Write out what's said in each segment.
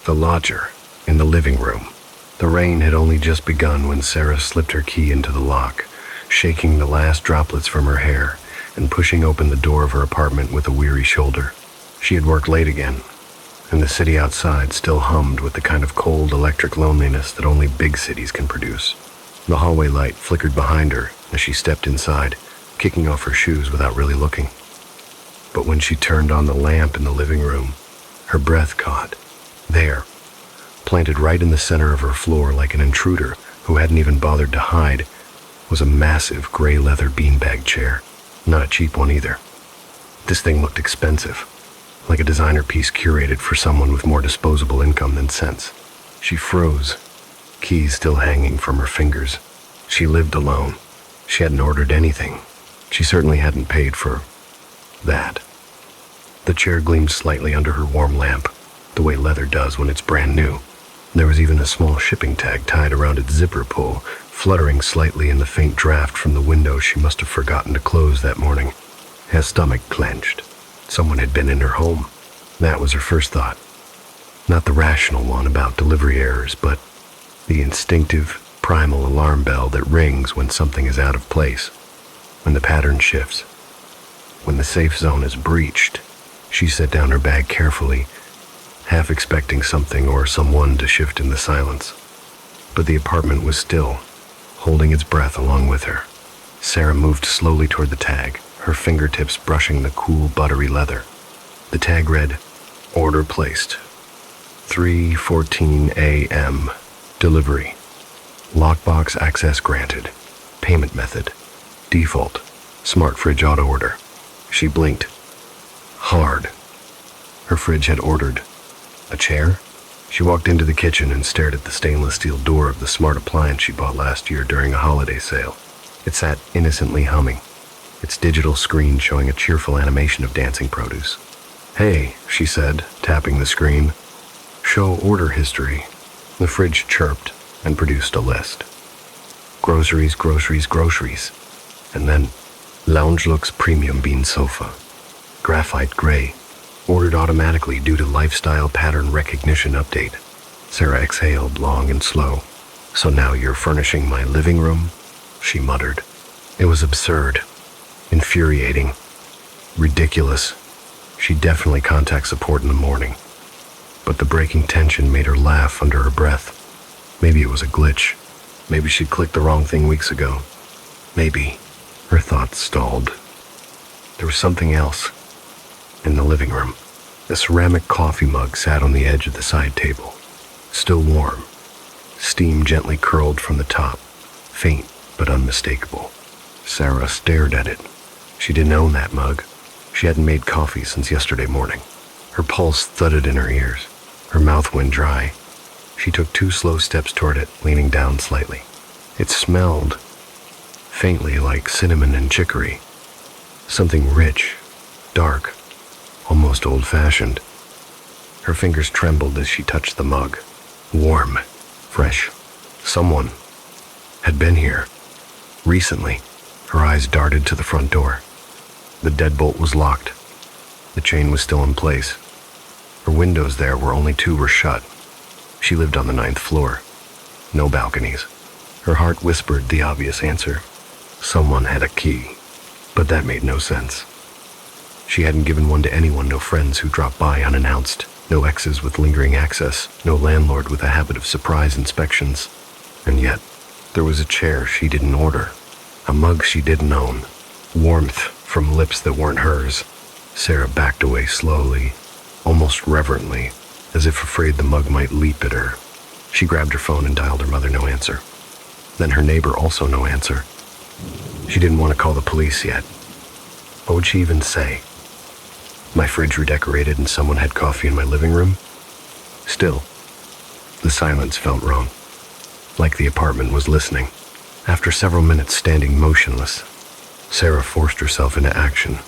The lodger, in the living room. The rain had only just begun when Sarah slipped her key into the lock, shaking the last droplets from her hair and pushing open the door of her apartment with a weary shoulder. She had worked late again, and the city outside still hummed with the kind of cold electric loneliness that only big cities can produce. The hallway light flickered behind her as she stepped inside, kicking off her shoes without really looking. But when she turned on the lamp in the living room, her breath caught. There, planted right in the center of her floor like an intruder who hadn't even bothered to hide, was a massive gray leather beanbag chair. Not a cheap one either. This thing looked expensive, like a designer piece curated for someone with more disposable income than sense. She froze, keys still hanging from her fingers. She lived alone. She hadn't ordered anything. She certainly hadn't paid for that. The chair gleamed slightly under her warm lamp, the way leather does when it's brand new. There was even a small shipping tag tied around its zipper pull, fluttering slightly in the faint draft from the window she must have forgotten to close that morning. Her stomach clenched. Someone had been in her home. That was her first thought. Not the rational one about delivery errors, but the instinctive, primal alarm bell that rings when something is out of place, when the pattern shifts, when the safe zone is breached. She set down her bag carefully, half expecting something or someone to shift in the silence. But the apartment was still, holding its breath along with her. Sarah moved slowly toward the tag, her fingertips brushing the cool, buttery leather. The tag read, "Order placed. 3:14 a.m. Delivery. Lockbox access granted. Payment method. Default. Smart fridge auto order." She blinked. Hard. Her fridge had ordered a chair. She walked into the kitchen and stared at the stainless steel door of the smart appliance she bought last year during a holiday sale. It sat innocently humming, its digital screen showing a cheerful animation of dancing produce. "Hey," she said, tapping the screen. "Show order history." The fridge chirped and produced a list. Groceries, groceries, groceries. And then, Lounge Looks Premium Bean Sofa. Graphite gray. Ordered automatically due to lifestyle pattern recognition update. Sarah exhaled long and slow. "So now you're furnishing my living room?" she muttered. It was absurd, infuriating, ridiculous. She'd definitely contact support in the morning. But the breaking tension made her laugh under her breath. Maybe it was a glitch. Maybe she'd clicked the wrong thing weeks ago. Maybe. Her thoughts stalled. There was something else. In the living room, a ceramic coffee mug sat on the edge of the side table, still warm. Steam gently curled from the top, faint but unmistakable. Sarah stared at it. She didn't own that mug. She hadn't made coffee since yesterday morning. Her pulse thudded in her ears. Her mouth went dry. She took 2 slow steps toward it, leaning down slightly. It smelled faintly like cinnamon and chicory. Something rich, dark, almost old-fashioned. Her fingers trembled as she touched the mug. Warm, fresh. Someone had been here. Recently. Her eyes darted to the front door. The deadbolt was locked. The chain was still in place. Her windows there where only 2 were shut. She lived on the 9th floor. No balconies. Her heart whispered the obvious answer. Someone had a key. But that made no sense. She hadn't given one to anyone, no friends who dropped by unannounced, no exes with lingering access, no landlord with a habit of surprise inspections. And yet, there was a chair she didn't order, a mug she didn't own, warmth from lips that weren't hers. Sarah backed away slowly, almost reverently, as if afraid the mug might leap at her. She grabbed her phone and dialed her mother, no answer. Then her neighbor, also no answer. She didn't want to call the police yet. What would she even say? My fridge redecorated and someone had coffee in my living room? Still, the silence felt wrong, like the apartment was listening. After several minutes standing motionless, Sarah forced herself into action.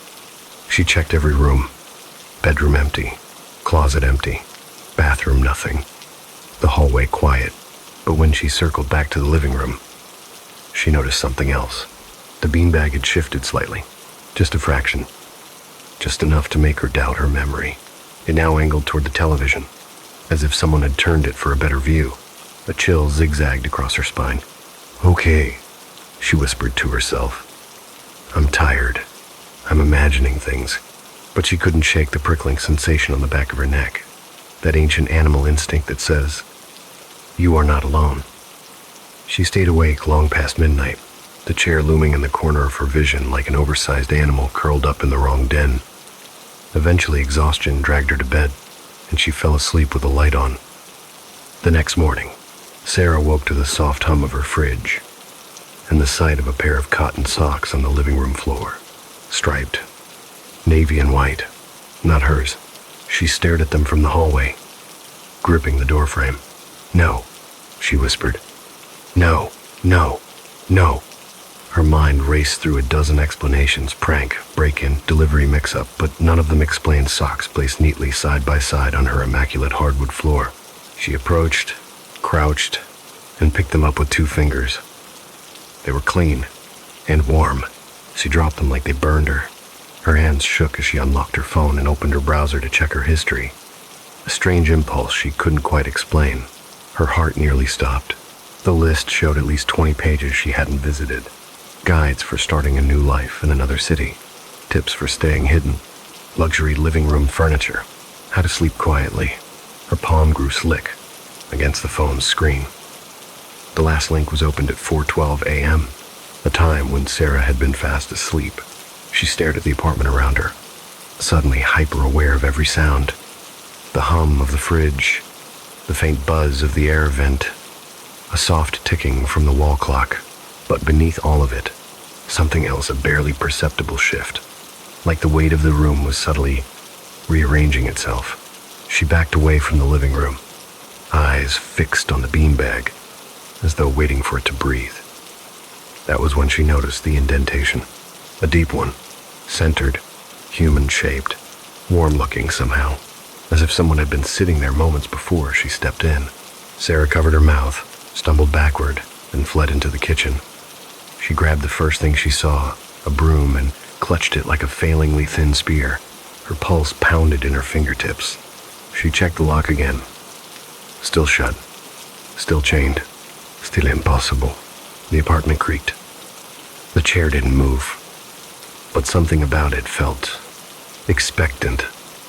She checked every room. Bedroom empty, closet empty, bathroom nothing, the hallway quiet. But when she circled back to the living room, she noticed something else. The beanbag had shifted slightly, just a fraction, just enough to make her doubt her memory. It now angled toward the television, as if someone had turned it for a better view. A chill zigzagged across her spine. "Okay," she whispered to herself. "I'm tired. I'm imagining things." But she couldn't shake the prickling sensation on the back of her neck. That ancient animal instinct that says, "You are not alone." She stayed awake long past midnight, the chair looming in the corner of her vision like an oversized animal curled up in the wrong den. Eventually, exhaustion dragged her to bed, and she fell asleep with the light on. The next morning, Sarah woke to the soft hum of her fridge and the sight of a pair of cotton socks on the living room floor, striped, navy and white, not hers. She stared at them from the hallway, gripping the doorframe. "No," she whispered. "No, no, no." Her mind raced through a dozen explanations: prank, break-in, delivery mix-up, but none of them explained socks placed neatly side by side on her immaculate hardwood floor. She approached, crouched, and picked them up with 2 fingers. They were clean and warm. She dropped them like they burned her. Her hands shook as she unlocked her phone and opened her browser to check her history. A strange impulse she couldn't quite explain. Her heart nearly stopped. The list showed at least 20 pages she hadn't visited. Guides for starting a new life in another city. Tips for staying hidden. Luxury living room furniture. How to sleep quietly. Her palm grew slick against the phone's screen. The last link was opened at 4:12 a.m., a time when Sarah had been fast asleep. She stared at the apartment around her, suddenly hyper-aware of every sound. The hum of the fridge, the faint buzz of the air vent, a soft ticking from the wall clock. But beneath all of it, something else, a barely perceptible shift. Like the weight of the room was subtly rearranging itself. She backed away from the living room, eyes fixed on the beanbag, as though waiting for it to breathe. That was when she noticed the indentation. A deep one, centered, human-shaped, warm-looking somehow, as if someone had been sitting there moments before she stepped in. Sarah covered her mouth, stumbled backward, and fled into the kitchen. She grabbed the first thing she saw, a broom, and clutched it like a failingly thin spear. Her pulse pounded in her fingertips. She checked the lock again. Still shut. Still chained. Still impossible. The apartment creaked. The chair didn't move, but something about it felt expectant.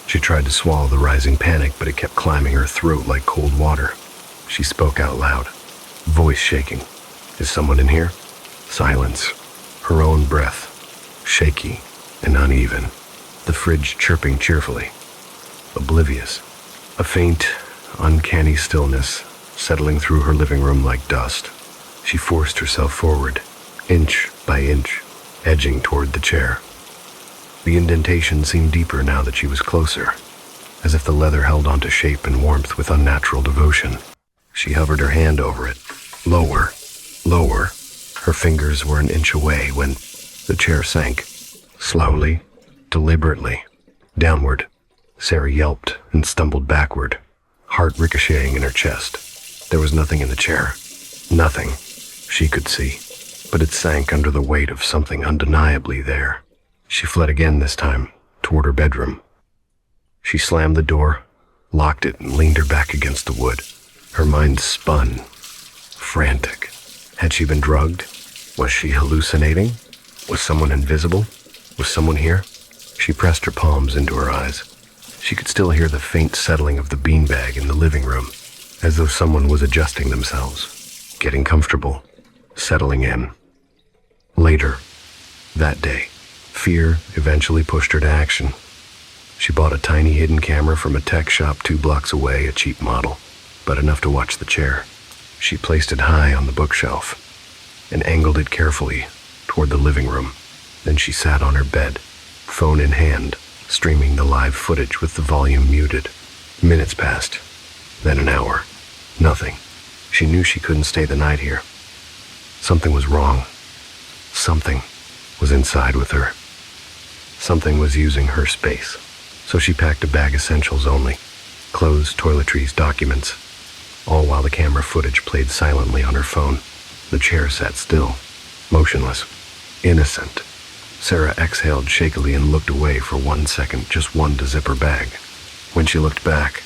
She tried to swallow the rising panic, but it kept climbing her throat like cold water. She spoke out loud, voice shaking. "Is someone in here?" Silence. Her own breath, shaky and uneven. The fridge chirping cheerfully. Oblivious. A faint, uncanny stillness settling through her living room like dust. She forced herself forward, inch by inch, edging toward the chair. The indentation seemed deeper now that she was closer, as if the leather held onto shape and warmth with unnatural devotion. She hovered her hand over it. Lower, lower. Her fingers were an inch away when the chair sank, slowly, deliberately, downward. Sarah yelped and stumbled backward, heart ricocheting in her chest. There was nothing in the chair. Nothing, she could see, but it sank under the weight of something undeniably there. She fled again this time, toward her bedroom. She slammed the door, locked it, and leaned her back against the wood. Her mind spun, frantic. Had she been drugged? Was she hallucinating? Was someone invisible? Was someone here? She pressed her palms into her eyes. She could still hear the faint settling of the beanbag in the living room, as though someone was adjusting themselves, getting comfortable, settling in. Later, that day, fear eventually pushed her to action. She bought a tiny hidden camera from a tech shop 2 blocks away, a cheap model, but enough to watch the chair. She placed it high on the bookshelf and angled it carefully toward the living room. Then she sat on her bed, phone in hand, streaming the live footage with the volume muted. Minutes passed, then an hour. Nothing. She knew she couldn't stay the night here. Something was wrong. Something was inside with her. Something was using her space. So she packed a bag essentials only. Clothes, toiletries, documents. All while the camera footage played silently on her phone. The chair sat still, motionless, innocent. Sarah exhaled shakily and looked away for 1 second, just one to zip her bag. When she looked back,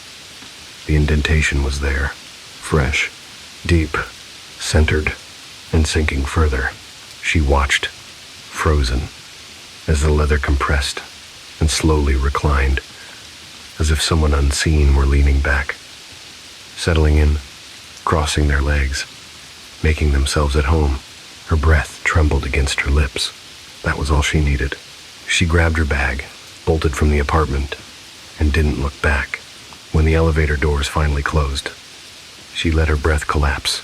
The indentation was there, fresh, deep, centered, and sinking further. She watched, frozen, as the leather compressed and slowly reclined, as if someone unseen were leaning back, settling in, crossing their legs, making themselves at home. Her breath trembled against her lips. That was all she needed. She grabbed her bag, bolted from the apartment, and didn't look back. When the elevator doors finally closed, she let her breath collapse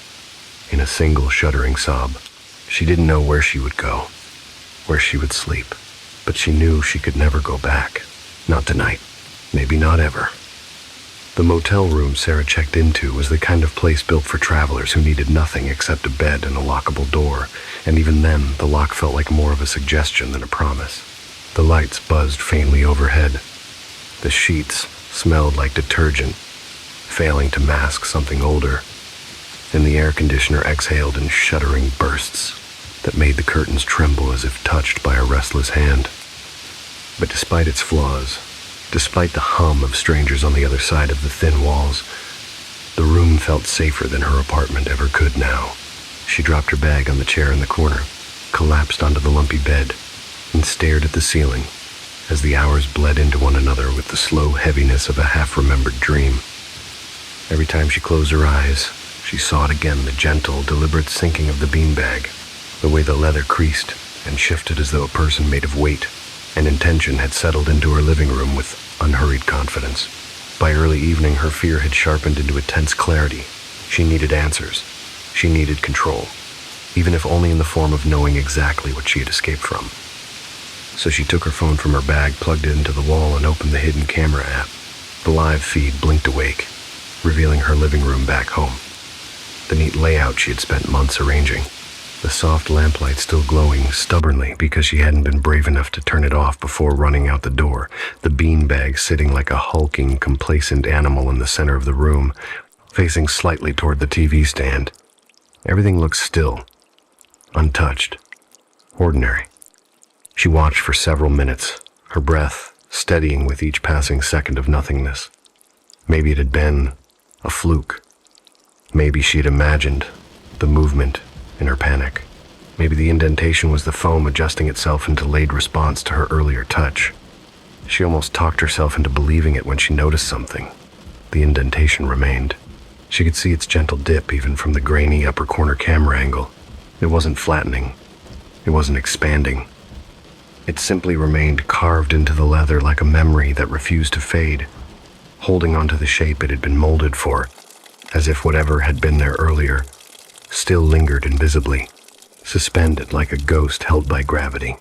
in a single shuddering sob. She didn't know where she would go, where she would sleep, but she knew she could never go back. Not tonight. Maybe not ever. The motel room Sarah checked into was the kind of place built for travelers who needed nothing except a bed and a lockable door, and even then, the lock felt like more of a suggestion than a promise. The lights buzzed faintly overhead. The sheets smelled like detergent, failing to mask something older, and the air conditioner exhaled in shuddering bursts that made the curtains tremble as if touched by a restless hand. But despite its flaws, despite the hum of strangers on the other side of the thin walls, the room felt safer than her apartment ever could now. She dropped her bag on the chair in the corner, collapsed onto the lumpy bed, and stared at the ceiling as the hours bled into one another with the slow heaviness of a half-remembered dream. Every time she closed her eyes, she saw it again, the gentle, deliberate sinking of the beanbag, the way the leather creased and shifted as though a person made of weight and intention had settled into her living room with unhurried confidence. By early evening, her fear had sharpened into a tense clarity. She needed answers. She needed control, even if only in the form of knowing exactly what she had escaped from. So she took her phone from her bag, plugged it into the wall, and opened the hidden camera app. The live feed blinked awake, revealing her living room back home. The neat layout she had spent months arranging. The soft lamplight still glowing stubbornly because she hadn't been brave enough to turn it off before running out the door. The beanbag sitting like a hulking, complacent animal in the center of the room, facing slightly toward the TV stand. Everything looked still, untouched, ordinary. She watched for several minutes, her breath steadying with each passing second of nothingness. Maybe it had been a fluke. Maybe she had imagined the movement in her panic. Maybe the indentation was the foam adjusting itself in delayed response to her earlier touch. She almost talked herself into believing it when she noticed something. The indentation remained. She could see its gentle dip even from the grainy upper corner camera angle. It wasn't flattening. It wasn't expanding. It simply remained carved into the leather like a memory that refused to fade, holding onto the shape it had been molded for, as if whatever had been there earlier still lingered invisibly, suspended like a ghost held by gravity.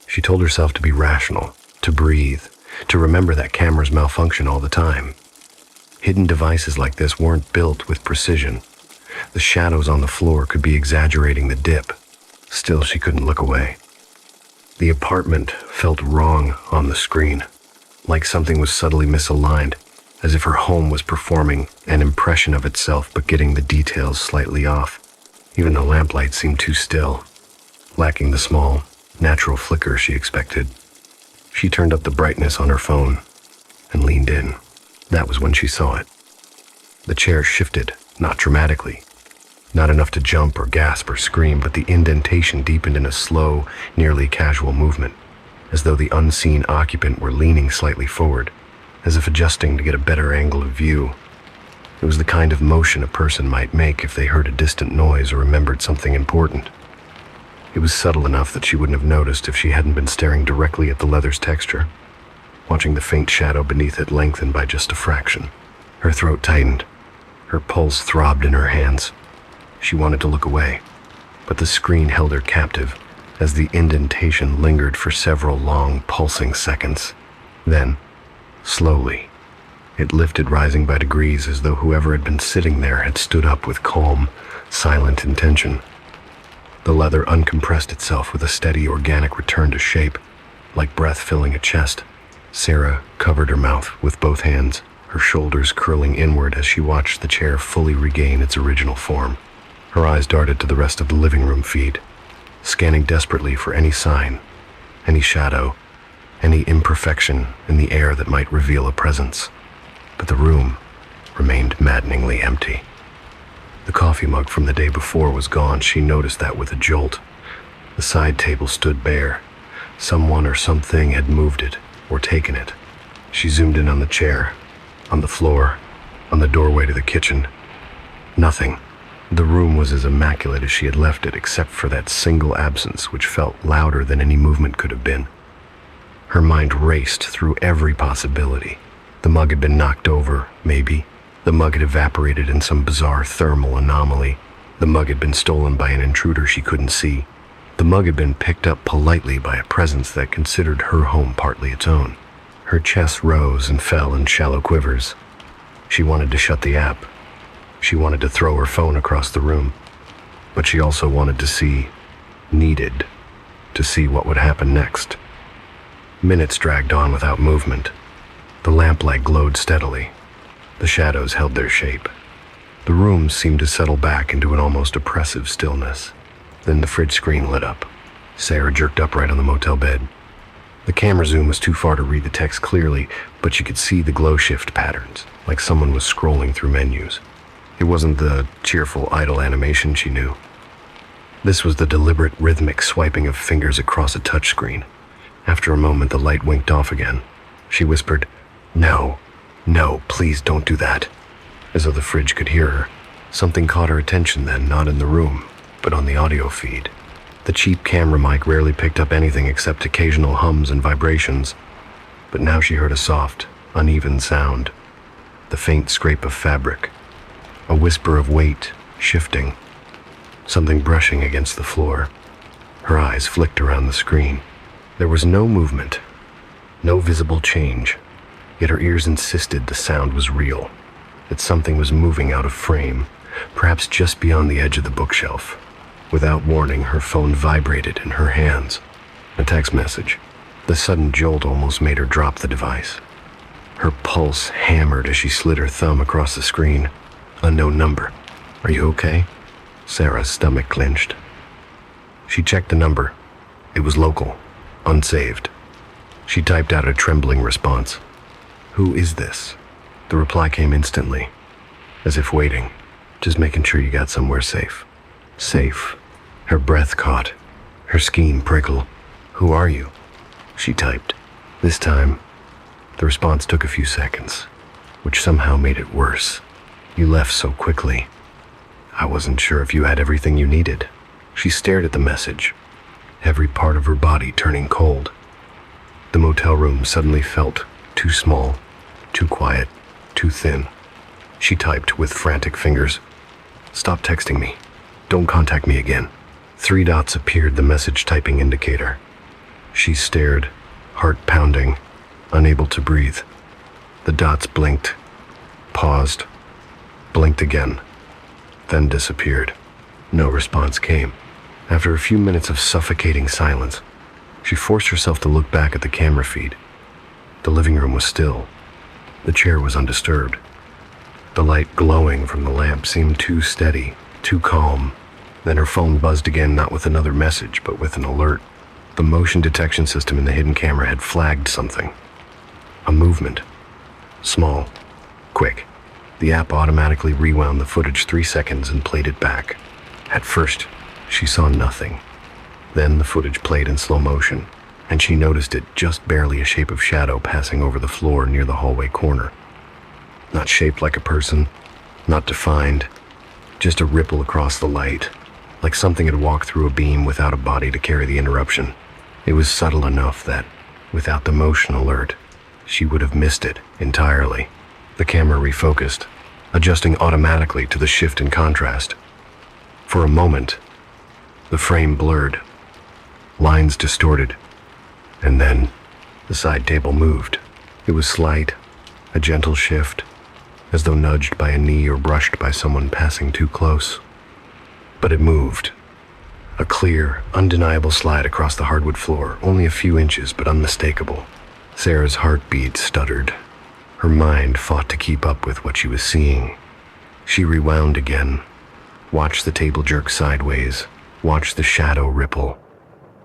She told herself to be rational, to breathe, to remember that cameras malfunction all the time. Hidden devices like this weren't built with precision. The shadows on the floor could be exaggerating the dip. Still, she couldn't look away. The apartment felt wrong on the screen, like something was subtly misaligned, as if her home was performing an impression of itself but getting the details slightly off. Even the lamplight seemed too still, lacking the small, natural flicker she expected. She turned up the brightness on her phone and leaned in. That was when she saw it. The chair shifted, not dramatically. Not enough to jump or gasp or scream, but the indentation deepened in a slow, nearly casual movement, as though the unseen occupant were leaning slightly forward, as if adjusting to get a better angle of view. It was the kind of motion a person might make if they heard a distant noise or remembered something important. It was subtle enough that she wouldn't have noticed if she hadn't been staring directly at the leather's texture, watching the faint shadow beneath it lengthen by just a fraction. Her throat tightened. Her pulse throbbed in her hands. She wanted to look away, but the screen held her captive as the indentation lingered for several long, pulsing seconds. Then, slowly, it lifted, rising by degrees as though whoever had been sitting there had stood up with calm, silent intention. The leather uncompressed itself with a steady, organic return to shape, like breath filling a chest. Sarah covered her mouth with both hands, her shoulders curling inward as she watched the chair fully regain its original form. Her eyes darted to the rest of the living room feed, scanning desperately for any sign, any shadow, any imperfection in the air that might reveal a presence. But the room remained maddeningly empty. The coffee mug from the day before was gone. She noticed that with a jolt. The side table stood bare. Someone or something had moved it or taken it. She zoomed in on the chair, on the floor, on the doorway to the kitchen. Nothing. The room was as immaculate as she had left it, except for that single absence which felt louder than any movement could have been. Her mind raced through every possibility. The mug had been knocked over, maybe. The mug had evaporated in some bizarre thermal anomaly. The mug had been stolen by an intruder she couldn't see. The mug had been picked up politely by a presence that considered her home partly its own. Her chest rose and fell in shallow quivers. She wanted to shut the app. She wanted to throw her phone across the room. But she also wanted to see, needed to see what would happen next. Minutes dragged on without movement. The lamplight glowed steadily. The shadows held their shape. The room seemed to settle back into an almost oppressive stillness. Then the fridge screen lit up. Sarah jerked upright on the motel bed. The camera zoom was too far to read the text clearly, but she could see the glow shift patterns, like someone was scrolling through menus. It wasn't the cheerful, idle animation she knew. This was the deliberate, rhythmic swiping of fingers across a touchscreen. After a moment, the light winked off again. She whispered, "No, no, please don't do that," as though the fridge could hear her. Something caught her attention then, not in the room, but on the audio feed. The cheap camera mic rarely picked up anything except occasional hums and vibrations, but now she heard a soft, uneven sound. The faint scrape of fabric, a whisper of weight shifting, something brushing against the floor. Her eyes flicked around the screen. There was no movement, no visible change, yet her ears insisted the sound was real, that something was moving out of frame, perhaps just beyond the edge of the bookshelf. Without warning, her phone vibrated in her hands. A text message. The sudden jolt almost made her drop the device. Her pulse hammered as she slid her thumb across the screen. Unknown number. "Are you okay?" Sarah's stomach clenched. She checked the number. It was local, unsaved. She typed out a trembling response. "Who is this?" The reply came instantly, as if waiting, just making sure you got somewhere safe. Safe. Her breath caught, her skin prickled. "Who are you?" she typed. This time, the response took a few seconds, which somehow made it worse. "You left so quickly. I wasn't sure if you had everything you needed." She stared at the message, every part of her body turning cold. The motel room suddenly felt too small, too quiet, too thin. She typed with frantic fingers, "Stop texting me. Don't contact me again." 3 dots appeared, the message typing indicator. She stared, heart pounding, unable to breathe. The dots blinked, paused, blinked again, then disappeared. No response came. After a few minutes of suffocating silence, she forced herself to look back at the camera feed. The living room was still. The chair was undisturbed. The light glowing from the lamp seemed too steady, too calm. Then her phone buzzed again, not with another message, but with an alert. The motion detection system in the hidden camera had flagged something. A movement. Small. Quick. The app automatically rewound the footage 3 seconds and played it back. At first, she saw nothing. Then the footage played in slow motion, and she noticed it just barely a shape of shadow passing over the floor near the hallway corner. Not shaped like a person, not defined, just a ripple across the light, like something had walked through a beam without a body to carry the interruption. It was subtle enough that, without the motion alert, she would have missed it entirely. The camera refocused, adjusting automatically to the shift in contrast. For a moment, the frame blurred, lines distorted, and then the side table moved. It was slight, a gentle shift, as though nudged by a knee or brushed by someone passing too close. But it moved. A clear, undeniable slide across the hardwood floor, only a few inches but unmistakable. Sarah's heartbeat stuttered. Her mind fought to keep up with what she was seeing. She rewound again, watched the table jerk sideways, watched the shadow ripple,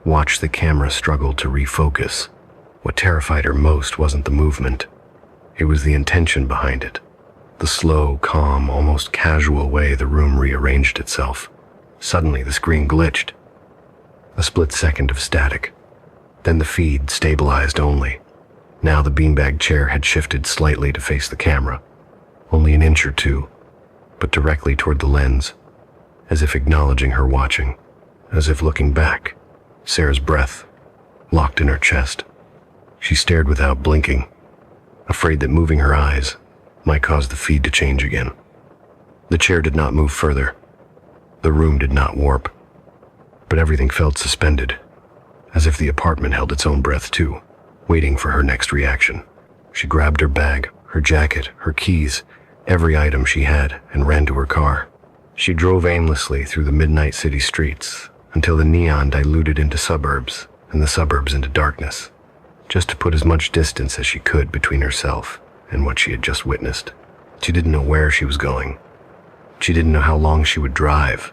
watched the camera struggle to refocus. What terrified her most wasn't the movement. It was the intention behind it. The slow, calm, almost casual way the room rearranged itself. Suddenly, the screen glitched. A split second of static. Then the feed stabilized only. Now the beanbag chair had shifted slightly to face the camera. Only an inch or two, but directly toward the lens, as if acknowledging her watching, as if looking back. Sarah's breath locked in her chest. She stared without blinking, afraid that moving her eyes might cause the feed to change again. The chair did not move further. The room did not warp, but everything felt suspended, as if the apartment held its own breath too, waiting for her next reaction. She grabbed her bag, her jacket, her keys, every item she had, and ran to her car. She drove aimlessly through the midnight city streets until the neon diluted into suburbs and the suburbs into darkness, just to put as much distance as she could between herself and what she had just witnessed. She didn't know where she was going. She didn't know how long she would drive.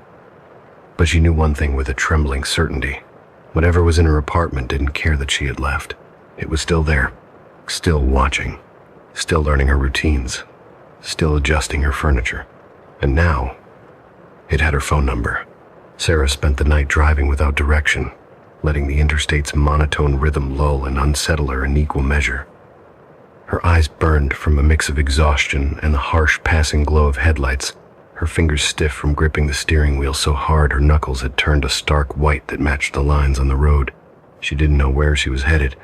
But she knew one thing with a trembling certainty. Whatever was in her apartment didn't care that she had left. It was still there, still watching, still learning her routines, still adjusting her furniture. And now, it had her phone number. Sarah spent the night driving without direction, letting the interstate's monotone rhythm lull and unsettle her in equal measure. Her eyes burned from a mix of exhaustion and the harsh passing glow of headlights, her fingers stiff from gripping the steering wheel so hard her knuckles had turned a stark white that matched the lines on the road. She didn't know where she was headed,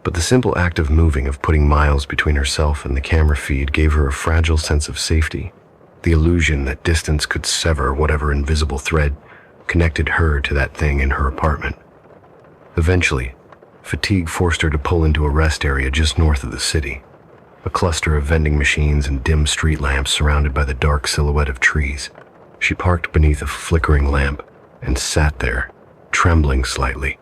but the simple act of moving, of putting miles between herself and the camera feed, gave her a fragile sense of safety. The illusion that distance could sever whatever invisible thread connected her to that thing in her apartment. Eventually, fatigue forced her to pull into a rest area just north of the city, a cluster of vending machines and dim street lamps surrounded by the dark silhouette of trees. She parked beneath a flickering lamp and sat there, trembling slightly,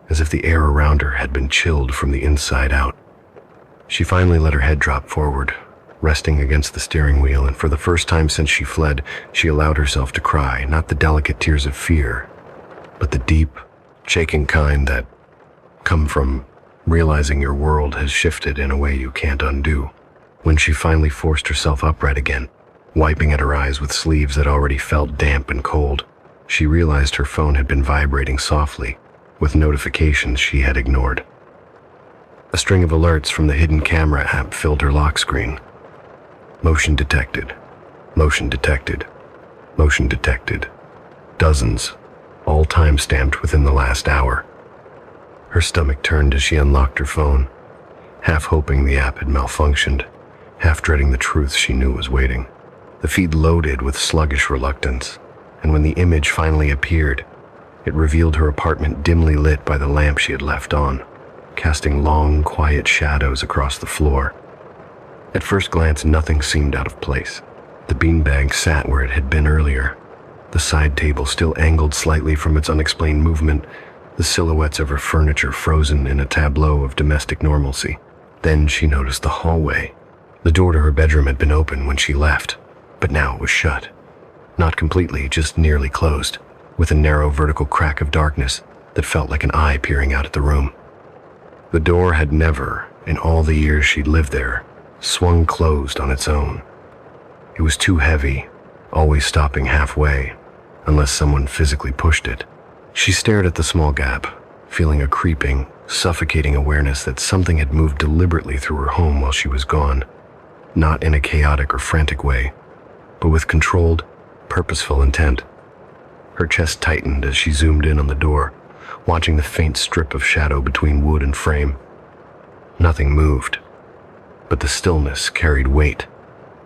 as if the air around her had been chilled from the inside out. She finally let her head drop forward, resting against the steering wheel, and for the first time since she fled, she allowed herself to cry, not the delicate tears of fear, but the deep, shaking kind that come from realizing your world has shifted in a way you can't undo. When she finally forced herself upright again, wiping at her eyes with sleeves that already felt damp and cold, she realized her phone had been vibrating softly, with notifications she had ignored. A string of alerts from the hidden camera app filled her lock screen. Motion detected. Motion detected. Motion detected. Dozens, all time-stamped within the last hour. Her stomach turned as she unlocked her phone, half hoping the app had malfunctioned, half dreading the truth she knew was waiting. The feed loaded with sluggish reluctance, and when the image finally appeared, it revealed her apartment dimly lit by the lamp she had left on, casting long, quiet shadows across the floor. At first glance, nothing seemed out of place. The beanbag sat where it had been earlier, the side table still angled slightly from its unexplained movement, the silhouettes of her furniture frozen in a tableau of domestic normalcy. Then she noticed the hallway. The door to her bedroom had been open when she left, but now it was shut. Not completely, just nearly closed, with a narrow vertical crack of darkness that felt like an eye peering out at the room. The door had never, in all the years she'd lived there, swung closed on its own. It was too heavy, always stopping halfway, unless someone physically pushed it. She stared at the small gap, feeling a creeping, suffocating awareness that something had moved deliberately through her home while she was gone, not in a chaotic or frantic way, but with controlled, purposeful intent. Her chest tightened as she zoomed in on the door, watching the faint strip of shadow between wood and frame. Nothing moved, but the stillness carried weight,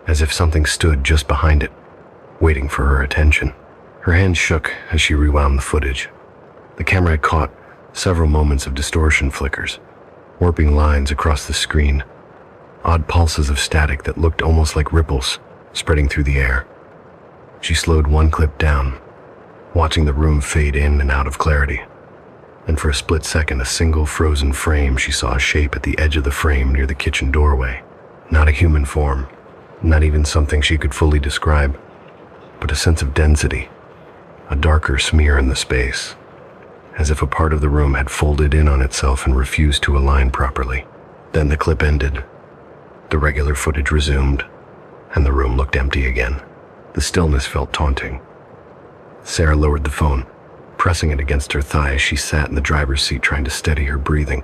as if something stood just behind it, waiting for her attention. Her hands shook as she rewound the footage. The camera had caught several moments of distortion flickers, warping lines across the screen, odd pulses of static that looked almost like ripples spreading through the air. She slowed one clip down, watching the room fade in and out of clarity. And for a split second, a single frozen frame, she saw a shape at the edge of the frame near the kitchen doorway. Not a human form, not even something she could fully describe, but a sense of density, a darker smear in the space, as if a part of the room had folded in on itself and refused to align properly. Then the clip ended. The regular footage resumed, and the room looked empty again. The stillness felt taunting. Sarah lowered the phone, pressing it against her thigh as she sat in the driver's seat trying to steady her breathing.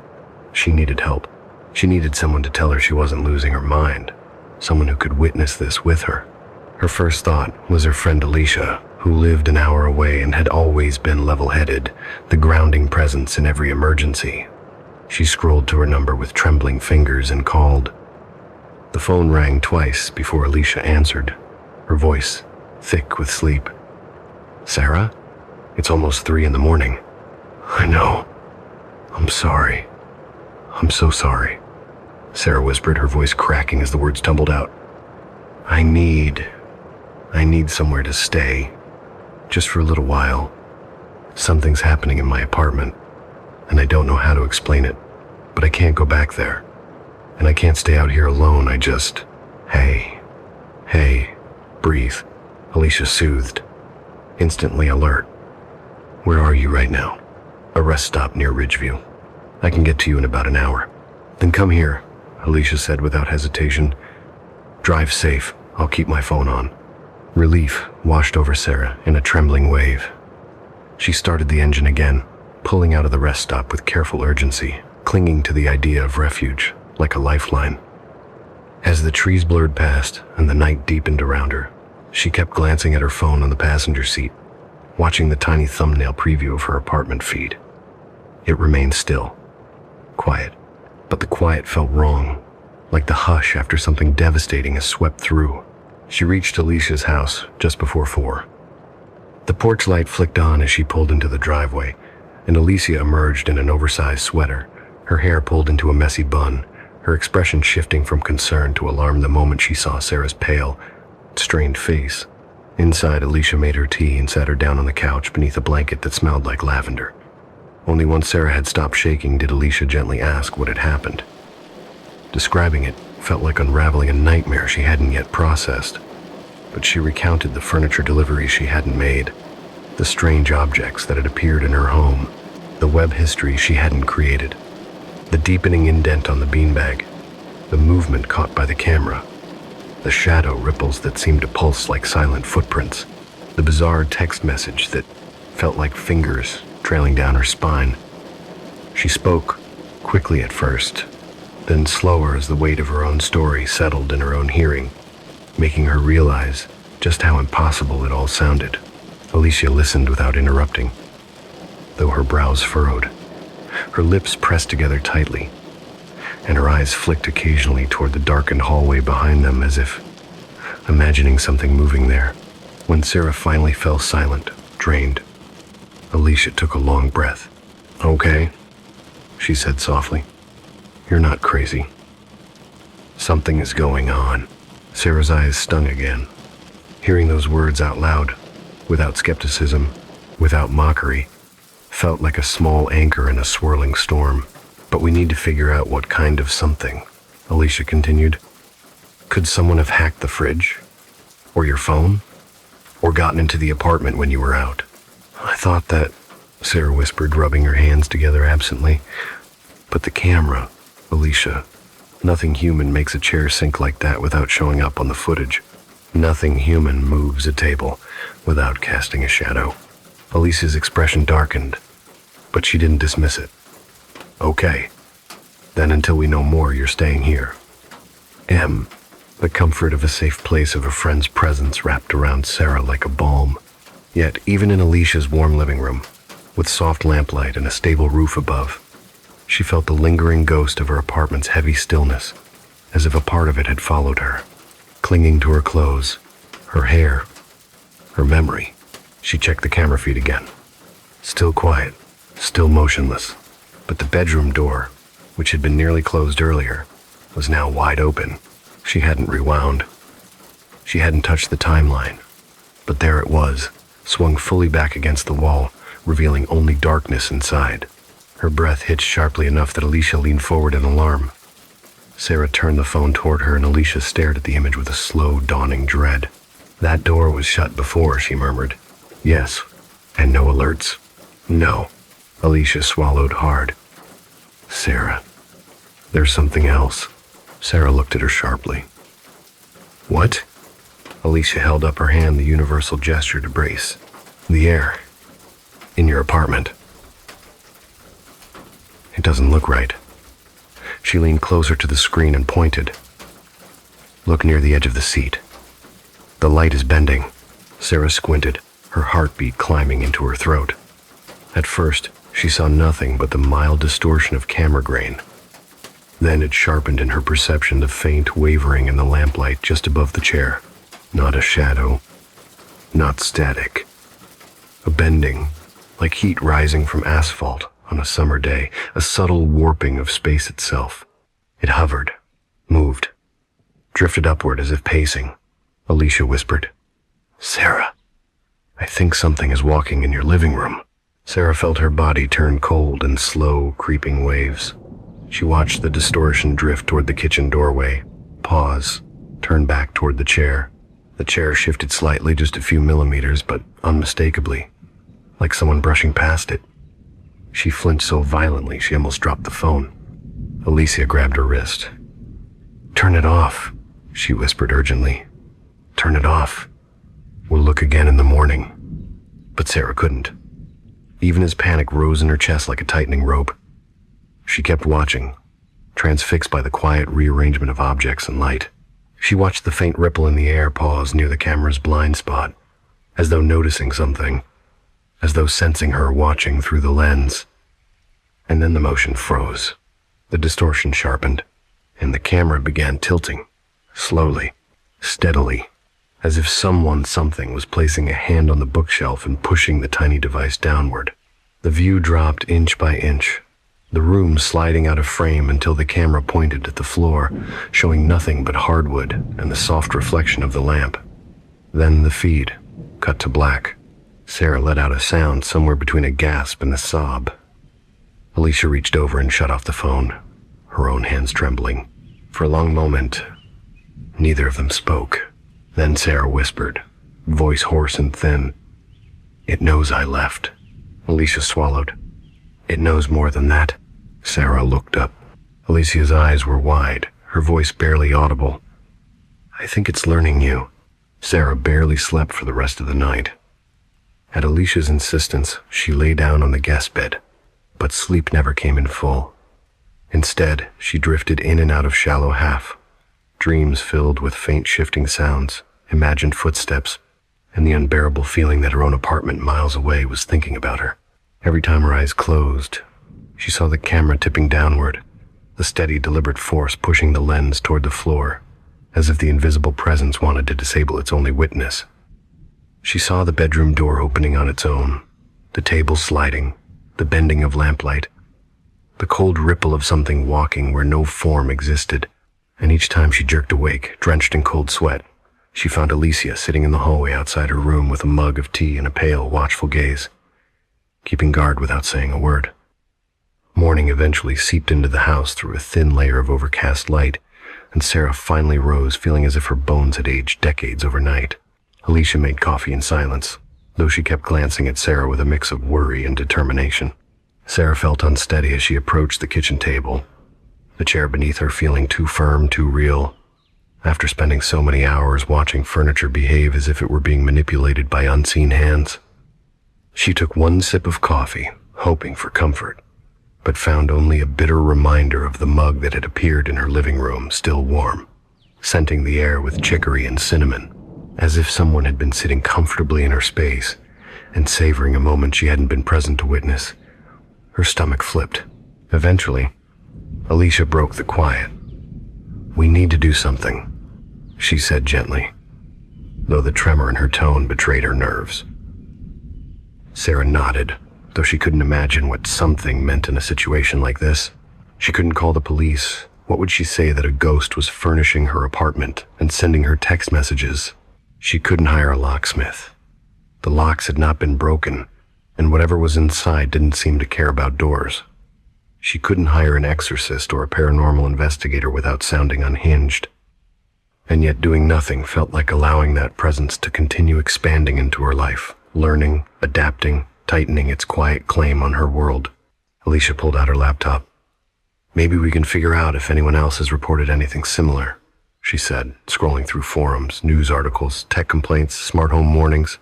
She needed help. She needed someone to tell her she wasn't losing her mind, someone who could witness this with her. Her first thought was her friend Alicia, who lived an hour away and had always been level-headed, the grounding presence in every emergency. She scrolled to her number with trembling fingers and called. The phone rang twice before Alicia answered, her voice thick with sleep. "Sarah? It's almost 3 a.m. "I know. I'm sorry. I'm so sorry," Sarah whispered, her voice cracking as the words tumbled out. I need somewhere to stay. Just for a little while. Something's happening in my apartment, and I don't know how to explain it, but I can't go back there. And I can't stay out here alone, Hey, breathe, Alicia soothed, instantly alert. "Where are you right now?" "A rest stop near Ridgeview. I can get to you in about an hour." "Then come here," Alicia said without hesitation. "Drive safe, I'll keep my phone on." Relief washed over Sarah in a trembling wave. She started the engine again, pulling out of the rest stop with careful urgency, clinging to the idea of refuge like a lifeline. As the trees blurred past and the night deepened around her, she kept glancing at her phone on the passenger seat, watching the tiny thumbnail preview of her apartment feed. It remained still, quiet, but the quiet felt wrong, like the hush after something devastating has swept through. She reached Alicia's house just before 4. The porch light flicked on as she pulled into the driveway, and Alicia emerged in an oversized sweater, her hair pulled into a messy bun, her expression shifting from concern to alarm the moment she saw Sarah's pale, strained face. Inside, Alicia made her tea and sat her down on the couch beneath a blanket that smelled like lavender. Only once Sarah had stopped shaking did Alicia gently ask what had happened. Describing it felt like unraveling a nightmare she hadn't yet processed, but she recounted the furniture deliveries she hadn't made, the strange objects that had appeared in her home, the web history she hadn't created, the deepening indent on the beanbag, the movement caught by the camera, the shadow ripples that seemed to pulse like silent footprints, the bizarre text message that felt like fingers trailing down her spine. She spoke, quickly at first, then slower as the weight of her own story settled in her own hearing, making her realize just how impossible it all sounded. Alicia listened without interrupting, though her brows furrowed, her lips pressed together tightly, and her eyes flicked occasionally toward the darkened hallway behind them as if imagining something moving there. When Sarah finally fell silent, drained, Alicia took a long breath. "Okay," she said softly. "You're not crazy. Something is going on." Sarah's eyes stung again. Hearing those words out loud, without skepticism, without mockery, felt like a small anchor in a swirling storm. "But we need to figure out what kind of something," Alicia continued. "Could someone have hacked the fridge? Or your phone? Or gotten into the apartment when you were out?" "I thought that," Sarah whispered, rubbing her hands together absently. "But the camera, Alicia. Nothing human makes a chair sink like that without showing up on the footage. Nothing human moves a table without casting a shadow." Alicia's expression darkened, but she didn't dismiss it. "Okay. Then until we know more, you're staying here." The comfort of a safe place of a friend's presence wrapped around Sarah like a balm. Yet, even in Alicia's warm living room, with soft lamplight and a stable roof above, she felt the lingering ghost of her apartment's heavy stillness, as if a part of it had followed her, clinging to her clothes, her hair, her memory. She checked the camera feed again. Still quiet, still motionless, but the bedroom door, which had been nearly closed earlier, was now wide open. She hadn't rewound. She hadn't touched the timeline, but there it was, swung fully back against the wall, revealing only darkness inside. Her breath hitched sharply enough that Alicia leaned forward in alarm. Sarah turned the phone toward her and Alicia stared at the image with a slow, dawning dread. "That door was shut before," she murmured. "Yes, and no alerts." "No." Alicia swallowed hard. "Sarah, there's something else." Sarah looked at her sharply. "What?" Alicia held up her hand, the universal gesture to brace. The air. In your apartment. It doesn't look right. She leaned closer to the screen and pointed. Look near the edge of the seat. The light is bending. Sarah squinted, her heartbeat climbing into her throat. At first, she saw nothing but the mild distortion of camera grain. Then it sharpened in her perception the faint wavering in the lamplight just above the chair. Not a shadow. Not static. A bending, like heat rising from asphalt on a summer day, a subtle warping of space itself. It hovered, moved, drifted upward as if pacing. Alicia whispered, "Sarah, I think something is walking in your living room." Sarah felt her body turn cold in slow, creeping waves. She watched the distortion drift toward the kitchen doorway, pause, turn back toward the chair. The chair shifted slightly, just a few millimeters, but unmistakably, like someone brushing past it. She flinched so violently she almost dropped the phone. Alicia grabbed her wrist. "Turn it off," she whispered urgently. "Turn it off. We'll look again in the morning." But Sarah couldn't. Even as panic rose in her chest like a tightening rope, she kept watching, transfixed by the quiet rearrangement of objects and light. She watched the faint ripple in the air pause near the camera's blind spot, as though noticing something, as though sensing her watching through the lens. And then the motion froze. The distortion sharpened, and the camera began tilting, slowly, steadily, as if something was placing a hand on the bookshelf and pushing the tiny device downward. The view dropped inch by inch, the room sliding out of frame until the camera pointed at the floor, showing nothing but hardwood and the soft reflection of the lamp. Then the feed cut to black. Sarah let out a sound somewhere between a gasp and a sob. Alicia reached over and shut off the phone, her own hands trembling. For a long moment, neither of them spoke. Then Sarah whispered, voice hoarse and thin, "It knows I left." Alicia swallowed. "It knows more than that." Sarah looked up. Alicia's eyes were wide, her voice barely audible. "I think it's learning you." Sarah barely slept for the rest of the night. At Alicia's insistence, she lay down on the guest bed, but sleep never came in full. Instead, she drifted in and out of shallow half, dreams filled with faint shifting sounds, imagined footsteps, and the unbearable feeling that her own apartment miles away was thinking about her. Every time her eyes closed, she saw the camera tipping downward, the steady, deliberate force pushing the lens toward the floor, as if the invisible presence wanted to disable its only witness. She saw the bedroom door opening on its own, the table sliding, the bending of lamplight, the cold ripple of something walking where no form existed. And each time she jerked awake, drenched in cold sweat, she found Alicia sitting in the hallway outside her room with a mug of tea and a pale, watchful gaze, keeping guard without saying a word. Morning eventually seeped into the house through a thin layer of overcast light, and Sarah finally rose, feeling as if her bones had aged decades overnight. Alicia made coffee in silence, though she kept glancing at Sarah with a mix of worry and determination. Sarah felt unsteady as she approached the kitchen table, the chair beneath her feeling too firm, too real. After spending so many hours watching furniture behave as if it were being manipulated by unseen hands, she took one sip of coffee, hoping for comfort, but found only a bitter reminder of the mug that had appeared in her living room, still warm, scenting the air with chicory and cinnamon, as if someone had been sitting comfortably in her space and savoring a moment she hadn't been present to witness. Her stomach flipped. Eventually, Alicia broke the quiet. "We need to do something," she said gently, though the tremor in her tone betrayed her nerves. Sarah nodded, though she couldn't imagine what something meant in a situation like this. She couldn't call the police. What would she say that a ghost was furnishing her apartment and sending her text messages? She couldn't hire a locksmith. The locks had not been broken, and whatever was inside didn't seem to care about doors. She couldn't hire an exorcist or a paranormal investigator without sounding unhinged. And yet doing nothing felt like allowing that presence to continue expanding into her life, learning, adapting, tightening its quiet claim on her world. Alicia pulled out her laptop. "Maybe we can figure out if anyone else has reported anything similar," she said, scrolling through forums, news articles, tech complaints, smart home warnings.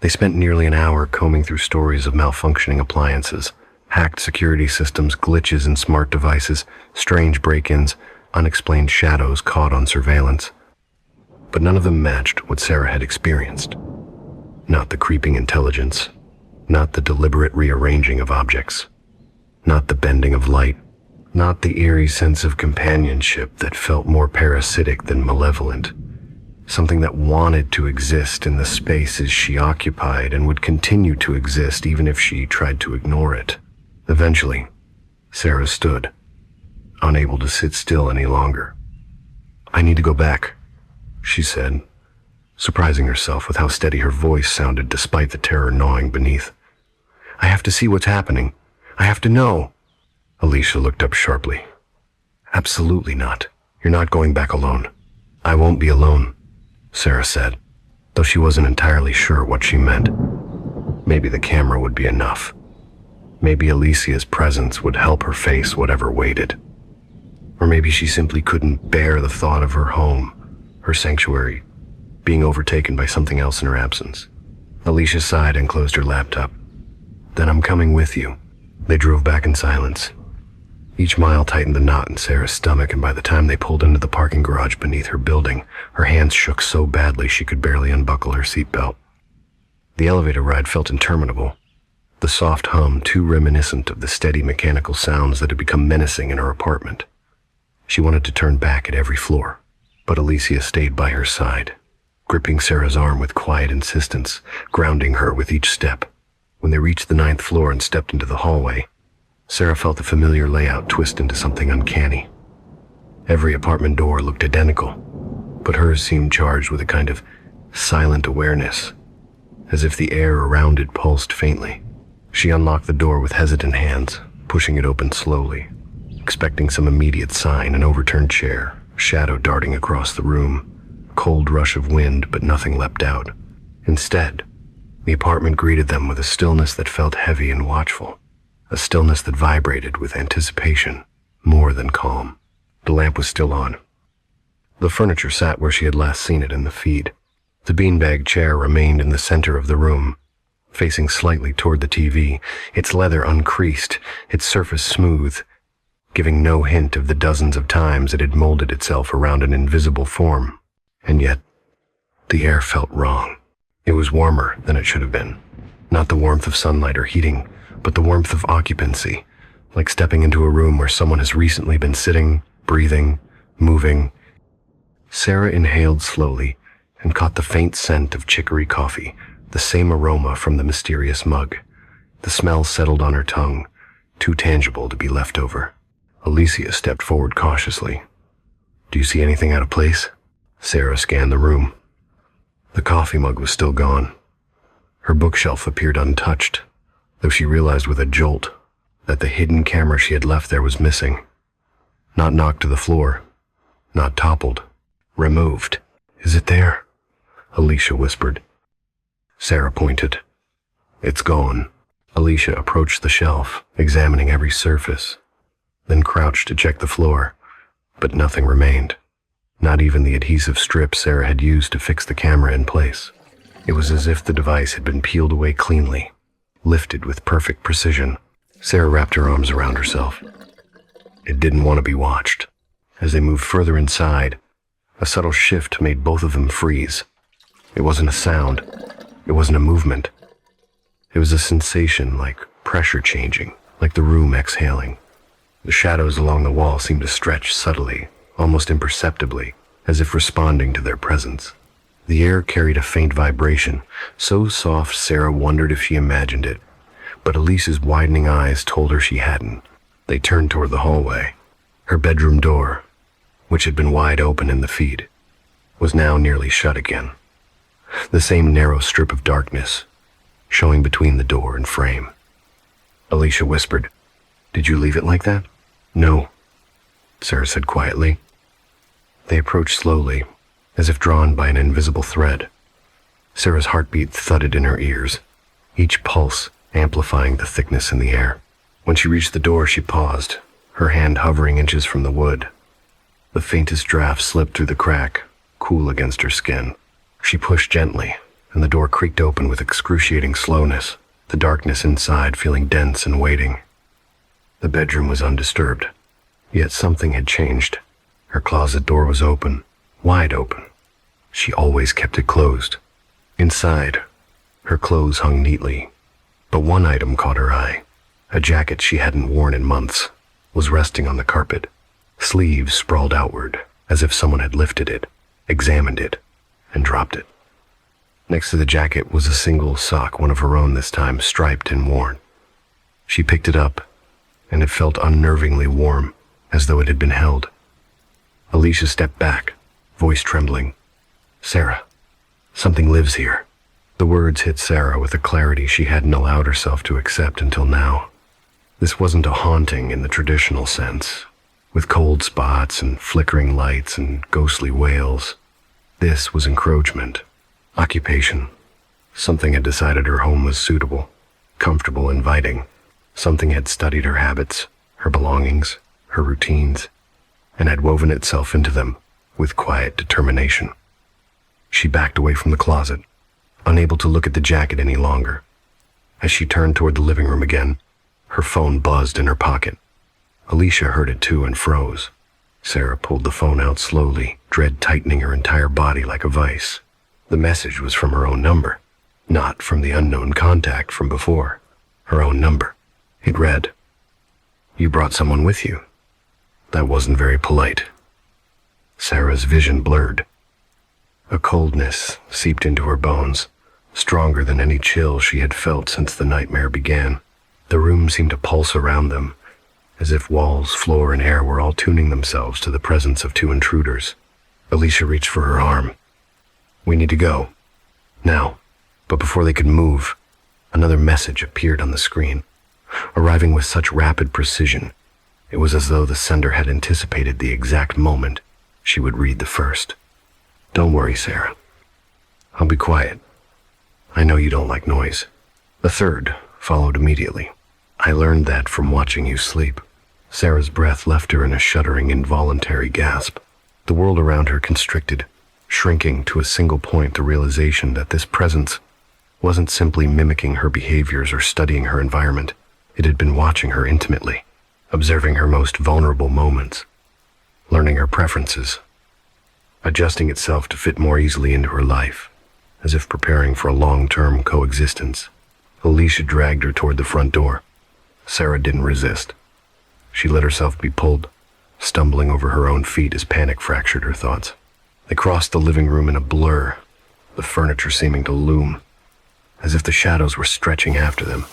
They spent nearly an hour combing through stories of malfunctioning appliances, hacked security systems, glitches in smart devices, strange break-ins, unexplained shadows caught on surveillance. But none of them matched what Sarah had experienced. Not the creeping intelligence, not the deliberate rearranging of objects, not the bending of light, not the eerie sense of companionship that felt more parasitic than malevolent. Something that wanted to exist in the spaces she occupied and would continue to exist even if she tried to ignore it. Eventually, Sarah stood, unable to sit still any longer. "I need to go back," she said, surprising herself with how steady her voice sounded despite the terror gnawing beneath. "I have to see what's happening. I have to know." Alicia looked up sharply. "Absolutely not. You're not going back alone." "I won't be alone," Sarah said, though she wasn't entirely sure what she meant. Maybe the camera would be enough. Maybe Alicia's presence would help her face whatever waited. Or maybe she simply couldn't bear the thought of her home, her sanctuary, being overtaken by something else in her absence. Alicia sighed and closed her laptop. "Then I'm coming with you." They drove back in silence. Each mile tightened the knot in Sarah's stomach, and by the time they pulled into the parking garage beneath her building, her hands shook so badly she could barely unbuckle her seatbelt. The elevator ride felt interminable, the soft hum too reminiscent of the steady mechanical sounds that had become menacing in her apartment. She wanted to turn back at every floor, but Alicia stayed by her side, gripping Sarah's arm with quiet insistence, grounding her with each step. When they reached the 9th floor and stepped into the hallway, Sarah felt the familiar layout twist into something uncanny. Every apartment door looked identical, but hers seemed charged with a kind of silent awareness, as if the air around it pulsed faintly. She unlocked the door with hesitant hands, pushing it open slowly, expecting some immediate sign: an overturned chair, shadow darting across the room, cold rush of wind, but nothing leapt out. Instead, the apartment greeted them with a stillness that felt heavy and watchful, a stillness that vibrated with anticipation more than calm. The lamp was still on. The furniture sat where she had last seen it in the feed. The beanbag chair remained in the center of the room, facing slightly toward the TV, its leather uncreased, its surface smooth, giving no hint of the dozens of times it had molded itself around an invisible form. And yet, the air felt wrong. It was warmer than it should have been. Not the warmth of sunlight or heating, but the warmth of occupancy, like stepping into a room where someone has recently been sitting, breathing, moving. Sarah inhaled slowly and caught the faint scent of chicory coffee, the same aroma from the mysterious mug. The smell settled on her tongue, too tangible to be left over. Alicia stepped forward cautiously. "Do you see anything out of place?" Sarah scanned the room. The coffee mug was still gone. Her bookshelf appeared untouched, though she realized with a jolt that the hidden camera she had left there was missing. Not knocked to the floor, not toppled, removed. "Is it there?" Alicia whispered. Sarah pointed. "It's gone." Alicia approached the shelf, examining every surface, then crouched to check the floor, but nothing remained. Not even the adhesive strip Sarah had used to fix the camera in place. It was as if the device had been peeled away cleanly, lifted with perfect precision. Sarah wrapped her arms around herself. It didn't want to be watched. As they moved further inside, a subtle shift made both of them freeze. It wasn't a sound. It wasn't a movement. It was a sensation, like pressure changing, like the room exhaling. The shadows along the wall seemed to stretch subtly, almost imperceptibly, as if responding to their presence. The air carried a faint vibration, so soft Sarah wondered if she imagined it, but Elise's widening eyes told her she hadn't. They turned toward the hallway. Her bedroom door, which had been wide open in the feed, was now nearly shut again. The same narrow strip of darkness, showing between the door and frame. Alicia whispered, "Did you leave it like that?" "No," Sarah said quietly. They approached slowly, as if drawn by an invisible thread. Sarah's heartbeat thudded in her ears, each pulse amplifying the thickness in the air. When she reached the door, she paused, her hand hovering inches from the wood. The faintest draft slipped through the crack, cool against her skin. She pushed gently, and the door creaked open with excruciating slowness, the darkness inside feeling dense and waiting. The bedroom was undisturbed, yet something had changed. Her closet door was open, wide open. She always kept it closed. Inside, her clothes hung neatly, but one item caught her eye. A jacket she hadn't worn in months was resting on the carpet, sleeves sprawled outward, as if someone had lifted it, examined it, and dropped it. Next to the jacket was a single sock, one of her own this time, striped and worn. She picked it up, and it felt unnervingly warm, as though it had been held. Alicia stepped back, voice trembling. "Sarah, something lives here." The words hit Sarah with a clarity she hadn't allowed herself to accept until now. This wasn't a haunting in the traditional sense, with cold spots and flickering lights and ghostly wails. This was encroachment, occupation. Something had decided her home was suitable, comfortable, inviting. Something had studied her habits, her belongings, her routines, and had woven itself into them with quiet determination. She backed away from the closet, unable to look at the jacket any longer. As she turned toward the living room again, her phone buzzed in her pocket. Alicia heard it too and froze. Sarah pulled the phone out slowly, dread tightening her entire body like a vice. The message was from her own number, not from the unknown contact from before. Her own number. It read, "You brought someone with you." That wasn't very polite. Sarah's vision blurred. A coldness seeped into her bones, stronger than any chill she had felt since the nightmare began. The room seemed to pulse around them, as if walls, floor, and air were all tuning themselves to the presence of two intruders. Alicia reached for her arm. "We need to go. Now." But before they could move, another message appeared on the screen, arriving with such rapid precision. It was as though the sender had anticipated the exact moment she would read the first. "Don't worry, Sarah. I'll be quiet. I know you don't like noise." The third followed immediately. "I learned that from watching you sleep." Sarah's breath left her in a shuddering, involuntary gasp. The world around her constricted, shrinking to a single point, the realization that this presence wasn't simply mimicking her behaviors or studying her environment. It had been watching her intimately, observing her most vulnerable moments, learning her preferences, adjusting itself to fit more easily into her life, as if preparing for a long-term coexistence. Alicia dragged her toward the front door. Sarah didn't resist. She let herself be pulled, stumbling over her own feet as panic fractured her thoughts. They crossed the living room in a blur, the furniture seeming to loom, as if the shadows were stretching after them.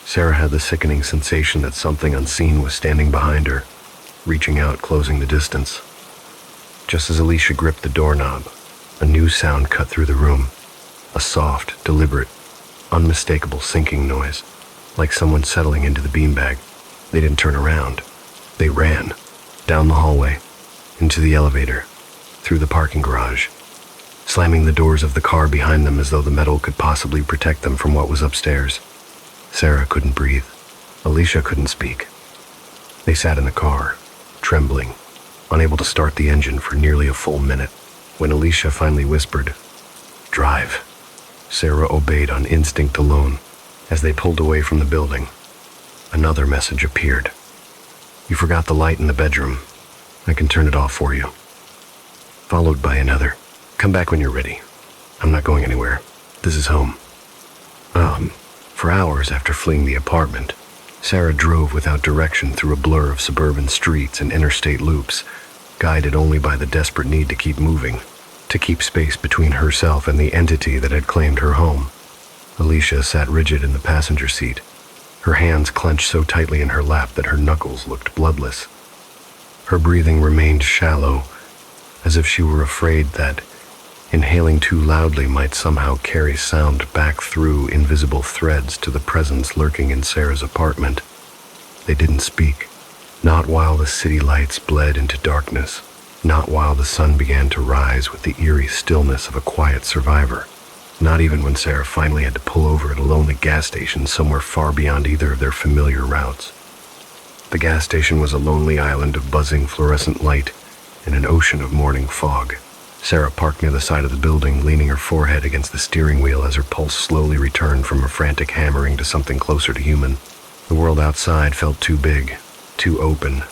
Sarah had the sickening sensation that something unseen was standing behind her, reaching out, closing the distance. Just as Alicia gripped the doorknob, a new sound cut through the room, a soft, deliberate, unmistakable sinking noise, like someone settling into the beanbag. They didn't turn around. They ran, down the hallway, into the elevator, through the parking garage, slamming the doors of the car behind them as though the metal could possibly protect them from what was upstairs. Sarah couldn't breathe. Alicia couldn't speak. They sat in the car, trembling, unable to start the engine for nearly a full minute. When Alicia finally whispered, "Drive," Sarah obeyed on instinct alone. As they pulled away from the building, another message appeared. "You forgot the light in the bedroom. I can turn it off for you." Followed by another, "Come back when you're ready. I'm not going anywhere. This is home." For hours after fleeing the apartment, Sarah drove without direction through a blur of suburban streets and interstate loops, guided only by the desperate need to keep moving, to keep space between herself and the entity that had claimed her home. Alicia sat rigid in the passenger seat, her hands clenched so tightly in her lap that her knuckles looked bloodless. Her breathing remained shallow, as if she were afraid that inhaling too loudly might somehow carry sound back through invisible threads to the presence lurking in Sarah's apartment. They didn't speak, not while the city lights bled into darkness, not while the sun began to rise with the eerie stillness of a quiet survivor, not even when Sarah finally had to pull over at a lonely gas station somewhere far beyond either of their familiar routes. The gas station was a lonely island of buzzing fluorescent light in an ocean of morning fog. Sarah parked near the side of the building, leaning her forehead against the steering wheel as her pulse slowly returned from a frantic hammering to something closer to human. The world outside felt too big, too open,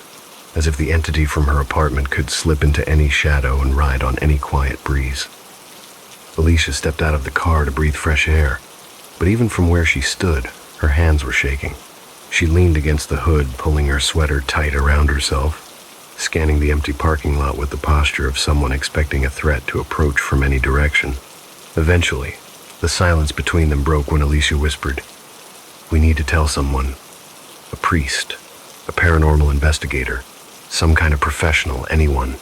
as if the entity from her apartment could slip into any shadow and ride on any quiet breeze. Alicia stepped out of the car to breathe fresh air, but even from where she stood, her hands were shaking. She leaned against the hood, pulling her sweater tight around herself, scanning the empty parking lot with the posture of someone expecting a threat to approach from any direction. Eventually, the silence between them broke when Alicia whispered, "We need to tell someone. A priest, a paranormal investigator, some kind of professional, anyone.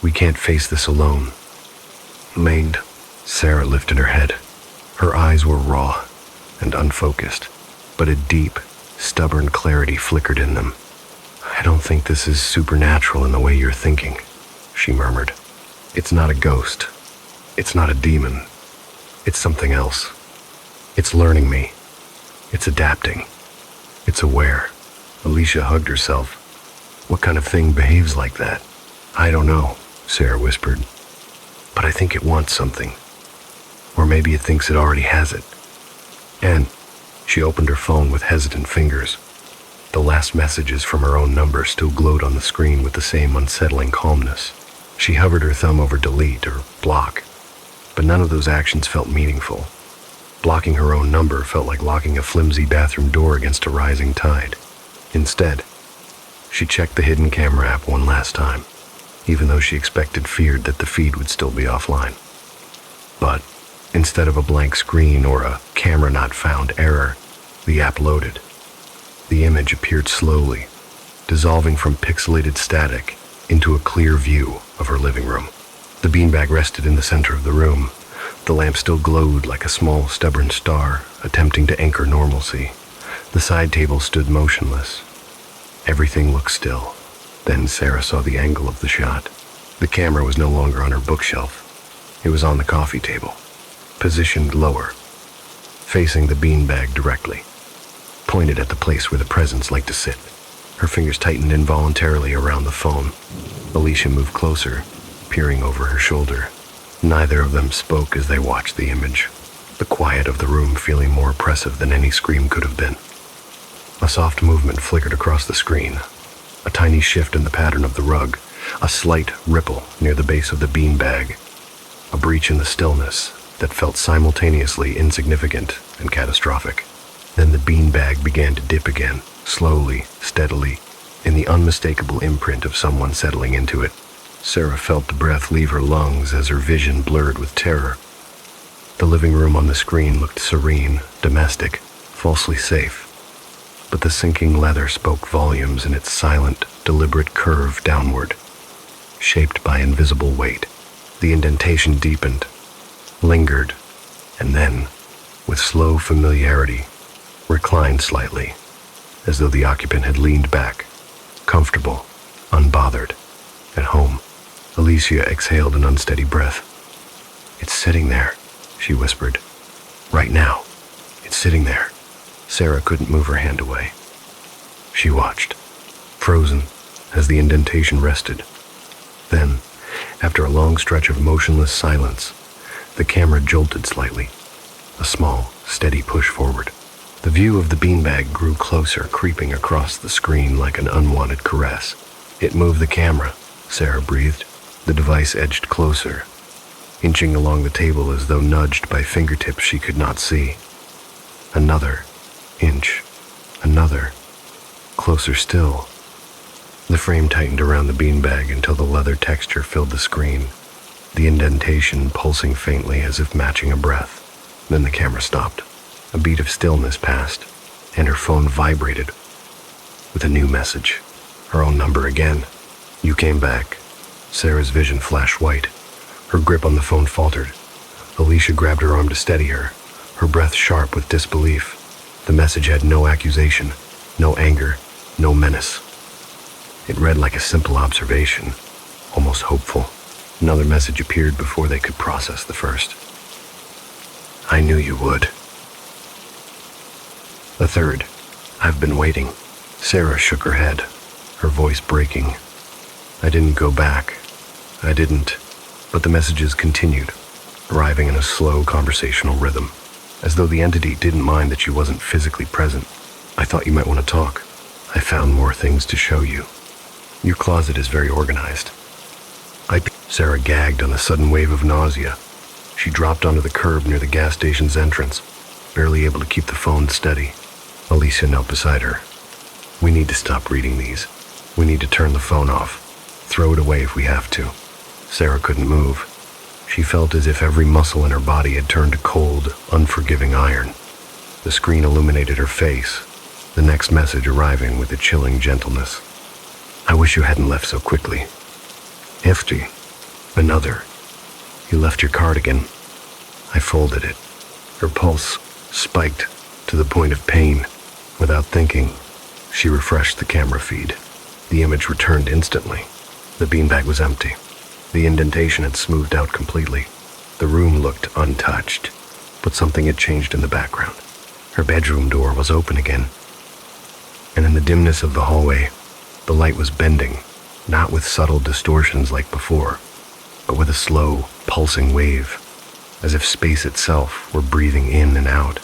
We can't face this alone." Lained, Sarah lifted her head. Her eyes were raw and unfocused, but a deep, stubborn clarity flickered in them. "I don't think this is supernatural in the way you're thinking," she murmured. "It's not a ghost. It's not a demon. It's something else. It's learning me. It's adapting. It's aware." Alicia hugged herself. "What kind of thing behaves like that?" "I don't know," Sarah whispered. "But I think it wants something. Or maybe it thinks it already has it." And she opened her phone with hesitant fingers. The last messages from her own number still glowed on the screen with the same unsettling calmness. She hovered her thumb over delete or block, but none of those actions felt meaningful. Blocking her own number felt like locking a flimsy bathroom door against a rising tide. Instead, she checked the hidden camera app one last time, even though she feared that the feed would still be offline. But instead of a blank screen or a camera not found error, the app loaded. The image appeared slowly, dissolving from pixelated static into a clear view of her living room. The beanbag rested in the center of the room. The lamp still glowed like a small, stubborn star, attempting to anchor normalcy. The side table stood motionless. Everything looked still. Then Sarah saw the angle of the shot. The camera was no longer on her bookshelf. It was on the coffee table, positioned lower, facing the beanbag directly, pointed at the place where the presence liked to sit. Her fingers tightened involuntarily around the phone. Alicia moved closer, peering over her shoulder. Neither of them spoke as they watched the image, the quiet of the room feeling more oppressive than any scream could have been. A soft movement flickered across the screen, a tiny shift in the pattern of the rug, a slight ripple near the base of the beanbag, a breach in the stillness that felt simultaneously insignificant and catastrophic. Then the beanbag began to dip again, slowly, steadily, in the unmistakable imprint of someone settling into it. Sarah felt the breath leave her lungs as her vision blurred with terror. The living room on the screen looked serene, domestic, falsely safe. But the sinking leather spoke volumes in its silent, deliberate curve downward, shaped by invisible weight. The indentation deepened, lingered, and then, with slow familiarity, reclined slightly, as though the occupant had leaned back, comfortable, unbothered, at home. Alicia exhaled an unsteady breath. "It's sitting there," she whispered. "Right now. It's sitting there." Sarah couldn't move her hand away. She watched, frozen, as the indentation rested. Then, after a long stretch of motionless silence, the camera jolted slightly, a small, steady push forward. The view of the beanbag grew closer, creeping across the screen like an unwanted caress. "It moved the camera," Sarah breathed. The device edged closer, inching along the table as though nudged by fingertips she could not see. Another inch, another, closer still. The frame tightened around the beanbag until the leather texture filled the screen, the indentation pulsing faintly as if matching a breath. Then the camera stopped. A beat of stillness passed, and her phone vibrated with a new message. Her own number again. "You came back." Sarah's vision flashed white. Her grip on the phone faltered. Alicia grabbed her arm to steady her, her breath sharp with disbelief. The message had no accusation, no anger, no menace. It read like a simple observation, almost hopeful. Another message appeared before they could process the first. "I knew you would." A third. "I've been waiting." Sarah shook her head, her voice breaking. "I didn't go back. I didn't, but the messages continued, arriving in a slow conversational rhythm, as though the entity didn't mind that she wasn't physically present. I thought you might want to talk. I found more things to show you. Your closet is very organized. Sarah gagged on a sudden wave of nausea. She dropped onto the curb near the gas station's entrance, barely able to keep the phone steady. Alicia knelt beside her. We need to stop reading these. We need to turn the phone off. Throw it away if we have to. Sarah couldn't move. She felt as if every muscle in her body had turned to cold, unforgiving iron. The screen illuminated her face, the next message arriving with a chilling gentleness. I wish you hadn't left so quickly. Hefty. Another. You left your cardigan. I folded it. Her pulse spiked to the point of pain. Without thinking, she refreshed the camera feed. The image returned instantly. The beanbag was empty. The indentation had smoothed out completely. The room looked untouched, but something had changed in the background. Her bedroom door was open again, and in the dimness of the hallway, the light was bending, not with subtle distortions like before, but with a slow, pulsing wave, as if space itself were breathing in and out.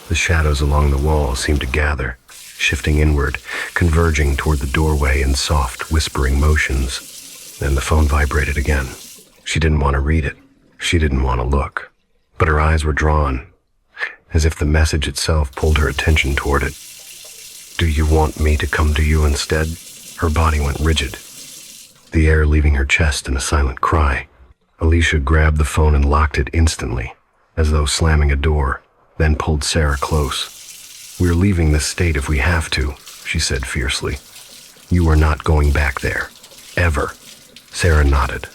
The shadows along the wall seemed to gather, shifting inward, converging toward the doorway in soft, whispering motions. Then the phone vibrated again. She didn't want to read it. She didn't want to look. But her eyes were drawn, as if the message itself pulled her attention toward it. Do you want me to come to you instead? Her body went rigid, the air leaving her chest in a silent cry. Alicia grabbed the phone and locked it instantly, as though slamming a door, then pulled Sarah close. We're leaving this state if we have to, she said fiercely. You are not going back there. Ever. Sarah nodded,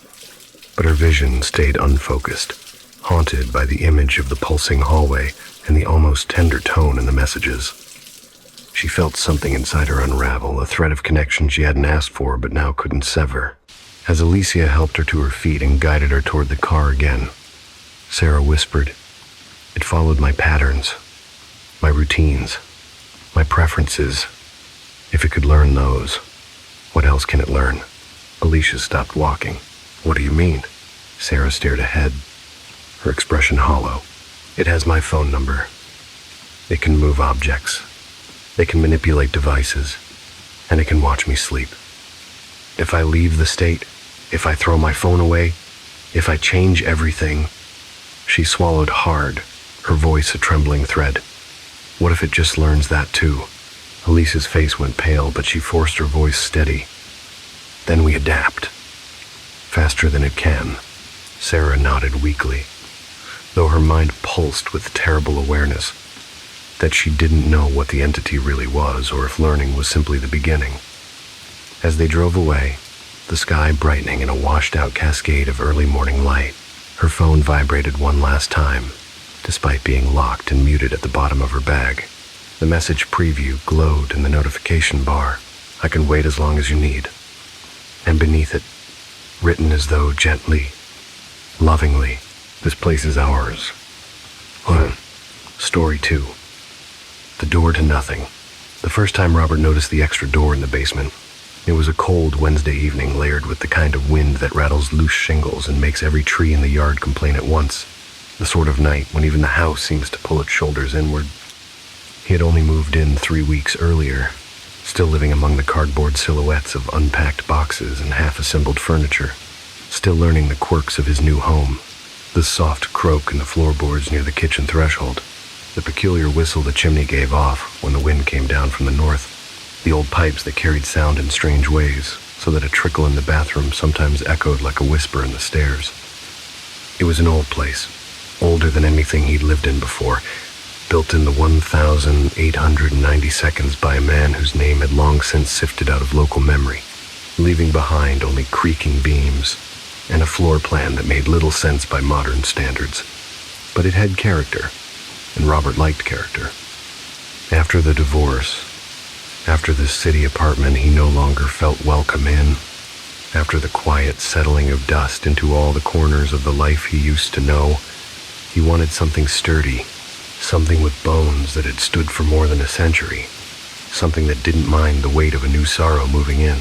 but her vision stayed unfocused, haunted by the image of the pulsing hallway and the almost tender tone in the messages. She felt something inside her unravel, a thread of connection she hadn't asked for but now couldn't sever. As Alicia helped her to her feet and guided her toward the car again, Sarah whispered, It followed my patterns, my routines, my preferences. If it could learn those, what else can it learn? Alicia stopped walking. What do you mean? Sarah stared ahead, her expression hollow. It has my phone number. It can move objects. It can manipulate devices. And it can watch me sleep. If I leave the state, if I throw my phone away, if I change everything. She swallowed hard, her voice a trembling thread. What if it just learns that too? Alicia's face went pale, but she forced her voice steady. Then we adapt. Faster than it can. Sarah nodded weakly, though her mind pulsed with terrible awareness that she didn't know what the entity really was or if learning was simply the beginning. As they drove away, the sky brightening in a washed-out cascade of early morning light, her phone vibrated one last time, despite being locked and muted at the bottom of her bag. The message preview glowed in the notification bar. I can wait as long as you need. And beneath it, written as though gently, lovingly, this place is ours. Story 2. The door to nothing. The first time Robert noticed the extra door in the basement, it was a cold Wednesday evening layered with the kind of wind that rattles loose shingles and makes every tree in the yard complain at once. The sort of night when even the house seems to pull its shoulders inward. He had only moved in 3 weeks earlier, still living among the cardboard silhouettes of unpacked boxes and half-assembled furniture, still learning the quirks of his new home, the soft croak in the floorboards near the kitchen threshold, the peculiar whistle the chimney gave off when the wind came down from the north, the old pipes that carried sound in strange ways, so that a trickle in the bathroom sometimes echoed like a whisper in the stairs. It was an old place, older than anything he'd lived in before, built in the 1,890 seconds by a man whose name had long since sifted out of local memory, leaving behind only creaking beams and a floor plan that made little sense by modern standards. But it had character, and Robert liked character. After the divorce, after this city apartment he no longer felt welcome in, after the quiet settling of dust into all the corners of the life he used to know, he wanted something sturdy, something with bones that had stood for more than a century, something that didn't mind the weight of a new sorrow moving in.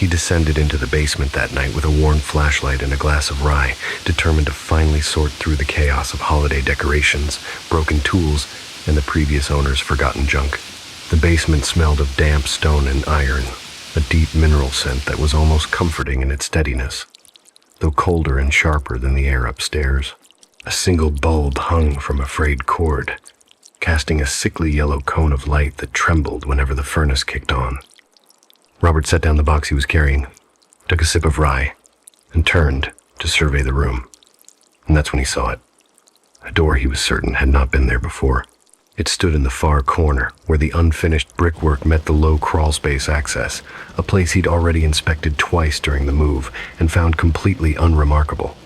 He descended into the basement that night with a worn flashlight and a glass of rye, determined to finally sort through the chaos of holiday decorations, broken tools, and the previous owner's forgotten junk. The basement smelled of damp stone and iron, a deep mineral scent that was almost comforting in its steadiness, though colder and sharper than the air upstairs. A single bulb hung from a frayed cord, casting a sickly yellow cone of light that trembled whenever the furnace kicked on. Robert set down the box he was carrying, took a sip of rye, and turned to survey the room. And that's when he saw it. A door he was certain had not been there before. It stood in the far corner, where the unfinished brickwork met the low crawlspace access, a place he'd already inspected twice during the move and found completely unremarkable.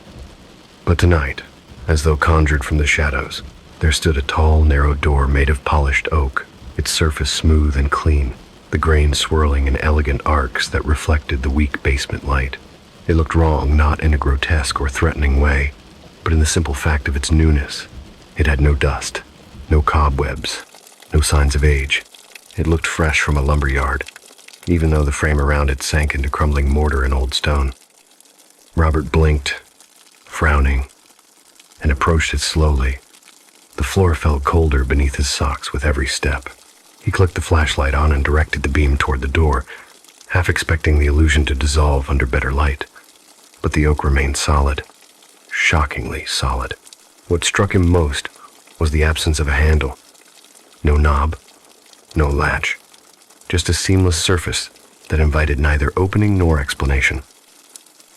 But tonight, as though conjured from the shadows, there stood a tall, narrow door made of polished oak, its surface smooth and clean, the grain swirling in elegant arcs that reflected the weak basement light. It looked wrong, not in a grotesque or threatening way, but in the simple fact of its newness. It had no dust, no cobwebs, no signs of age. It looked fresh from a lumberyard, even though the frame around it sank into crumbling mortar and old stone. Robert blinked, frowning, and approached it slowly. The floor felt colder beneath his socks with every step. He clicked the flashlight on and directed the beam toward the door, half expecting the illusion to dissolve under better light. But the oak remained solid, shockingly solid. What struck him most was the absence of a handle. No knob, no latch, just a seamless surface that invited neither opening nor explanation.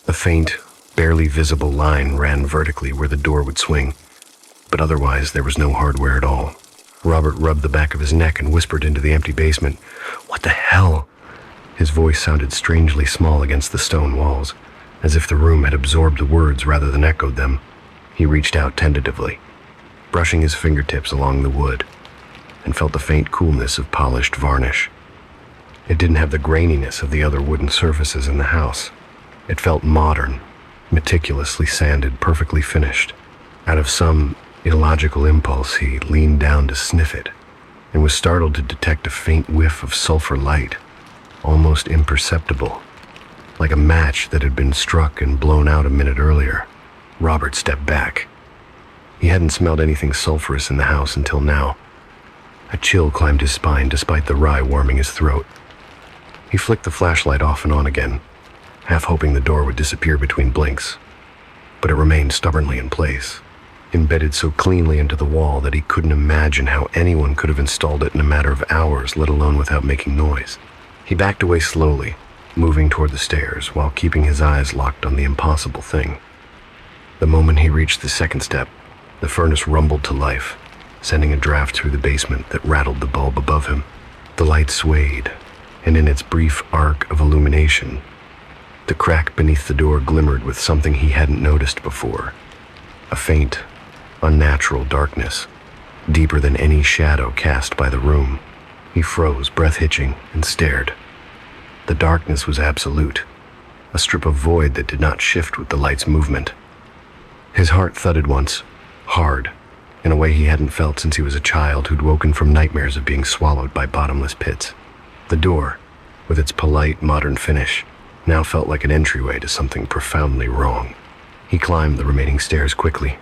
A faint, barely visible line ran vertically where the door would swing, but otherwise there was no hardware at all. Robert rubbed the back of his neck and whispered into the empty basement, "What the hell?" His voice sounded strangely small against the stone walls, as if the room had absorbed the words rather than echoed them. He reached out tentatively, brushing his fingertips along the wood, and felt the faint coolness of polished varnish. It didn't have the graininess of the other wooden surfaces in the house. It felt modern, meticulously sanded, perfectly finished. Out of some illogical impulse, he leaned down to sniff it, and was startled to detect a faint whiff of sulfur light, almost imperceptible, like a match that had been struck and blown out a minute earlier. Robert stepped back. He hadn't smelled anything sulfurous in the house until now. A chill climbed his spine despite the rye warming his throat. He flicked the flashlight off and on again, half hoping the door would disappear between blinks. But it remained stubbornly in place, embedded so cleanly into the wall that he couldn't imagine how anyone could have installed it in a matter of hours, let alone without making noise. He backed away slowly, moving toward the stairs while keeping his eyes locked on the impossible thing. The moment he reached the second step, the furnace rumbled to life, sending a draft through the basement that rattled the bulb above him. The light swayed, and in its brief arc of illumination, the crack beneath the door glimmered with something he hadn't noticed before. A faint, unnatural darkness, deeper than any shadow cast by the room. He froze, breath hitching, and stared. The darkness was absolute, a strip of void that did not shift with the light's movement. His heart thudded once, hard, in a way he hadn't felt since he was a child who'd woken from nightmares of being swallowed by bottomless pits. The door, with its polite, modern finish, now felt like an entryway to something profoundly wrong. He climbed the remaining stairs quickly,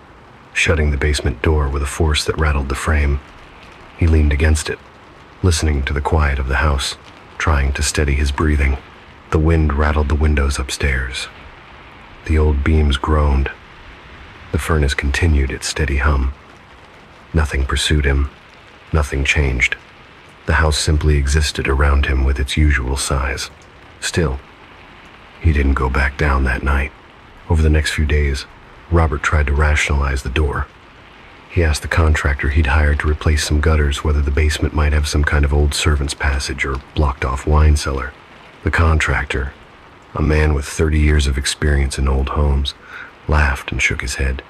shutting the basement door with a force that rattled the frame. He leaned against it, listening to the quiet of the house, trying to steady his breathing. The wind rattled the windows upstairs. The old beams groaned. The furnace continued its steady hum. Nothing pursued him. Nothing changed. The house simply existed around him with its usual size. Still, he didn't go back down that night. Over the next few days, Robert tried to rationalize the door. He asked the contractor he'd hired to replace some gutters whether the basement might have some kind of old servant's passage or blocked-off wine cellar. The contractor, a man with 30 years of experience in old homes, laughed and shook his head.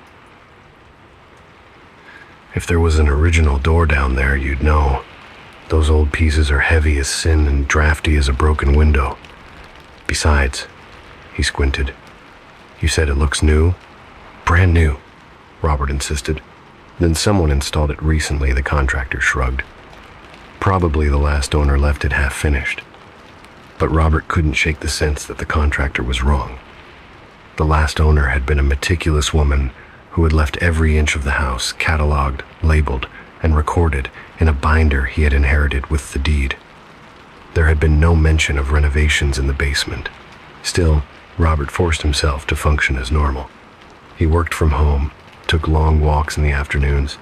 "If there was an original door down there, you'd know. Those old pieces are heavy as sin and drafty as a broken window. Besides," he squinted, "you said it looks new?" "Brand new," Robert insisted. "Then someone installed it recently," the contractor shrugged. "Probably the last owner left it half finished." But Robert couldn't shake the sense that the contractor was wrong. The last owner had been a meticulous woman who had left every inch of the house cataloged, labeled, and recorded in a binder he had inherited with the deed. There had been no mention of renovations in the basement. Still, Robert forced himself to function as normal. He worked from home, took long walks in the afternoons,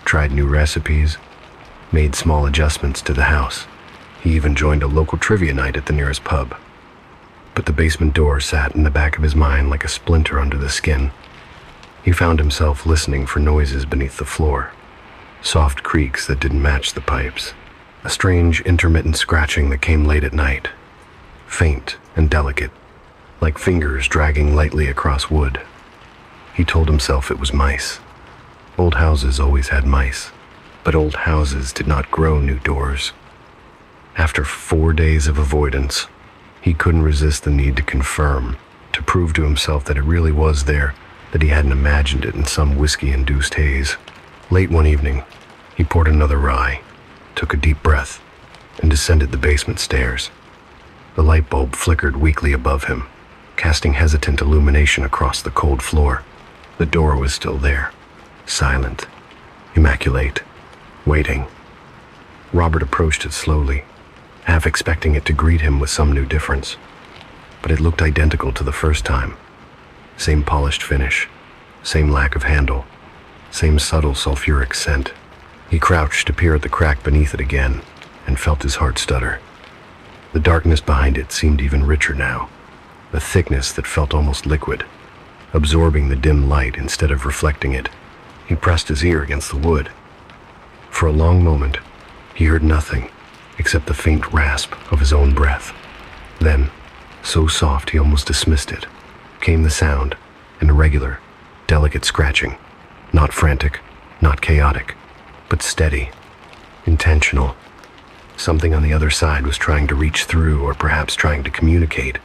tried new recipes, made small adjustments to the house. He even joined a local trivia night at the nearest pub. But the basement door sat in the back of his mind like a splinter under the skin. He found himself listening for noises beneath the floor, soft creaks that didn't match the pipes, a strange intermittent scratching that came late at night, faint and delicate, like fingers dragging lightly across wood. He told himself it was mice. Old houses always had mice, but old houses did not grow new doors. After 4 days of avoidance, he couldn't resist the need to confirm, to prove to himself that it really was there, that he hadn't imagined it in some whiskey-induced haze. Late one evening, he poured another rye, took a deep breath, and descended the basement stairs. The light bulb flickered weakly above him, casting hesitant illumination across the cold floor. The door was still there, silent, immaculate, waiting. Robert approached it slowly, half expecting it to greet him with some new difference. But it looked identical to the first time. Same polished finish, same lack of handle, same subtle sulfuric scent. He crouched to peer at the crack beneath it again, and felt his heart stutter. The darkness behind it seemed even richer now, a thickness that felt almost liquid, absorbing the dim light instead of reflecting it. He pressed his ear against the wood. For a long moment, he heard nothing except the faint rasp of his own breath. Then, so soft he almost dismissed it, came the sound, an irregular, delicate scratching, not frantic, not chaotic, but steady, intentional. Something on the other side was trying to reach through, or perhaps trying to communicate,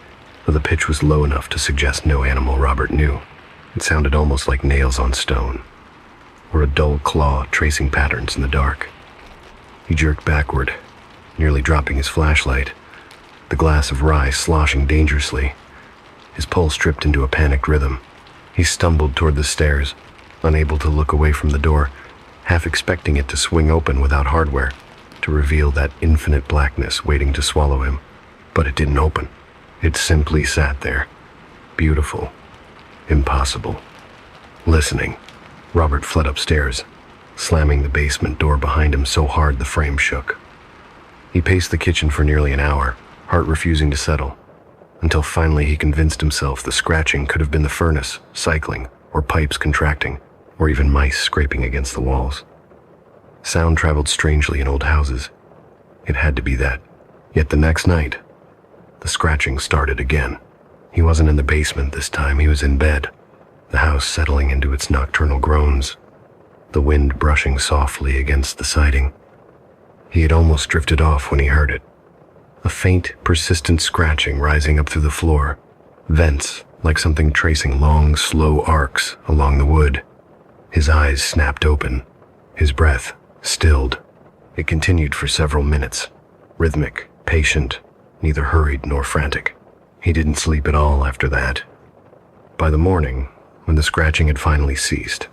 though the pitch was low enough to suggest no animal Robert knew. It sounded almost like nails on stone, or a dull claw tracing patterns in the dark. He jerked backward, nearly dropping his flashlight, the glass of rye sloshing dangerously. His pulse tripped into a panicked rhythm. He stumbled toward the stairs, unable to look away from the door, half expecting it to swing open without hardware, to reveal that infinite blackness waiting to swallow him. But it didn't open. It simply sat there, beautiful, impossible. Listening, Robert fled upstairs, slamming the basement door behind him so hard the frame shook. He paced the kitchen for nearly an hour, heart refusing to settle, until finally he convinced himself the scratching could have been the furnace cycling, or pipes contracting, or even mice scraping against the walls. Sound traveled strangely in old houses. It had to be that. Yet the next night, the scratching started again. He wasn't in the basement this time, he was in bed, the house settling into its nocturnal groans, the wind brushing softly against the siding. He had almost drifted off when he heard it. A faint, persistent scratching rising up through the floor, vents like something tracing long, slow arcs along the wood. His eyes snapped open, his breath stilled. It continued for several minutes, rhythmic, patient, neither hurried nor frantic. He didn't sleep at all after that. By the morning, when the scratching had finally ceased,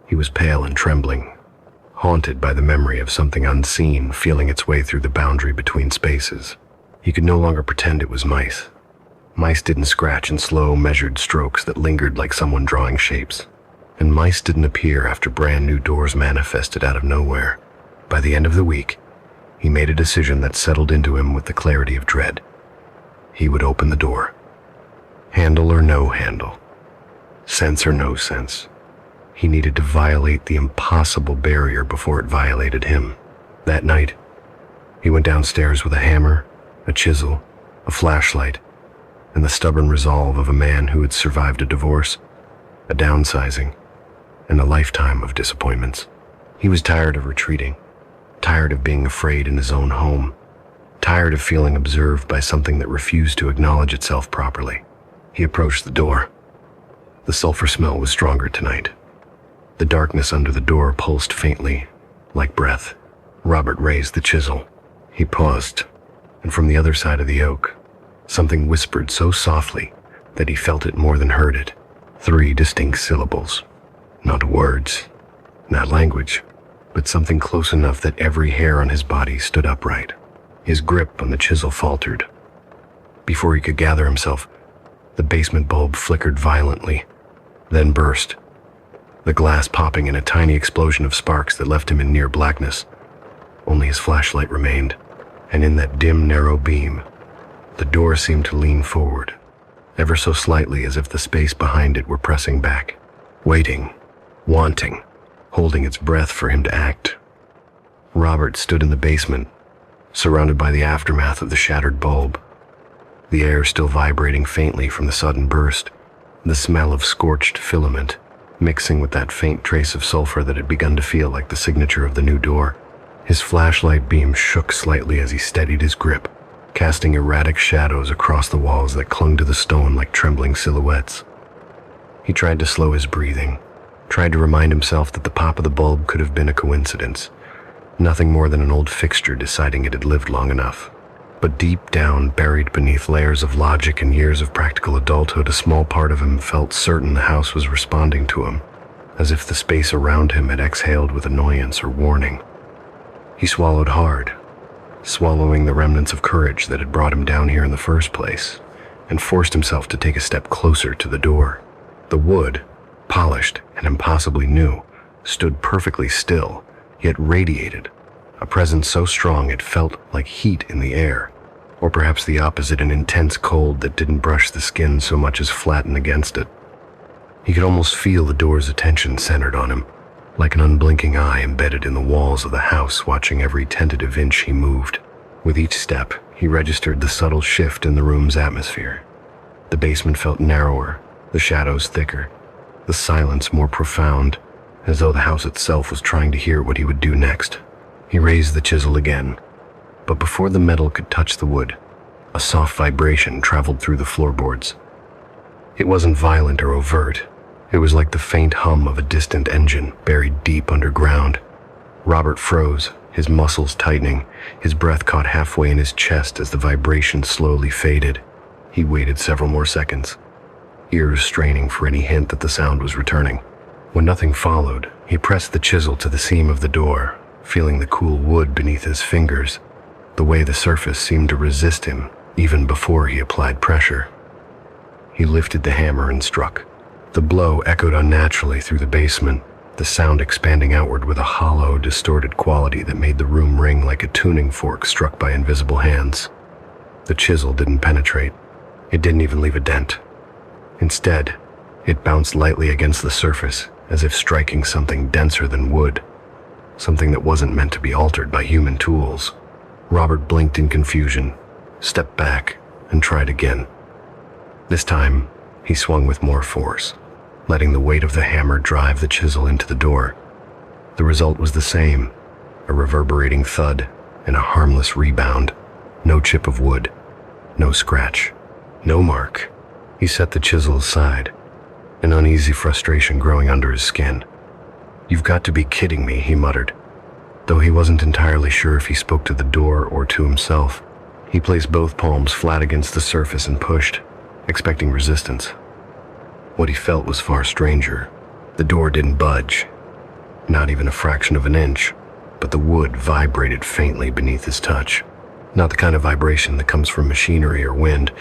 he was pale and trembling, haunted by the memory of something unseen feeling its way through the boundary between spaces. He could no longer pretend it was mice. Mice didn't scratch in slow, measured strokes that lingered like someone drawing shapes. And mice didn't appear after brand new doors manifested out of nowhere. By the end of the week, he made a decision that settled into him with the clarity of dread. He would open the door. Handle or no handle. Sense or no sense. He needed to violate the impossible barrier before it violated him. That night, he went downstairs with a hammer, a chisel, a flashlight, and the stubborn resolve of a man who had survived a divorce, a downsizing, and a lifetime of disappointments. He was tired of retreating, tired of being afraid in his own home, tired of feeling observed by something that refused to acknowledge itself properly. He approached the door. The sulfur smell was stronger tonight. The darkness under the door pulsed faintly, like breath. Robert raised the chisel. He paused, and from the other side of the oak, Something whispered so softly that he felt it more than heard it. 3 distinct syllables. Not words, not language, but something close enough that every hair on his body stood upright. His grip on the chisel faltered. Before he could gather himself, the basement bulb flickered violently, then burst, the glass popping in a tiny explosion of sparks that left him in near blackness. Only his flashlight remained, and in that dim, narrow beam, the door seemed to lean forward, ever so slightly, as if the space behind it were pressing back, waiting, wanting, holding its breath for him to act. Robert stood in the basement, surrounded by the aftermath of the shattered bulb, the air still vibrating faintly from the sudden burst, the smell of scorched filament mixing with that faint trace of sulfur that had begun to feel like the signature of the new door. His flashlight beam shook slightly as he steadied his grip, casting erratic shadows across the walls that clung to the stone like trembling silhouettes. He tried to slow his breathing, tried to remind himself that the pop of the bulb could have been a coincidence, nothing more than an old fixture deciding it had lived long enough. But deep down, buried beneath layers of logic and years of practical adulthood, a small part of him felt certain the house was responding to him, as if the space around him had exhaled with annoyance or warning. He swallowed hard, swallowing the remnants of courage that had brought him down here in the first place, and forced himself to take a step closer to the door. The wood, polished and impossibly new, stood perfectly still, yet radiated, a presence so strong it felt like heat in the air, or perhaps the opposite, an intense cold that didn't brush the skin so much as flatten against it. He could almost feel the door's attention centered on him, like an unblinking eye embedded in the walls of the house, watching every tentative inch he moved. With each step, he registered the subtle shift in the room's atmosphere. The basement felt narrower, the shadows thicker, the silence more profound, as though the house itself was trying to hear what he would do next. He raised the chisel again, but before the metal could touch the wood, a soft vibration traveled through the floorboards. It wasn't violent or overt. It was like the faint hum of a distant engine buried deep underground. Robert froze, his muscles tightening, his breath caught halfway in his chest as the vibration slowly faded. He waited several more seconds, ears straining for any hint that the sound was returning. When nothing followed, he pressed the chisel to the seam of the door, feeling the cool wood beneath his fingers, the way the surface seemed to resist him even before he applied pressure. He lifted the hammer and struck. The blow echoed unnaturally through the basement, the sound expanding outward with a hollow, distorted quality that made the room ring like a tuning fork struck by invisible hands. The chisel didn't penetrate. It didn't even leave a dent. Instead, it bounced lightly against the surface, as if striking something denser than wood, something that wasn't meant to be altered by human tools. Robert blinked in confusion, stepped back, and tried again. This time, he swung with more force, letting the weight of the hammer drive the chisel into the door. The result was the same, a reverberating thud and a harmless rebound. No chip of wood, no scratch, no mark. He set the chisel aside, an uneasy frustration growing under his skin. "You've got to be kidding me," he muttered, though he wasn't entirely sure if he spoke to the door or to himself. He placed both palms flat against the surface and pushed, expecting resistance. What he felt was far stranger. The door didn't budge, not even a fraction of an inch, but the wood vibrated faintly beneath his touch. Not the kind of vibration that comes from machinery or wind,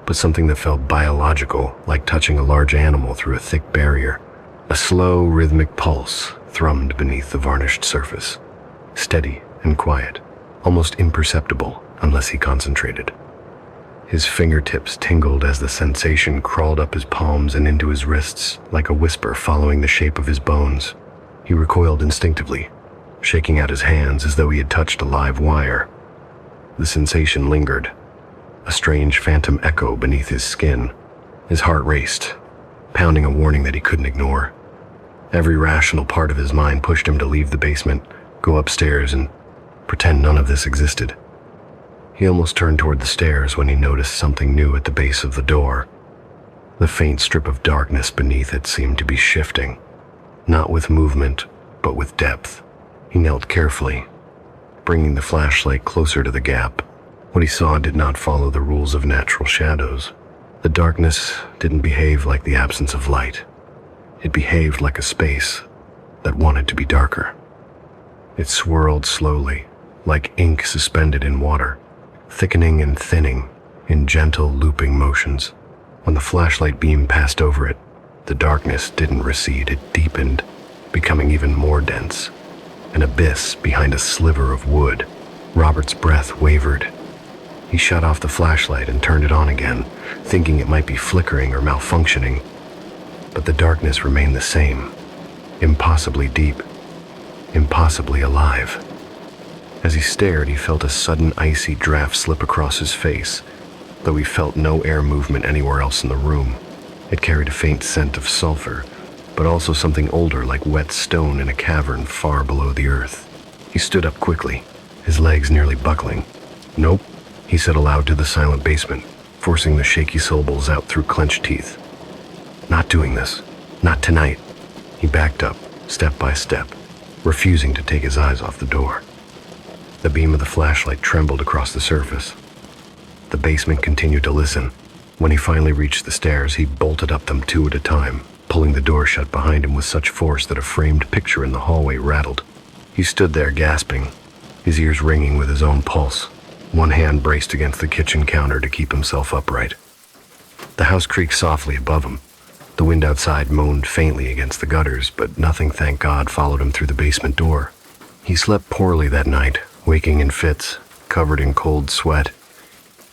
but something that felt biological, like touching a large animal through a thick barrier. A slow, rhythmic pulse thrummed beneath the varnished surface, steady and quiet, almost imperceptible unless he concentrated. His fingertips tingled as the sensation crawled up his palms and into his wrists, like a whisper following the shape of his bones. He recoiled instinctively, shaking out his hands as though he had touched a live wire. The sensation lingered, a strange phantom echo beneath his skin. His heart raced, pounding a warning that he couldn't ignore. Every rational part of his mind pushed him to leave the basement, go upstairs, and pretend none of this existed. He almost turned toward the stairs when he noticed something new at the base of the door. The faint strip of darkness beneath it seemed to be shifting, not with movement, but with depth. He knelt carefully, bringing the flashlight closer to the gap. What he saw did not follow the rules of natural shadows. The darkness didn't behave like the absence of light. It behaved like a space that wanted to be darker. It swirled slowly, like ink suspended in water, thickening and thinning in gentle looping motions. When the flashlight beam passed over it, the darkness didn't recede, it deepened, becoming even more dense. An abyss behind a sliver of wood. Robert's breath wavered. He shut off the flashlight and turned it on again, thinking it might be flickering or malfunctioning. But the darkness remained the same, impossibly deep, impossibly alive. As he stared, he felt a sudden icy draft slip across his face, though he felt no air movement anywhere else in the room. It carried a faint scent of sulfur, but also something older like wet stone in a cavern far below the earth. He stood up quickly, his legs nearly buckling. "Nope," he said aloud to the silent basement, forcing the shaky syllables out through clenched teeth. "Not doing this. Not tonight." He backed up, step by step, refusing to take his eyes off the door. The beam of the flashlight trembled across the surface. The basement continued to listen. When he finally reached the stairs, he bolted up them two at a time, pulling the door shut behind him with such force that a framed picture in the hallway rattled. He stood there gasping, his ears ringing with his own pulse. One hand braced against the kitchen counter to keep himself upright. The house creaked softly above him. The wind outside moaned faintly against the gutters, but nothing, thank God, followed him through the basement door. He slept poorly that night, waking in fits, covered in cold sweat.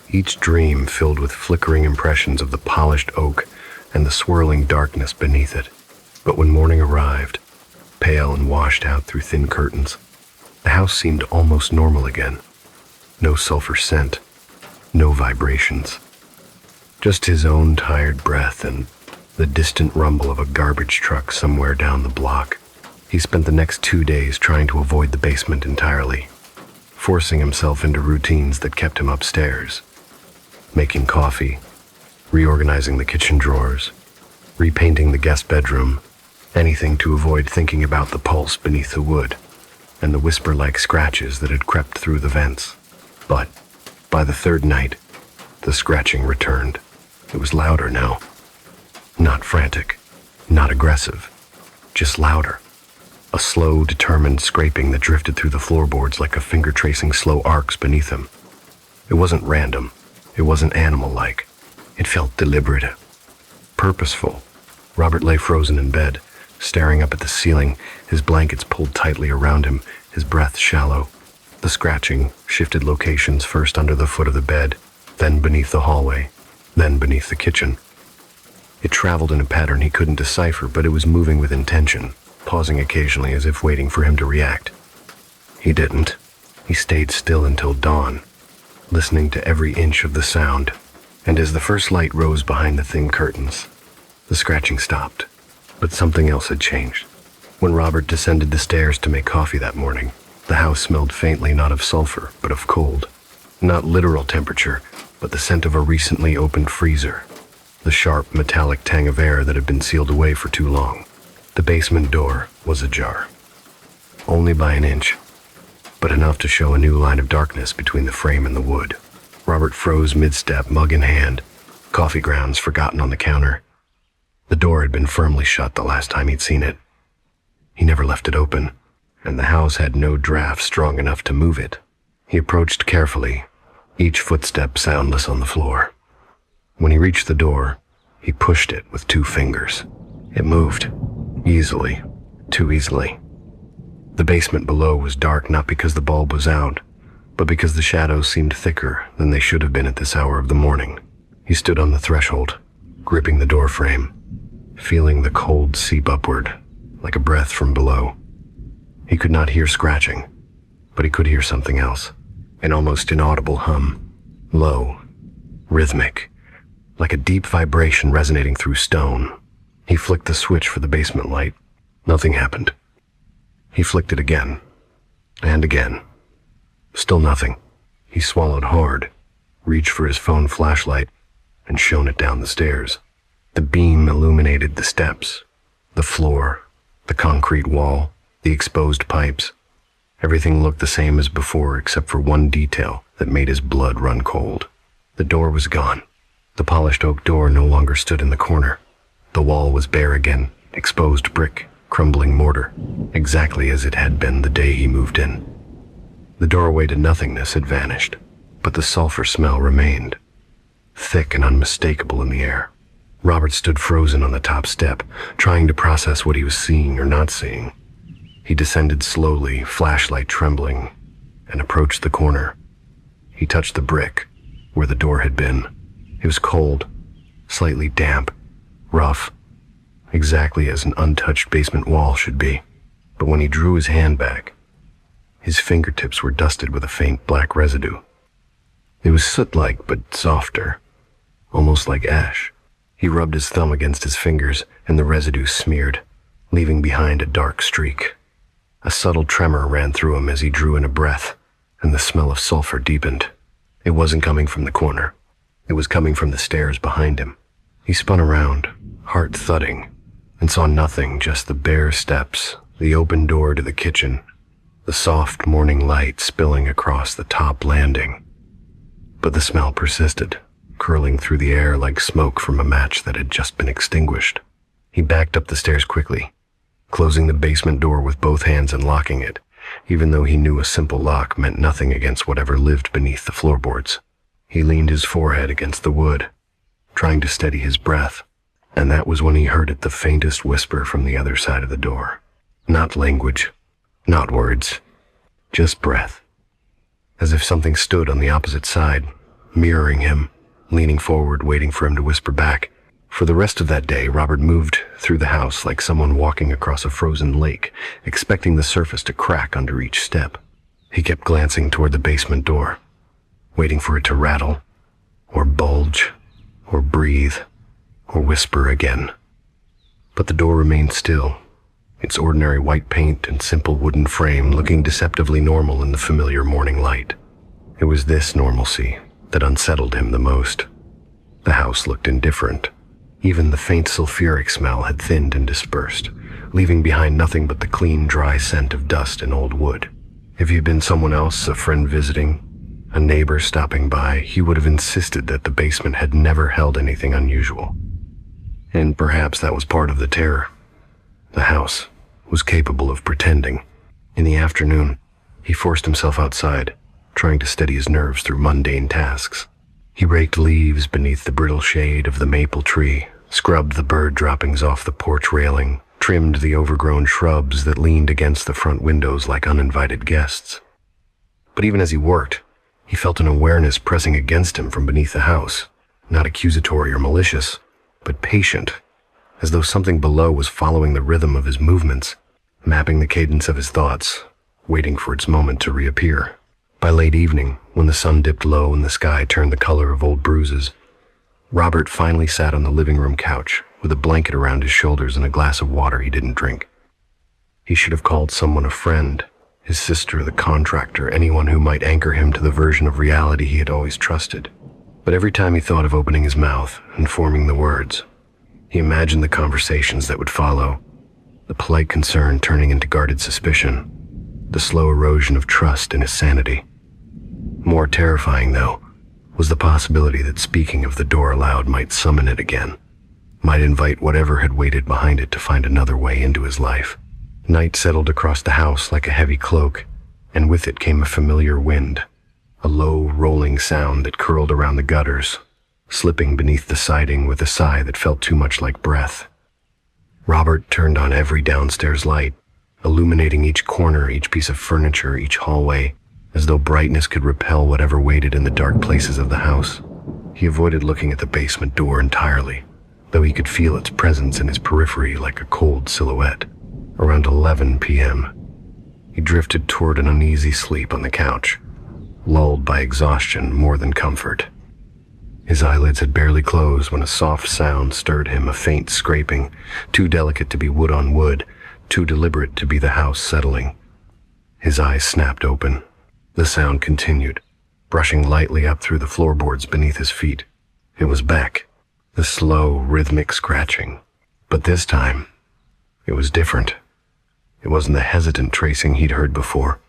Each dream filled with flickering impressions of the polished oak and the swirling darkness beneath it. But when morning arrived, pale and washed out through thin curtains, the house seemed almost normal again. No sulfur scent, no vibrations. Just his own tired breath and the distant rumble of a garbage truck somewhere down the block. He spent the next 2 days trying to avoid the basement entirely, forcing himself into routines that kept him upstairs. Making coffee, reorganizing the kitchen drawers, repainting the guest bedroom, anything to avoid thinking about the pulse beneath the wood and the whisper-like scratches that had crept through the vents. But by the third night, the scratching returned. It was louder now. Not frantic, not aggressive, just louder. A slow, determined scraping that drifted through the floorboards like a finger tracing slow arcs beneath him. It wasn't random. It wasn't animal-like. It felt deliberate, purposeful. Robert lay frozen in bed, staring up at the ceiling, his blankets pulled tightly around him, his breath shallow. The scratching shifted locations, first under the foot of the bed, then beneath the hallway, then beneath the kitchen. It traveled in a pattern he couldn't decipher, but it was moving with intention, pausing occasionally as if waiting for him to react. He didn't. He stayed still until dawn, listening to every inch of the sound, and as the first light rose behind the thin curtains, the scratching stopped. But something else had changed. When Robert descended the stairs to make coffee that morning, the house smelled faintly not of sulfur, but of cold. Not literal temperature, but the scent of a recently opened freezer. The sharp, metallic tang of air that had been sealed away for too long. The basement door was ajar. Only by an inch, but enough to show a new line of darkness between the frame and the wood. Robert froze mid-step, mug in hand, coffee grounds forgotten on the counter. The door had been firmly shut the last time he'd seen it. He never left it open, and the house had no draft strong enough to move it. He approached carefully, each footstep soundless on the floor. When he reached the door, he pushed it with 2 fingers. It moved, easily, too easily. The basement below was dark not because the bulb was out, but because the shadows seemed thicker than they should have been at this hour of the morning. He stood on the threshold, gripping the door frame, feeling the cold seep upward, like a breath from below. He could not hear scratching, but he could hear something else, an almost inaudible hum, low, rhythmic, like a deep vibration resonating through stone. He flicked the switch for the basement light. Nothing happened. He flicked it again, and again. Still nothing. He swallowed hard, reached for his phone flashlight, and shone it down the stairs. The beam illuminated the steps, the floor, the concrete wall, the exposed pipes. Everything looked the same as before except for one detail that made his blood run cold. The door was gone. The polished oak door no longer stood in the corner. The wall was bare again, exposed brick, crumbling mortar, exactly as it had been the day he moved in. The doorway to nothingness had vanished, but the sulfur smell remained, thick and unmistakable in the air. Robert stood frozen on the top step, trying to process what he was seeing or not seeing. He descended slowly, flashlight trembling, and approached the corner. He touched the brick where the door had been. It was cold, slightly damp, rough, exactly as an untouched basement wall should be. But when he drew his hand back, his fingertips were dusted with a faint black residue. It was soot-like but softer, almost like ash. He rubbed his thumb against his fingers, and the residue smeared, leaving behind a dark streak. A subtle tremor ran through him as he drew in a breath, and the smell of sulfur deepened. It wasn't coming from the corner. It was coming from the stairs behind him. He spun around, heart thudding, and saw nothing, just the bare steps, the open door to the kitchen, the soft morning light spilling across the top landing. But the smell persisted, curling through the air like smoke from a match that had just been extinguished. He backed up the stairs quickly, closing the basement door with both hands and locking it, even though he knew a simple lock meant nothing against whatever lived beneath the floorboards. He leaned his forehead against the wood, trying to steady his breath, and that was when he heard it, the faintest whisper from the other side of the door. Not language, not words, just breath. As if something stood on the opposite side, mirroring him, leaning forward, waiting for him to whisper back. For the rest of that day, Robert moved through the house like someone walking across a frozen lake, expecting the surface to crack under each step. He kept glancing toward the basement door, waiting for it to rattle, or bulge, or breathe, or whisper again. But the door remained still, its ordinary white paint and simple wooden frame looking deceptively normal in the familiar morning light. It was this normalcy that unsettled him the most. The house looked indifferent. Even the faint sulfuric smell had thinned and dispersed, leaving behind nothing but the clean, dry scent of dust and old wood. If he had been someone else, a friend visiting, a neighbor stopping by, he would have insisted that the basement had never held anything unusual. And perhaps that was part of the terror. The house was capable of pretending. In the afternoon, he forced himself outside, trying to steady his nerves through mundane tasks. He raked leaves beneath the brittle shade of the maple tree, scrubbed the bird droppings off the porch railing, trimmed the overgrown shrubs that leaned against the front windows like uninvited guests. But even as he worked, he felt an awareness pressing against him from beneath the house, not accusatory or malicious, but patient, as though something below was following the rhythm of his movements, mapping the cadence of his thoughts, waiting for its moment to reappear. By late evening, when the sun dipped low and the sky turned the color of old bruises, Robert finally sat on the living room couch with a blanket around his shoulders and a glass of water he didn't drink. He should have called someone, a friend, his sister, the contractor, anyone who might anchor him to the version of reality he had always trusted. But every time he thought of opening his mouth and forming the words, he imagined the conversations that would follow, the polite concern turning into guarded suspicion, the slow erosion of trust in his sanity. More terrifying, though, was the possibility that speaking of the door aloud might summon it again, might invite whatever had waited behind it to find another way into his life. Night settled across the house like a heavy cloak, and with it came a familiar wind, a low, rolling sound that curled around the gutters, slipping beneath the siding with a sigh that felt too much like breath. Robert turned on every downstairs light, illuminating each corner, each piece of furniture, each hallway, as though brightness could repel whatever waited in the dark places of the house. He avoided looking at the basement door entirely, though he could feel its presence in his periphery like a cold silhouette. Around 11 p.m., he drifted toward an uneasy sleep on the couch, lulled by exhaustion more than comfort. His eyelids had barely closed when a soft sound stirred him, a faint scraping, too delicate to be wood on wood, too deliberate to be the house settling. His eyes snapped open. The sound continued, brushing lightly up through the floorboards beneath his feet. It was back, the slow, rhythmic scratching. But this time, it was different. It wasn't the hesitant tracing he'd heard before.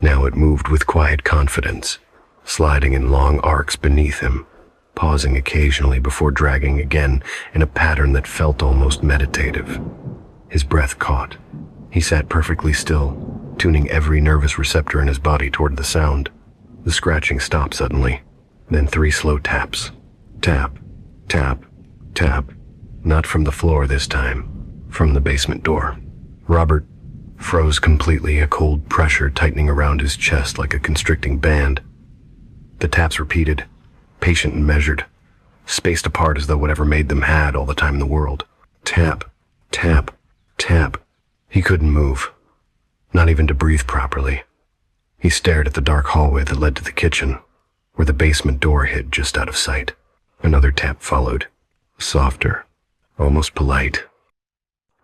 Now it moved with quiet confidence, sliding in long arcs beneath him, pausing occasionally before dragging again in a pattern that felt almost meditative. His breath caught. He sat perfectly still, tuning every nervous receptor in his body toward the sound. The scratching stopped suddenly, then 3 slow taps. Tap, tap, tap. Not from the floor this time, from the basement door. Robert froze completely, a cold pressure tightening around his chest like a constricting band. The taps repeated, patient and measured, spaced apart as though whatever made them had all the time in the world. Tap, tap, tap. He couldn't move, not even to breathe properly. He stared at the dark hallway that led to the kitchen, where the basement door hid just out of sight. Another tap followed, softer, almost polite.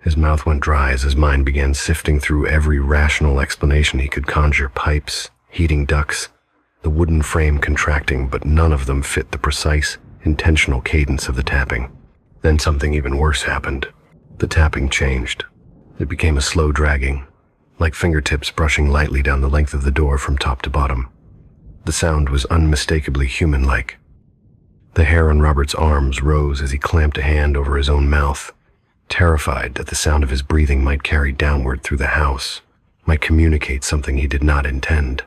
His mouth went dry as his mind began sifting through every rational explanation he could conjure. Pipes, heating ducts, the wooden frame contracting, but none of them fit the precise, intentional cadence of the tapping. Then something even worse happened. The tapping changed. It became a slow dragging, like fingertips brushing lightly down the length of the door from top to bottom. The sound was unmistakably human-like. The hair on Robert's arms rose as he clamped a hand over his own mouth, terrified that the sound of his breathing might carry downward through the house, might communicate something he did not intend.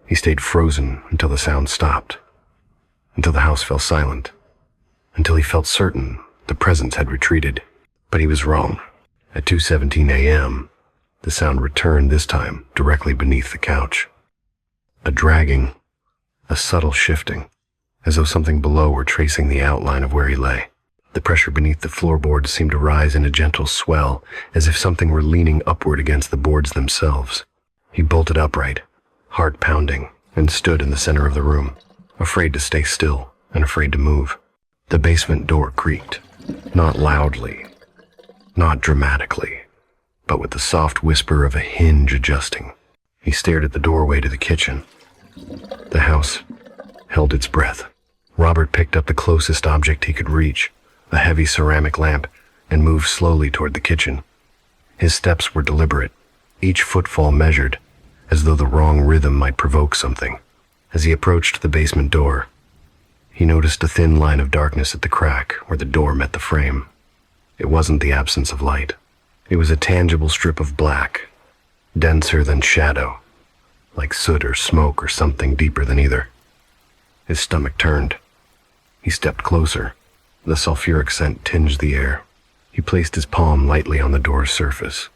He stayed frozen until the sound stopped, until the house fell silent, until he felt certain the presence had retreated. But he was wrong. At 2:17 a.m., the sound returned, this time directly beneath the couch. A dragging, a subtle shifting, as though something below were tracing the outline of where he lay. The pressure beneath the floorboards seemed to rise in a gentle swell, as if something were leaning upward against the boards themselves. He bolted upright, heart pounding, and stood in the center of the room, afraid to stay still and afraid to move. The basement door creaked, not loudly, not dramatically, but with the soft whisper of a hinge adjusting. He stared at the doorway to the kitchen. The house held its breath. Robert picked up the closest object he could reach, a heavy ceramic lamp, and moved slowly toward the kitchen. His steps were deliberate, each footfall measured, as though the wrong rhythm might provoke something. As he approached the basement door, he noticed a thin line of darkness at the crack where the door met the frame. It wasn't the absence of light. It was a tangible strip of black, denser than shadow, like soot or smoke or something deeper than either. His stomach turned. He stepped closer. The sulfuric scent tinged the air. He placed his palm lightly on the door's surface.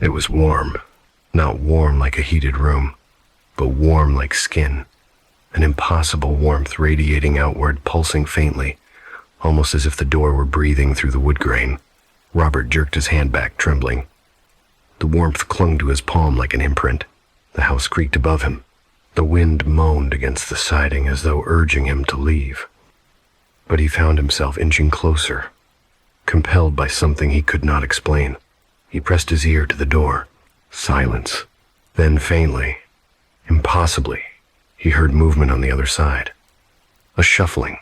It was warm, not warm like a heated room, but warm like skin, an impossible warmth radiating outward, pulsing faintly, almost as if the door were breathing through the wood grain. Robert jerked his hand back, trembling. The warmth clung to his palm like an imprint. The house creaked above him. The wind moaned against the siding as though urging him to leave. But he found himself inching closer, compelled by something he could not explain. He pressed his ear to the door. Silence. Then faintly, impossibly, he heard movement on the other side. A shuffling,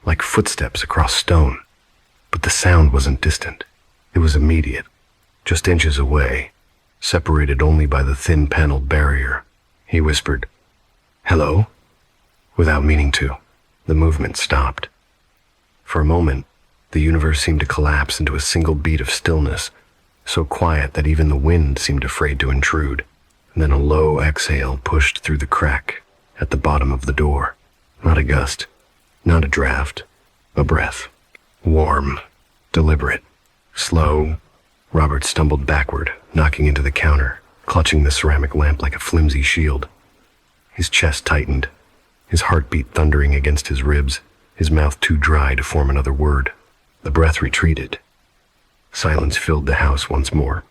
like footsteps across stone. But the sound wasn't distant. It was immediate, just inches away, separated only by the thin paneled barrier. He whispered, "Hello?" Without meaning to. The movement stopped. For a moment, the universe seemed to collapse into a single beat of stillness, so quiet that even the wind seemed afraid to intrude. And then a low exhale pushed through the crack at the bottom of the door. Not a gust, not a draft, a breath. Warm, deliberate, slow. Robert stumbled backward, knocking into the counter, clutching the ceramic lamp like a flimsy shield. His chest tightened, his heartbeat thundering against his ribs, his mouth too dry to form another word. The breath retreated. Silence filled the house once more,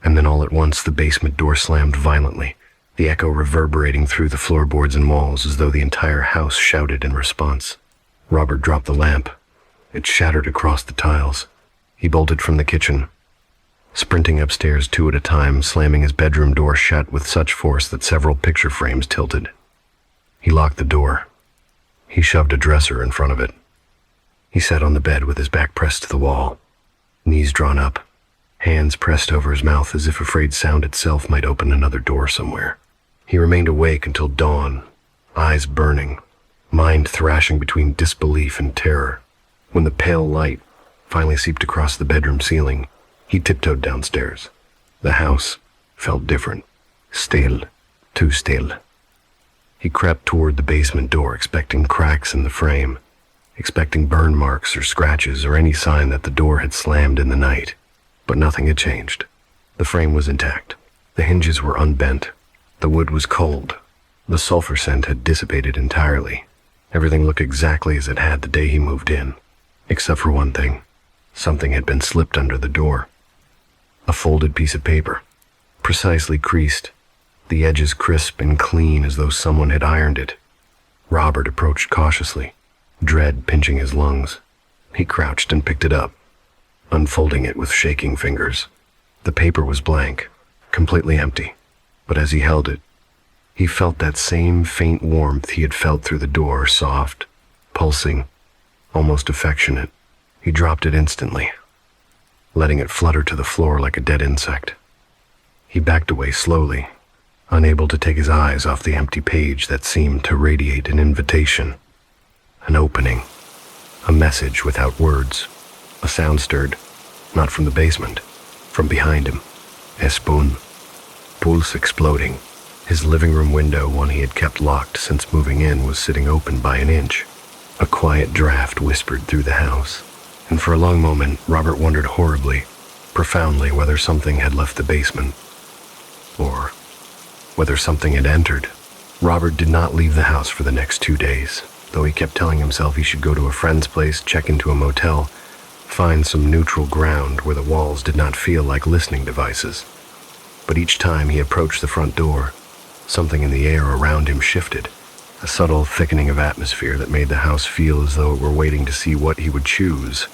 and then all at once the basement door slammed violently, the echo reverberating through the floorboards and walls as though the entire house shouted in response. Robert dropped the lamp. It shattered across the tiles. He bolted from the kitchen, sprinting upstairs 2 at a time, slamming his bedroom door shut with such force that several picture frames tilted. He locked the door. He shoved a dresser in front of it. He sat on the bed with his back pressed to the wall, knees drawn up, hands pressed over his mouth as if afraid sound itself might open another door somewhere. He remained awake until dawn, eyes burning, mind thrashing between disbelief and terror. When the pale light finally seeped across the bedroom ceiling, he tiptoed downstairs. The house felt different. Still. Too still. He crept toward the basement door, expecting cracks in the frame, expecting burn marks or scratches or any sign that the door had slammed in the night. But nothing had changed. The frame was intact. The hinges were unbent. The wood was cold. The sulfur scent had dissipated entirely. Everything looked exactly as it had the day he moved in, except for one thing. Something had been slipped under the door. A folded piece of paper, precisely creased, the edges crisp and clean as though someone had ironed it. Robert approached cautiously, dread pinching his lungs. He crouched and picked it up, unfolding it with shaking fingers. The paper was blank, completely empty, but as he held it, he felt that same faint warmth he had felt through the door, soft, pulsing, almost affectionate. He dropped it instantly, letting it flutter to the floor like a dead insect. He backed away slowly, unable to take his eyes off the empty page that seemed to radiate an invitation, an opening, a message without words. A sound stirred, not from the basement, from behind him. Espun, pulse exploding. His living room window, one he had kept locked since moving in, was sitting open by an inch. A quiet draft whispered through the house, and for a long moment Robert wondered horribly, profoundly, whether something had left the basement, or whether something had entered. Robert did not leave the house for the next 2 days, though he kept telling himself he should go to a friend's place, check into a motel, find some neutral ground where the walls did not feel like listening devices. But each time he approached the front door, something in the air around him shifted, a subtle thickening of atmosphere that made the house feel as though it were waiting to see what he would choose.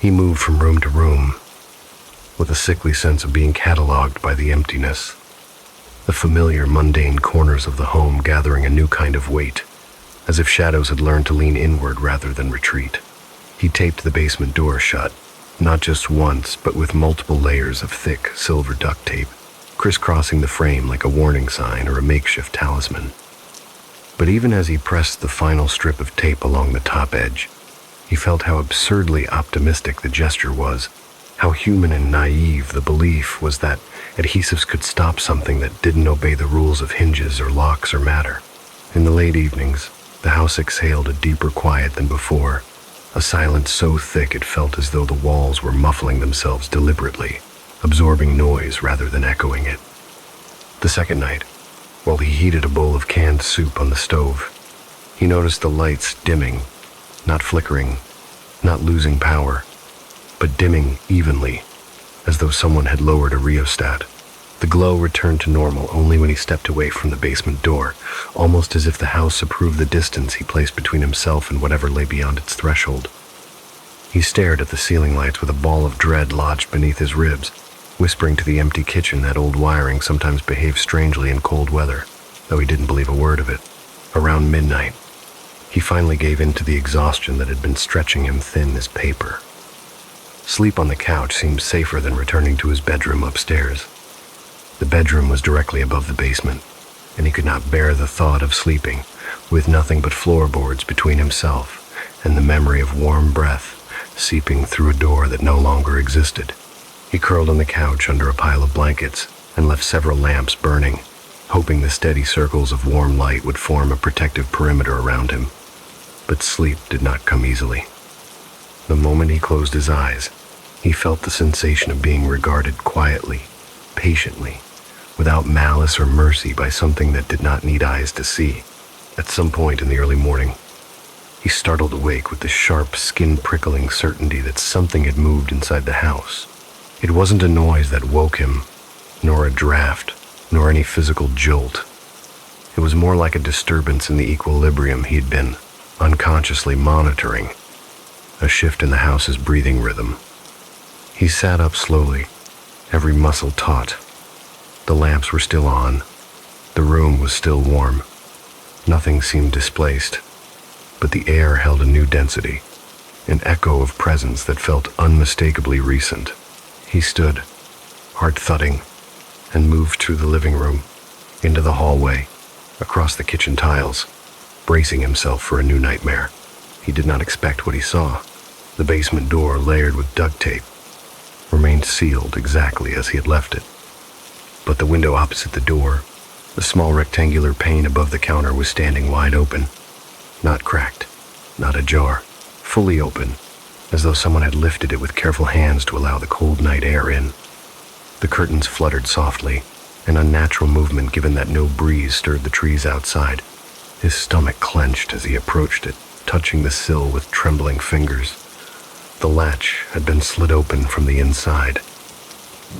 He moved from room to room, with a sickly sense of being catalogued by the emptiness, the familiar, mundane corners of the home gathering a new kind of weight, as if shadows had learned to lean inward rather than retreat. He taped the basement door shut, not just once, but with multiple layers of thick silver duct tape, crisscrossing the frame like a warning sign or a makeshift talisman. But even as he pressed the final strip of tape along the top edge, he felt how absurdly optimistic the gesture was, how human and naive the belief was that adhesives could stop something that didn't obey the rules of hinges or locks or matter. In the late evenings, the house exhaled a deeper quiet than before, a silence so thick it felt as though the walls were muffling themselves deliberately, absorbing noise rather than echoing it. The second night, while he heated a bowl of canned soup on the stove, he noticed the lights dimming, not flickering, not losing power, but dimming evenly, as though someone had lowered a rheostat. The glow returned to normal only when he stepped away from the basement door, almost as if the house approved the distance he placed between himself and whatever lay beyond its threshold. He stared at the ceiling lights with a ball of dread lodged beneath his ribs, whispering to the empty kitchen that old wiring sometimes behaved strangely in cold weather, though he didn't believe a word of it. Around midnight, he finally gave in to the exhaustion that had been stretching him thin as paper. Sleep on the couch seemed safer than returning to his bedroom upstairs. The bedroom was directly above the basement, and he could not bear the thought of sleeping with nothing but floorboards between himself and the memory of warm breath seeping through a door that no longer existed. He curled on the couch under a pile of blankets and left several lamps burning, hoping the steady circles of warm light would form a protective perimeter around him. But sleep did not come easily. The moment he closed his eyes, he felt the sensation of being regarded quietly, patiently, without malice or mercy by something that did not need eyes to see. At some point in the early morning, he startled awake with the sharp, skin-prickling certainty that something had moved inside the house. It wasn't a noise that woke him, nor a draft, nor any physical jolt. It was more like a disturbance in the equilibrium he'd been unconsciously monitoring, a shift in the house's breathing rhythm. He sat up slowly, every muscle taut. The lamps were still on. The room was still warm. Nothing seemed displaced, but the air held a new density, an echo of presence that felt unmistakably recent. He stood, heart thudding, and moved through the living room, into the hallway, across the kitchen tiles, bracing himself for a new nightmare. He did not expect what he saw. The basement door, layered with duct tape, remained sealed exactly as he had left it. But the window opposite the door, the small rectangular pane above the counter, was standing wide open. Not cracked, not ajar, fully open, as though someone had lifted it with careful hands to allow the cold night air in. The curtains fluttered softly, an unnatural movement given that no breeze stirred the trees outside. His stomach clenched as he approached it, touching the sill with trembling fingers. The latch had been slid open from the inside.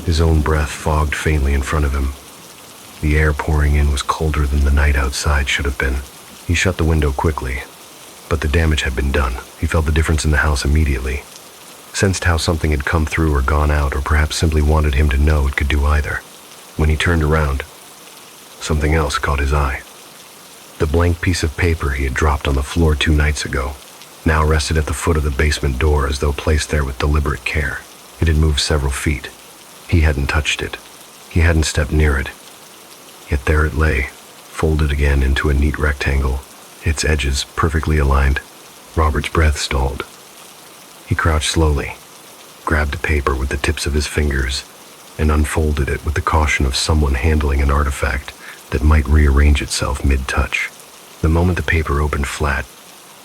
His own breath fogged faintly in front of him. The air pouring in was colder than the night outside should have been. He shut the window quickly, but the damage had been done. He felt the difference in the house immediately. Sensed how something had come through or gone out, or perhaps simply wanted him to know it could do either. When he turned around, something else caught his eye. The blank piece of paper he had dropped on the floor 2 nights ago now rested at the foot of the basement door as though placed there with deliberate care. It had moved several feet. He hadn't touched it. He hadn't stepped near it. Yet there it lay, folded again into a neat rectangle, its edges perfectly aligned. Robert's breath stalled. He crouched slowly, grabbed the paper with the tips of his fingers, and unfolded it with the caution of someone handling an artifact that might rearrange itself mid-touch. The moment the paper opened flat,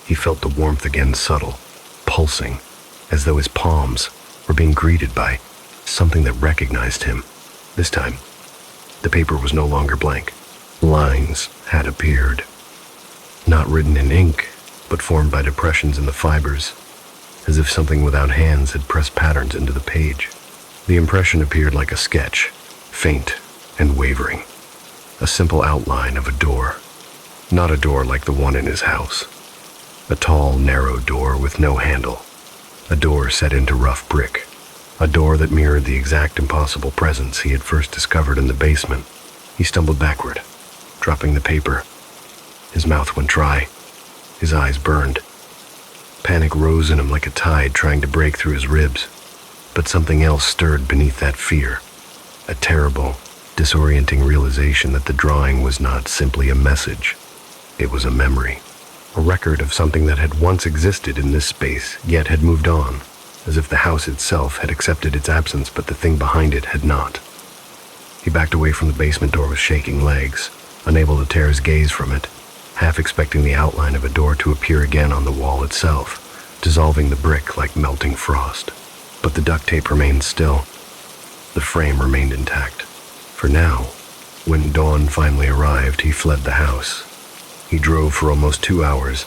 he felt the warmth again, subtle, pulsing, as though his palms were being greeted by something that recognized him. This time, the paper was no longer blank. Lines had appeared. Not written in ink, but formed by depressions in the fibers, as if something without hands had pressed patterns into the page. The impression appeared like a sketch, faint and wavering. A simple outline of a door. Not a door like the one in his house. A tall, narrow door with no handle. A door set into rough brick. A door that mirrored the exact impossible presence he had first discovered in the basement. He stumbled backward, dropping the paper. His mouth went dry. His eyes burned. Panic rose in him like a tide trying to break through his ribs. But something else stirred beneath that fear. A terrible, disorienting realization that the drawing was not simply a message. It was a memory. A record of something that had once existed in this space, yet had moved on, as if the house itself had accepted its absence, but the thing behind it had not. He backed away from the basement door with shaking legs, unable to tear his gaze from it, half expecting the outline of a door to appear again on the wall itself, dissolving the brick like melting frost. But the duct tape remained still. The frame remained intact. For now, when dawn finally arrived, he fled the house. He drove for almost 2 hours,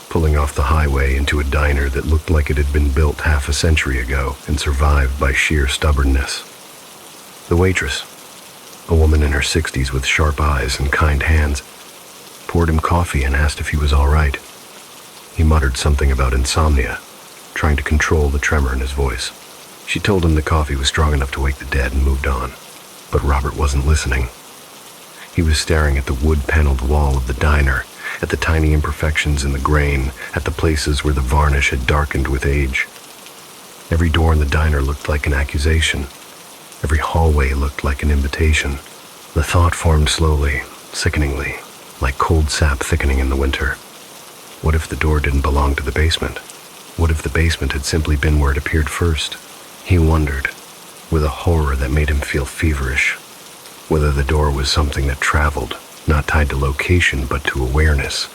pulling off the highway into a diner that looked like it had been built half a century ago and survived by sheer stubbornness. The waitress, a woman in her 60s with sharp eyes and kind hands, poured him coffee and asked if he was all right. He muttered something about insomnia, trying to control the tremor in his voice. She told him the coffee was strong enough to wake the dead and moved on. But Robert wasn't listening. He was staring at the wood-paneled wall of the diner, at the tiny imperfections in the grain, at the places where the varnish had darkened with age. Every door in the diner looked like an accusation. Every hallway looked like an invitation. The thought formed slowly, sickeningly, like cold sap thickening in the winter. What if the door didn't belong to the basement? What if the basement had simply been where it appeared first? He wondered, with a horror that made him feel feverish, whether the door was something that traveled, not tied to location but to awareness.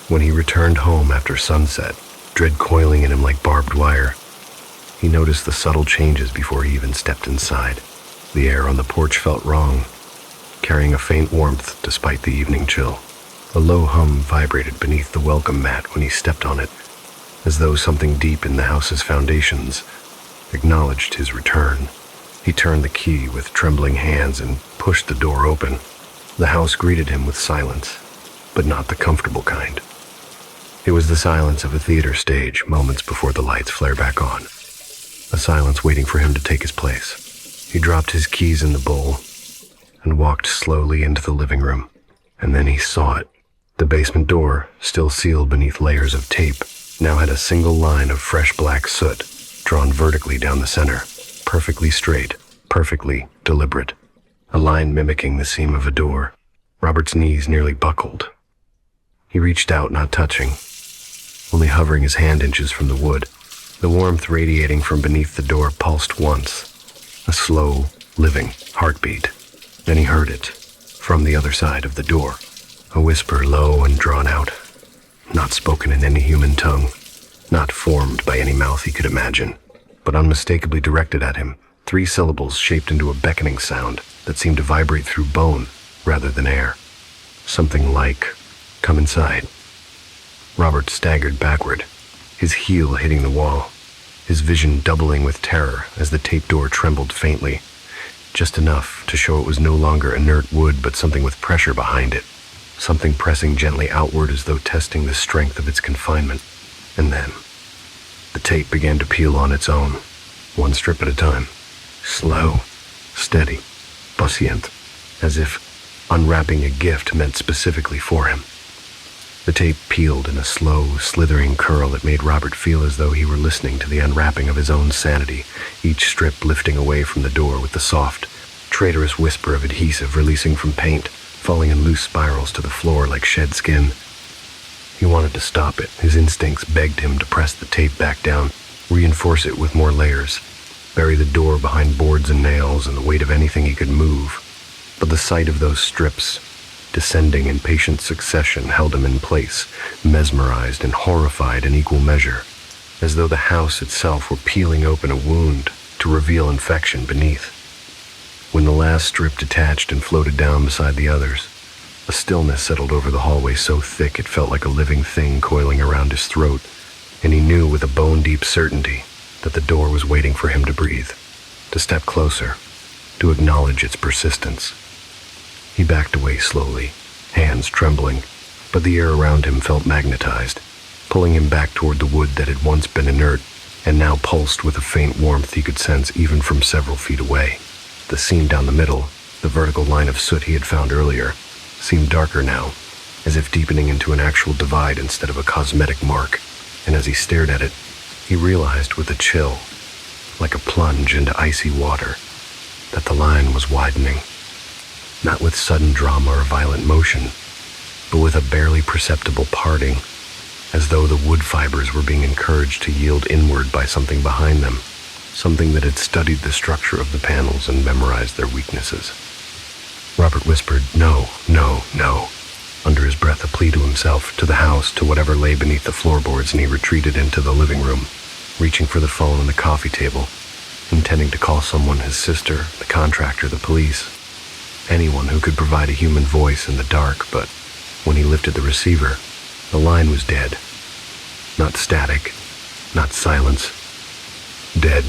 When he returned home after sunset, dread coiling in him like barbed wire, he noticed the subtle changes before he even stepped inside. The air on the porch felt wrong, carrying a faint warmth despite the evening chill. A low hum vibrated beneath the welcome mat when he stepped on it, as though something deep in the house's foundations acknowledged his return. He turned the key with trembling hands and pushed the door open. The house greeted him with silence, but not the comfortable kind. It was the silence of a theater stage moments before the lights flare back on. A silence waiting for him to take his place. He dropped his keys in the bowl and walked slowly into the living room. And then he saw it. The basement door, still sealed beneath layers of tape, now had a single line of fresh black soot drawn vertically down the center, perfectly straight, perfectly deliberate. a line mimicking the seam of a door. Robert's knees nearly buckled. He reached out, not touching, only hovering his hand inches from the wood. The warmth radiating from beneath the door pulsed once, a slow, living heartbeat. Then he heard it, from the other side of the door, a whisper low and drawn out, not spoken in any human tongue, not formed by any mouth he could imagine, but unmistakably directed at him, 3 syllables shaped into a beckoning sound that seemed to vibrate through bone rather than air. Something like, "Come inside." Robert staggered backward, his heel hitting the wall, his vision doubling with terror as the tape door trembled faintly, just enough to show it was no longer inert wood but something with pressure behind it, something pressing gently outward as though testing the strength of its confinement. And then, the tape began to peel on its own, one strip at a time, slow, steady, patient, as if unwrapping a gift meant specifically for him. The tape peeled in a slow, slithering curl that made Robert feel as though he were listening to the unwrapping of his own sanity, each strip lifting away from the door with the soft, traitorous whisper of adhesive releasing from paint, falling in loose spirals to the floor like shed skin. He wanted to stop it. His instincts begged him to press the tape back down, reinforce it with more layers, bury the door behind boards and nails and the weight of anything he could move. But the sight of those strips, descending in patient succession, held him in place, mesmerized and horrified in equal measure, as though the house itself were peeling open a wound to reveal infection beneath. When the last strip detached and floated down beside the others, a stillness settled over the hallway so thick it felt like a living thing coiling around his throat, and he knew with a bone-deep certainty that the door was waiting for him to breathe, to step closer, to acknowledge its persistence. He backed away slowly, hands trembling, but the air around him felt magnetized, pulling him back toward the wood that had once been inert and now pulsed with a faint warmth he could sense even from several feet away. The seam down the middle, the vertical line of soot he had found earlier, seemed darker now, as if deepening into an actual divide instead of a cosmetic mark, and as he stared at it, he realized with a chill, like a plunge into icy water, that the line was widening. Not with sudden drama or violent motion, but with a barely perceptible parting, as though the wood fibers were being encouraged to yield inward by something behind them, something that had studied the structure of the panels and memorized their weaknesses. Robert whispered, "No, no, no," under his breath, a plea to himself, to the house, to whatever lay beneath the floorboards, and he retreated into the living room, reaching for the phone on the coffee table, intending to call someone, his sister, the contractor, the police, anyone who could provide a human voice in the dark. But when he lifted the receiver, the line was dead. Not static, not silence. Dead,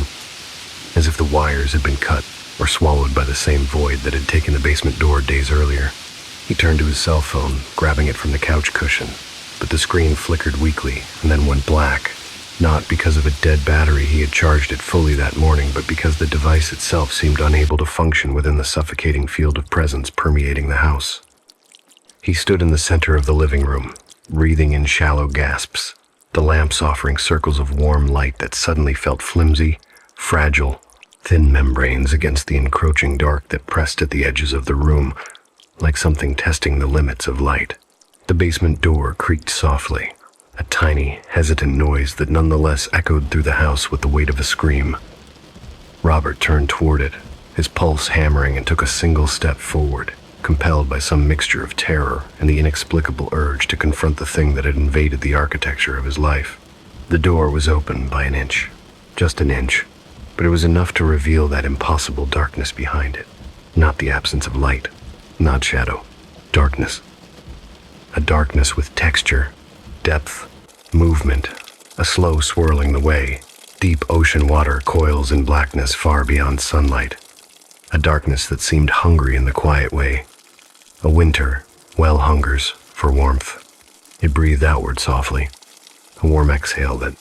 as if the wires had been cut or swallowed by the same void that had taken the basement door days earlier. He turned to his cell phone, grabbing it from the couch cushion, but the screen flickered weakly and then went black, not because of a dead battery he had charged it fully that morning, but because the device itself seemed unable to function within the suffocating field of presence permeating the house. He stood in the center of the living room, breathing in shallow gasps, the lamps offering circles of warm light that suddenly felt flimsy, fragile, thin membranes against the encroaching dark that pressed at the edges of the room, like something testing the limits of light. The basement door creaked softly, a tiny, hesitant noise that nonetheless echoed through the house with the weight of a scream. Robert turned toward it, his pulse hammering, and took a single step forward, compelled by some mixture of terror and the inexplicable urge to confront the thing that had invaded the architecture of his life. The door was open by an inch, just an inch, but it was enough to reveal that impossible darkness behind it. Not the absence of light, not shadow, darkness. A darkness with texture, depth, movement, a slow swirling the way. Deep ocean water coils in blackness far beyond sunlight. A darkness that seemed hungry in the quiet way. A winter well hungers for warmth. It breathed outward softly, a warm exhale that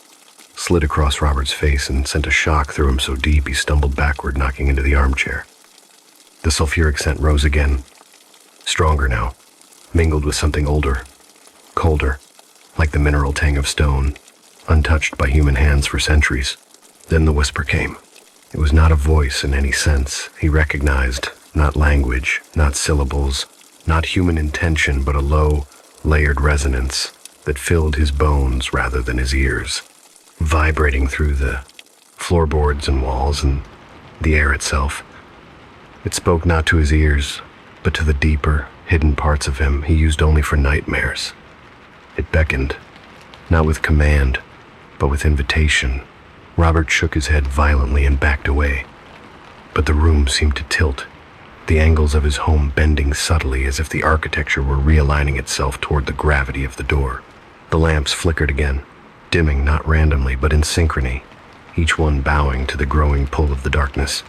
slid across Robert's face and sent a shock through him so deep he stumbled backward, knocking into the armchair. The sulfuric scent rose again, stronger now, mingled with something older, colder, like the mineral tang of stone, untouched by human hands for centuries. Then the whisper came. It was not a voice in any sense he recognized, Not language, not syllables, not human intention, but a low, layered resonance that filled his bones rather than his ears, vibrating through the floorboards and walls and the air itself. It spoke not to his ears, but to the deeper, hidden parts of him he used only for nightmares. It beckoned, not with command, but with invitation. Robert shook his head violently and backed away, but the room seemed to tilt, the angles of his home bending subtly as if the architecture were realigning itself toward the gravity of the door. The lamps flickered again, dimming not randomly but in synchrony, each one bowing to the growing pull of the darkness.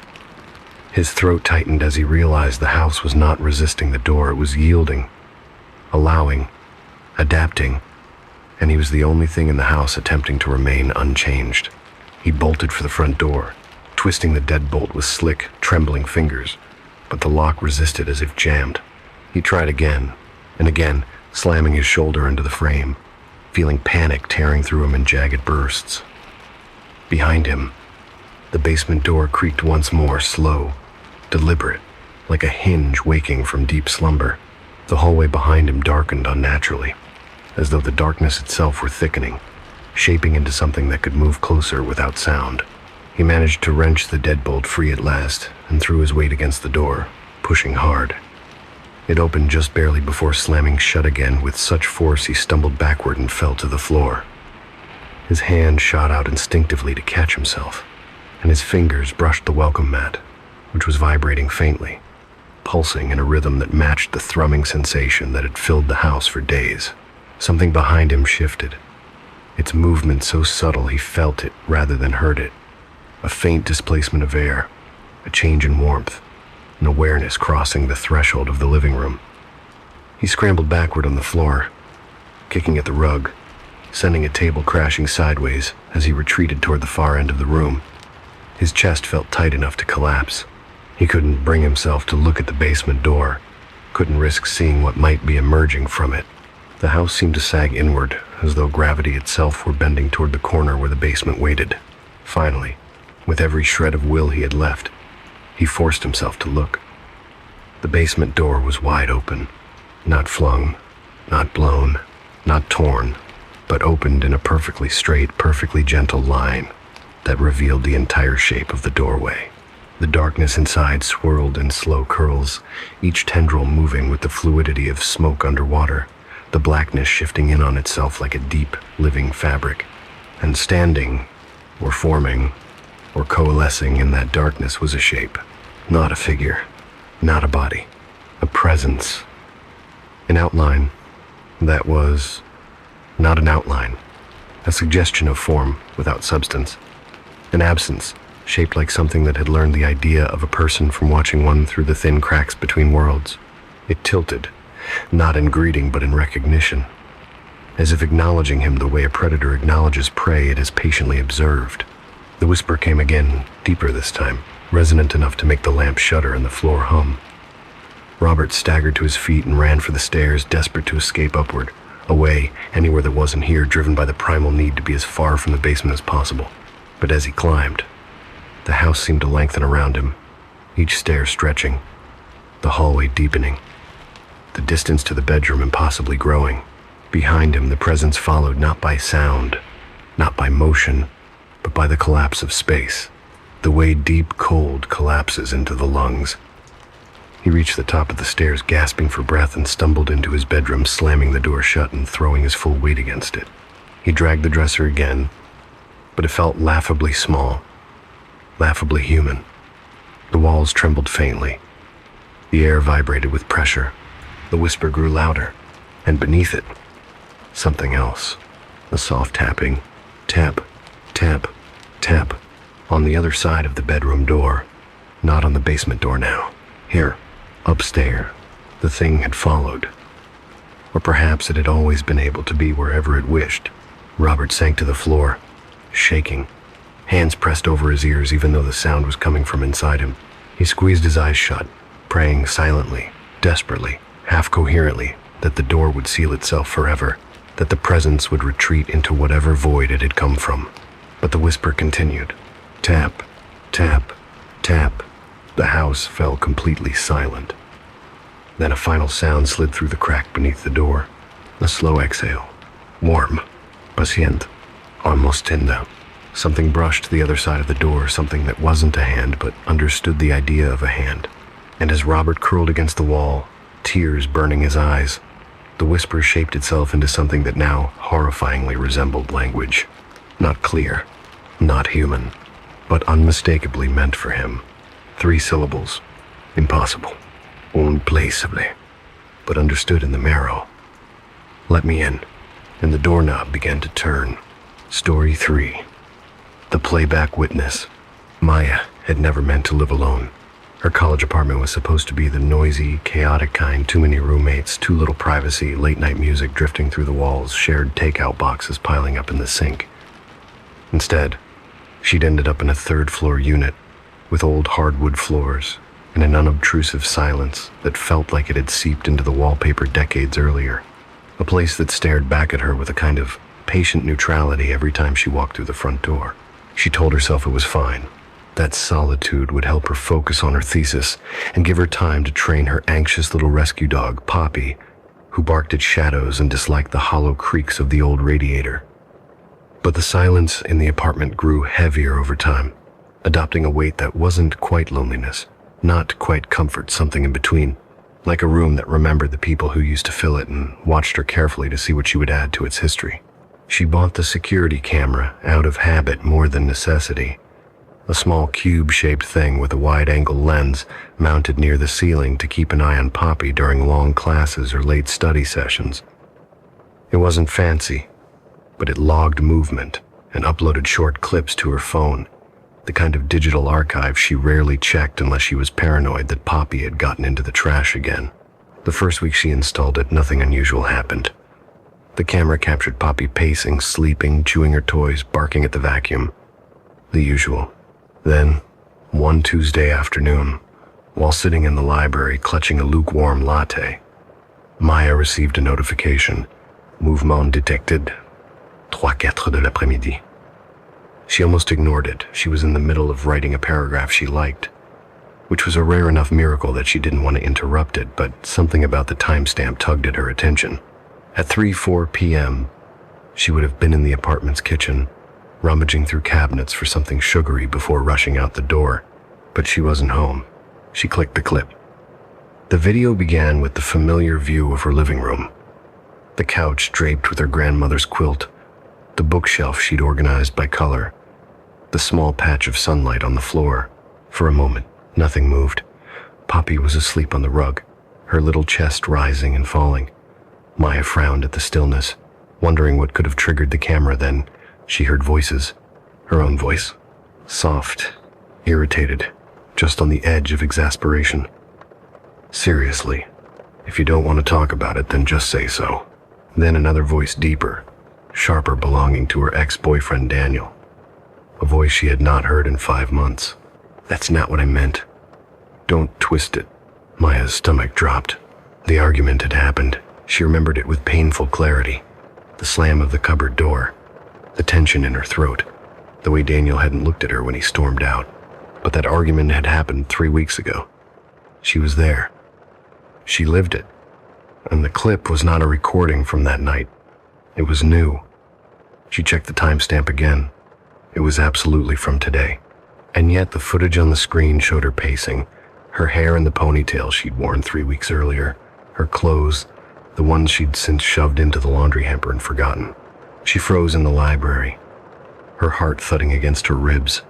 His throat tightened as he realized the house was not resisting the door, it was yielding, allowing, adapting, and he was the only thing in the house attempting to remain unchanged. He bolted for the front door, twisting the deadbolt with slick, trembling fingers, but the lock resisted as if jammed. He tried again and again, slamming his shoulder into the frame, feeling panic tearing through him in jagged bursts. Behind him, the basement door creaked once more, slow, deliberate, like a hinge waking from deep slumber. The hallway behind him darkened unnaturally, as though the darkness itself were thickening, shaping into something that could move closer without sound. He managed to wrench the deadbolt free at last and threw his weight against the door, pushing hard. It opened just barely before slamming shut again with such force he stumbled backward and fell to the floor. His hand shot out instinctively to catch himself, and his fingers brushed the welcome mat, which was vibrating faintly, pulsing in a rhythm that matched the thrumming sensation that had filled the house for days. Something behind him shifted, its movement so subtle he felt it rather than heard it. A faint displacement of air, a change in warmth, an awareness crossing the threshold of the living room. He scrambled backward on the floor, kicking at the rug, sending a table crashing sideways as he retreated toward the far end of the room. His chest felt tight enough to collapse. He couldn't bring himself to look at the basement door, couldn't risk seeing what might be emerging from it. The house seemed to sag inward, as though gravity itself were bending toward the corner where the basement waited. Finally, with every shred of will he had left, he forced himself to look. The basement door was wide open, not flung, not blown, not torn, but opened in a perfectly straight, perfectly gentle line that revealed the entire shape of the doorway. The darkness inside swirled in slow curls, each tendril moving with the fluidity of smoke underwater, the blackness shifting in on itself like a deep, living fabric. And standing, or forming, or coalescing in that darkness was a shape, not a figure, not a body, a presence, an outline that was not an outline, a suggestion of form without substance, an absence shaped like something that had learned the idea of a person from watching one through the thin cracks between worlds. It tilted, not in greeting but in recognition, as if acknowledging him the way a predator acknowledges prey it has patiently observed. The whisper came again, deeper this time, resonant enough to make the lamp shudder and the floor hum. Robert staggered to his feet and ran for the stairs, desperate to escape upward, away, anywhere that wasn't here, driven by the primal need to be as far from the basement as possible. But as he climbed, the house seemed to lengthen around him, each stair stretching, the hallway deepening, the distance to the bedroom impossibly growing. Behind him, the presence followed not by sound, not by motion, but by the collapse of space, the way deep cold collapses into the lungs. He reached the top of the stairs, gasping for breath, and stumbled into his bedroom, slamming the door shut and throwing his full weight against it. He dragged the dresser again, but it felt laughably small, laughably human. The walls trembled faintly. The air vibrated with pressure. The whisper grew louder, and beneath it, something else. A soft tapping, tap, tap, tap, on the other side of the bedroom door, not on the basement door now. Here, upstairs, the thing had followed. Or perhaps it had always been able to be wherever it wished. Robert sank to the floor, shaking, hands pressed over his ears even though the sound was coming from inside him. He squeezed his eyes shut, praying silently, desperately, half coherently, that the door would seal itself forever, that the presence would retreat into whatever void it had come from. But the whisper continued. Tap, tap, tap, The house fell completely silent. Then a final sound slid through the crack beneath the door. A slow exhale. Warm. Pacient. Almost tender. Something brushed the other side of the door, something that wasn't a hand but understood the idea of a hand. And as Robert curled against the wall, tears burning his eyes, the whisper shaped itself into something that now horrifyingly resembled language. Not clear, not human, but unmistakably meant for him. 3 syllables. Impossible. Unplaceable. But understood in the marrow. Let me in. And the doorknob began to turn. Story 3. The playback witness. Maya had never meant to live alone. Her college apartment was supposed to be the noisy, chaotic kind, too many roommates, too little privacy, late-night music drifting through the walls, shared takeout boxes piling up in the sink. Instead, she'd ended up in a 3rd-floor unit with old hardwood floors and an unobtrusive silence that felt like it had seeped into the wallpaper decades earlier. A place that stared back at her with a kind of patient neutrality every time she walked through the front door. She told herself it was fine. That solitude would help her focus on her thesis and give her time to train her anxious little rescue dog, Poppy, who barked at shadows and disliked the hollow creaks of the old radiator. But the silence in the apartment grew heavier over time, adopting a weight that wasn't quite loneliness, not quite comfort, something in between, like a room that remembered the people who used to fill it and watched her carefully to see what she would add to its history. She bought the security camera out of habit more than necessity. A small cube-shaped thing with a wide-angle lens mounted near the ceiling to keep an eye on Poppy during long classes or late study sessions. It wasn't fancy, but it logged movement and uploaded short clips to her phone, the kind of digital archive she rarely checked unless she was paranoid that Poppy had gotten into the trash again. The first week she installed it, nothing unusual happened. The camera captured Poppy pacing, sleeping, chewing her toys, barking at the vacuum. The usual. Then, one Tuesday afternoon, while sitting in the library clutching a lukewarm latte, Maya received a notification. Mouvement detected. 3:04 de l'après-midi. She almost ignored it. She was in the middle of writing a paragraph she liked, which was a rare enough miracle that she didn't want to interrupt it, but something about the timestamp tugged at her attention. At 3:04 p.m., she would have been in the apartment's kitchen, rummaging through cabinets for something sugary before rushing out the door, but she wasn't home. She clicked the clip. The video began with the familiar view of her living room. The couch draped with her grandmother's quilt, the bookshelf she'd organized by color, the small patch of sunlight on the floor. For a moment, nothing moved. Poppy was asleep on the rug, her little chest rising and falling. Maya frowned at the stillness, wondering what could have triggered the camera. Then she heard voices. Her own voice. Soft, irritated, just on the edge of exasperation. Seriously, if you don't want to talk about it, then just say so. Then another voice, deeper, sharper, belonging to her ex-boyfriend Daniel. A voice she had not heard in 5 months. That's not what I meant. Don't twist it. Maya's stomach dropped. The argument had happened. She remembered it with painful clarity. The slam of the cupboard door. The tension in her throat. The way Daniel hadn't looked at her when he stormed out. But that argument had happened 3 weeks ago. She was there. She lived it. And the clip was not a recording from that night. It was new. She checked the timestamp again. It was absolutely from today. And yet the footage on the screen showed her pacing, her hair in the ponytail she'd worn 3 weeks earlier, her clothes, the ones she'd since shoved into the laundry hamper and forgotten. She froze in the library, her heart thudding against her ribs.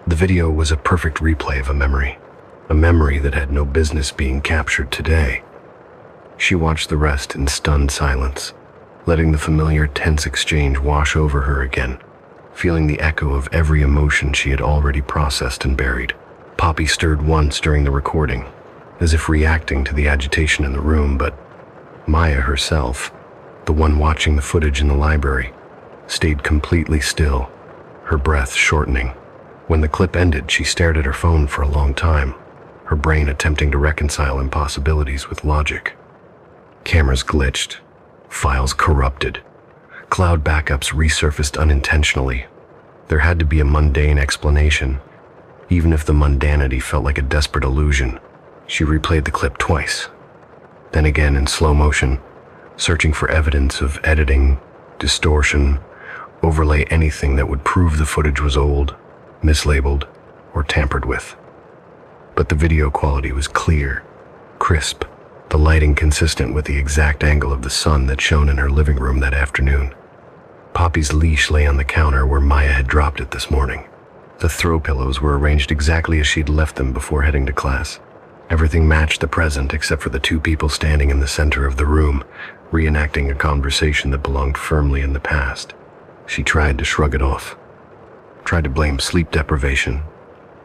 The video was a perfect replay of a memory that had no business being captured today. She watched the rest in stunned silence, letting the familiar tense exchange wash over her again, feeling the echo of every emotion she had already processed and buried. Poppy stirred once during the recording, as if reacting to the agitation in the room, but Maya herself, the one watching the footage in the library, stayed completely still, her breath shortening. When the clip ended, she stared at her phone for a long time, her brain attempting to reconcile impossibilities with logic. Cameras glitched, files corrupted, cloud backups resurfaced unintentionally. There had to be a mundane explanation. Even if the mundanity felt like a desperate illusion, she replayed the clip twice, then again in slow motion, searching for evidence of editing, distortion, overlay, anything that would prove the footage was old, mislabeled, or tampered with. But the video quality was clear, crisp, the lighting consistent with the exact angle of the sun that shone in her living room that afternoon. Poppy's leash lay on the counter where Maya had dropped it this morning. The throw pillows were arranged exactly as she'd left them before heading to class. Everything matched the present except for the two people standing in the center of the room, reenacting a conversation that belonged firmly in the past. She tried to shrug it off. Tried to blame sleep deprivation,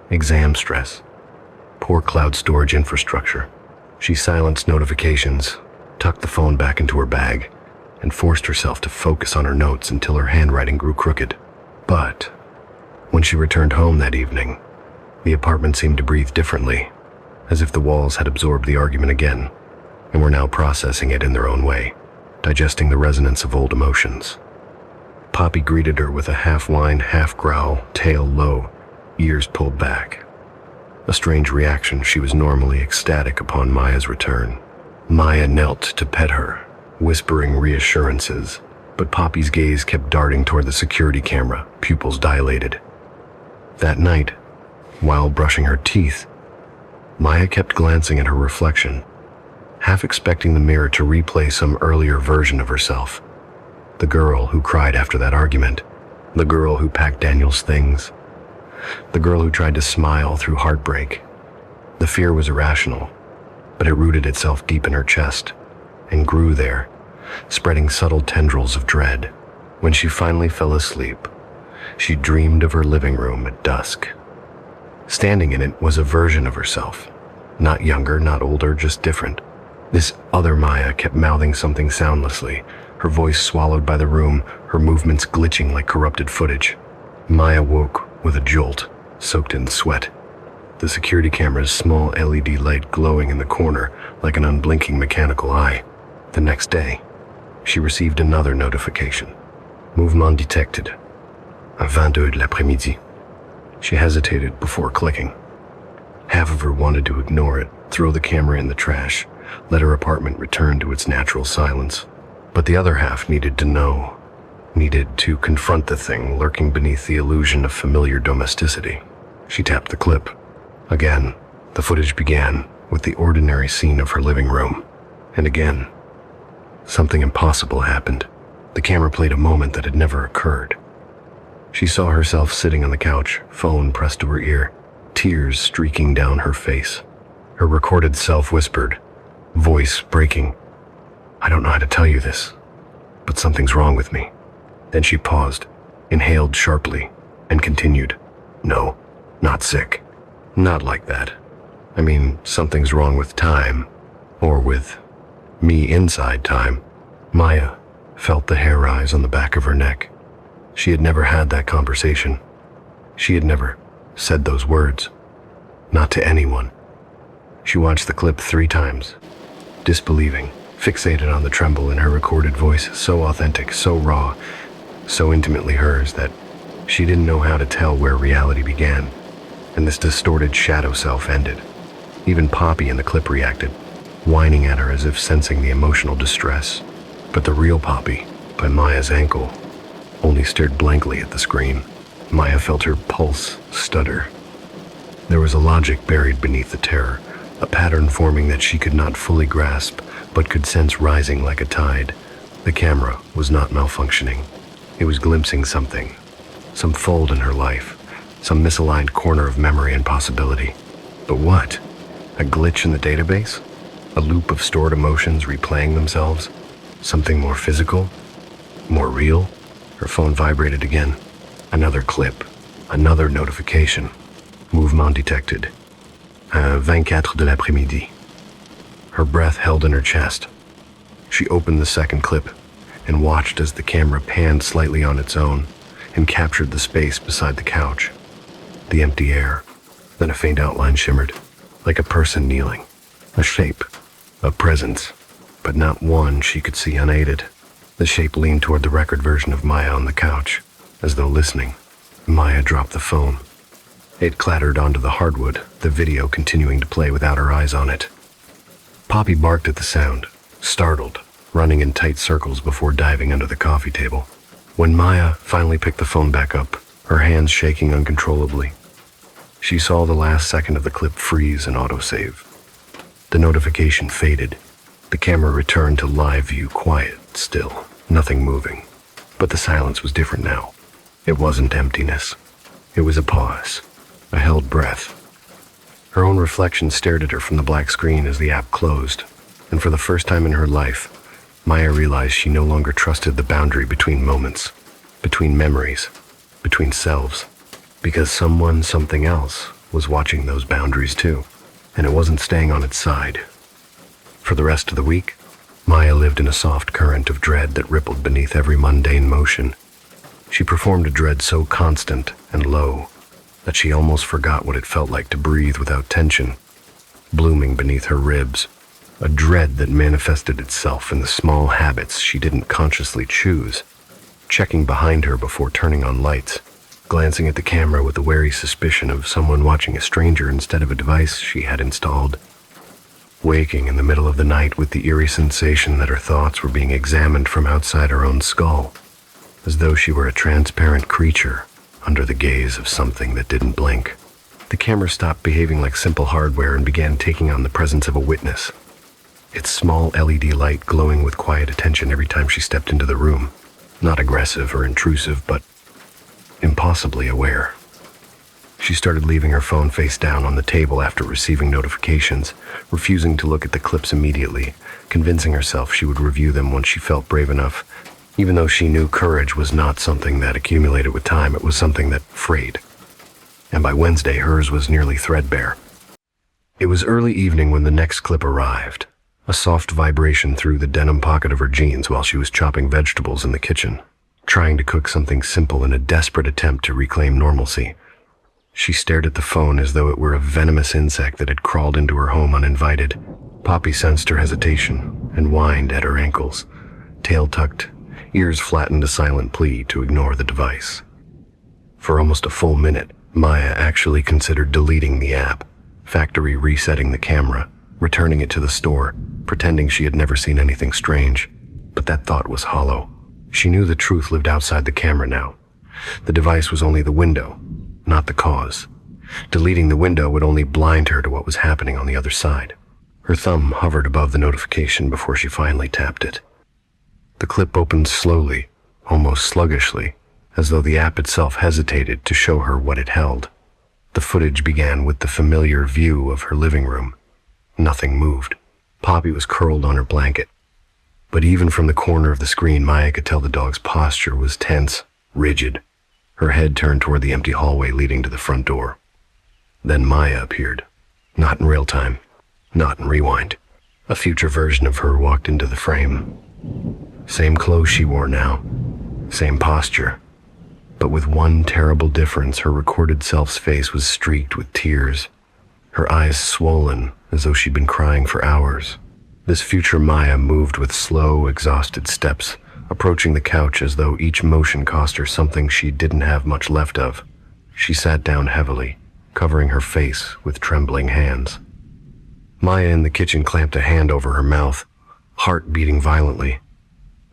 exam stress, poor cloud storage infrastructure. She silenced notifications, tucked the phone back into her bag, and forced herself to focus on her notes until her handwriting grew crooked. But when she returned home that evening, the apartment seemed to breathe differently, as if the walls had absorbed the argument again and were now processing it in their own way, digesting the resonance of old emotions. Poppy greeted her with a half-whine, half-growl, tail low, ears pulled back. A strange reaction. She was normally ecstatic upon Maya's return. Maya knelt to pet her, whispering reassurances, but Poppy's gaze kept darting toward the security camera, pupils dilated. That night, while brushing her teeth, Maya kept glancing at her reflection, half expecting the mirror to replay some earlier version of herself. The girl who cried after that argument, the girl who packed Daniel's things, the girl who tried to smile through heartbreak. The fear was irrational, but it rooted itself deep in her chest and grew there, spreading subtle tendrils of dread. When she finally fell asleep, she dreamed of her living room at dusk. Standing in it was a version of herself, not younger, not older, just different. This other Maya kept mouthing something soundlessly, her voice swallowed by the room, her movements glitching like corrupted footage. Maya woke with a jolt, soaked in sweat. The security camera's small LED light glowing in the corner like an unblinking mechanical eye. The next day, she received another notification. Mouvement detected. À 22 de l'après-midi. She hesitated before clicking. Half of her wanted to ignore it, throw the camera in the trash, let her apartment return to its natural silence. But the other half needed to know, needed to confront the thing lurking beneath the illusion of familiar domesticity. She tapped the clip. Again, the footage began with the ordinary scene of her living room. And again, something impossible happened. The camera played a moment that had never occurred. She saw herself sitting on the couch, phone pressed to her ear, tears streaking down her face. Her recorded self whispered, voice breaking, "I don't know how to tell you this, but something's wrong with me." Then she paused, inhaled sharply, and continued, "No, not sick. Not like that. I mean, something's wrong with time, or with me inside time." Maya felt the hair rise on the back of her neck. She had never had that conversation. She had never said those words. Not to anyone. She watched the clip 3 times, disbelieving, fixated on the tremble in her recorded voice, so authentic, so raw, so intimately hers that she didn't know how to tell where reality began, and this distorted shadow self ended. Even Poppy in the clip reacted, whining at her as if sensing the emotional distress. But the real Poppy, by Maya's ankle, only stared blankly at the screen. Maya felt her pulse stutter. There was a logic buried beneath the terror, a pattern forming that she could not fully grasp, but could sense rising like a tide. The camera was not malfunctioning. It was glimpsing something, some fold in her life, some misaligned corner of memory and possibility. But what? A glitch in the database? A loop of stored emotions replaying themselves? Something more physical? More real? Her phone vibrated again. Another clip. Another notification. Mouvement detected. À 24 de l'après-midi. Her breath held in her chest. She opened the second clip and watched as the camera panned slightly on its own and captured the space beside the couch. The empty air. Then a faint outline shimmered, like a person kneeling. A shape. A presence. But not one she could see unaided. The shape leaned toward the record version of Maya on the couch, as though listening. Maya dropped the phone. It clattered onto the hardwood, the video continuing to play without her eyes on it. Poppy barked at the sound, startled, running in tight circles before diving under the coffee table. When Maya finally picked the phone back up, her hands shaking uncontrollably, she saw the last second of the clip freeze and autosave. The notification faded. The camera returned to live view, quiet, still, nothing moving. But the silence was different now. It wasn't emptiness. It was a pause, a held breath. Her own reflection stared at her from the black screen as the app closed, and for the first time in her life, Maya realized she no longer trusted the boundary between moments, between memories, between selves, because something else was watching those boundaries too, and it wasn't staying on its side. For the rest of the week, Maya lived in a soft current of dread that rippled beneath every mundane motion. She performed a dread so constant and low that she almost forgot what it felt like to breathe without tension, blooming beneath her ribs, a dread that manifested itself in the small habits she didn't consciously choose, checking behind her before turning on lights, glancing at the camera with the wary suspicion of someone watching a stranger instead of a device she had installed, waking in the middle of the night with the eerie sensation that her thoughts were being examined from outside her own skull, as though she were a transparent creature under the gaze of something that didn't blink. The camera stopped behaving like simple hardware and began taking on the presence of a witness, its small LED light glowing with quiet attention every time she stepped into the room, not aggressive or intrusive, but impossibly aware. She started leaving her phone face down on the table after receiving notifications, refusing to look at the clips immediately, convincing herself she would review them once she felt brave enough. Even though she knew courage was not something that accumulated with time, it was something that frayed. And by Wednesday, hers was nearly threadbare. It was early evening when the next clip arrived, a soft vibration through the denim pocket of her jeans while she was chopping vegetables in the kitchen, trying to cook something simple in a desperate attempt to reclaim normalcy. She stared at the phone as though it were a venomous insect that had crawled into her home uninvited. Poppy sensed her hesitation and whined at her ankles, tail tucked, ears flattened, a silent plea to ignore the device. For almost a full minute, Maya actually considered deleting the app, factory resetting the camera, returning it to the store, pretending she had never seen anything strange. But that thought was hollow. She knew the truth lived outside the camera now. The device was only the window, not the cause. Deleting the window would only blind her to what was happening on the other side. Her thumb hovered above the notification before she finally tapped it. The clip opened slowly, almost sluggishly, as though the app itself hesitated to show her what it held. The footage began with the familiar view of her living room. Nothing moved. Poppy was curled on her blanket. But even from the corner of the screen, Maya could tell the dog's posture was tense, rigid, her head turned toward the empty hallway leading to the front door. Then Maya appeared. Not in real time, not in rewind. A future version of her walked into the frame. Same clothes she wore now, same posture, but with one terrible difference: her recorded self's face was streaked with tears, her eyes swollen as though she'd been crying for hours. This future Maya moved with slow, exhausted steps, approaching the couch as though each motion cost her something she didn't have much left of. She sat down heavily, covering her face with trembling hands. Maya in the kitchen clamped a hand over her mouth, heart beating violently,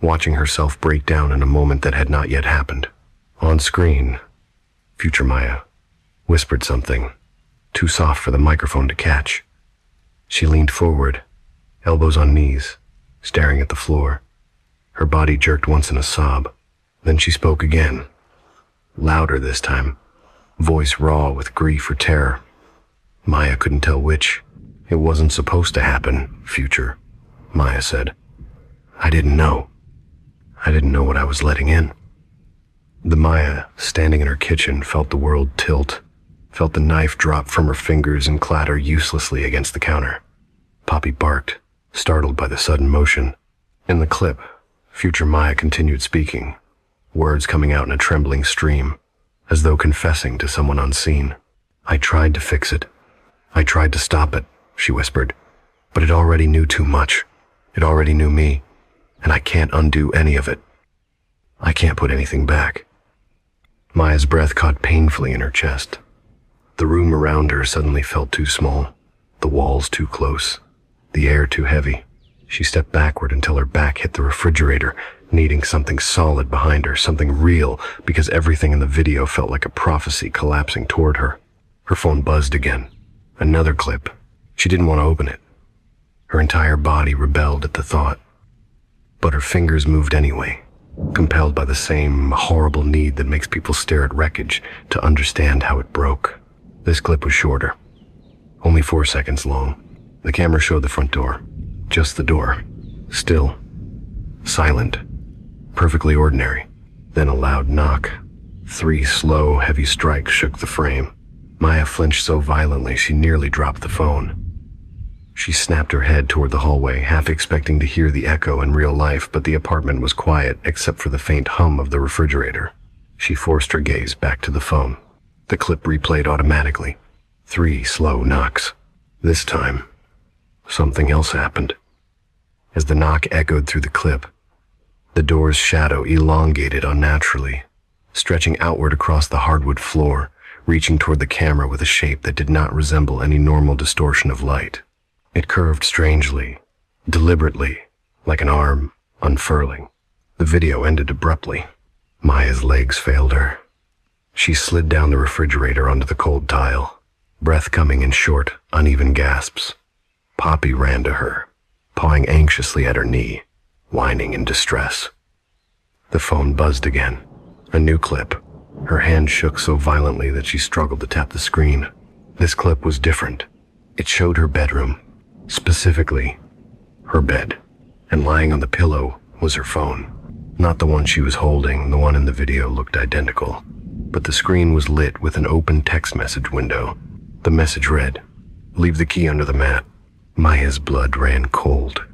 watching herself break down in a moment that had not yet happened. On screen, future Maya whispered something, too soft for the microphone to catch. She leaned forward, elbows on knees, staring at the floor. Her body jerked once in a sob. Then she spoke again, louder this time, voice raw with grief or terror. Maya couldn't tell which. It wasn't supposed to happen, future, Maya said. I didn't know. I didn't know what I was letting in. The Maya, standing in her kitchen, felt the world tilt, felt the knife drop from her fingers and clatter uselessly against the counter. Poppy barked, startled by the sudden motion. In the clip, future Maya continued speaking, words coming out in a trembling stream, as though confessing to someone unseen. I tried to fix it. I tried to stop it, she whispered, but it already knew too much. It already knew me, and I can't undo any of it. I can't put anything back. Maya's breath caught painfully in her chest. The room around her suddenly felt too small, the walls too close, the air too heavy. She stepped backward until her back hit the refrigerator, needing something solid behind her, something real, because everything in the video felt like a prophecy collapsing toward her. Her phone buzzed again. Another clip. She didn't want to open it. Her entire body rebelled at the thought. But her fingers moved anyway, compelled by the same horrible need that makes people stare at wreckage to understand how it broke. This clip was shorter, only 4 seconds long. The camera showed the front door. Just the door. Still. Silent. Perfectly ordinary. Then a loud knock. 3 slow, heavy strikes shook the frame. Maya flinched so violently she nearly dropped the phone. She snapped her head toward the hallway, half expecting to hear the echo in real life, but the apartment was quiet except for the faint hum of the refrigerator. She forced her gaze back to the phone. The clip replayed automatically. 3 slow knocks. This time, something else happened. As the knock echoed through the clip, the door's shadow elongated unnaturally, stretching outward across the hardwood floor, reaching toward the camera with a shape that did not resemble any normal distortion of light. It curved strangely, deliberately, like an arm unfurling. The video ended abruptly. Maya's legs failed her. She slid down the refrigerator onto the cold tile, breath coming in short, uneven gasps. Poppy ran to her, pawing anxiously at her knee, whining in distress. The phone buzzed again. A new clip. Her hand shook so violently that she struggled to tap the screen. This clip was different. It showed her bedroom, specifically her bed, and lying on the pillow was her phone. Not the one she was holding, the one in the video looked identical, but the screen was lit with an open text message window. The message read, "Leave the key under the mat." Maya's blood ran cold,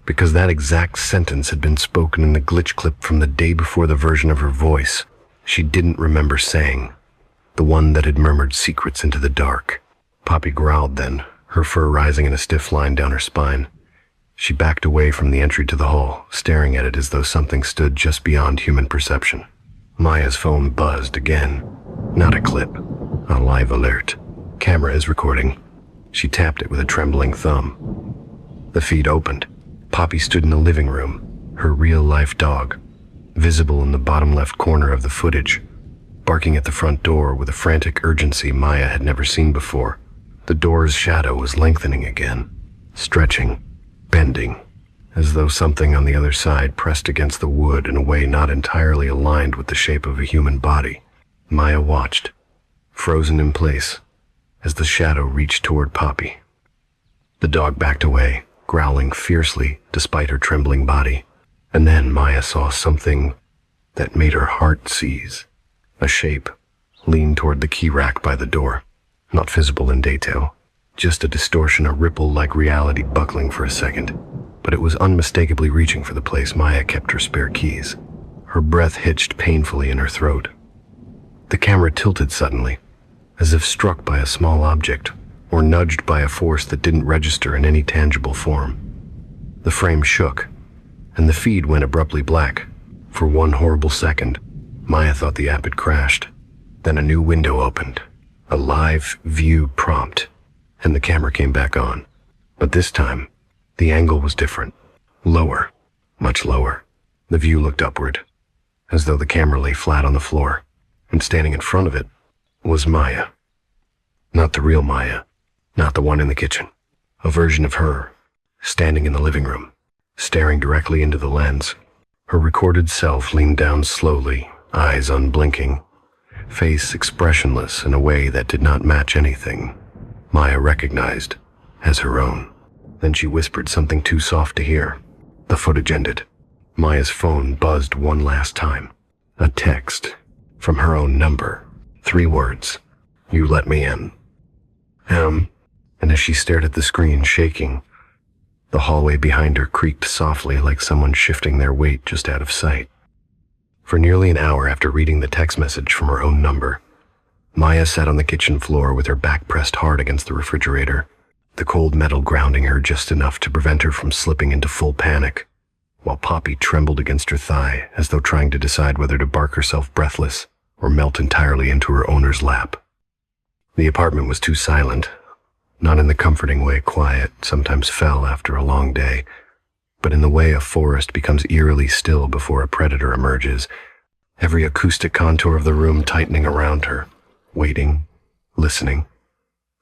because that exact sentence had been spoken in the glitch clip from the day before the version of her voice she didn't remember saying, the one that had murmured secrets into the dark. Poppy growled then, her fur rising in a stiff line down her spine. She backed away from the entry to the hall, staring at it as though something stood just beyond human perception. Maya's phone buzzed again. Not a clip, a live alert. Camera is recording. She tapped it with a trembling thumb. The feed opened. Poppy stood in the living room, her real-life dog, visible in the bottom left corner of the footage, barking at the front door with a frantic urgency Maya had never seen before. The door's shadow was lengthening again, stretching, bending, as though something on the other side pressed against the wood in a way not entirely aligned with the shape of a human body. Maya watched, frozen in place, as the shadow reached toward Poppy. The dog backed away, growling fiercely despite her trembling body. And then Maya saw something that made her heart seize. A shape leaned toward the key rack by the door, not visible in detail, just a distortion, a ripple like reality buckling for a second. But it was unmistakably reaching for the place Maya kept her spare keys. Her breath hitched painfully in her throat. The camera tilted suddenly, as if struck by a small object, or nudged by a force that didn't register in any tangible form. The frame shook, and the feed went abruptly black. For one horrible second, Maya thought the app had crashed. Then a new window opened, a live view prompt, and the camera came back on. But this time, the angle was different. Lower, much lower. The view looked upward, as though the camera lay flat on the floor, and standing in front of it was Maya. Not the real Maya, not the one in the kitchen. A version of her, standing in the living room, staring directly into the lens. Her recorded self leaned down slowly, eyes unblinking, face expressionless in a way that did not match anything Maya recognized as her own. Then she whispered something too soft to hear. The footage ended. Maya's phone buzzed one last time. A text from her own number. 3 words. "You let me in." And as she stared at the screen, shaking, the hallway behind her creaked softly like someone shifting their weight just out of sight. For nearly an hour after reading the text message from her own number, Maya sat on the kitchen floor with her back pressed hard against the refrigerator, the cold metal grounding her just enough to prevent her from slipping into full panic, while Poppy trembled against her thigh as though trying to decide whether to bark herself breathless or melt entirely into her owner's lap. The apartment was too silent, not in the comforting way quiet sometimes fell after a long day, but in the way a forest becomes eerily still before a predator emerges, every acoustic contour of the room tightening around her, waiting, listening,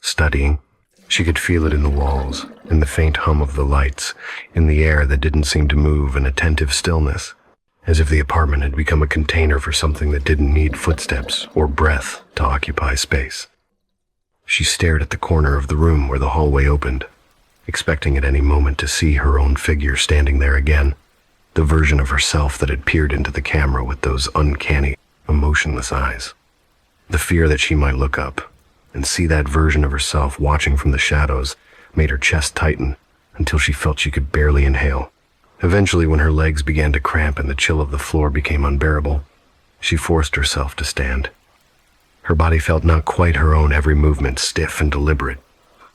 studying. She could feel it in the walls, in the faint hum of the lights, in the air that didn't seem to move, an attentive stillness, as if the apartment had become a container for something that didn't need footsteps or breath to occupy space. She stared at the corner of the room where the hallway opened, expecting at any moment to see her own figure standing there again, the version of herself that had peered into the camera with those uncanny, emotionless eyes. The fear that she might look up and see that version of herself watching from the shadows made her chest tighten until she felt she could barely inhale. Eventually, when her legs began to cramp and the chill of the floor became unbearable, she forced herself to stand. Her body felt not quite her own, every movement stiff and deliberate,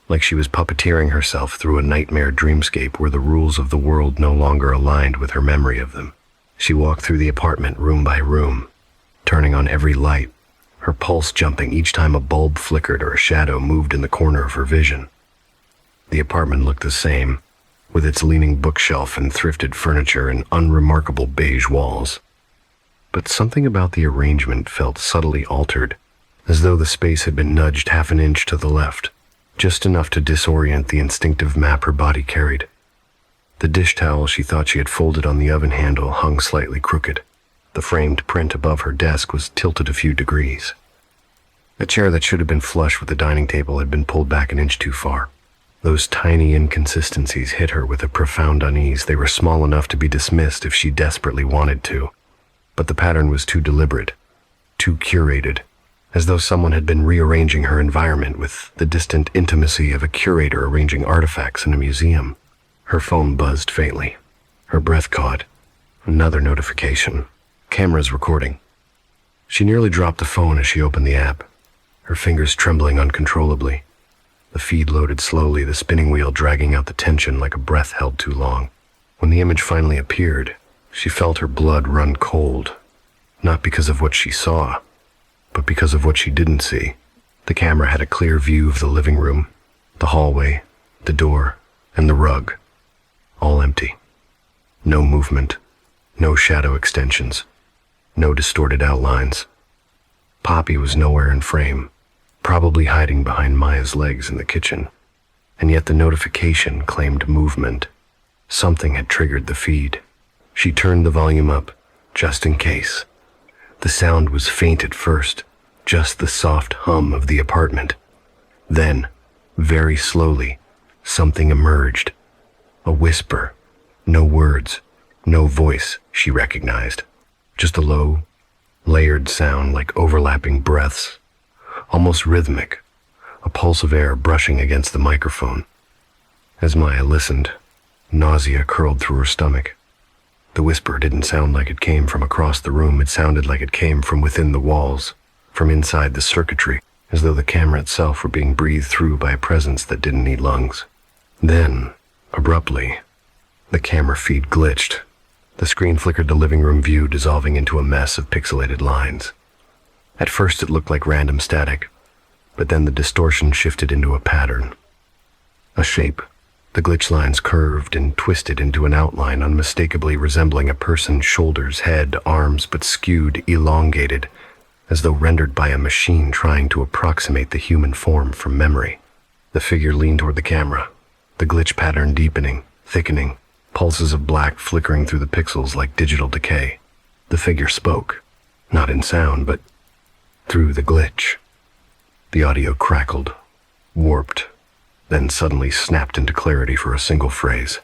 like she was puppeteering herself through a nightmare dreamscape where the rules of the world no longer aligned with her memory of them. She walked through the apartment room by room, turning on every light, her pulse jumping each time a bulb flickered or a shadow moved in the corner of her vision. The apartment looked the same, with its leaning bookshelf and thrifted furniture and unremarkable beige walls. But something about the arrangement felt subtly altered, as though the space had been nudged half an inch to the left, just enough to disorient the instinctive map her body carried. The dish towel she thought she had folded on the oven handle hung slightly crooked. The framed print above her desk was tilted a few degrees. A chair that should have been flush with the dining table had been pulled back an inch too far. Those tiny inconsistencies hit her with a profound unease. They were small enough to be dismissed if she desperately wanted to. But the pattern was too deliberate, too curated, as though someone had been rearranging her environment with the distant intimacy of a curator arranging artifacts in a museum. Her phone buzzed faintly. Her breath caught. Another notification. Cameras recording. She nearly dropped the phone as she opened the app, her fingers trembling uncontrollably. The feed loaded slowly, the spinning wheel dragging out the tension like a breath held too long. When the image finally appeared, she felt her blood run cold, not because of what she saw, but because of what she didn't see. The camera had a clear view of the living room, the hallway, the door, and the rug, all empty. No movement, no shadow extensions, no distorted outlines. Poppy was nowhere in frame, probably hiding behind Maya's legs in the kitchen. And yet the notification claimed movement. Something had triggered the feed. She turned the volume up, just in case. The sound was faint at first, just the soft hum of the apartment. Then, very slowly, something emerged. A whisper. No words, no voice she recognized. Just a low, layered sound like overlapping breaths, almost rhythmic, a pulse of air brushing against the microphone. As Maya listened, nausea curled through her stomach. The whisper didn't sound like it came from across the room. It sounded like it came from within the walls, from inside the circuitry, as though the camera itself were being breathed through by a presence that didn't need lungs. Then, abruptly, the camera feed glitched. The screen flickered, the living room view dissolving into a mess of pixelated lines. At first it looked like random static, but then the distortion shifted into a pattern. A shape. The glitch lines curved and twisted into an outline unmistakably resembling a person's shoulders, head, arms, but skewed, elongated, as though rendered by a machine trying to approximate the human form from memory. The figure leaned toward the camera, the glitch pattern deepening, thickening, pulses of black flickering through the pixels like digital decay. The figure spoke, not in sound, but through the glitch. The audio crackled, warped, then suddenly snapped into clarity for a single phrase.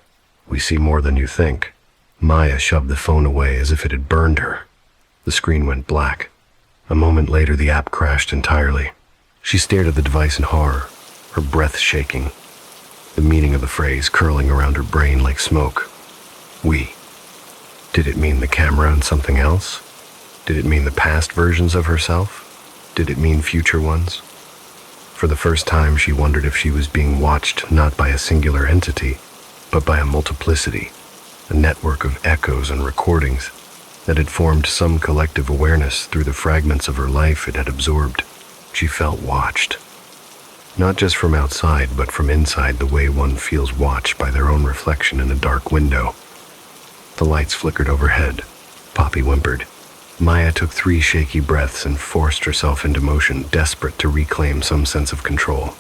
"We see more than you think." Maya shoved the phone away as if it had burned her. The screen went black. A moment later, the app crashed entirely. She stared at the device in horror, her breath shaking, the meaning of the phrase curling around her brain like smoke. We. Did it mean the camera and something else? Did it mean the past versions of herself? Did it mean future ones? For the first time, she wondered if she was being watched not by a singular entity, but by a multiplicity, a network of echoes and recordings that had formed some collective awareness through the fragments of her life it had absorbed. She felt watched, Not just from outside, but from inside, the way one feels watched by their own reflection in a dark window. The lights flickered overhead. Poppy whimpered. Maya took 3 shaky breaths and forced herself into motion, desperate to reclaim some sense of control.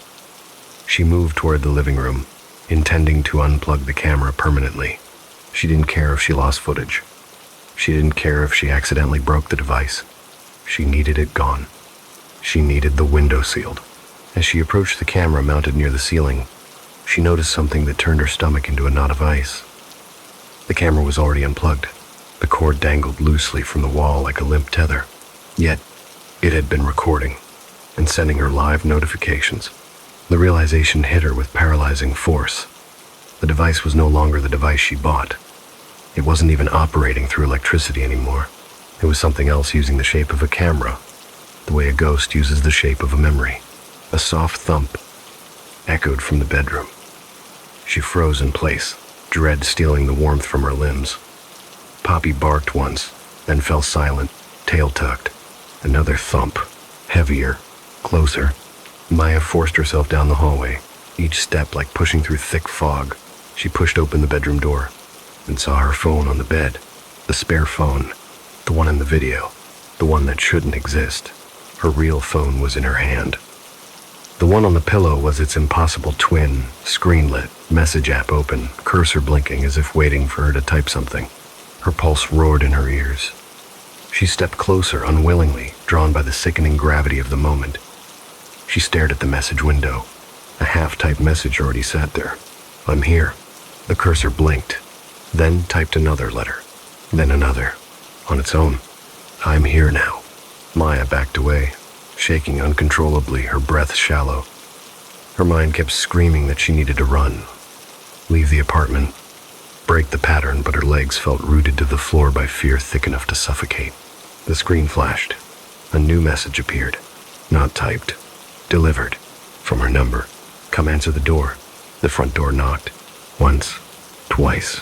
She moved toward the living room, intending to unplug the camera permanently. She didn't care if she lost footage. She didn't care if she accidentally broke the device. She needed it gone. She needed the window sealed. As she approached the camera mounted near the ceiling, she noticed something that turned her stomach into a knot of ice. The camera was already unplugged. The cord dangled loosely from the wall like a limp tether. Yet, it had been recording and sending her live notifications. The realization hit her with paralyzing force. The device was no longer the device she bought. It wasn't even operating through electricity anymore. It was something else using the shape of a camera, the way a ghost uses the shape of a memory. A soft thump echoed from the bedroom. She froze in place, dread stealing the warmth from her limbs. Poppy barked once, then fell silent, tail tucked. Another thump, heavier, closer. Maya forced herself down the hallway, each step like pushing through thick fog. She pushed open the bedroom door and saw her phone on the bed. The spare phone, the one in the video, the one that shouldn't exist. Her real phone was in her hand. The one on the pillow was its impossible twin, screen lit, message app open, cursor blinking as if waiting for her to type something. Her pulse roared in her ears. She stepped closer, unwillingly, drawn by the sickening gravity of the moment. She stared at the message window. A half-typed message already sat there. "I'm here." The cursor blinked, then typed another letter, then another, on its own. "I'm here now." Maya backed away, shaking uncontrollably, her breath shallow. Her mind kept screaming that she needed to run, leave the apartment, break the pattern, but her legs felt rooted to the floor by fear thick enough to suffocate. The screen flashed. A new message appeared, not typed, delivered, from her number. "Come answer the door." The front door knocked. Once, twice,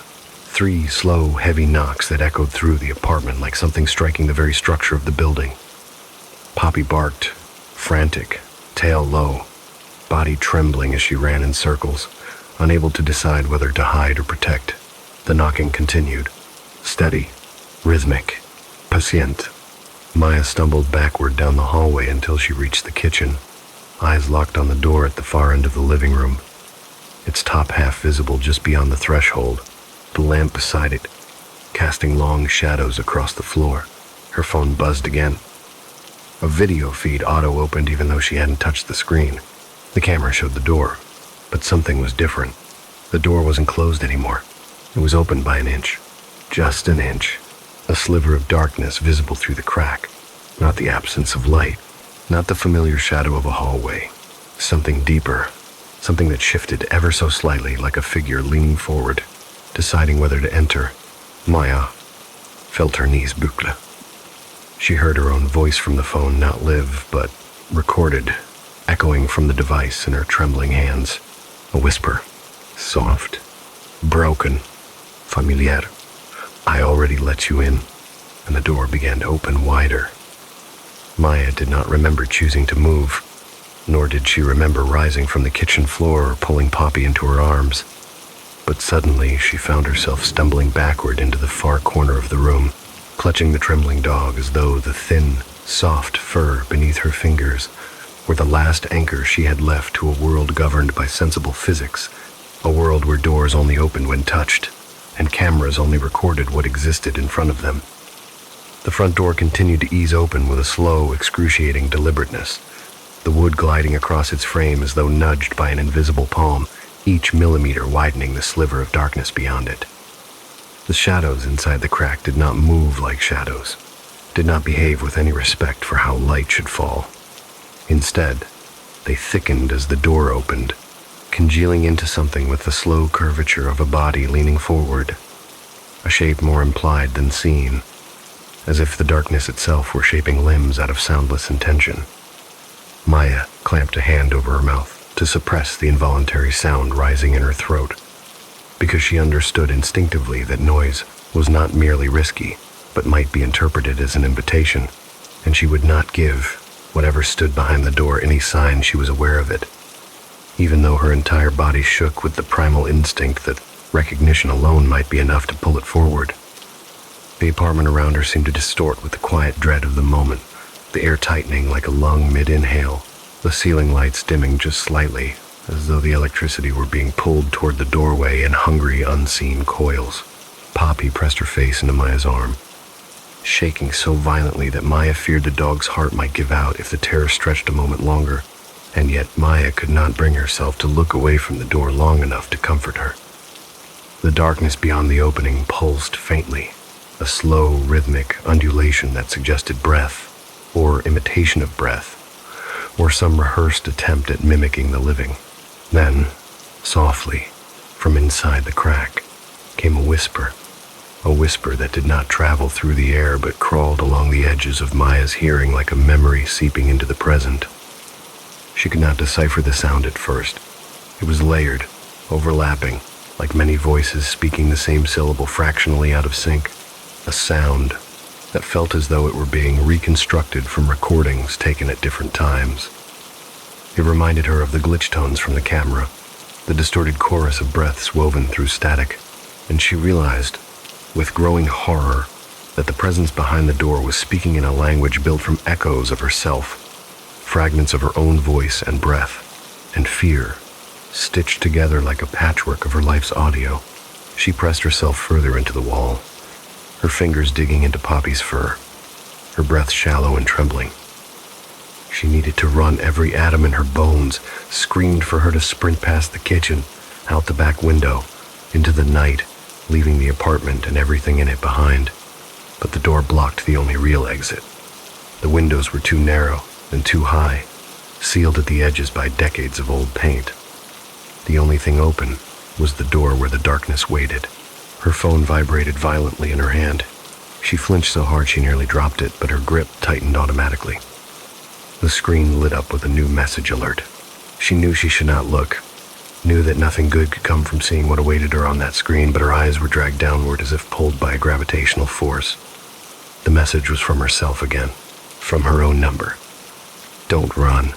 3 slow, heavy knocks that echoed through the apartment like something striking the very structure of the building. Poppy barked, frantic, tail low, body trembling as she ran in circles, unable to decide whether to hide or protect. The knocking continued, steady, rhythmic, patient. Maya stumbled backward down the hallway until she reached the kitchen, eyes locked on the door at the far end of the living room, its top half visible just beyond the threshold, the lamp beside it, casting long shadows across the floor. Her phone buzzed again. A video feed auto-opened even though she hadn't touched the screen. The camera showed the door, but something was different. The door wasn't closed anymore. It was open by an inch. Just an inch. A sliver of darkness visible through the crack. Not the absence of light. Not the familiar shadow of a hallway. Something deeper. Something that shifted ever so slightly, like a figure leaning forward, deciding whether to enter. Maya felt her knees buckle. She heard her own voice from the phone, not live, but recorded, echoing from the device in her trembling hands. A whisper, soft, broken, familiar. "I already let you in," and the door began to open wider. Maya did not remember choosing to move, nor did she remember rising from the kitchen floor or pulling Poppy into her arms. But suddenly she found herself stumbling backward into the far corner of the room, clutching the trembling dog as though the thin, soft fur beneath her fingers were the last anchor she had left to a world governed by sensible physics, a world where doors only opened when touched, and cameras only recorded what existed in front of them. The front door continued to ease open with a slow, excruciating deliberateness, the wood gliding across its frame as though nudged by an invisible palm, each millimeter widening the sliver of darkness beyond it. The shadows inside the crack did not move like shadows, did not behave with any respect for how light should fall. Instead, they thickened as the door opened, congealing into something with the slow curvature of a body leaning forward, a shape more implied than seen, as if the darkness itself were shaping limbs out of soundless intention. Maya clamped a hand over her mouth to suppress the involuntary sound rising in her throat, because she understood instinctively that noise was not merely risky, but might be interpreted as an invitation, and she would not give whatever stood behind the door any sign she was aware of it. even though her entire body shook with the primal instinct that recognition alone might be enough to pull it forward. The apartment around her seemed to distort with the quiet dread of the moment, the air tightening like a lung mid-inhale, the ceiling lights dimming just slightly, as though the electricity were being pulled toward the doorway in hungry, unseen coils. Poppy pressed her face into Maya's arm, shaking so violently that Maya feared the dog's heart might give out if the terror stretched a moment longer, and yet Maya could not bring herself to look away from the door long enough to comfort her. The darkness beyond the opening pulsed faintly, a slow, rhythmic undulation that suggested breath, or imitation of breath, or some rehearsed attempt at mimicking the living. Then, softly, from inside the crack, came a whisper that did not travel through the air but crawled along the edges of Maya's hearing like a memory seeping into the present. She could not decipher the sound at first. It was layered, overlapping, like many voices speaking the same syllable fractionally out of sync, a sound that felt as though it were being reconstructed from recordings taken at different times. It reminded her of the glitch tones from the camera, the distorted chorus of breaths woven through static, and she realized, with growing horror, that the presence behind the door was speaking in a language built from echoes of herself, fragments of her own voice and breath, and fear, stitched together like a patchwork of her life's audio. She pressed herself further into the wall, her fingers digging into Poppy's fur, her breath shallow and trembling. She needed to run every atom in her bones, screamed for her to sprint past the kitchen, out the back window, into the night, leaving the apartment and everything in it behind. But the door blocked the only real exit. The windows were too narrow and too high, sealed at the edges by decades of old paint. The only thing open was the door where the darkness waited. Her phone vibrated violently in her hand. She flinched so hard she nearly dropped it, but her grip tightened automatically. The screen lit up with a new message alert. She knew she should not look, knew that nothing good could come from seeing what awaited her on that screen, but her eyes were dragged downward as if pulled by a gravitational force. The message was from herself again, from her own number. Don't run.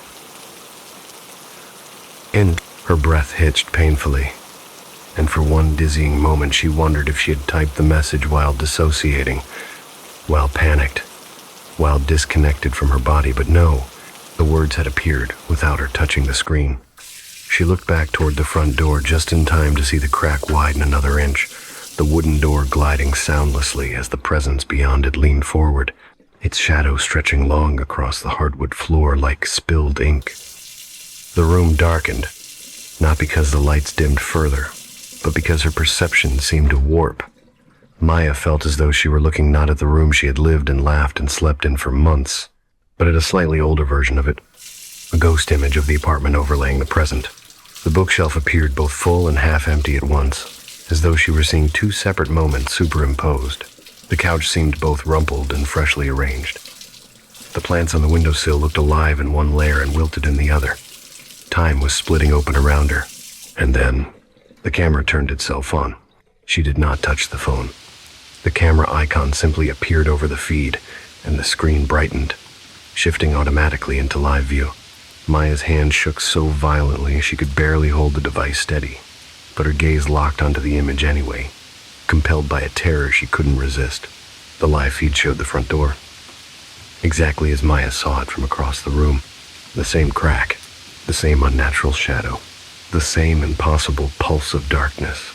And her breath hitched painfully, and for one dizzying moment she wondered if she had typed the message while dissociating, while panicked, while disconnected from her body, but no, the words had appeared without her touching the screen. She looked back toward the front door just in time to see the crack widen another inch, the wooden door gliding soundlessly as the presence beyond it leaned forward, its shadow stretching long across the hardwood floor like spilled ink. The room darkened, not because the lights dimmed further, but because her perception seemed to warp. Maya felt as though she were looking not at the room she had lived and laughed and slept in for months, but at a slightly older version of it, a ghost image of the apartment overlaying the present. The bookshelf appeared both full and half empty at once, as though she were seeing two separate moments superimposed. The couch seemed both rumpled and freshly arranged. The plants on the windowsill looked alive in one layer and wilted in the other. Time was splitting open around her, and then the camera turned itself on. She did not touch the phone. The camera icon simply appeared over the feed, and the screen brightened, shifting automatically into live view. Maya's hand shook so violently she could barely hold the device steady, but her gaze locked onto the image anyway, compelled by a terror she couldn't resist. The live feed showed the front door, exactly as Maya saw it from across the room. The same crack, the same unnatural shadow, the same impossible pulse of darkness.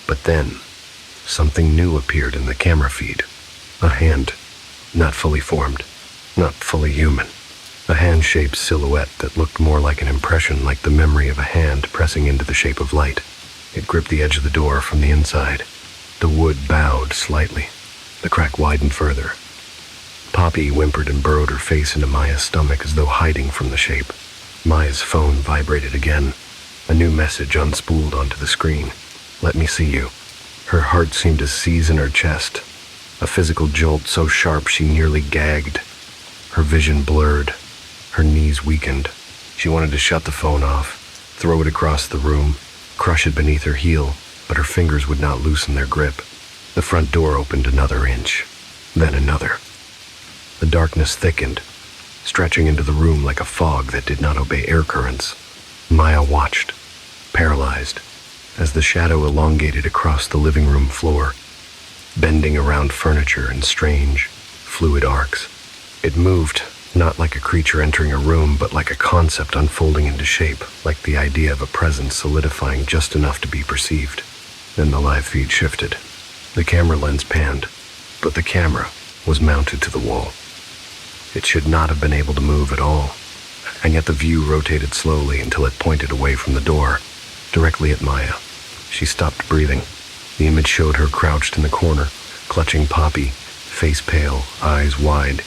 But then, something new appeared in the camera feed. A hand, not fully formed, not fully human. A hand-shaped silhouette that looked more like an impression, like the memory of a hand pressing into the shape of light. It gripped the edge of the door from the inside. The wood bowed slightly. The crack widened further. Poppy whimpered and burrowed her face into Maya's stomach as though hiding from the shape. Maya's phone vibrated again. A new message unspooled onto the screen. Let me see you. Her heart seemed to seize in her chest, a physical jolt so sharp she nearly gagged. Her vision blurred. Her knees weakened. She wanted to shut the phone off, throw it across the room, crush it beneath her heel, but her fingers would not loosen their grip. The front door opened another inch, then another. The darkness thickened, stretching into the room like a fog that did not obey air currents. Maya watched, paralyzed, as the shadow elongated across the living room floor, bending around furniture in strange, fluid arcs. It moved, not like a creature entering a room, but like a concept unfolding into shape, like the idea of a presence solidifying just enough to be perceived. Then the live feed shifted. The camera lens panned, but the camera was mounted to the wall. It should not have been able to move at all, and yet the view rotated slowly until it pointed away from the door, directly at Maya. She stopped breathing. The image showed her crouched in the corner, clutching Poppy, face pale, eyes wide.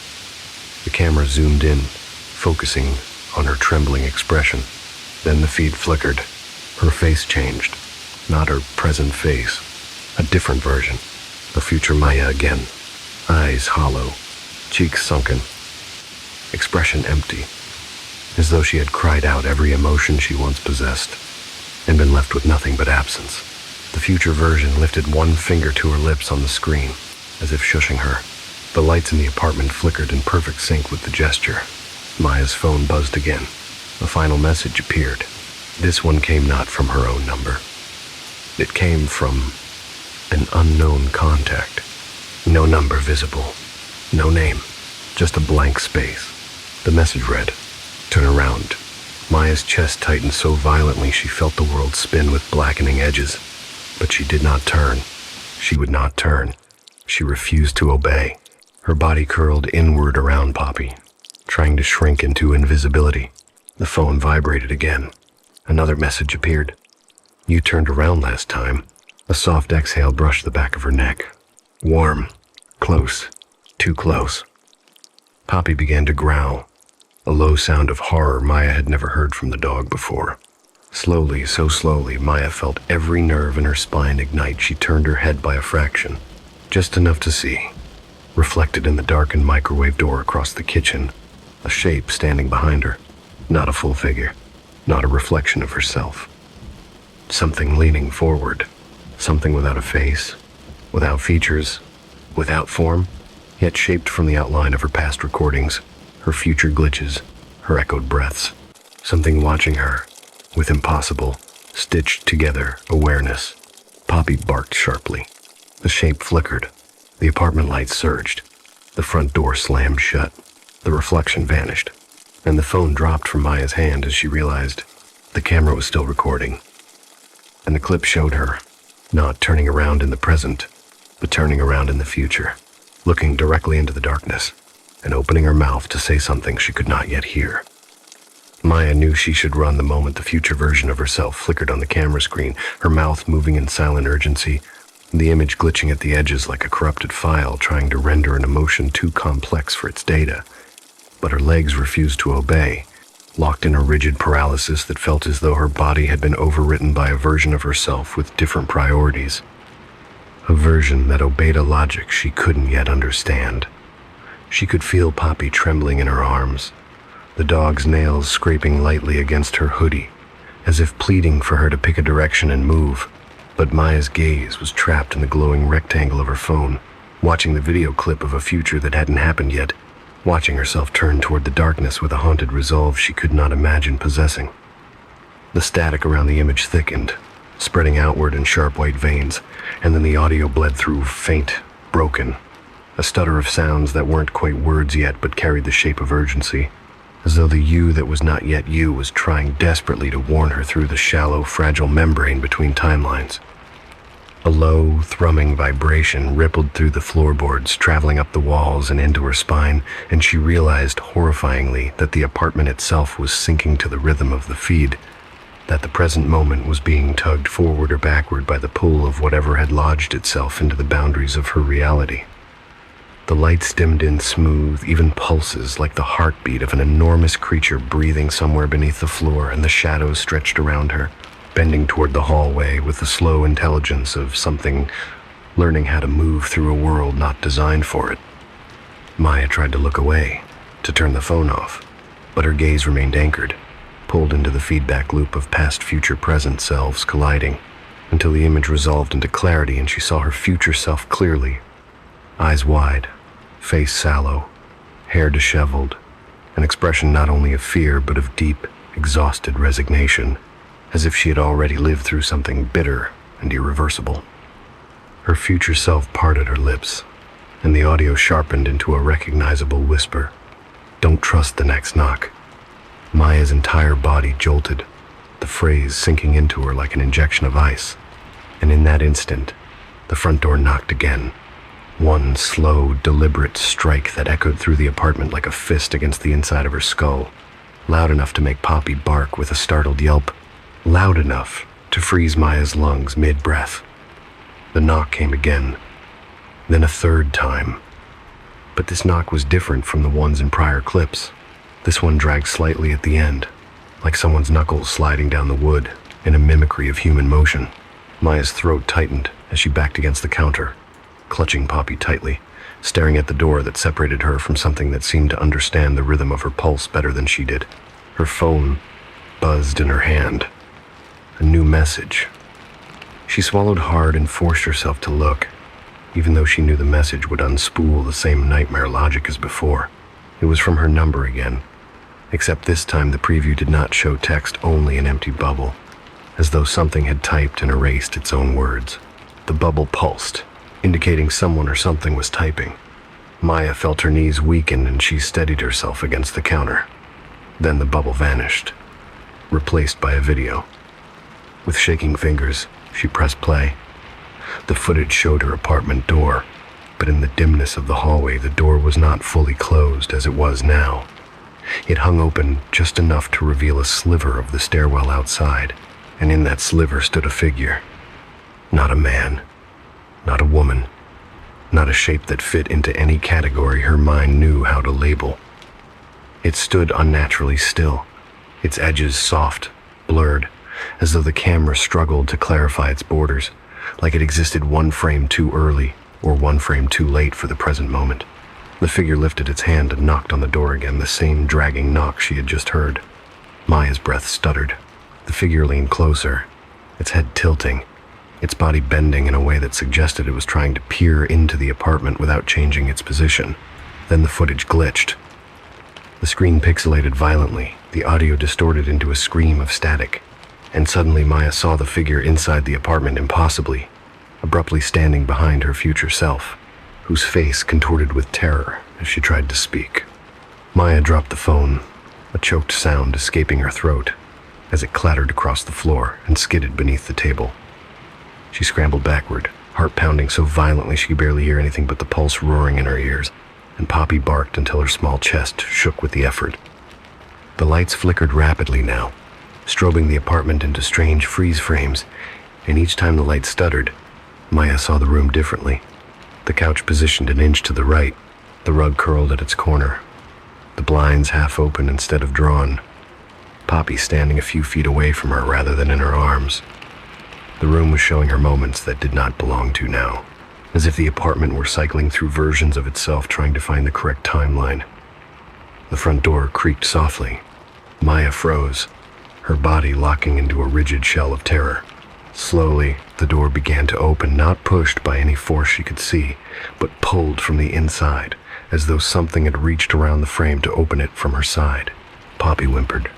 The camera zoomed in, focusing on her trembling expression. Then the feed flickered. Her face changed. Not her present face. A different version. The future Maya again. Eyes hollow. Cheeks sunken. Expression empty. As though she had cried out every emotion she once possessed, and been left with nothing but absence. The future version lifted one finger to her lips on the screen, as if shushing her. The lights in the apartment flickered in perfect sync with the gesture. Maya's phone buzzed again. A final message appeared. This one came not from her own number. It came from an unknown contact. No number visible. No name. Just a blank space. The message read, "Turn around." Maya's chest tightened so violently she felt the world spin with blackening edges. But she did not turn. She would not turn. She refused to obey. Her body curled inward around Poppy, trying to shrink into invisibility. The phone vibrated again. Another message appeared. "You turned around last time." A soft exhale brushed the back of her neck. Warm. Close. Too close. Poppy began to growl, a low sound of horror Maya had never heard from the dog before. Slowly, so slowly, Maya felt every nerve in her spine ignite. She turned her head by a fraction, just enough to see, reflected in the darkened microwave door across the kitchen, a shape standing behind her. Not a full figure, not a reflection of herself. Something leaning forward, something without a face, without features, without form, yet shaped from the outline of her past recordings, her future glitches, her echoed breaths. Something watching her, with impossible, stitched together awareness. Poppy barked sharply. The shape flickered. The apartment lights surged. The front door slammed shut. The reflection vanished. And the phone dropped from Maya's hand as she realized the camera was still recording. And the clip showed her, not turning around in the present, but turning around in the future, looking directly into the darkness, and opening her mouth to say something she could not yet hear. Maya knew she should run the moment the future version of herself flickered on the camera screen, her mouth moving in silent urgency, the image glitching at the edges like a corrupted file trying to render an emotion too complex for its data. But her legs refused to obey, locked in a rigid paralysis that felt as though her body had been overwritten by a version of herself with different priorities. A version that obeyed a logic she couldn't yet understand. She could feel Poppy trembling in her arms, the dog's nails scraping lightly against her hoodie, as if pleading for her to pick a direction and move. But Maya's gaze was trapped in the glowing rectangle of her phone, watching the video clip of a future that hadn't happened yet, watching herself turn toward the darkness with a haunted resolve she could not imagine possessing. The static around the image thickened, spreading outward in sharp white veins, and then the audio bled through, faint, broken, a stutter of sounds that weren't quite words yet but carried the shape of urgency, as though the you that was not yet you was trying desperately to warn her through the shallow, fragile membrane between timelines. A low, thrumming vibration rippled through the floorboards, traveling up the walls and into her spine, and she realized horrifyingly that the apartment itself was sinking to the rhythm of the feed, that the present moment was being tugged forward or backward by the pull of whatever had lodged itself into the boundaries of her reality. The lights dimmed in smooth, even pulses like the heartbeat of an enormous creature breathing somewhere beneath the floor, and the shadows stretched around her, bending toward the hallway with the slow intelligence of something learning how to move through a world not designed for it. Maya tried to look away, to turn the phone off, but her gaze remained anchored, pulled into the feedback loop of past, future, present selves colliding, until the image resolved into clarity and she saw her future self clearly, eyes wide, face sallow, hair disheveled, an expression not only of fear but of deep, exhausted resignation, as if she had already lived through something bitter and irreversible. Her future self parted her lips, and the audio sharpened into a recognizable whisper. "Don't trust the next knock." Maya's entire body jolted, the phrase sinking into her like an injection of ice. And in that instant, the front door knocked again. One slow, deliberate strike that echoed through the apartment like a fist against the inside of her skull, loud enough to make Poppy bark with a startled yelp, loud enough to freeze Maya's lungs mid-breath. The knock came again, then a third time. But this knock was different from the ones in prior clips. This one dragged slightly at the end, like someone's knuckles sliding down the wood in a mimicry of human motion. Maya's throat tightened as she backed against the counter, clutching Poppy tightly, staring at the door that separated her from something that seemed to understand the rhythm of her pulse better than she did. Her phone buzzed in her hand. A new message. She swallowed hard and forced herself to look, even though she knew the message would unspool the same nightmare logic as before. It was from her number again, except this time the preview did not show text, only an empty bubble, as though something had typed and erased its own words. The bubble pulsed, indicating someone or something was typing. Maya felt her knees weaken and she steadied herself against the counter. Then the bubble vanished, replaced by a video. With shaking fingers, she pressed play. The footage showed her apartment door, but in the dimness of the hallway, the door was not fully closed as it was now. It hung open just enough to reveal a sliver of the stairwell outside, and in that sliver stood a figure. Not a man, not a woman, not a shape that fit into any category her mind knew how to label. It stood unnaturally still, its edges soft, blurred, as though the camera struggled to clarify its borders, like it existed one frame too early or one frame too late for the present moment. The figure lifted its hand and knocked on the door again, the same dragging knock she had just heard. Maya's breath stuttered. The figure leaned closer, its head tilting, its body bending in a way that suggested it was trying to peer into the apartment without changing its position. Then the footage glitched. The screen pixelated violently, the audio distorted into a scream of static, and suddenly Maya saw the figure inside the apartment impossibly, abruptly standing behind her future self, whose face contorted with terror as she tried to speak. Maya dropped the phone, a choked sound escaping her throat, as it clattered across the floor and skidded beneath the table. She scrambled backward, heart pounding so violently she could barely hear anything but the pulse roaring in her ears, and Poppy barked until her small chest shook with the effort. The lights flickered rapidly now, strobing the apartment into strange freeze frames, and each time the light stuttered, Maya saw the room differently. The couch positioned an inch to the right, the rug curled at its corner, the blinds half open instead of drawn, Poppy standing a few feet away from her rather than in her arms. The room was showing her moments that did not belong to now, as if the apartment were cycling through versions of itself trying to find the correct timeline. The front door creaked softly. Maya froze, her body locking into a rigid shell of terror. Slowly, the door began to open, not pushed by any force she could see, but pulled from the inside, as though something had reached around the frame to open it from her side. Poppy whimpered,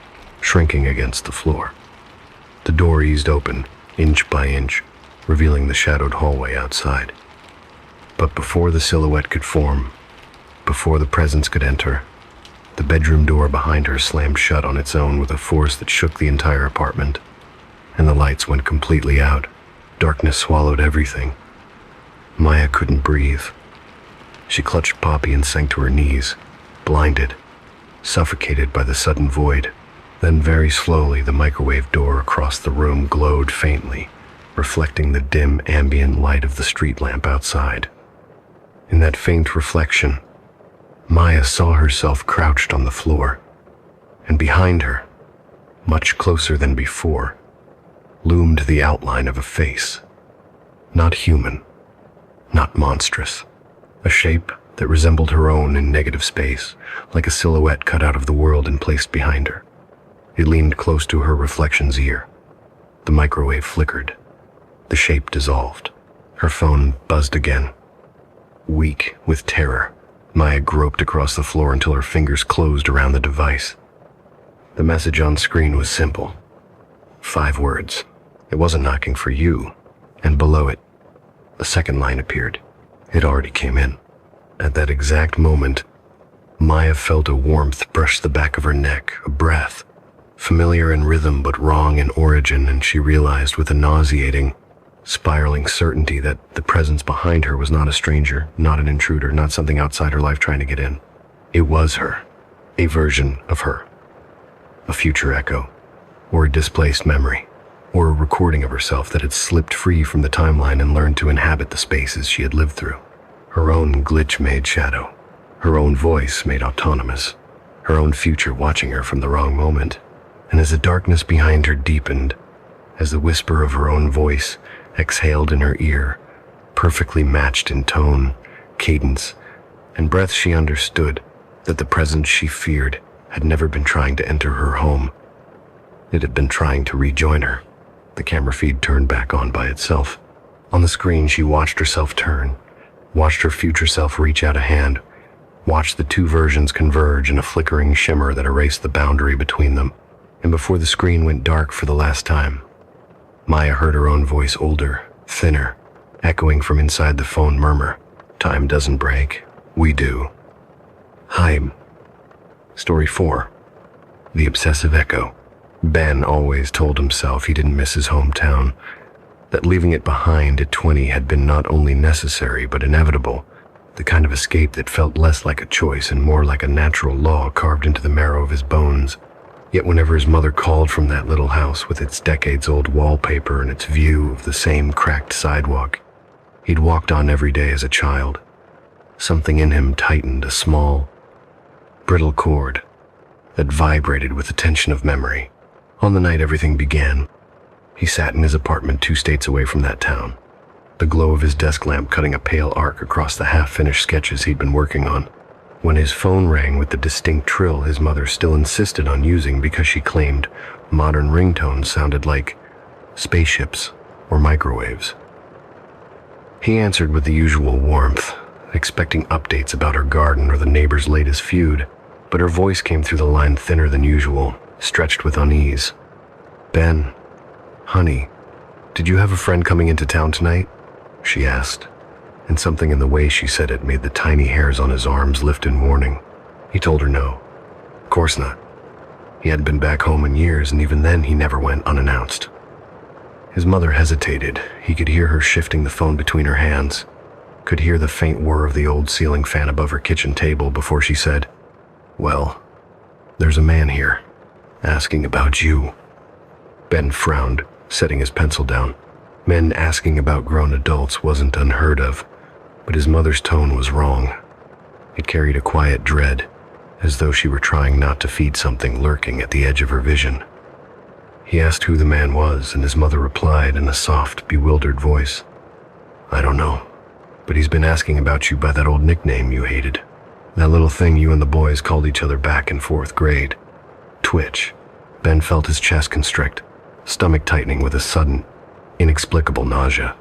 shrinking against the floor. The door eased open, inch by inch, revealing the shadowed hallway outside. But before the silhouette could form, before the presence could enter, the bedroom door behind her slammed shut on its own with a force that shook the entire apartment, and the lights went completely out. Darkness swallowed everything. Maya couldn't breathe. She clutched Poppy and sank to her knees, blinded, suffocated by the sudden void. Then very slowly the microwave door across the room glowed faintly, reflecting the dim ambient light of the street lamp outside. In that faint reflection, Maya saw herself crouched on the floor, and behind her, much closer than before, loomed the outline of a face. Not human, not monstrous. A shape that resembled her own in negative space, like a silhouette cut out of the world and placed behind her. It leaned close to her reflection's ear. The microwave flickered. The shape dissolved. Her phone buzzed again. Weak with terror, Maya groped across the floor until her fingers closed around the device. The message on screen was simple. 5 words. It wasn't knocking for you. And below it, a second line appeared. It already came in. At that exact moment, Maya felt a warmth brush the back of her neck, a breath, familiar in rhythm but wrong in origin, and she realized with a nauseating, spiraling certainty that the presence behind her was not a stranger, not an intruder, not something outside her life trying to get in. It was her, a version of her, a future echo, or a displaced memory, or a recording of herself that had slipped free from the timeline and learned to inhabit the spaces she had lived through. Her own glitch-made shadow, her own voice made autonomous, her own future watching her from the wrong moment. And as the darkness behind her deepened, as the whisper of her own voice exhaled in her ear, perfectly matched in tone, cadence, and breath, she understood that the presence she feared had never been trying to enter her home. It had been trying to rejoin her. The camera feed turned back on by itself. On the screen, she watched herself turn, watched her future self reach out a hand, watched the 2 versions converge in a flickering shimmer that erased the boundary between them. And before the screen went dark for the last time, Maya heard her own voice, older, thinner, echoing from inside the phone, murmur, "Time doesn't break. We do." Hi. Story 4. The Obsessive Echo. Ben always told himself he didn't miss his hometown, that leaving it behind at 20 had been not only necessary but inevitable, the kind of escape that felt less like a choice and more like a natural law carved into the marrow of his bones. Yet whenever his mother called from that little house with its decades-old wallpaper and its view of the same cracked sidewalk, he'd walked on every day as a child. Something in him tightened, a small, brittle cord that vibrated with the tension of memory. On the night everything began, he sat in his apartment 2 states away from that town, the glow of his desk lamp cutting a pale arc across the half-finished sketches he'd been working on, when his phone rang with the distinct trill his mother still insisted on using because she claimed modern ringtones sounded like spaceships or microwaves. He answered with the usual warmth, expecting updates about her garden or the neighbor's latest feud, but her voice came through the line thinner than usual, stretched with unease. "Ben, honey, did you have a friend coming into town tonight?" she asked, and something in the way she said it made the tiny hairs on his arms lift in warning. He told her no. Of course not. He hadn't been back home in years, and even then he never went unannounced. His mother hesitated. He could hear her shifting the phone between her hands, could hear the faint whir of the old ceiling fan above her kitchen table before she said, "Well, there's a man here, asking about you." Ben frowned, setting his pencil down. Men asking about grown adults wasn't unheard of, but his mother's tone was wrong. It carried a quiet dread, as though she were trying not to feed something lurking at the edge of her vision. He asked who the man was, and his mother replied in a soft, bewildered voice, "I don't know, but he's been asking about you by that old nickname you hated. That little thing you and the boys called each other back in 4th grade. Twitch." Ben felt his chest constrict, stomach tightening with a sudden, inexplicable nausea.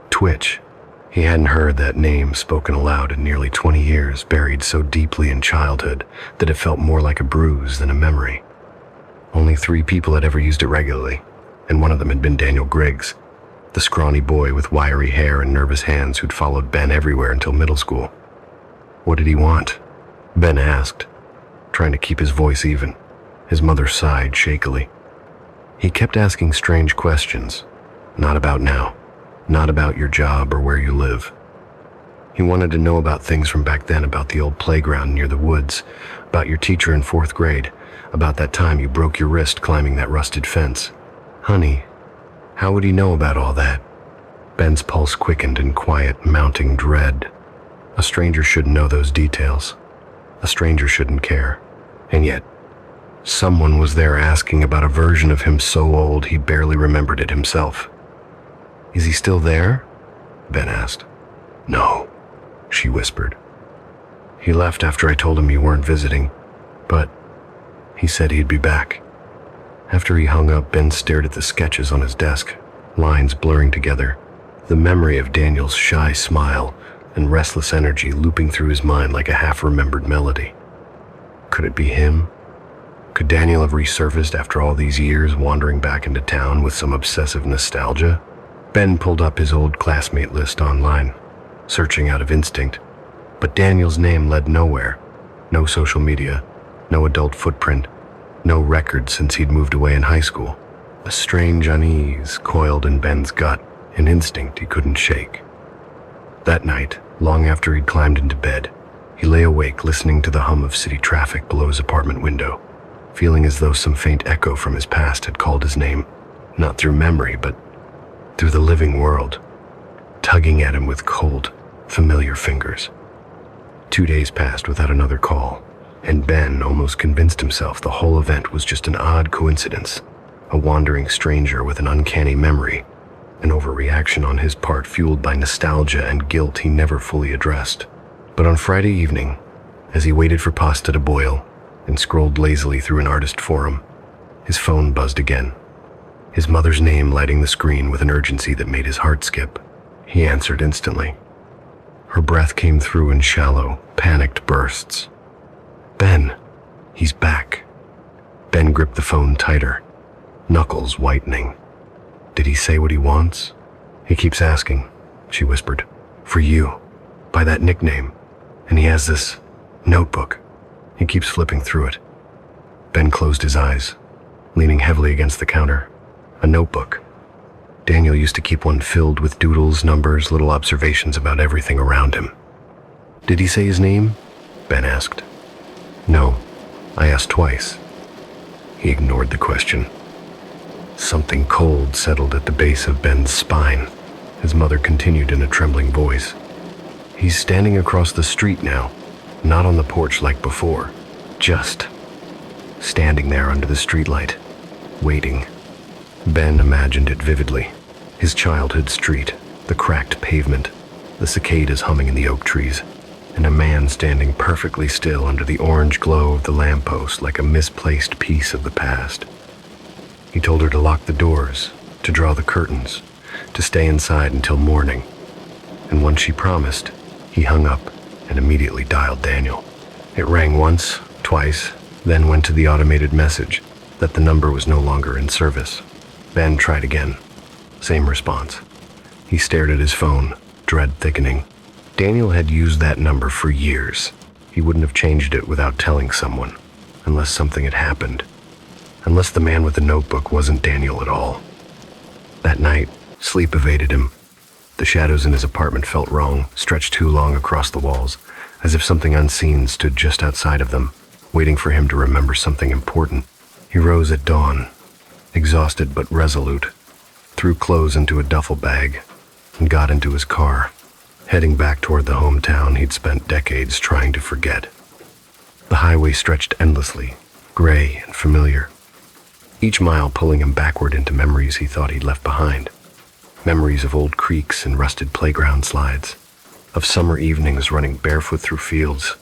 Twitch. He hadn't heard that name spoken aloud in nearly 20 years, buried so deeply in childhood that it felt more like a bruise than a memory. Only 3 people had ever used it regularly, and one of them had been Daniel Griggs, the scrawny boy with wiry hair and nervous hands who'd followed Ben everywhere until middle school. What did he want? Ben asked, trying to keep his voice even. His mother sighed shakily. He kept asking strange questions, not about now, not about your job or where you live. He wanted to know about things from back then, about the old playground near the woods, about your teacher in 4th grade, about that time you broke your wrist climbing that rusted fence. Honey, how would he know about all that? Ben's pulse quickened in quiet, mounting dread. A stranger shouldn't know those details. A stranger shouldn't care. And yet, someone was there asking about a version of him so old he barely remembered it himself. Is he still there? Ben asked. No, she whispered. He left after I told him you weren't visiting, but he said he'd be back. After he hung up, Ben stared at the sketches on his desk, lines blurring together, the memory of Daniel's shy smile and restless energy looping through his mind like a half-remembered melody. Could it be him? Could Daniel have resurfaced after all these years, wandering back into town with some obsessive nostalgia? Ben pulled up his old classmate list online, searching out of instinct. But Daniel's name led nowhere. No social media, no adult footprint, no record since he'd moved away in high school. A strange unease coiled in Ben's gut, an instinct he couldn't shake. That night, long after he'd climbed into bed, he lay awake listening to the hum of city traffic below his apartment window, feeling as though some faint echo from his past had called his name, not through memory, but through the living world, tugging at him with cold, familiar fingers. 2 days passed without another call, and Ben almost convinced himself the whole event was just an odd coincidence, a wandering stranger with an uncanny memory, an overreaction on his part fueled by nostalgia and guilt he never fully addressed. But on Friday evening, as he waited for pasta to boil and scrolled lazily through an artist forum, his phone buzzed again, his mother's name lighting the screen with an urgency that made his heart skip. He answered instantly. Her breath came through in shallow, panicked bursts. Ben, he's back. Ben gripped the phone tighter, knuckles whitening. Did he say what he wants? He keeps asking, she whispered. For you, by that nickname. And he has this notebook. He keeps flipping through it. Ben closed his eyes, leaning heavily against the counter. A notebook. Daniel used to keep one filled with doodles, numbers, little observations about everything around him. Did he say his name? Ben asked. No, I asked twice. He ignored the question. Something cold settled at the base of Ben's spine. His mother continued in a trembling voice. He's standing across the street now, not on the porch like before, just standing there under the streetlight, waiting. Ben imagined it vividly. His childhood street, the cracked pavement, the cicadas humming in the oak trees, and a man standing perfectly still under the orange glow of the lamppost like a misplaced piece of the past. He told her to lock the doors, to draw the curtains, to stay inside until morning. And when she promised, he hung up and immediately dialed Daniel. It rang once, twice, then went to the automated message that the number was no longer in service. Ben tried again. Same response. He stared at his phone, dread thickening. Daniel had used that number for years. He wouldn't have changed it without telling someone, unless something had happened. Unless the man with the notebook wasn't Daniel at all. That night, sleep evaded him. The shadows in his apartment felt wrong, stretched too long across the walls, as if something unseen stood just outside of them, waiting for him to remember something important. He rose at dawn, exhausted but resolute, threw clothes into a duffel bag, and got into his car, heading back toward the hometown he'd spent decades trying to forget. The highway stretched endlessly, gray and familiar, each mile pulling him backward into memories he thought he'd left behind. Memories of old creeks and rusted playground slides, of summer evenings running barefoot through fields,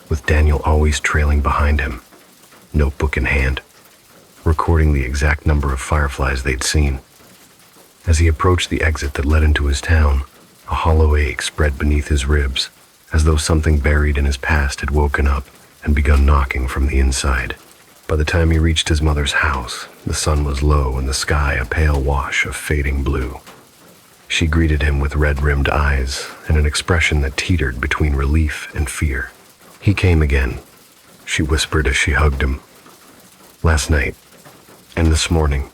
with Daniel always trailing behind him, notebook in hand, recording the exact number of fireflies they'd seen. As he approached the exit that led into his town, a hollow ache spread beneath his ribs, as though something buried in his past had woken up and begun knocking from the inside. By the time he reached his mother's house, the sun was low and the sky a pale wash of fading blue. She greeted him with red-rimmed eyes and an expression that teetered between relief and fear. He came again, she whispered as she hugged him. Last night, and this morning,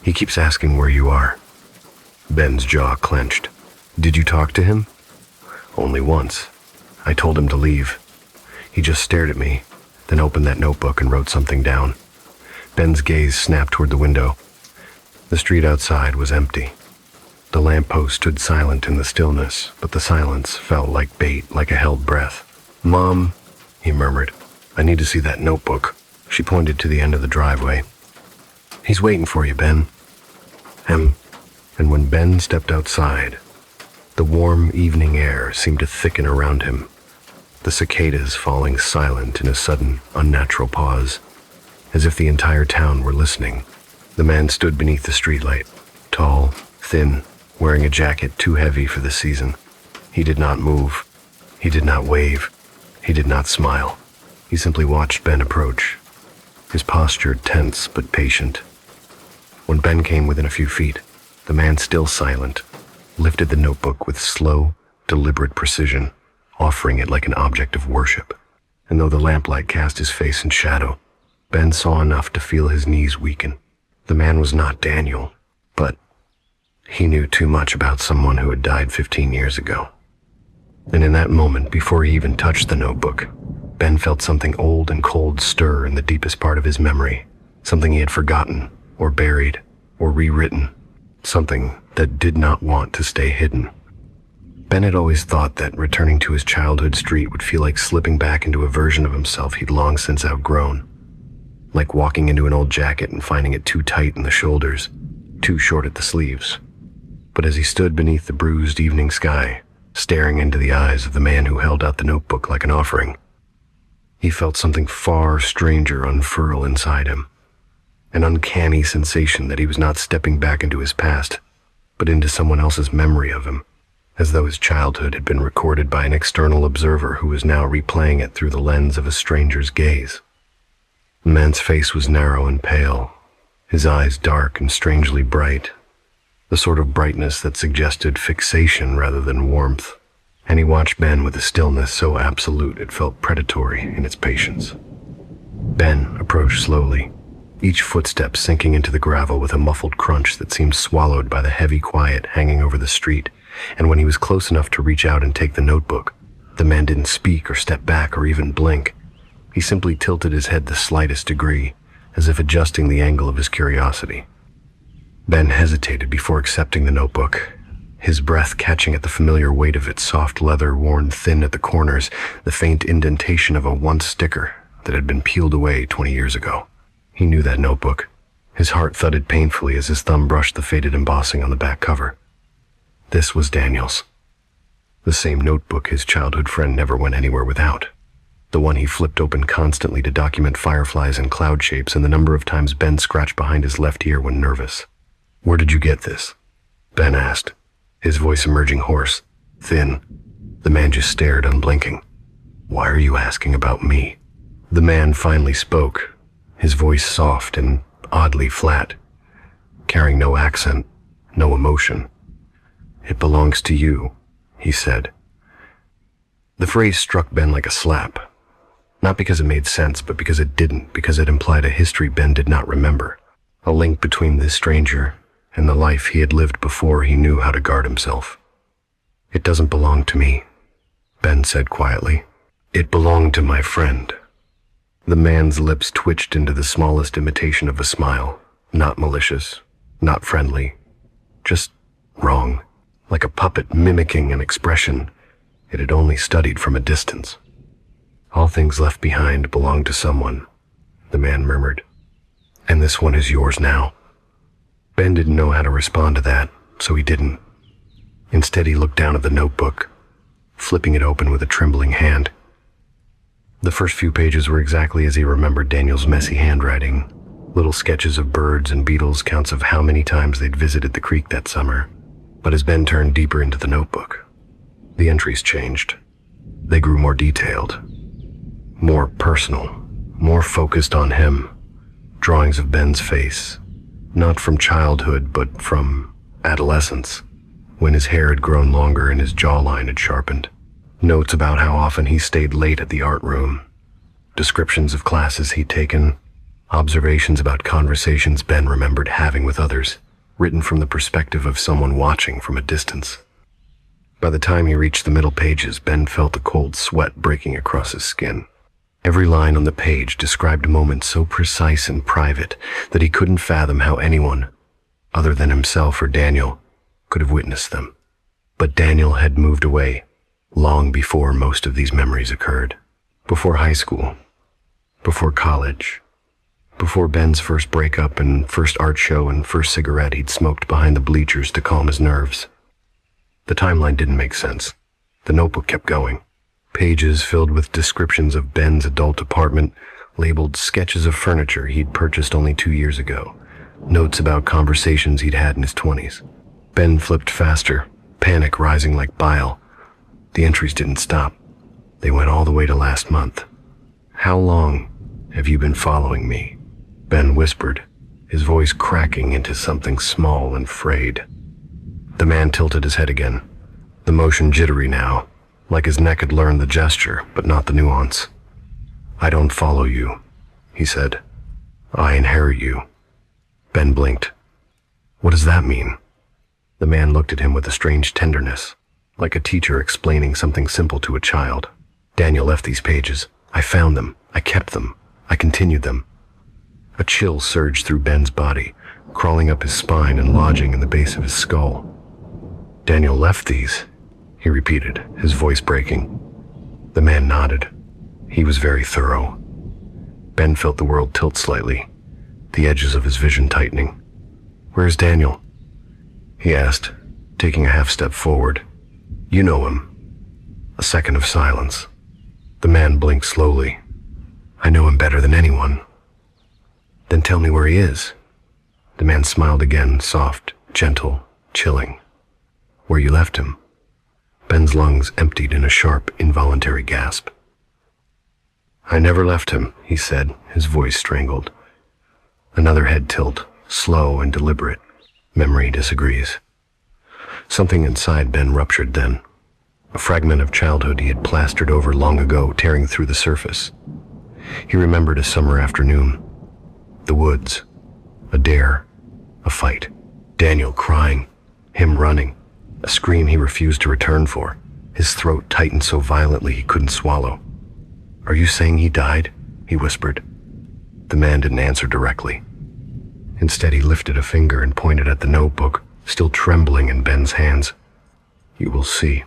he keeps asking where you are. Ben's jaw clenched. Did you talk to him? Only once. I told him to leave. He just stared at me, then opened that notebook and wrote something down. Ben's gaze snapped toward the window. The street outside was empty. The lamppost stood silent in the stillness, but the silence felt like bait, like a held breath. Mom, he murmured, I need to see that notebook. She pointed to the end of the driveway. He's waiting for you, Ben. And when Ben stepped outside, the warm evening air seemed to thicken around him, the cicadas falling silent in a sudden, unnatural pause, as if the entire town were listening. The man stood beneath the streetlight, tall, thin, wearing a jacket too heavy for the season. He did not move. He did not wave. He did not smile. He simply watched Ben approach. his posture tense but patient. When Ben came within a few feet, the man, still silent, lifted the notebook with slow, deliberate precision, offering it like an object of worship. And though the lamplight cast his face in shadow, Ben saw enough to feel his knees weaken. The man was not Daniel, but he knew too much about someone who had died 15 years ago. And in that moment, before he even touched the notebook, Ben felt something old and cold stir in the deepest part of his memory, something he had forgotten, or buried, or rewritten, something that did not want to stay hidden. Ben had always thought that returning to his childhood street would feel like slipping back into a version of himself he'd long since outgrown, like walking into an old jacket and finding it too tight in the shoulders, too short at the sleeves. But as he stood beneath the bruised evening sky, staring into the eyes of the man who held out the notebook like an offering, he felt something far stranger unfurl inside him, an uncanny sensation that he was not stepping back into his past, but into someone else's memory of him, as though his childhood had been recorded by an external observer who was now replaying it through the lens of a stranger's gaze. The man's face was narrow and pale, his eyes dark and strangely bright, the sort of brightness that suggested fixation rather than warmth, and he watched Ben with a stillness so absolute it felt predatory in its patience. Ben approached slowly, each footstep sinking into the gravel with a muffled crunch that seemed swallowed by the heavy quiet hanging over the street, and when he was close enough to reach out and take the notebook, the man didn't speak or step back or even blink. He simply tilted his head the slightest degree, as if adjusting the angle of his curiosity. Ben hesitated before accepting the notebook, his breath catching at the familiar weight of its soft leather worn thin at the corners, the faint indentation of a once sticker that had been peeled away 20 years ago. He knew that notebook. His heart thudded painfully as his thumb brushed the faded embossing on the back cover. This was Daniel's. The same notebook his childhood friend never went anywhere without. The one he flipped open constantly to document fireflies and cloud shapes and the number of times Ben scratched behind his left ear when nervous. "Where did you get this?" Ben asked, his voice emerging hoarse, thin. The man just stared, unblinking. "Why are you asking about me?" The man finally spoke, his voice soft and oddly flat, carrying no accent, no emotion. "It belongs to you," he said. The phrase struck Ben like a slap, not because it made sense, but because it didn't, because it implied a history Ben did not remember, a link between this stranger and the life he had lived before he knew how to guard himself. "It doesn't belong to me," Ben said quietly. "It belonged to my friend." The man's lips twitched into the smallest imitation of a smile, not malicious, not friendly, just wrong, like a puppet mimicking an expression it had only studied from a distance. "All things left behind belong to someone," the man murmured. "And this one is yours now." Ben didn't know how to respond to that, so he didn't. Instead, he looked down at the notebook, flipping it open with a trembling hand. The first few pages were exactly as he remembered Daniel's messy handwriting, little sketches of birds and beetles, counts of how many times they'd visited the creek that summer. But as Ben turned deeper into the notebook, the entries changed. They grew more detailed, more personal, more focused on him. Drawings of Ben's face, not from childhood, but from adolescence, when his hair had grown longer and his jawline had sharpened. Notes about how often he stayed late at the art room, descriptions of classes he'd taken, observations about conversations Ben remembered having with others, written from the perspective of someone watching from a distance. By the time he reached the middle pages, Ben felt a cold sweat breaking across his skin. Every line on the page described moments so precise and private that he couldn't fathom how anyone, other than himself or Daniel, could have witnessed them. But Daniel had moved away long before most of these memories occurred. Before high school, before college, before Ben's first breakup and first art show and first cigarette he'd smoked behind the bleachers to calm his nerves. The timeline didn't make sense. The notebook kept going. Pages filled with descriptions of Ben's adult apartment, labeled sketches of furniture he'd purchased only 2 years ago, notes about conversations he'd had in his 20s. Ben flipped faster, panic rising like bile. The entries didn't stop. They went all the way to last month. "How long have you been following me?" Ben whispered, his voice cracking into something small and frayed. The man tilted his head again, the motion jittery now, like his neck had learned the gesture, but not the nuance. "I don't follow you," he said. "I inherit you." Ben blinked. "What does that mean?" The man looked at him with a strange tenderness, like a teacher explaining something simple to a child. "Daniel left these pages. I found them. I kept them. I continued them." A chill surged through Ben's body, crawling up his spine and lodging in the base of his skull. "Daniel left these," he repeated, his voice breaking. The man nodded. He was very thorough. Ben felt the world tilt slightly, the edges of his vision tightening. "Where's Daniel?" he asked, taking a half step forward. "You know him." A second of silence. The man blinked slowly. "I know him better than anyone." "Then tell me where he is." The man smiled again, soft, gentle, chilling. "Where you left him." Ben's lungs emptied in a sharp, involuntary gasp. "I never left him," he said, his voice strangled. Another head tilt, slow and deliberate. Memory disagrees. Something inside Ben ruptured then. A fragment of childhood he had plastered over long ago, tearing through the surface. He remembered a summer afternoon. The woods. A dare. A fight. Daniel crying. Him running. A scream he refused to return for. His throat tightened so violently he couldn't swallow. "Are you saying he died?" he whispered. The man didn't answer directly. Instead, he lifted a finger and pointed at the notebook, still trembling in Ben's hands. "You will see."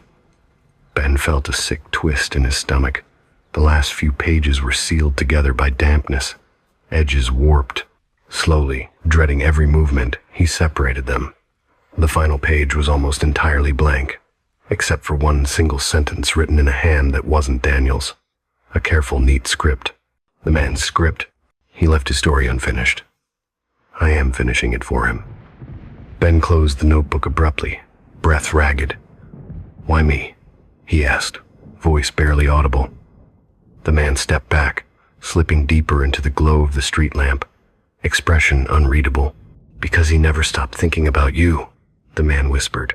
Ben felt a sick twist in his stomach. The last few pages were sealed together by dampness, edges warped. Slowly, dreading every movement, he separated them. The final page was almost entirely blank, except for one single sentence written in a hand that wasn't Daniel's. A careful, neat script. The man's script. He left his story unfinished. I am finishing it for him. Ben closed the notebook abruptly, breath ragged. "Why me?" he asked, voice barely audible. The man stepped back, slipping deeper into the glow of the street lamp, expression unreadable. "Because he never stopped thinking about you," the man whispered.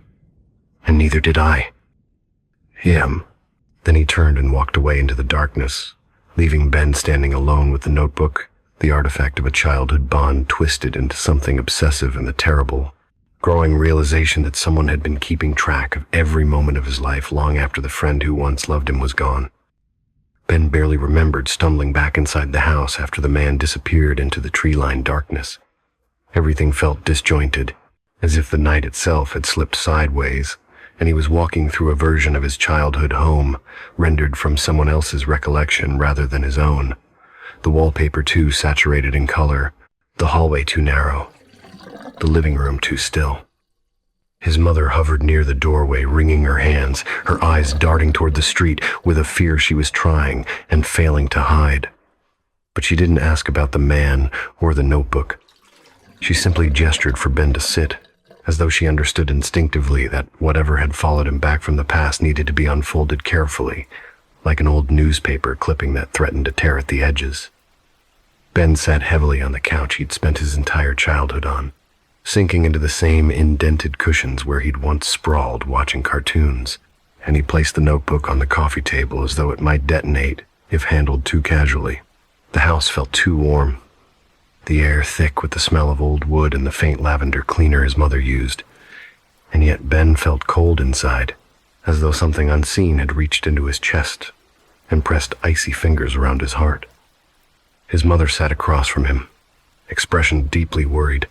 "And neither did I." Him. Then he turned and walked away into the darkness, leaving Ben standing alone with the notebook, the artifact of a childhood bond twisted into something obsessive and the terrible, growing realization that someone had been keeping track of every moment of his life long after the friend who once loved him was gone. Ben barely remembered stumbling back inside the house after the man disappeared into the tree-lined darkness. Everything felt disjointed, as if the night itself had slipped sideways, and he was walking through a version of his childhood home, rendered from someone else's recollection rather than his own. The wallpaper too saturated in color, the hallway too narrow, the living room too still. His mother hovered near the doorway, wringing her hands, her eyes darting toward the street with a fear she was trying and failing to hide. But she didn't ask about the man or the notebook. She simply gestured for Ben to sit, as though she understood instinctively that whatever had followed him back from the past needed to be unfolded carefully, like an old newspaper clipping that threatened to tear at the edges. Ben sat heavily on the couch he'd spent his entire childhood on, sinking into the same indented cushions where he'd once sprawled watching cartoons, and he placed the notebook on the coffee table as though it might detonate if handled too casually. The house felt too warm, the air thick with the smell of old wood and the faint lavender cleaner his mother used, and yet Ben felt cold inside, as though something unseen had reached into his chest and pressed icy fingers around his heart. His mother sat across from him, expression deeply worried,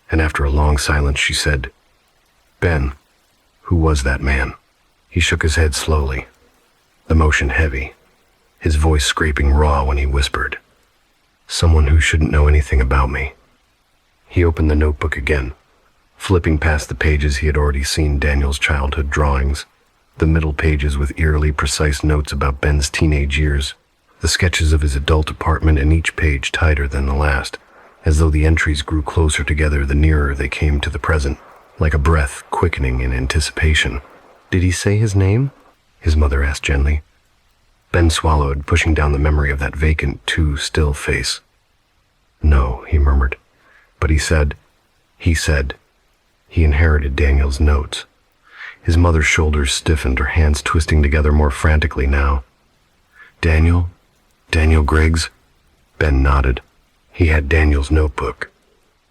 and after a long silence she said, "Ben, who was that man?" He shook his head slowly, the motion heavy, his voice scraping raw when he whispered, "Someone who shouldn't know anything about me." He opened the notebook again, flipping past the pages he had already seen Daniel's childhood drawings, the middle pages with eerily precise notes about Ben's teenage years, the sketches of his adult apartment, and each page tighter than the last, as though the entries grew closer together the nearer they came to the present, like a breath quickening in anticipation. "Did he say his name?" his mother asked gently. Ben swallowed, pushing down the memory of that vacant, too still face. "No," he murmured. But he said, he inherited Daniel's notes. His mother's shoulders stiffened, her hands twisting together more frantically now. Daniel Griggs? Ben nodded. He had Daniel's notebook,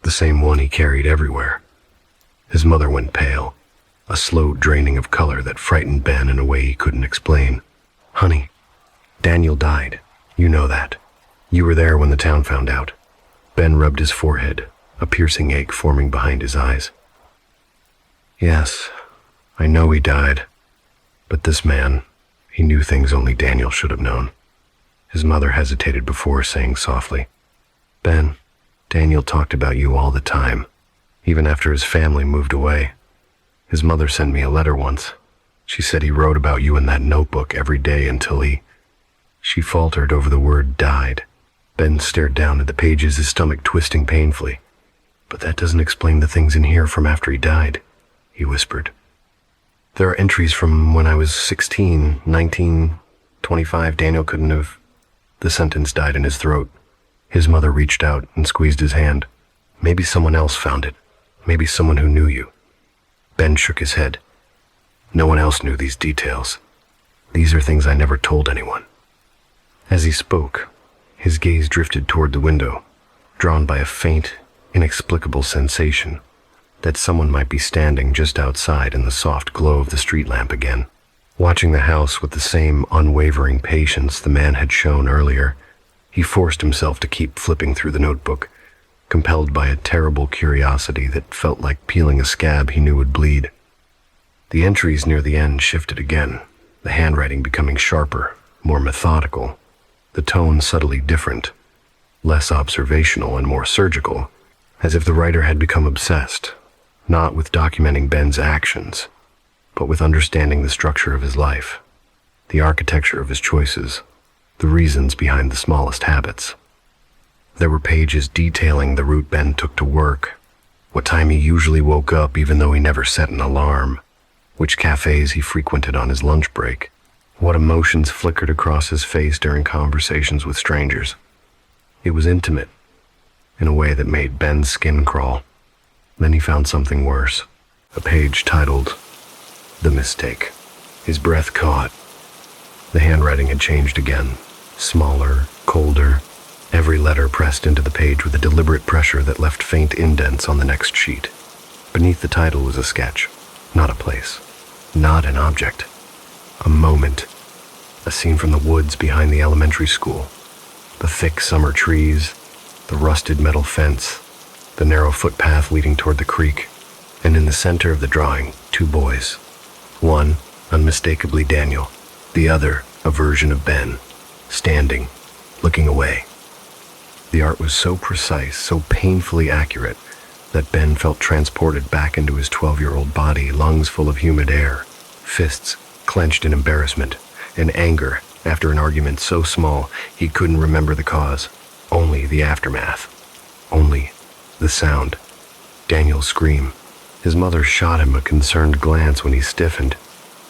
the same one he carried everywhere. His mother went pale, a slow draining of color that frightened Ben in a way he couldn't explain. Honey, Daniel died. You know that. You were there when the town found out. Ben rubbed his forehead, a piercing ache forming behind his eyes. Yes, I know he died. But this man, he knew things only Daniel should have known. His mother hesitated before saying softly, Ben, Daniel talked about you all the time, even after his family moved away. His mother sent me a letter once. She said he wrote about you in that notebook every day until he... She faltered over the word died. Ben stared down at the pages, his stomach twisting painfully. But that doesn't explain the things in here from after he died, he whispered. There are entries from when I was 16, 19, 25. Daniel couldn't have... The sentence died in his throat. His mother reached out and squeezed his hand. Maybe someone else found it. Maybe someone who knew you. Ben shook his head. No one else knew these details. These are things I never told anyone. As he spoke, his gaze drifted toward the window, drawn by a faint, inexplicable sensation that someone might be standing just outside in the soft glow of the street lamp again. Watching the house with the same unwavering patience the man had shown earlier, he forced himself to keep flipping through the notebook, compelled by a terrible curiosity that felt like peeling a scab he knew would bleed. The entries near the end shifted again, the handwriting becoming sharper, more methodical, the tone subtly different, less observational and more surgical, as if the writer had become obsessed, not with documenting Ben's actions, but with understanding the structure of his life, the architecture of his choices, the reasons behind the smallest habits. There were pages detailing the route Ben took to work, what time he usually woke up even though he never set an alarm, which cafes he frequented on his lunch break, what emotions flickered across his face during conversations with strangers. It was intimate, in a way that made Ben's skin crawl. Then he found something worse, a page titled, The Mistake. His breath caught. The handwriting had changed again, smaller, colder, every letter pressed into the page with a deliberate pressure that left faint indents on the next sheet. Beneath the title was a sketch, not a place, not an object, a moment, a scene from the woods behind the elementary school, the thick summer trees, the rusted metal fence, the narrow footpath leading toward the creek, and in the center of the drawing, two boys. One, unmistakably Daniel, the other, a version of Ben, standing, looking away. The art was so precise, so painfully accurate, that Ben felt transported back into his 12-year-old body, lungs full of humid air, fists clenched in embarrassment and anger after an argument so small he couldn't remember the cause, only the aftermath, only the sound. Daniel's scream. His mother shot him a concerned glance when he stiffened,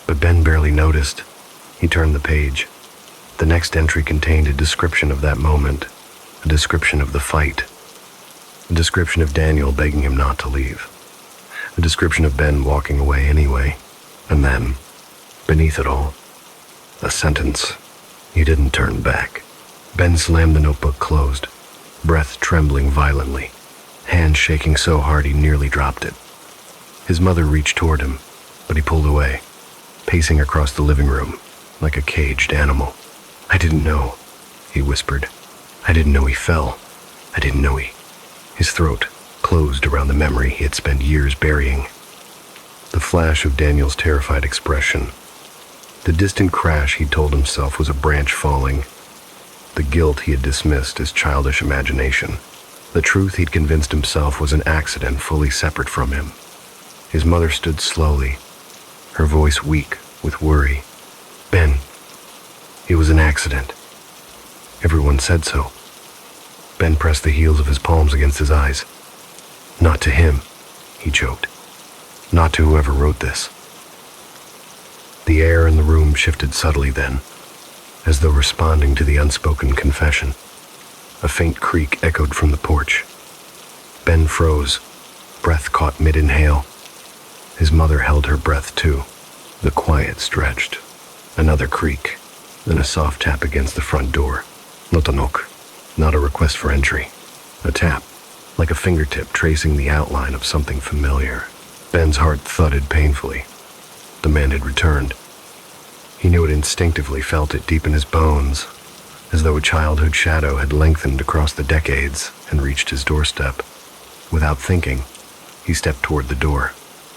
but Ben barely noticed. He turned the page. The next entry contained a description of that moment, a description of the fight, a description of Daniel begging him not to leave, a description of Ben walking away anyway, and then, beneath it all, a sentence, "He didn't turn back." Ben slammed the notebook closed, breath trembling violently, hand shaking so hard he nearly dropped it. His mother reached toward him, but he pulled away, pacing across the living room like a caged animal. "I didn't know," he whispered. "I didn't know he fell. I didn't know he..." His throat closed around the memory he had spent years burying. The flash of Daniel's terrified expression, the distant crash he'd told himself was a branch falling, the guilt he had dismissed as childish imagination, the truth he'd convinced himself was an accident fully separate from him. His mother stood slowly, her voice weak with worry. "Ben, it was an accident. Everyone said so." Ben pressed the heels of his palms against his eyes. "Not to him," he choked. "Not to whoever wrote this." The air in the room shifted subtly then, as though responding to the unspoken confession. A faint creak echoed from the porch, Ben froze, breath caught mid-inhale. His mother held her breath too. The quiet stretched. Another creak, then a soft tap against the front door. Not a knock, not a request for entry. A tap, like a fingertip tracing the outline of something familiar. Ben's heart thudded painfully. The man had returned. He knew it instinctively, felt it deep in his bones, as though a childhood shadow had lengthened across the decades and reached his doorstep. Without thinking, he stepped toward the door.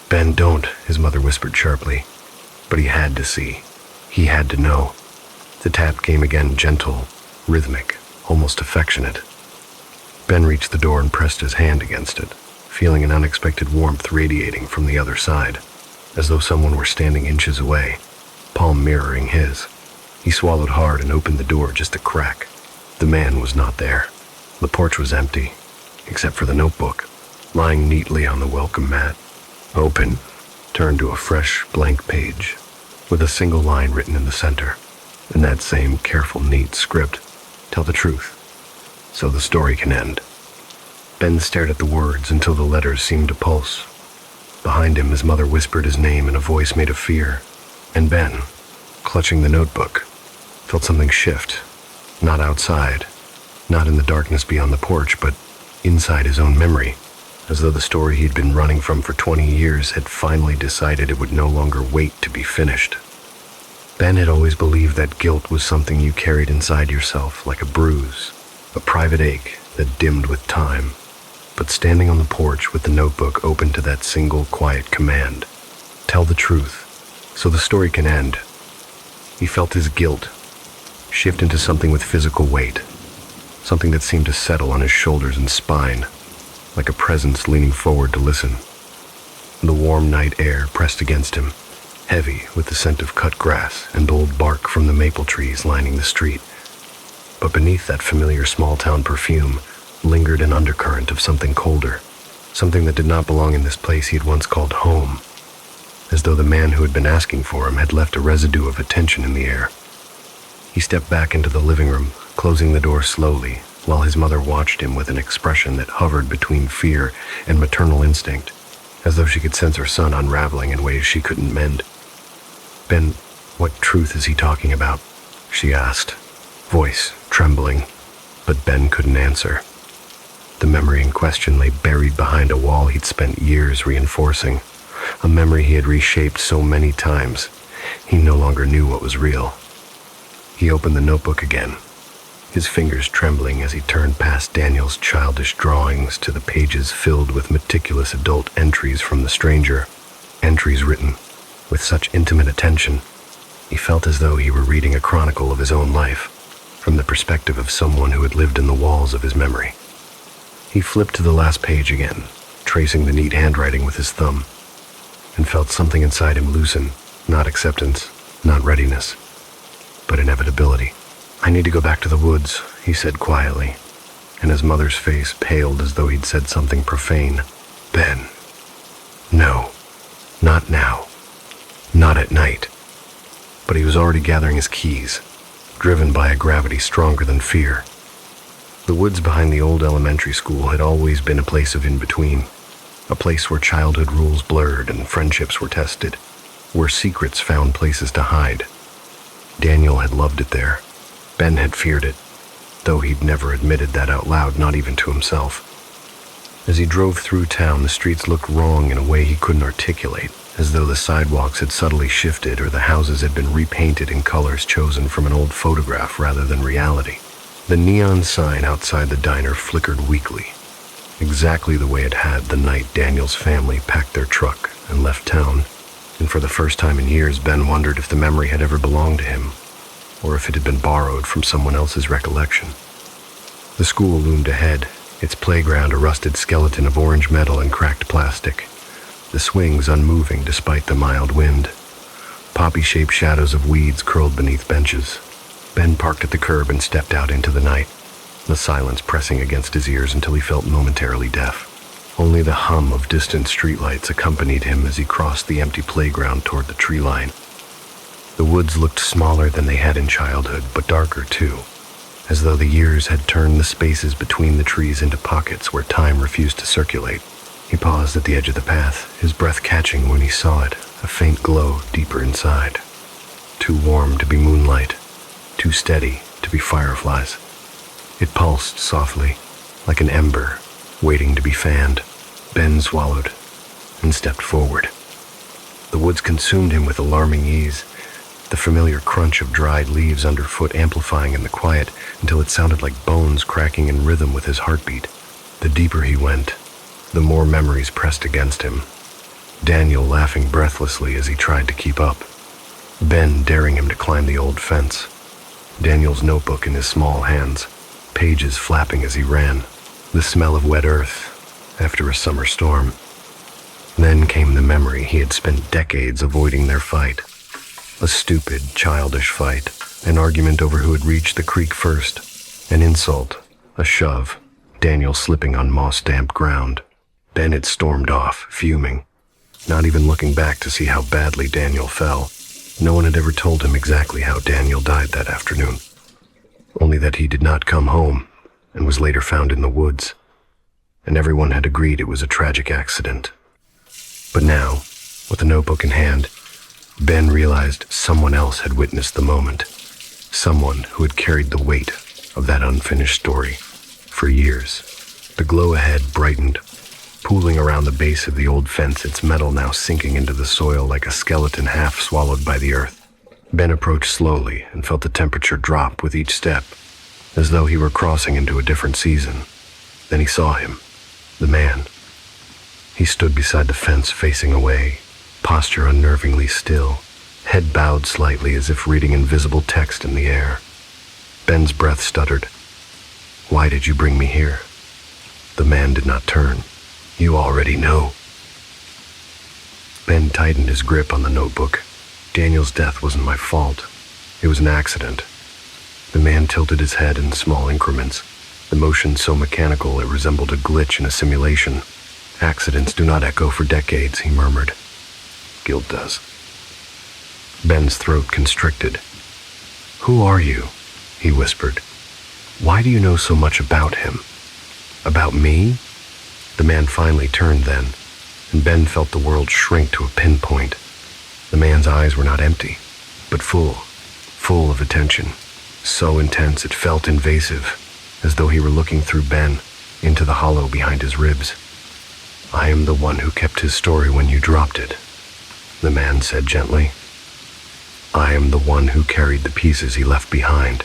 "Ben, don't," his mother whispered sharply. But he had to see. He had to know. The tap came again, gentle, rhythmic, almost affectionate. Ben reached the door and pressed his hand against it, feeling an unexpected warmth radiating from the other side, as though someone were standing inches away, palm mirroring his. He swallowed hard and opened the door just a crack. The man was not there. The porch was empty, except for the notebook, lying neatly on the welcome mat. Open, turned to a fresh, blank page, with a single line written in the center, in that same careful, neat script. "Tell the truth, so the story can end." Ben stared at the words until the letters seemed to pulse. Behind him, his mother whispered his name in a voice made of fear, and Ben, clutching the notebook, felt something shift, not outside, not in the darkness beyond the porch, but inside his own memory, as though the story he'd been running from for 20 years had finally decided it would no longer wait to be finished. Ben had always believed that guilt was something you carried inside yourself, like a bruise, a private ache that dimmed with time. But standing on the porch with the notebook open to that single quiet command, "Tell the truth, so the story can end," he felt his guilt shift into something with physical weight, something that seemed to settle on his shoulders and spine, like a presence leaning forward to listen. The warm night air pressed against him, heavy with the scent of cut grass and old bark from the maple trees lining the street. But beneath that familiar small-town perfume lingered an undercurrent of something colder, something that did not belong in this place he had once called home, as though the man who had been asking for him had left a residue of attention in the air. He stepped back into the living room, closing the door slowly, while his mother watched him with an expression that hovered between fear and maternal instinct, as though she could sense her son unraveling in ways she couldn't mend. "Ben, what truth is he talking about?" she asked, voice trembling, but Ben couldn't answer. The memory in question lay buried behind a wall he'd spent years reinforcing, a memory he had reshaped so many times, he no longer knew what was real. He opened the notebook again, his fingers trembling as he turned past Daniel's childish drawings to the pages filled with meticulous adult entries from the stranger, entries written with such intimate attention. He felt as though he were reading a chronicle of his own life, from the perspective of someone who had lived in the walls of his memory. He flipped to the last page again, tracing the neat handwriting with his thumb, and felt something inside him loosen, not acceptance, not readiness, but inevitability. "I need to go back to the woods," he said quietly, and his mother's face paled as though he'd said something profane. "Ben, no, not now, not at night." But he was already gathering his keys, driven by a gravity stronger than fear. The woods behind the old elementary school had always been a place of in-between, a place where childhood rules blurred and friendships were tested, where secrets found places to hide. Daniel had loved it there. Ben had feared it, though he'd never admitted that out loud, not even to himself. As he drove through town, the streets looked wrong in a way he couldn't articulate, as though the sidewalks had subtly shifted or the houses had been repainted in colors chosen from an old photograph rather than reality. The neon sign outside the diner flickered weakly, exactly the way it had the night Daniel's family packed their truck and left town. And for the first time in years, Ben wondered if the memory had ever belonged to him, or if it had been borrowed from someone else's recollection. The school loomed ahead, its playground a rusted skeleton of orange metal and cracked plastic, the swings unmoving despite the mild wind. Poppy-shaped shadows of weeds curled beneath benches. Ben parked at the curb and stepped out into the night, the silence pressing against his ears until he felt momentarily deaf. Only the hum of distant streetlights accompanied him as he crossed the empty playground toward the tree line. The woods looked smaller than they had in childhood, but darker too, as though the years had turned the spaces between the trees into pockets where time refused to circulate. He paused at the edge of the path, his breath catching when he saw it, a faint glow deeper inside. Too warm to be moonlight, too steady to be fireflies. It pulsed softly, like an ember, waiting to be fanned. Ben swallowed and stepped forward. The woods consumed him with alarming ease, the familiar crunch of dried leaves underfoot amplifying in the quiet until it sounded like bones cracking in rhythm with his heartbeat. The deeper he went, the more memories pressed against him. Daniel laughing breathlessly as he tried to keep up. Ben daring him to climb the old fence. Daniel's notebook in his small hands, pages flapping as he ran. The smell of wet earth after a summer storm. Then came the memory he had spent decades avoiding their fight. A stupid, childish fight, an argument over who had reached the creek first, an insult, a shove, Daniel slipping on moss-damp ground. Ben had stormed off, fuming, not even looking back to see how badly Daniel fell. No one had ever told him exactly how Daniel died that afternoon, only that he did not come home and was later found in the woods, and everyone had agreed it was a tragic accident. But now, with the notebook in hand, Ben realized someone else had witnessed the moment, someone who had carried the weight of that unfinished story for years. The glow ahead brightened, pooling around the base of the old fence, its metal now sinking into the soil like a skeleton half swallowed by the earth. Ben approached slowly and felt the temperature drop with each step, as though he were crossing into a different season. Then he saw him, the man. He stood beside the fence facing away, posture unnervingly still, head bowed slightly as if reading invisible text in the air. Ben's breath stuttered. "Why did you bring me here?" The man did not turn. "You already know." Ben tightened his grip on the notebook. "Daniel's death wasn't my fault. It was an accident." The man tilted his head in small increments, the motion so mechanical it resembled a glitch in a simulation. "Accidents do not echo for decades," he murmured. "Guilt does." Ben's throat constricted. "Who are you?" he whispered. "Why do you know so much about him? About me?" The man finally turned then, and Ben felt the world shrink to a pinpoint. The man's eyes were not empty, but full of attention, so intense it felt invasive, as though he were looking through Ben into the hollow behind his ribs. "I am the one who kept his story when you dropped it," the man said gently. "I am the one who carried the pieces he left behind."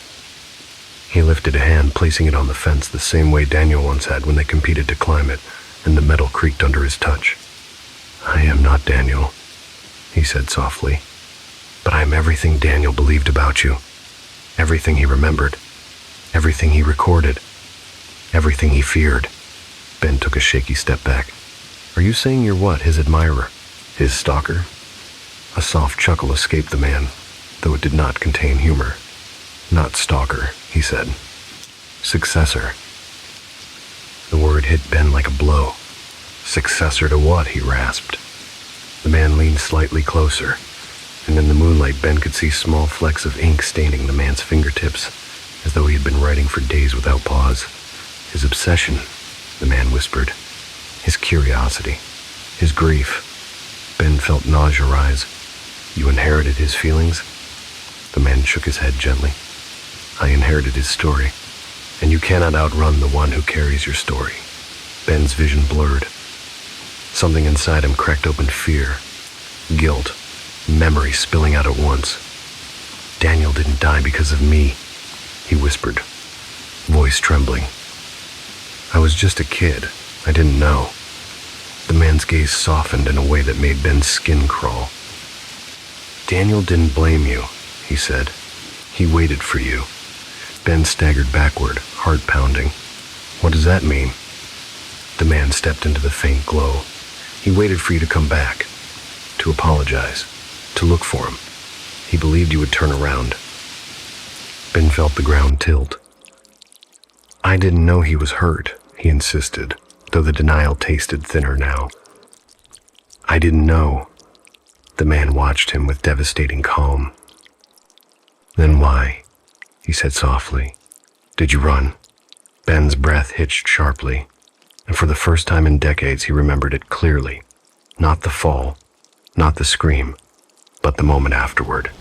He lifted a hand, placing it on the fence the same way Daniel once had when they competed to climb it, and the metal creaked under his touch. "I am not Daniel," he said softly, "but I am everything Daniel believed about you. Everything he remembered, everything he recorded, everything he feared." Ben took a shaky step back. "Are you saying you're what, his admirer? His stalker?" A soft chuckle escaped the man, though it did not contain humor. "Not stalker," he said. "Successor." The word hit Ben like a blow. "Successor to what?" he rasped. The man leaned slightly closer, and in the moonlight Ben could see small flecks of ink staining the man's fingertips, as though he had been writing for days without pause. "His obsession," the man whispered. "His curiosity. His grief." Ben felt nausea rise. "You inherited his feelings?" The man shook his head gently. "I inherited his story, and you cannot outrun the one who carries your story." Ben's vision blurred. Something inside him cracked open fear, guilt, memory spilling out at once. "Daniel didn't die because of me," he whispered, voice trembling. "I was just a kid. I didn't know." The man's gaze softened in a way that made Ben's skin crawl. "Daniel didn't blame you," he said. "He waited for you." Ben staggered backward, heart pounding. "What does that mean?" The man stepped into the faint glow. "He waited for you to come back, to apologize, to look for him. He believed you would turn around." Ben felt the ground tilt. "I didn't know he was hurt," he insisted, though the denial tasted thinner now. "I didn't know." The man watched him with devastating calm. "Then why?" he said softly. Did you run? Ben's breath hitched sharply, and for the first time in decades he remembered it clearly. Not the fall, not the scream, but the moment afterward.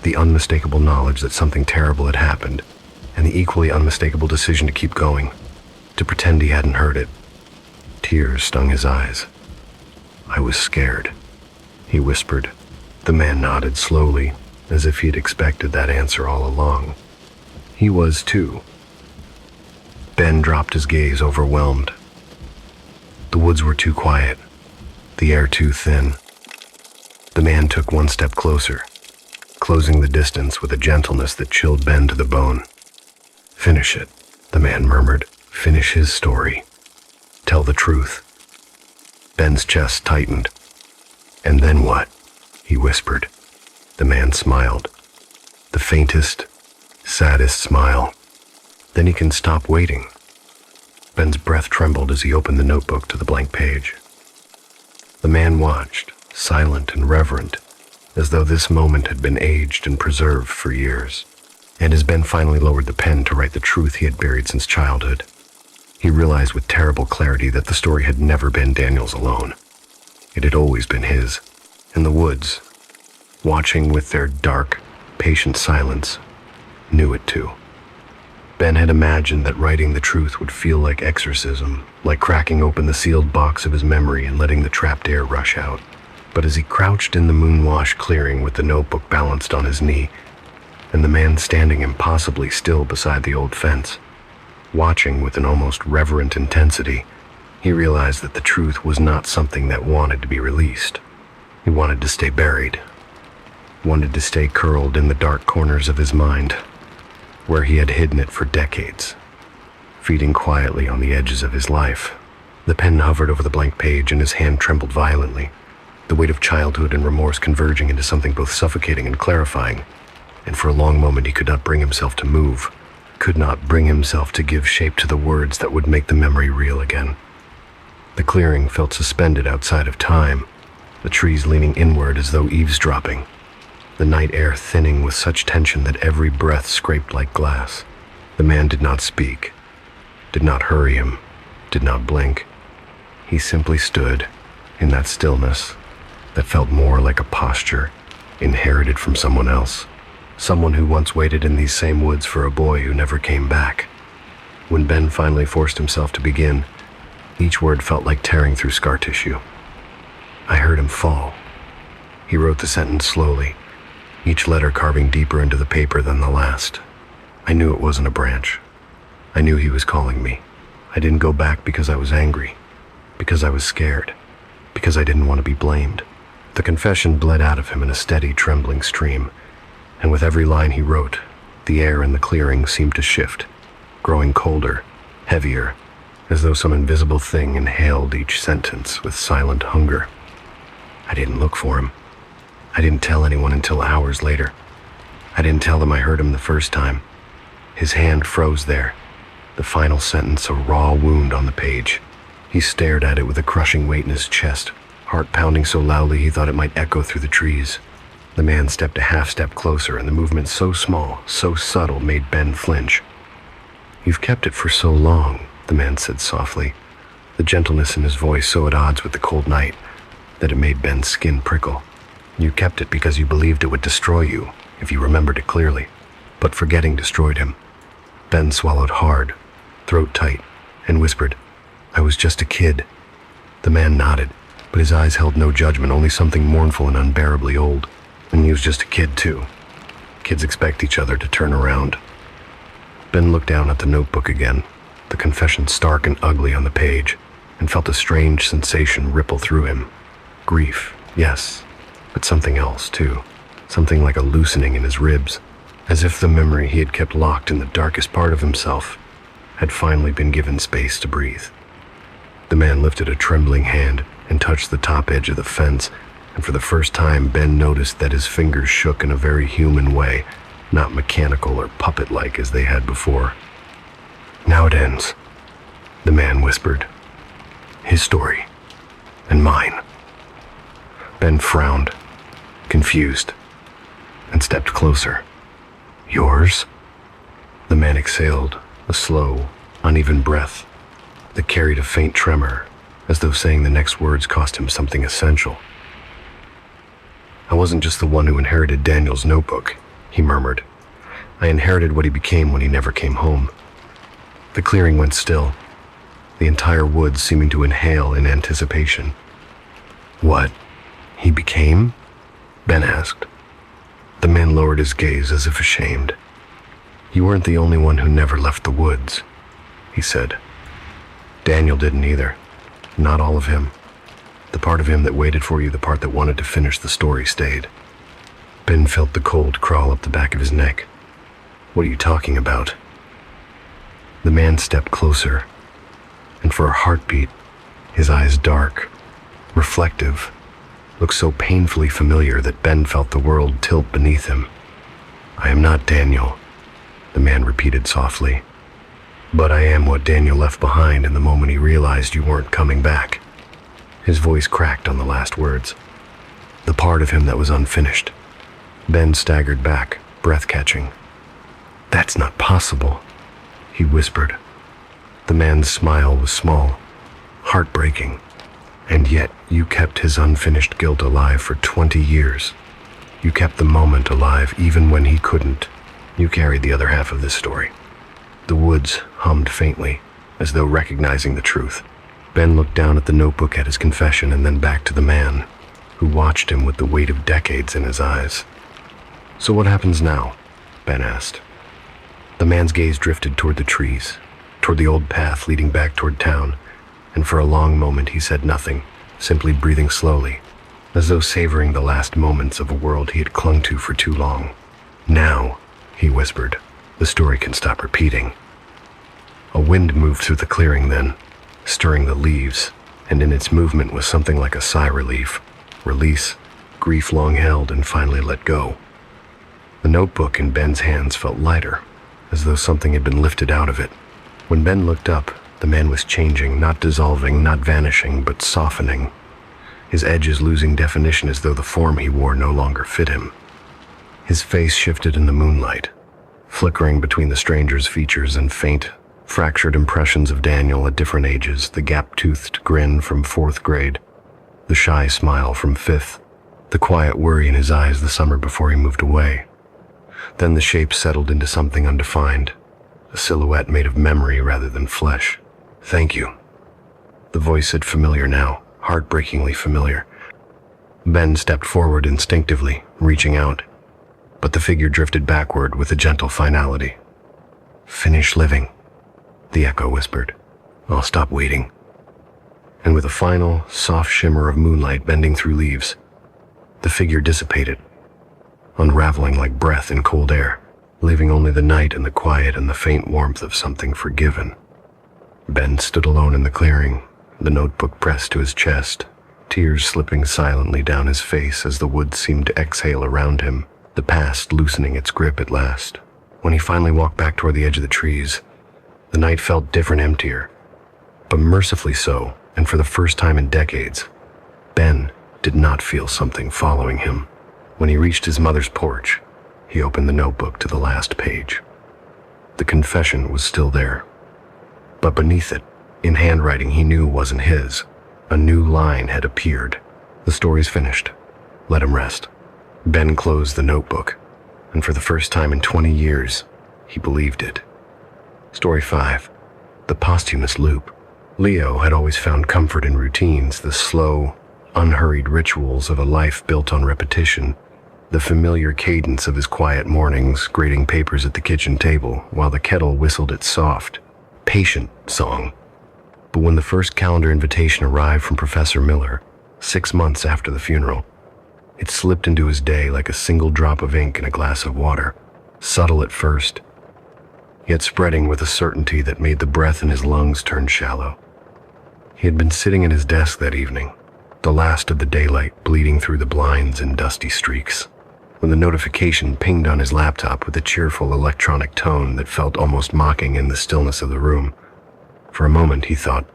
The unmistakable knowledge that something terrible had happened, and the equally unmistakable decision to keep going, to pretend he hadn't heard it. Tears stung his eyes. "I was scared," he whispered. The man nodded slowly, as if he had expected that answer all along. He was too. Ben dropped his gaze, overwhelmed. The woods were too quiet, the air too thin. The man took one step closer, closing the distance with a gentleness that chilled Ben to the bone. "Finish it," the man murmured. "Finish his story. Tell the truth." Ben's chest tightened. "And then what?" he whispered. The man smiled. The faintest, saddest smile. "Then he can stop waiting." Ben's breath trembled as he opened the notebook to the blank page. The man watched, silent and reverent, as though this moment had been aged and preserved for years. And as Ben finally lowered the pen to write the truth he had buried since childhood, he realized with terrible clarity that the story had never been Daniel's alone. It had always been his. And the woods, watching with their dark, patient silence, knew it too. Ben had imagined that writing the truth would feel like exorcism, like cracking open the sealed box of his memory and letting the trapped air rush out. But as he crouched in the moon-washed clearing with the notebook balanced on his knee, and the man standing impossibly still beside the old fence, watching with an almost reverent intensity, he realized that the truth was not something that wanted to be released. He wanted to stay buried, wanted to stay curled in the dark corners of his mind, where he had hidden it for decades, feeding quietly on the edges of his life. The pen hovered over the blank page and his hand trembled violently, the weight of childhood and remorse converging into something both suffocating and clarifying. And for a long moment he could not bring himself to move, could not bring himself to give shape to the words that would make the memory real again. The clearing felt suspended outside of time, the trees leaning inward as though eavesdropping, the night air thinning with such tension that every breath scraped like glass. The man did not speak, did not hurry him, did not blink. He simply stood in that stillness that felt more like a posture inherited from someone else, someone who once waited in these same woods for a boy who never came back. When Ben finally forced himself to begin, each word felt like tearing through scar tissue. "I heard him fall." He wrote the sentence slowly, each letter carving deeper into the paper than the last. "I knew it wasn't a branch. I knew he was calling me. I didn't go back because I was angry, because I was scared, because I didn't want to be blamed." The confession bled out of him in a steady, trembling stream, and with every line he wrote, the air in the clearing seemed to shift, growing colder, heavier, as though some invisible thing inhaled each sentence with silent hunger. "I didn't look for him. I didn't tell anyone until hours later. I didn't tell them I heard him the first time." His hand froze there, the final sentence a raw wound on the page. He stared at it with a crushing weight in his chest, heart pounding so loudly he thought it might echo through the trees. The man stepped a half-step closer, and the movement so small, so subtle, made Ben flinch. "You've kept it for so long," the man said softly, the gentleness in his voice so at odds with the cold night that it made Ben's skin prickle. "You kept it because you believed it would destroy you, if you remembered it clearly. But forgetting destroyed him." Ben swallowed hard, throat tight, and whispered, "I was just a kid." The man nodded, but his eyes held no judgment, only something mournful and unbearably old. And he was just a kid too. Kids expect each other to turn around. Ben looked down at the notebook again, the confession stark and ugly on the page, and felt a strange sensation ripple through him. Grief, yes, but something else too. Something like a loosening in his ribs, as if the memory he had kept locked in the darkest part of himself had finally been given space to breathe. The man lifted a trembling hand and touched the top edge of the fence, and for the first time Ben noticed that his fingers shook in a very human way, not mechanical or puppet-like as they had before. "Now it ends," the man whispered. "His story, and mine." Ben frowned, confused, and stepped closer. "Yours?" The man exhaled, a slow, uneven breath that carried a faint tremor, as though saying the next words cost him something essential. "I wasn't just the one who inherited Daniel's notebook," he murmured. "I inherited what he became when he never came home." The clearing went still, the entire woods seeming to inhale in anticipation. "What he became?" Ben asked. The man lowered his gaze as if ashamed. "You weren't the only one who never left the woods," he said. "Daniel didn't either. Not all of him. The part of him that waited for you, the part that wanted to finish the story, stayed." Ben felt the cold crawl up the back of his neck. "What are you talking about?" The man stepped closer, and for a heartbeat, his eyes dark, reflective, looked so painfully familiar that Ben felt the world tilt beneath him. "I am not Daniel," the man repeated softly. "But I am what Daniel left behind in the moment he realized you weren't coming back." His voice cracked on the last words. "The part of him that was unfinished." Ben staggered back, breath catching. "That's not possible," he whispered. The man's smile was small, heartbreaking. "And yet you kept his unfinished guilt alive for 20 years. You kept the moment alive even when he couldn't. You carried the other half of this story." The woods hummed faintly, as though recognizing the truth. Ben looked down at the notebook at his confession and then back to the man, who watched him with the weight of decades in his eyes. "So what happens now?" Ben asked. The man's gaze drifted toward the trees, toward the old path leading back toward town, and for a long moment he said nothing, simply breathing slowly, as though savoring the last moments of a world he had clung to for too long. "Now," he whispered, "the story can stop repeating." A wind moved through the clearing then, stirring the leaves, and in its movement was something like a sigh relief, release, grief long held and finally let go. The notebook in Ben's hands felt lighter, as though something had been lifted out of it. When Ben looked up, the man was changing, not dissolving, not vanishing, but softening, his edges losing definition as though the form he wore no longer fit him. His face shifted in the moonlight, flickering between the stranger's features and faint, fractured impressions of Daniel at different ages, the gap-toothed grin from 4th grade, the shy smile from 5th, the quiet worry in his eyes the summer before he moved away. Then the shape settled into something undefined, a silhouette made of memory rather than flesh. "Thank you." The voice said familiar now, heartbreakingly familiar. Ben stepped forward instinctively, reaching out, but the figure drifted backward with a gentle finality. "Finish living," the echo whispered. "I'll stop waiting." And with a final, soft shimmer of moonlight bending through leaves, the figure dissipated, unraveling like breath in cold air, leaving only the night and the quiet and the faint warmth of something forgiven. Ben stood alone in the clearing, the notebook pressed to his chest, tears slipping silently down his face as the woods seemed to exhale around him, the past loosening its grip at last. When he finally walked back toward the edge of the trees, the night felt different, emptier, but mercifully so, and for the first time in decades, Ben did not feel something following him. When he reached his mother's porch, he opened the notebook to the last page. The confession was still there, but beneath it, in handwriting he knew wasn't his, a new line had appeared. "The story's finished. Let him rest." Ben closed the notebook, and for the first time in 20 years, he believed it. Story 5. The Posthumous Loop. Leo had always found comfort in routines, the slow, unhurried rituals of a life built on repetition, the familiar cadence of his quiet mornings, grading papers at the kitchen table while the kettle whistled its soft, patient song. But when the first calendar invitation arrived from Professor Miller, 6 months after the funeral, it slipped into his day like a single drop of ink in a glass of water, subtle at first, yet spreading with a certainty that made the breath in his lungs turn shallow. He had been sitting at his desk that evening, the last of the daylight bleeding through the blinds in dusty streaks, when the notification pinged on his laptop with a cheerful electronic tone that felt almost mocking in the stillness of the room. For a moment he thought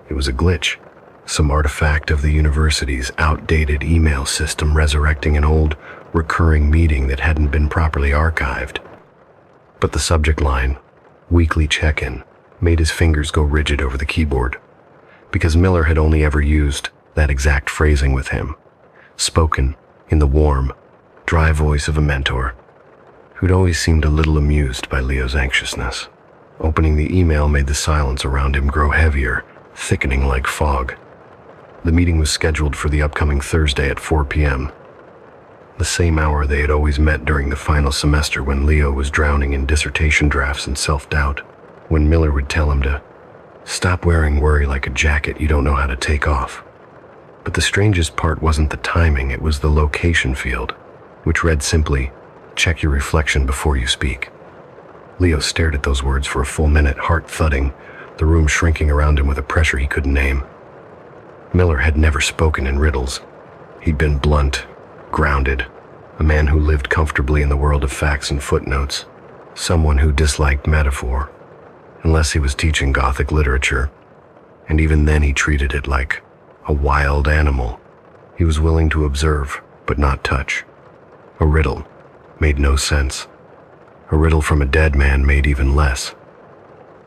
it was a glitch, some artifact of the university's outdated email system resurrecting an old, recurring meeting that hadn't been properly archived. But the subject line, weekly check-in, made his fingers go rigid over the keyboard, because Miller had only ever used that exact phrasing with him, spoken in the warm, dry voice of a mentor who'd always seemed a little amused by Leo's anxiousness. Opening the email made the silence around him grow heavier, thickening like fog. The meeting was scheduled for the upcoming Thursday at 4 p.m., the same hour they had always met during the final semester when Leo was drowning in dissertation drafts and self-doubt, when Miller would tell him to stop wearing worry like a jacket you don't know how to take off. But the strangest part wasn't the timing, it was the location field, which read simply, check your reflection before you speak. Leo stared at those words for a full minute, heart thudding, the room shrinking around him with a pressure he couldn't name. Miller had never spoken in riddles. He'd been blunt, grounded, a man who lived comfortably in the world of facts and footnotes, someone who disliked metaphor, unless he was teaching Gothic literature, and even then he treated it like a wild animal. He was willing to observe, but not touch. A riddle made no sense. A riddle from a dead man made even less.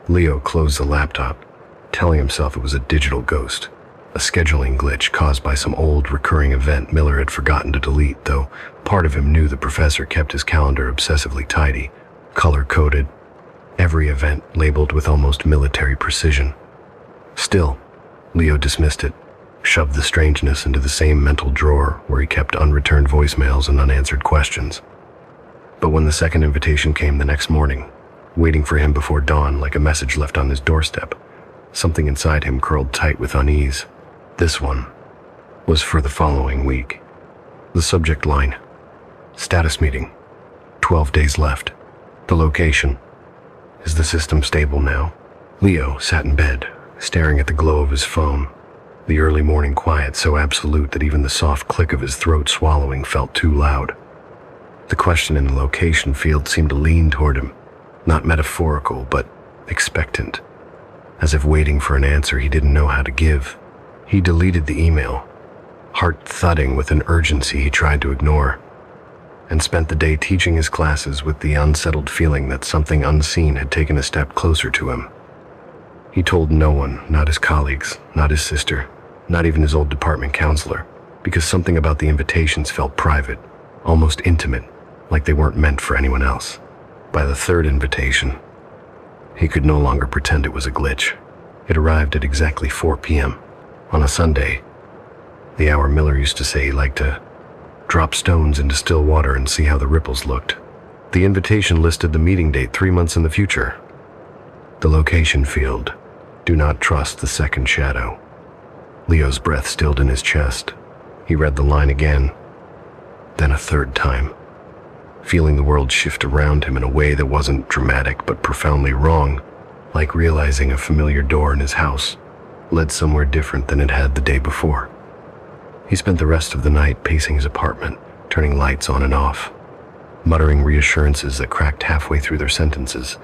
Leo closed the laptop, telling himself it was a digital ghost, a scheduling glitch caused by some old recurring event Miller had forgotten to delete, though part of him knew the professor kept his calendar obsessively tidy, color-coded, every event labeled with almost military precision. Still, Leo dismissed it, shoved the strangeness into the same mental drawer where he kept unreturned voicemails and unanswered questions. But when the second invitation came the next morning, waiting for him before dawn like a message left on his doorstep, something inside him curled tight with unease. This one was for the following week. The subject line, status meeting, 12 days left. The location, is the system stable now? Leo sat in bed, staring at the glow of his phone, the early morning quiet so absolute that even the soft click of his throat swallowing felt too loud. The question in the location field seemed to lean toward him, not metaphorical, but expectant, as if waiting for an answer he didn't know how to give. He deleted the email, heart thudding with an urgency he tried to ignore, and spent the day teaching his classes with the unsettled feeling that something unseen had taken a step closer to him. He told no one, not his colleagues, not his sister, not even his old department counselor, because something about the invitations felt private, almost intimate, like they weren't meant for anyone else. By the third invitation, he could no longer pretend it was a glitch. It arrived at exactly 4 p.m. on a Sunday, the hour Miller used to say he liked to drop stones into still water and see how the ripples looked. The invitation listed the meeting date 3 months in the future. The location field, do not trust the second shadow. Leo's breath stilled in his chest. He read the line again, then a third time, feeling the world shift around him in a way that wasn't dramatic but profoundly wrong, like realizing a familiar door in his house led somewhere different than it had the day before. He spent the rest of the night pacing his apartment, turning lights on and off, muttering reassurances that cracked halfway through their sentences,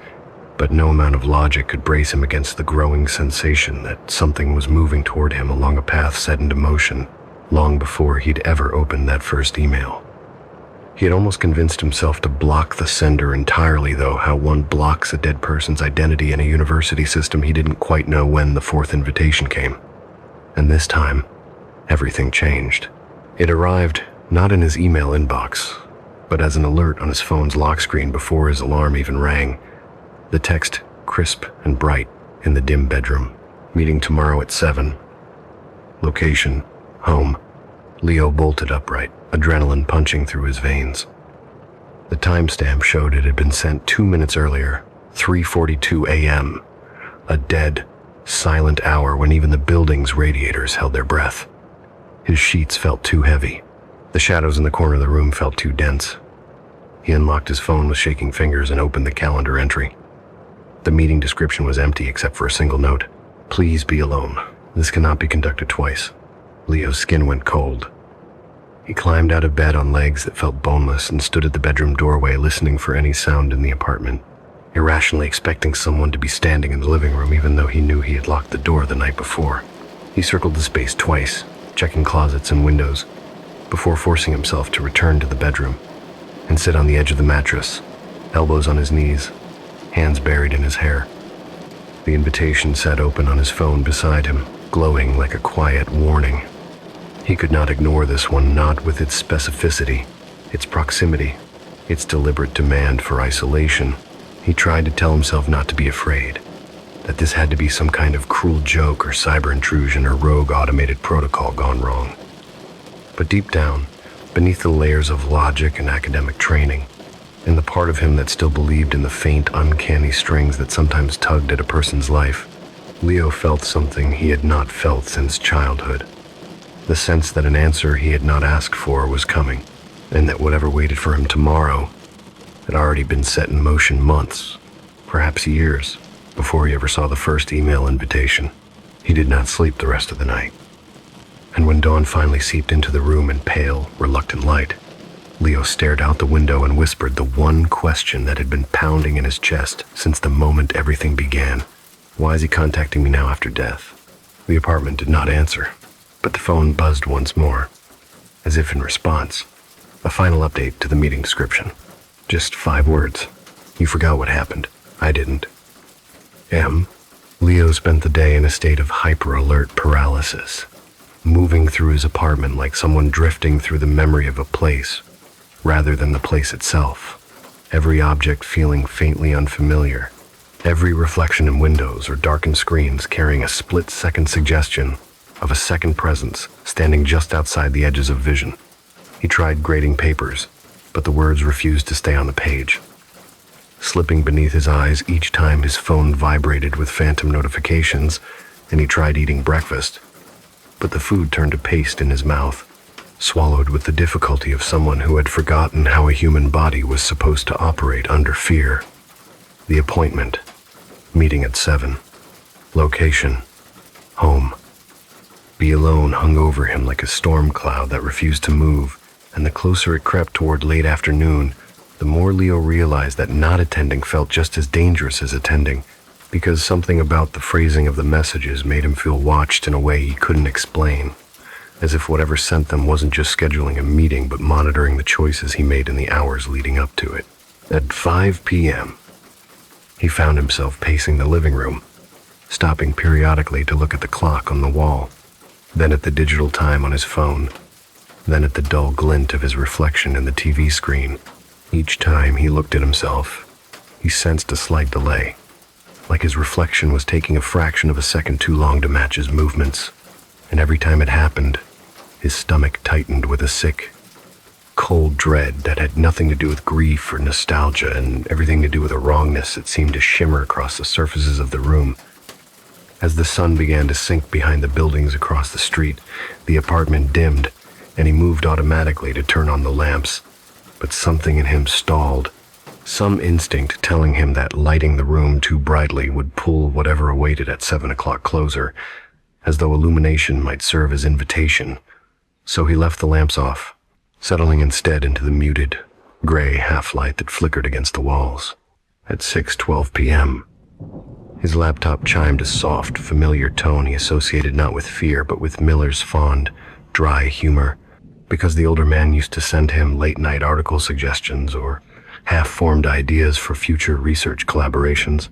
but no amount of logic could brace him against the growing sensation that something was moving toward him along a path set into motion long before he'd ever opened that first email. He had almost convinced himself to block the sender entirely, though how one blocks a dead person's identity in a university system he didn't quite know when the fourth invitation came. And this time, everything changed. It arrived not in his email inbox, but as an alert on his phone's lock screen before his alarm even rang. The text, crisp and bright, in the dim bedroom. Meeting tomorrow at 7. Location, home. Leo bolted upright, adrenaline punching through his veins. The timestamp showed it had been sent 2 minutes earlier, 3:42 a.m., a dead, silent hour when even the building's radiators held their breath. His sheets felt too heavy. The shadows in the corner of the room felt too dense. He unlocked his phone with shaking fingers and opened the calendar entry. The meeting description was empty except for a single note. Please be alone. This cannot be conducted twice. Leo's skin went cold. He climbed out of bed on legs that felt boneless and stood at the bedroom doorway listening for any sound in the apartment, irrationally expecting someone to be standing in the living room even though he knew he had locked the door the night before. He circled the space twice, checking closets and windows, before forcing himself to return to the bedroom and sit on the edge of the mattress, elbows on his knees, hands buried in his hair. The invitation sat open on his phone beside him, glowing like a quiet warning. He could not ignore this one, not with its specificity, its proximity, its deliberate demand for isolation. He tried to tell himself not to be afraid, that this had to be some kind of cruel joke or cyber intrusion or rogue automated protocol gone wrong. But deep down, beneath the layers of logic and academic training, in the part of him that still believed in the faint, uncanny strings that sometimes tugged at a person's life, Leo felt something he had not felt since childhood. The sense that an answer he had not asked for was coming, and that whatever waited for him tomorrow had already been set in motion months, perhaps years, before he ever saw the first email invitation. He did not sleep the rest of the night. And when dawn finally seeped into the room in pale, reluctant light, Leo stared out the window and whispered the one question that had been pounding in his chest since the moment everything began. Why is he contacting me now after death? The apartment did not answer, but the phone buzzed once more, as if in response. A final update to the meeting description. Just 5 words. You forgot what happened. I didn't. M. Leo spent the day in a state of hyper-alert paralysis, moving through his apartment like someone drifting through the memory of a place, rather than the place itself. Every object feeling faintly unfamiliar. Every reflection in windows or darkened screens carrying a split-second suggestion of a second presence standing just outside the edges of vision. He tried grading papers, but the words refused to stay on the page. Slipping beneath his eyes each time his phone vibrated with phantom notifications, and he tried eating breakfast, but the food turned to paste in his mouth, swallowed with the difficulty of someone who had forgotten how a human body was supposed to operate under fear. The appointment. Meeting at 7. Location. Home. Be alone hung over him like a storm cloud that refused to move, and the closer it crept toward late afternoon, the more Leo realized that not attending felt just as dangerous as attending, because something about the phrasing of the messages made him feel watched in a way he couldn't explain, as if whatever sent them wasn't just scheduling a meeting but monitoring the choices he made in the hours leading up to it. At 5 p.m., he found himself pacing the living room, stopping periodically to look at the clock on the wall, then at the digital time on his phone, then at the dull glint of his reflection in the TV screen. Each time he looked at himself, he sensed a slight delay, like his reflection was taking a fraction of a second too long to match his movements, and every time it happened, his stomach tightened with a sick, cold dread that had nothing to do with grief or nostalgia and everything to do with a wrongness that seemed to shimmer across the surfaces of the room. As the sun began to sink behind the buildings across the street, the apartment dimmed, and he moved automatically to turn on the lamps. But something in him stalled, some instinct telling him that lighting the room too brightly would pull whatever awaited at 7 o'clock closer, as though illumination might serve as invitation. So he left the lamps off, settling instead into the muted, gray half-light that flickered against the walls. At 6:12 p.m., his laptop chimed a soft, familiar tone he associated not with fear but with Miller's fond, dry humor, because the older man used to send him late-night article suggestions or half-formed ideas for future research collaborations,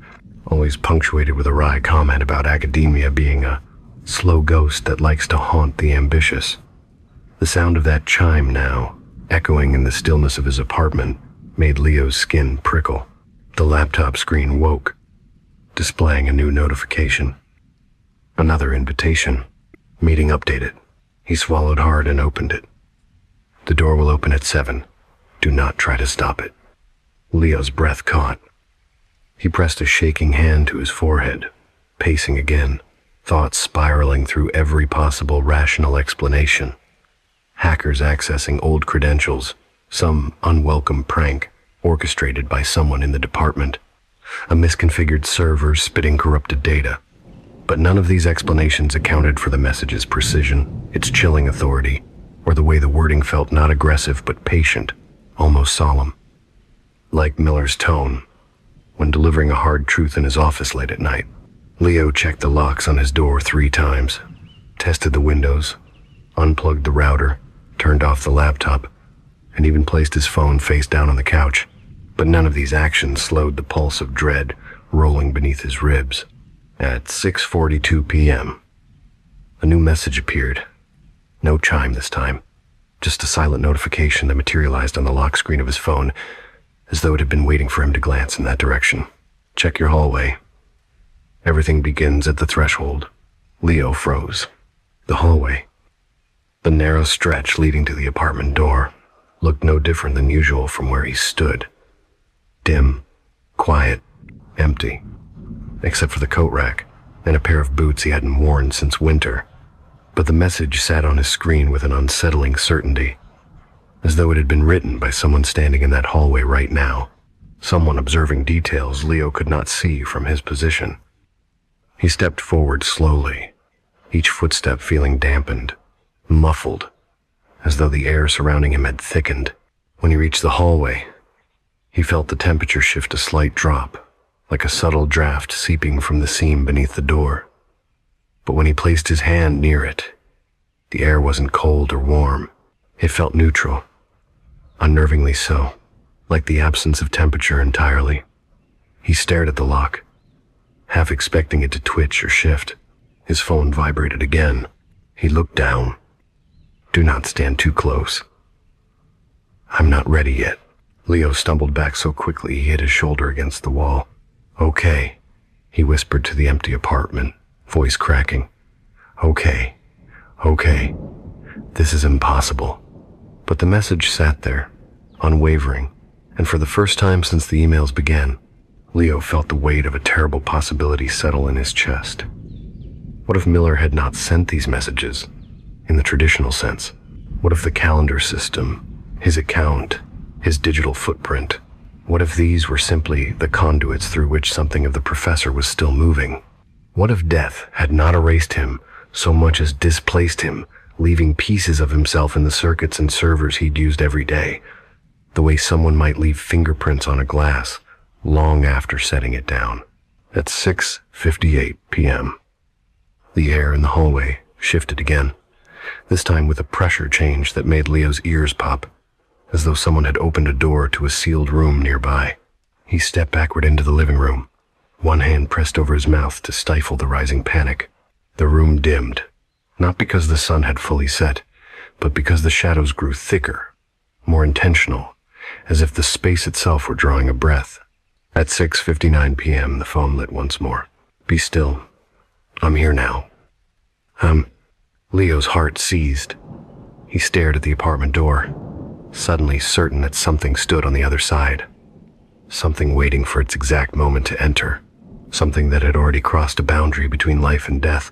always punctuated with a wry comment about academia being a slow ghost that likes to haunt the ambitious. The sound of that chime now, echoing in the stillness of his apartment, made Leo's skin prickle. The laptop screen woke, displaying a new notification. Another invitation. Meeting updated. He swallowed hard and opened it. The door will open at 7. Do not try to stop it. Leo's breath caught. He pressed a shaking hand to his forehead, pacing again, thoughts spiraling through every possible rational explanation. Hackers accessing old credentials, some unwelcome prank orchestrated by someone in the department, a misconfigured server spitting corrupted data. But none of these explanations accounted for the message's precision, its chilling authority, or the way the wording felt not aggressive but patient, almost solemn. Like Miller's tone, when delivering a hard truth in his office late at night. Leo checked the locks on his door 3 times, tested the windows, unplugged the router, turned off the laptop, and even placed his phone face down on the couch. But none of these actions slowed the pulse of dread rolling beneath his ribs. At 6:42 p.m., a new message appeared. No chime this time, just a silent notification that materialized on the lock screen of his phone, as though it had been waiting for him to glance in that direction. Check your hallway. Everything begins at the threshold. Leo froze. The hallway, the narrow stretch leading to the apartment door, looked no different than usual from where he stood. Dim, quiet, empty, except for the coat rack and a pair of boots he hadn't worn since winter. But the message sat on his screen with an unsettling certainty, as though it had been written by someone standing in that hallway right now, someone observing details Leo could not see from his position. He stepped forward slowly, each footstep feeling dampened, muffled, as though the air surrounding him had thickened. When he reached the hallway, he felt the temperature shift a slight drop, like a subtle draft seeping from the seam beneath the door. But when he placed his hand near it, the air wasn't cold or warm. It felt neutral, unnervingly so, like the absence of temperature entirely. He stared at the lock, half expecting it to twitch or shift. His phone vibrated again. He looked down. Do not stand too close. I'm not ready yet. Leo stumbled back so quickly he hit his shoulder against the wall. Okay, he whispered to the empty apartment, voice cracking. Okay. This is impossible. But the message sat there, unwavering, and for the first time since the emails began, Leo felt the weight of a terrible possibility settle in his chest. What if Miller had not sent these messages, in the traditional sense? What if the calendar system, his account, his digital footprint, what if these were simply the conduits through which something of the professor was still moving? What if death had not erased him so much as displaced him, leaving pieces of himself in the circuits and servers he'd used every day, the way someone might leave fingerprints on a glass long after setting it down? At 6:58 p.m., the air in the hallway shifted again, this time with a pressure change that made Leo's ears pop, as though someone had opened a door to a sealed room nearby. He stepped backward into the living room, one hand pressed over his mouth to stifle the rising panic. The room dimmed, not because the sun had fully set, but because the shadows grew thicker, more intentional, as if the space itself were drawing a breath. At 6:59 p.m., the phone lit once more. Be still. I'm here now. Leo's heart seized. He stared at the apartment door, suddenly certain that something stood on the other side. Something waiting for its exact moment to enter. Something that had already crossed a boundary between life and death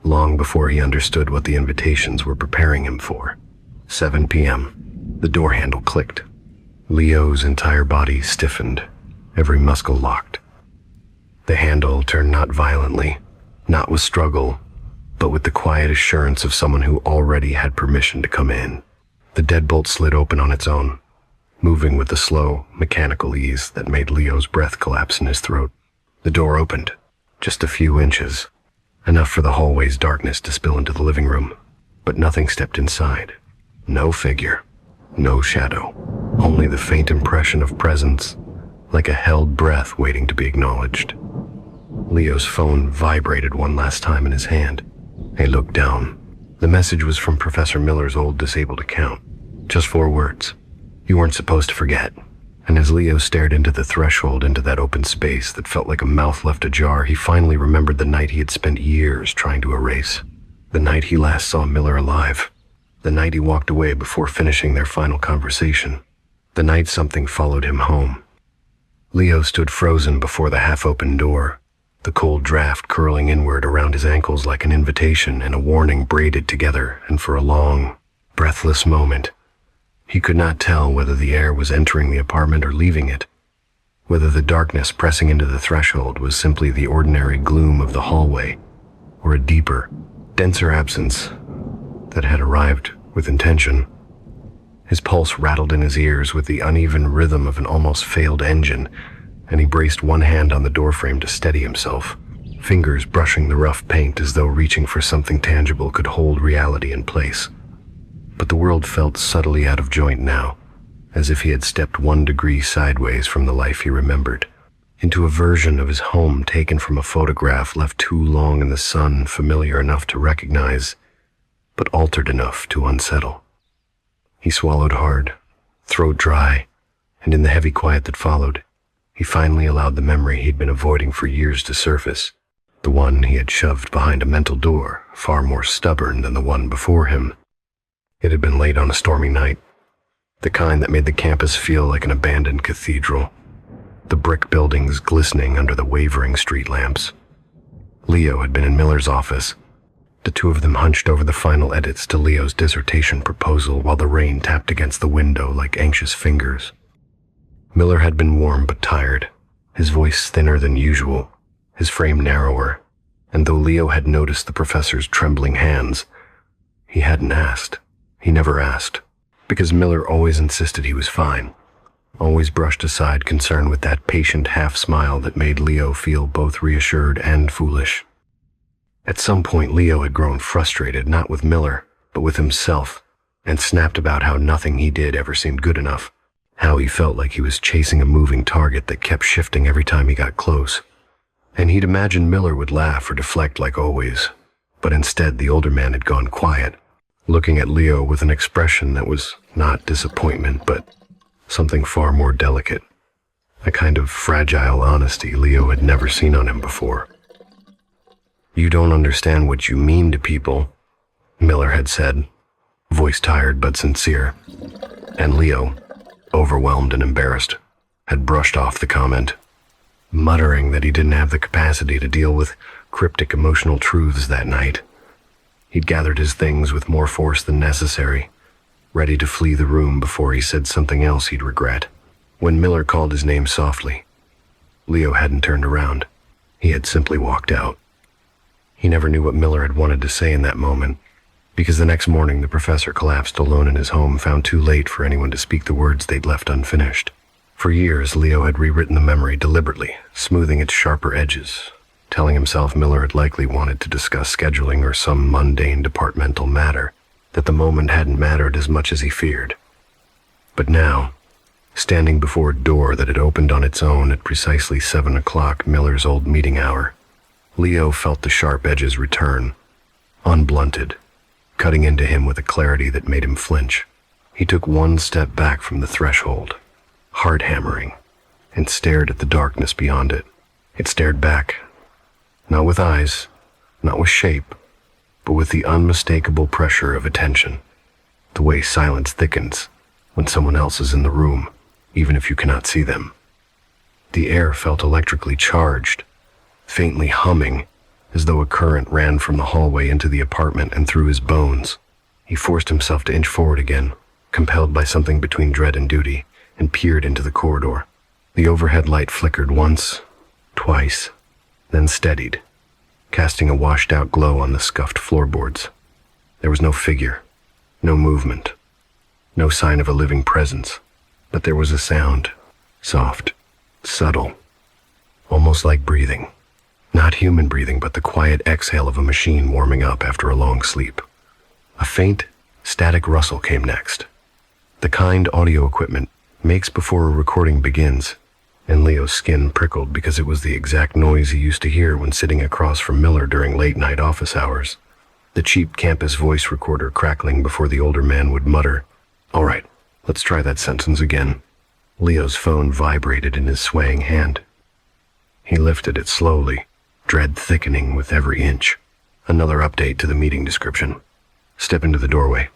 long before he understood what the invitations were preparing him for. 7 p.m. The door handle clicked. Leo's entire body stiffened, every muscle locked. The handle turned not violently, not with struggle, but with the quiet assurance of someone who already had permission to come in. The deadbolt slid open on its own, moving with the slow, mechanical ease that made Leo's breath collapse in his throat. The door opened, just a few inches, enough for the hallway's darkness to spill into the living room, but nothing stepped inside. No figure, no shadow, only the faint impression of presence, like a held breath waiting to be acknowledged. Leo's phone vibrated one last time in his hand. He looked down. The message was from Professor Miller's old disabled account. Just 4 words. You weren't supposed to forget. And as Leo stared into the threshold, into that open space that felt like a mouth left ajar, he finally remembered the night he had spent years trying to erase. The night he last saw Miller alive. The night he walked away before finishing their final conversation. The night something followed him home. Leo stood frozen before the half-open door, the cold draft curling inward around his ankles like an invitation and a warning braided together, and for a long, breathless moment, he could not tell whether the air was entering the apartment or leaving it, whether the darkness pressing into the threshold was simply the ordinary gloom of the hallway, or a deeper, denser absence that had arrived with intention. His pulse rattled in his ears with the uneven rhythm of an almost failed engine, and he braced one hand on the doorframe to steady himself, fingers brushing the rough paint as though reaching for something tangible could hold reality in place. But the world felt subtly out of joint now, as if he had stepped 1 degree sideways from the life he remembered, into a version of his home taken from a photograph left too long in the sun, familiar enough to recognize, but altered enough to unsettle. He swallowed hard, throat dry, and in the heavy quiet that followed, he finally allowed the memory he'd been avoiding for years to surface, the one he had shoved behind a mental door, far more stubborn than the one before him. It had been late on a stormy night, the kind that made the campus feel like an abandoned cathedral, the brick buildings glistening under the wavering street lamps. Leo had been in Miller's office, the two of them hunched over the final edits to Leo's dissertation proposal while the rain tapped against the window like anxious fingers. Miller had been warm but tired, his voice thinner than usual, his frame narrower, and though Leo had noticed the professor's trembling hands, he hadn't asked. He never asked, because Miller always insisted he was fine, always brushed aside concern with that patient half-smile that made Leo feel both reassured and foolish. At some point, Leo had grown frustrated, not with Miller, but with himself, and snapped about how nothing he did ever seemed good enough, how he felt like he was chasing a moving target that kept shifting every time he got close. And he'd imagined Miller would laugh or deflect like always, but instead the older man had gone quiet, looking at Leo with an expression that was not disappointment, but something far more delicate, a kind of fragile honesty Leo had never seen on him before. "You don't understand what you mean to people," Miller had said, voice tired but sincere, and Leo, overwhelmed and embarrassed, had brushed off the comment, muttering that he didn't have the capacity to deal with cryptic emotional truths that night. He'd gathered his things with more force than necessary, ready to flee the room before he said something else he'd regret. When Miller called his name softly, Leo hadn't turned around. He had simply walked out. He never knew what Miller had wanted to say in that moment, because the next morning the professor collapsed alone in his home, found too late for anyone to speak the words they'd left unfinished. For years, Leo had rewritten the memory deliberately, smoothing its sharper edges, telling himself Miller had likely wanted to discuss scheduling or some mundane departmental matter, that the moment hadn't mattered as much as he feared. But now, standing before a door that had opened on its own at precisely 7 o'clock, Miller's old meeting hour, Leo felt the sharp edges return, unblunted, cutting into him with a clarity that made him flinch. He took one step back from the threshold, heart hammering, and stared at the darkness beyond it. It stared back, not with eyes, not with shape, but with the unmistakable pressure of attention, the way silence thickens when someone else is in the room, even if you cannot see them. The air felt electrically charged, faintly humming, as though a current ran from the hallway into the apartment and through his bones. He forced himself to inch forward again, compelled by something between dread and duty, and peered into the corridor. The overhead light flickered once, twice, then steadied, casting a washed-out glow on the scuffed floorboards. There was no figure, no movement, no sign of a living presence, but there was a sound, soft, subtle, almost like breathing. Not human breathing, but the quiet exhale of a machine warming up after a long sleep. A faint, static rustle came next, the kind audio equipment makes before a recording begins, and Leo's skin prickled because it was the exact noise he used to hear when sitting across from Miller during late-night office hours. The cheap campus voice recorder crackling before the older man would mutter, "All right, let's try that sentence again." Leo's phone vibrated in his swaying hand. He lifted it slowly, dread thickening with every inch. Another update to the meeting description. Step into the doorway.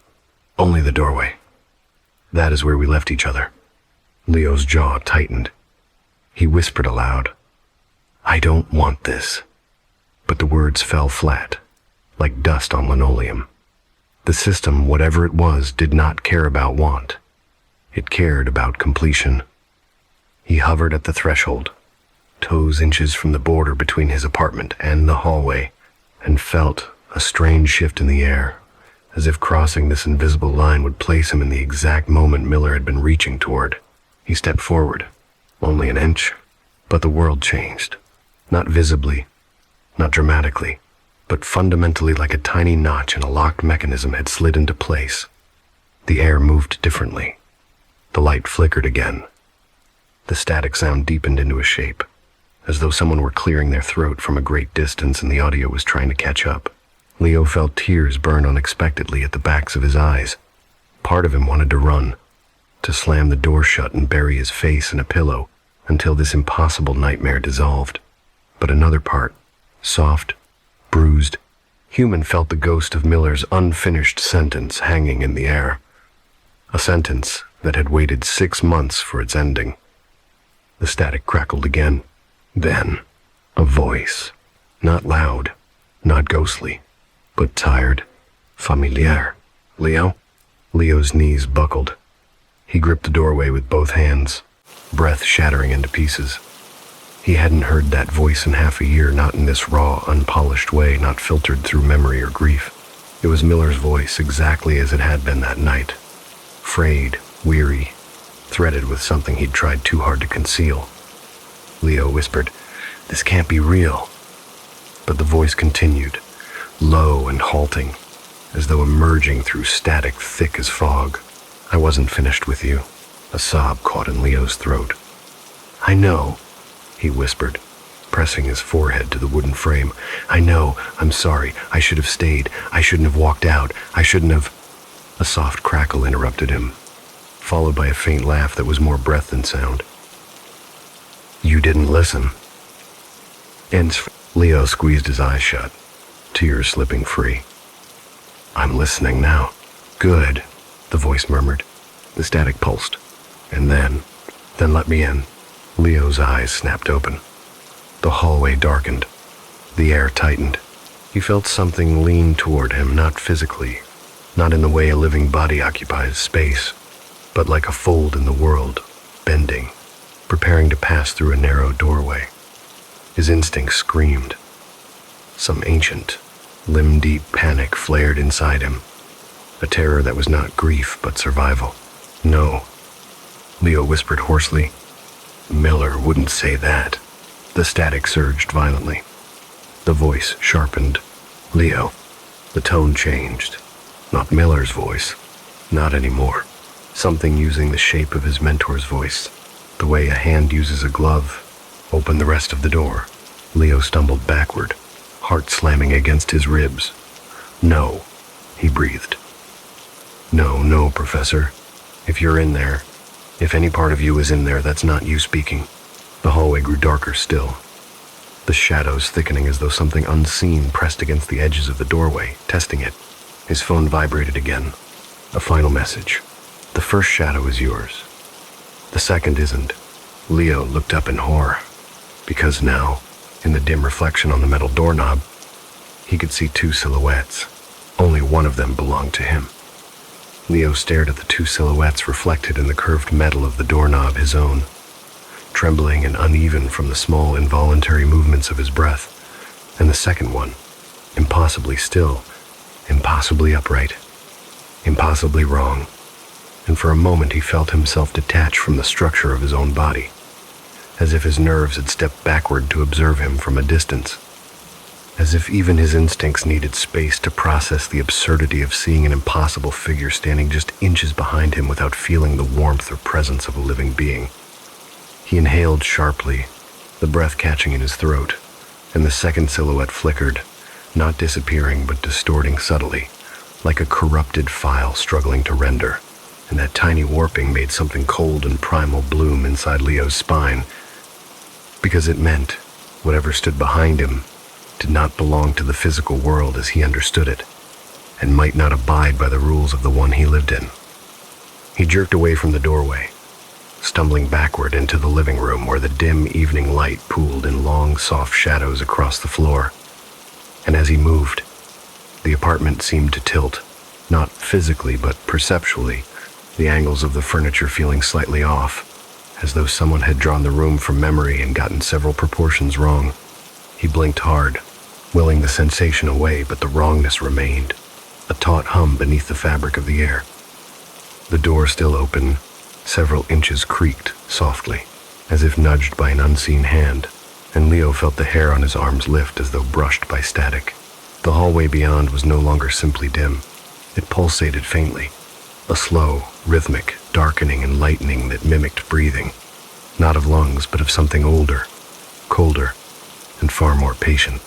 Only the doorway. That is where we left each other. Leo's jaw tightened. He whispered aloud, "I don't want this." But the words fell flat, like dust on linoleum. The system, whatever it was, did not care about want. It cared about completion. He hovered at the threshold, toes inches from the border between his apartment and the hallway, and felt a strange shift in the air, as if crossing this invisible line would place him in the exact moment Miller had been reaching toward. He stepped forward, only an inch, but the world changed. Not visibly, not dramatically, but fundamentally, like a tiny notch in a locked mechanism had slid into place. The air moved differently. The light flickered again. The static sound deepened into a shape, as though someone were clearing their throat from a great distance and the audio was trying to catch up. Leo felt tears burn unexpectedly at the backs of his eyes. Part of him wanted to run, to slam the door shut and bury his face in a pillow until this impossible nightmare dissolved. But another part, soft, bruised, human, felt the ghost of Miller's unfinished sentence hanging in the air. A sentence that had waited 6 months for its ending. The static crackled again. Then, a voice. Not loud, not ghostly, but tired, familiar. Leo? Leo's knees buckled. He gripped the doorway with both hands, breath shattering into pieces. He hadn't heard that voice in half a year, not in this raw, unpolished way, not filtered through memory or grief. It was Miller's voice, exactly as it had been that night. Frayed, weary, threaded with something he'd tried too hard to conceal. Leo whispered, "This can't be real." But the voice continued, low and halting, as though emerging through static thick as fog. "I wasn't finished with you." A sob caught in Leo's throat. "I know," he whispered, pressing his forehead to the wooden frame. "I know. I'm sorry. I should have stayed. I shouldn't have walked out. I shouldn't have—" A soft crackle interrupted him, followed by a faint laugh that was more breath than sound. "You didn't listen." And Leo squeezed his eyes shut, tears slipping free. "I'm listening now." "Good," the voice murmured. The static pulsed. And then let me in." Leo's eyes snapped open. The hallway darkened. The air tightened. He felt something lean toward him, not physically, not in the way a living body occupies space, but like a fold in the world, bending, preparing to pass through a narrow doorway. His instincts screamed. Some ancient, limb-deep panic flared inside him, a terror that was not grief but survival. "No," Leo whispered hoarsely. "Miller wouldn't say that." The static surged violently. The voice sharpened. "Leo." The tone changed. Not Miller's voice. Not anymore. Something using the shape of his mentor's voice, the way a hand uses a glove. "Open the rest of the door." Leo stumbled backward, heart slamming against his ribs. "No," he breathed. No, Professor. If you're in there, if any part of you is in there, that's not you speaking." The hallway grew darker still, the shadows thickening as though something unseen pressed against the edges of the doorway, testing it. His phone vibrated again. A final message. "The first shadow is yours. The second isn't." Leo looked up in horror, because now, in the dim reflection on the metal doorknob, he could see 2 silhouettes. Only one of them belonged to him. Leo stared at the 2 silhouettes reflected in the curved metal of the doorknob, his own, trembling and uneven from the small involuntary movements of his breath. And the second one, impossibly still, impossibly upright, impossibly wrong. And for a moment he felt himself detached from the structure of his own body, as if his nerves had stepped backward to observe him from a distance, as if even his instincts needed space to process the absurdity of seeing an impossible figure standing just inches behind him without feeling the warmth or presence of a living being. He inhaled sharply, the breath catching in his throat, and the second silhouette flickered, not disappearing but distorting subtly, like a corrupted file struggling to render. And that tiny warping made something cold and primal bloom inside Leo's spine, because it meant whatever stood behind him did not belong to the physical world as he understood it, and might not abide by the rules of the one he lived in. He jerked away from the doorway, stumbling backward into the living room where the dim evening light pooled in long, soft shadows across the floor. And as he moved, the apartment seemed to tilt, not physically but perceptually, the angles of the furniture feeling slightly off, as though someone had drawn the room from memory and gotten several proportions wrong. He blinked hard, willing the sensation away, but the wrongness remained, a taut hum beneath the fabric of the air. The door still open, several inches creaked softly, as if nudged by an unseen hand, and Leo felt the hair on his arms lift as though brushed by static. The hallway beyond was no longer simply dim. It pulsated faintly, a slow, rhythmic, darkening and lightening that mimicked breathing, not of lungs, but of something older, colder, and far more patient.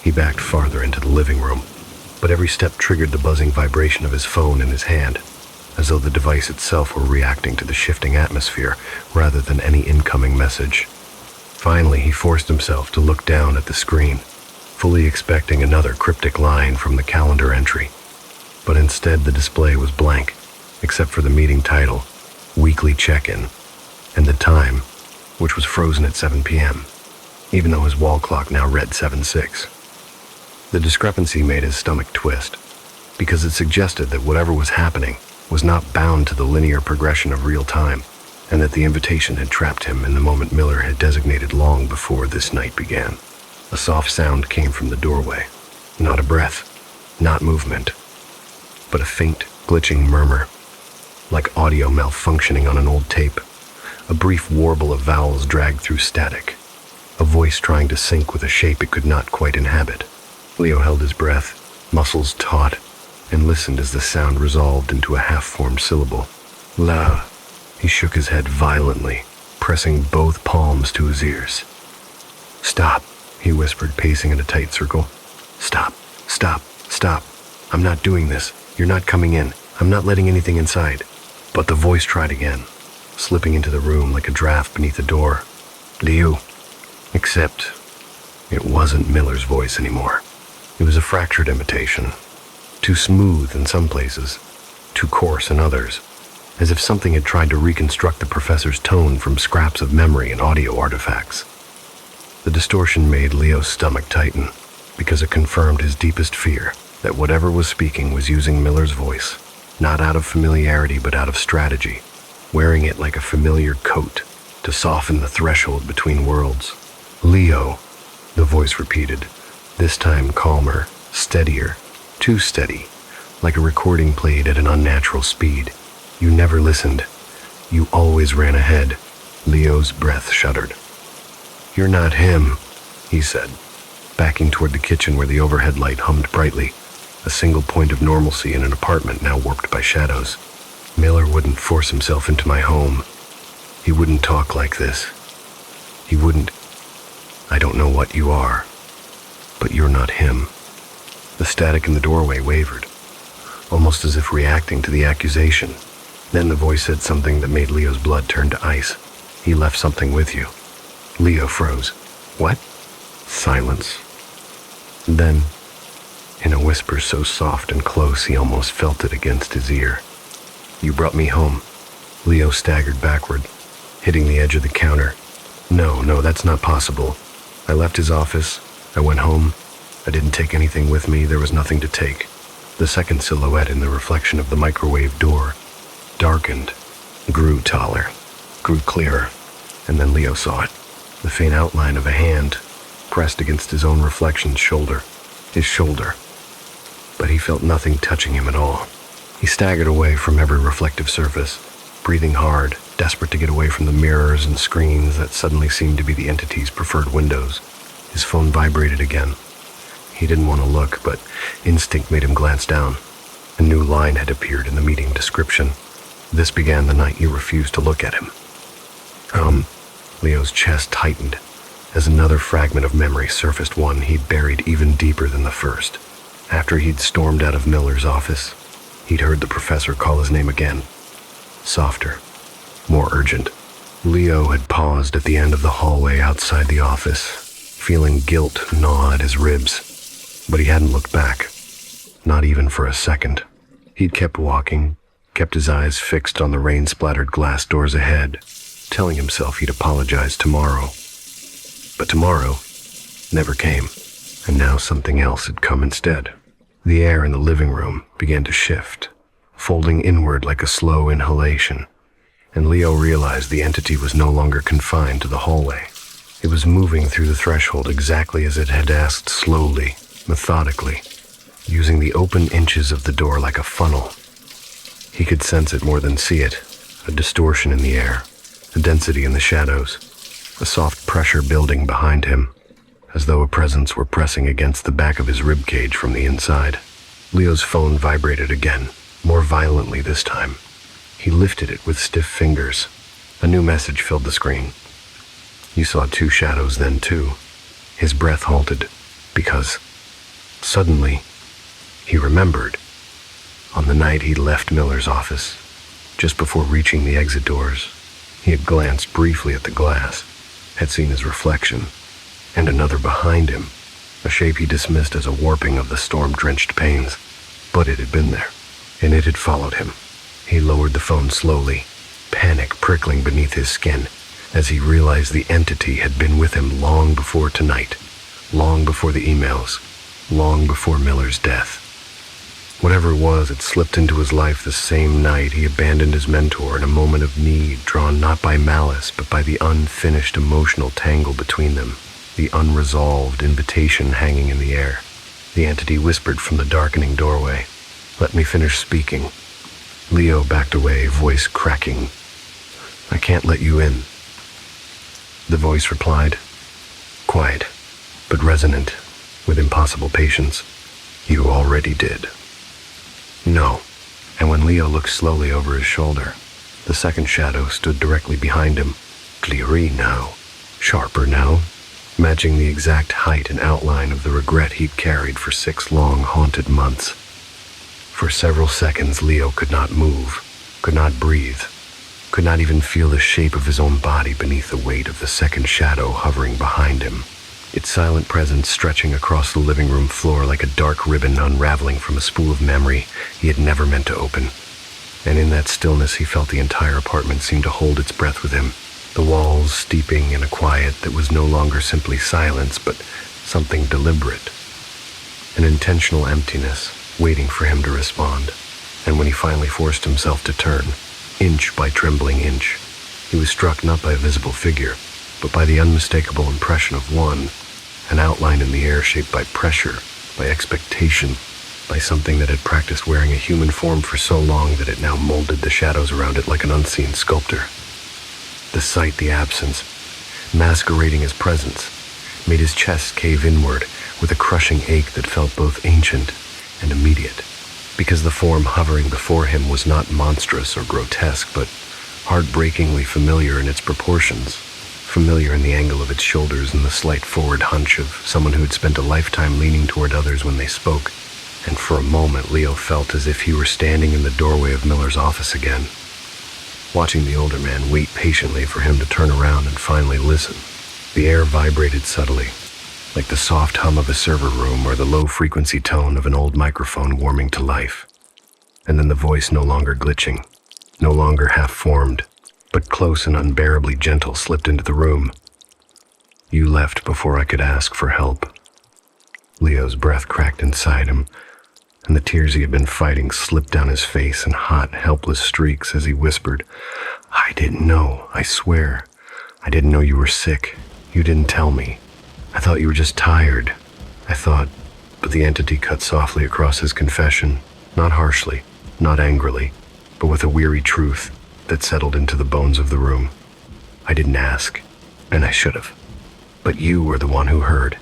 He backed farther into the living room, but every step triggered the buzzing vibration of his phone in his hand, as though the device itself were reacting to the shifting atmosphere rather than any incoming message. Finally, he forced himself to look down at the screen, fully expecting another cryptic line from the calendar entry. But instead, the display was blank, except for the meeting title, Weekly Check-In, and the time, which was frozen at 7 p.m., even though his wall clock now read 7:06. The discrepancy made his stomach twist, because it suggested that whatever was happening was not bound to the linear progression of real time, and that the invitation had trapped him in the moment Miller had designated long before this night began. A soft sound came from the doorway. Not a breath, not movement, but a faint, glitching murmur, like audio malfunctioning on an old tape. A brief warble of vowels dragged through static, a voice trying to sync with a shape it could not quite inhabit. Leo held his breath, muscles taut, and listened as the sound resolved into a half-formed syllable. La. He shook his head violently, pressing both palms to his ears. Stop, he whispered, pacing in a tight circle. Stop, stop, stop. I'm not doing this. You're not coming in. I'm not letting anything inside. But the voice tried again, slipping into the room like a draft beneath a door. Leo. Except it wasn't Miller's voice anymore. It was a fractured imitation, too smooth in some places, too coarse in others, as if something had tried to reconstruct the professor's tone from scraps of memory and audio artifacts. The distortion made Leo's stomach tighten, because it confirmed his deepest fear, that whatever was speaking was using Miller's voice, not out of familiarity but out of strategy, wearing it like a familiar coat to soften the threshold between worlds. Leo, the voice repeated, this time calmer, steadier, too steady, like a recording played at an unnatural speed. You never listened. You always ran ahead. Leo's breath shuddered. You're not him, he said, backing toward the kitchen where the overhead light hummed brightly, a single point of normalcy in an apartment now warped by shadows. Miller wouldn't force himself into my home. He wouldn't talk like this. He wouldn't. I don't know what you are, but you're not him. The static in the doorway wavered, almost as if reacting to the accusation. Then the voice said something that made Leo's blood turn to ice. He left something with you. Leo froze. What? Silence. Then, in a whisper so soft and close he almost felt it against his ear. You brought me home. Leo staggered backward, hitting the edge of the counter. No, that's not possible. I left his office. I went home. I didn't take anything with me. There was nothing to take. The second silhouette in the reflection of the microwave door darkened, grew taller, grew clearer, and then Leo saw it. The faint outline of a hand pressed against his own reflection's shoulder. His shoulder. But he felt nothing touching him at all. He staggered away from every reflective surface, breathing hard, desperate to get away from the mirrors and screens that suddenly seemed to be the entity's preferred windows. His phone vibrated again. He didn't want to look, but instinct made him glance down. A new line had appeared in the meeting description. This began the night you refused to look at him. Leo's chest tightened as another fragment of memory surfaced, one he'd buried even deeper than the first. After he'd stormed out of Miller's office, he'd heard the professor call his name again. Softer, more urgent. Leo had paused at the end of the hallway outside the office, feeling guilt gnaw at his ribs, but he hadn't looked back, not even for a second. He'd kept walking, kept his eyes fixed on the rain-splattered glass doors ahead, telling himself he'd apologize tomorrow. But tomorrow never came, and now something else had come instead. The air in the living room began to shift, folding inward like a slow inhalation, and Leo realized the entity was no longer confined to the hallway. It was moving through the threshold exactly as it had asked, slowly, methodically, using the open inches of the door like a funnel. He could sense it more than see it, a distortion in the air, a density in the shadows, a soft pressure building behind him, as though a presence were pressing against the back of his ribcage from the inside. Leo's phone vibrated again, more violently this time. He lifted it with stiff fingers. A new message filled the screen. You saw two shadows then, too. His breath halted, because suddenly he remembered. On the night he left Miller's office, just before reaching the exit doors, he had glanced briefly at the glass, had seen his reflection, and another behind him, a shape he dismissed as a warping of the storm-drenched panes. But it had been there, and it had followed him. He lowered the phone slowly, panic prickling beneath his skin, as he realized the entity had been with him long before tonight, long before the emails, long before Miller's death. Whatever it was, it slipped into his life the same night he abandoned his mentor in a moment of need, drawn not by malice, but by the unfinished emotional tangle between them, the unresolved invitation hanging in the air. The entity whispered from the darkening doorway, "Let me finish speaking." Leo backed away, voice cracking. "I can't let you in." The voice replied, quiet, but resonant, with impossible patience. "You already did." No. And when Leo looked slowly over his shoulder, the second shadow stood directly behind him, clearer now, sharper now, matching the exact height and outline of the regret he'd carried for 6 long, haunted months. For several seconds, Leo could not move, could not breathe, could not even feel the shape of his own body beneath the weight of the second shadow hovering behind him, its silent presence stretching across the living room floor like a dark ribbon unraveling from a spool of memory he had never meant to open. And in that stillness, he felt the entire apartment seem to hold its breath with him, the walls steeping in a quiet that was no longer simply silence, but something deliberate, an intentional emptiness waiting for him to respond. And when he finally forced himself to turn, inch by trembling inch, he was struck not by a visible figure, but by the unmistakable impression of one, an outline in the air shaped by pressure, by expectation, by something that had practiced wearing a human form for so long that it now molded the shadows around it like an unseen sculptor. The sight, the absence, masquerading as presence, made his chest cave inward with a crushing ache that felt both ancient and immediate, because the form hovering before him was not monstrous or grotesque, but heartbreakingly familiar in its proportions, familiar in the angle of its shoulders and the slight forward hunch of someone who had spent a lifetime leaning toward others when they spoke. And for a moment, Leo felt as if he were standing in the doorway of Miller's office again, watching the older man wait patiently for him to turn around and finally listen. The air vibrated subtly, like the soft hum of a server room or the low-frequency tone of an old microphone warming to life. And then the voice, no longer glitching, no longer half-formed, but close and unbearably gentle, slipped into the room. "You left before I could ask for help." Leo's breath cracked inside him, and the tears he had been fighting slipped down his face in hot, helpless streaks as he whispered, "I didn't know, I swear. I didn't know you were sick. You didn't tell me. I thought you were just tired. I thought..." But the entity cut softly across his confession, not harshly, not angrily, but with a weary truth that settled into the bones of the room. "I didn't ask, and I should have. But you were the one who heard."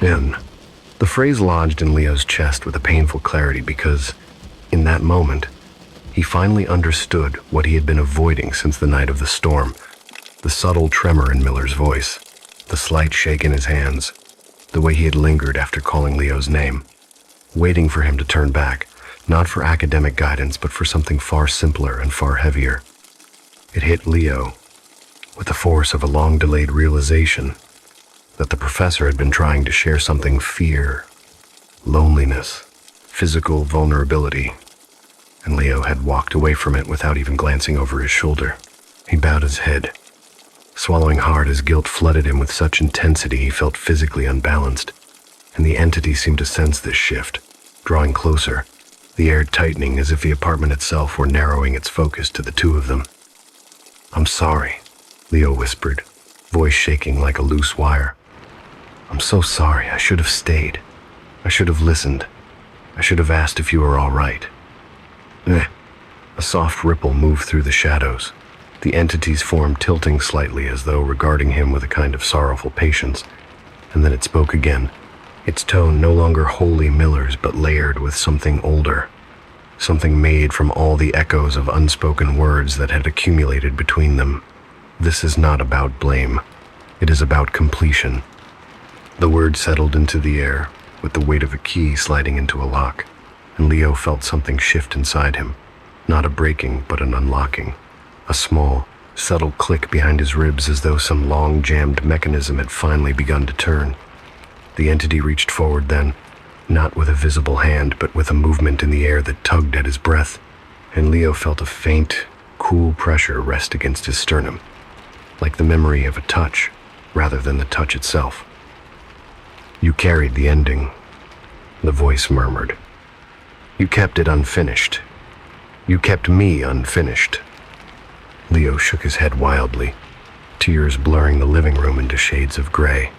And the phrase lodged in Leo's chest with a painful clarity because, in that moment, he finally understood what he had been avoiding since the night of the storm. The subtle tremor in Miller's voice, the slight shake in his hands, the way he had lingered after calling Leo's name, waiting for him to turn back, not for academic guidance, but for something far simpler and far heavier. It hit Leo with the force of a long-delayed realization that the professor had been trying to share something: fear, loneliness, physical vulnerability, and Leo had walked away from it without even glancing over his shoulder. He bowed his head, swallowing hard as guilt flooded him with such intensity he felt physically unbalanced, and the entity seemed to sense this shift, drawing closer, the air tightening as if the apartment itself were narrowing its focus to the two of them. "I'm sorry," Leo whispered, voice shaking like a loose wire. "I'm so sorry. I should have stayed. I should have listened. I should have asked if you were all right." A soft ripple moved through the shadows, the entity's form tilting slightly as though regarding him with a kind of sorrowful patience, and then it spoke again, its tone no longer wholly Miller's but layered with something older. something made from all the echoes of unspoken words that had accumulated between them. This is not about blame. It is about completion. The word settled into the air, with the weight of a key sliding into a lock, and Leo felt something shift inside him. Not a breaking, but an unlocking. A small, subtle click behind his ribs, as though some long jammed mechanism had finally begun to turn. The entity reached forward then, not with a visible hand, but with a movement in the air that tugged at his breath, and Leo felt a faint, cool pressure rest against his sternum, like the memory of a touch, rather than the touch itself. "You carried the ending," the voice murmured. "You kept it unfinished. You kept me unfinished." Leo shook his head wildly, tears blurring the living room into shades of gray.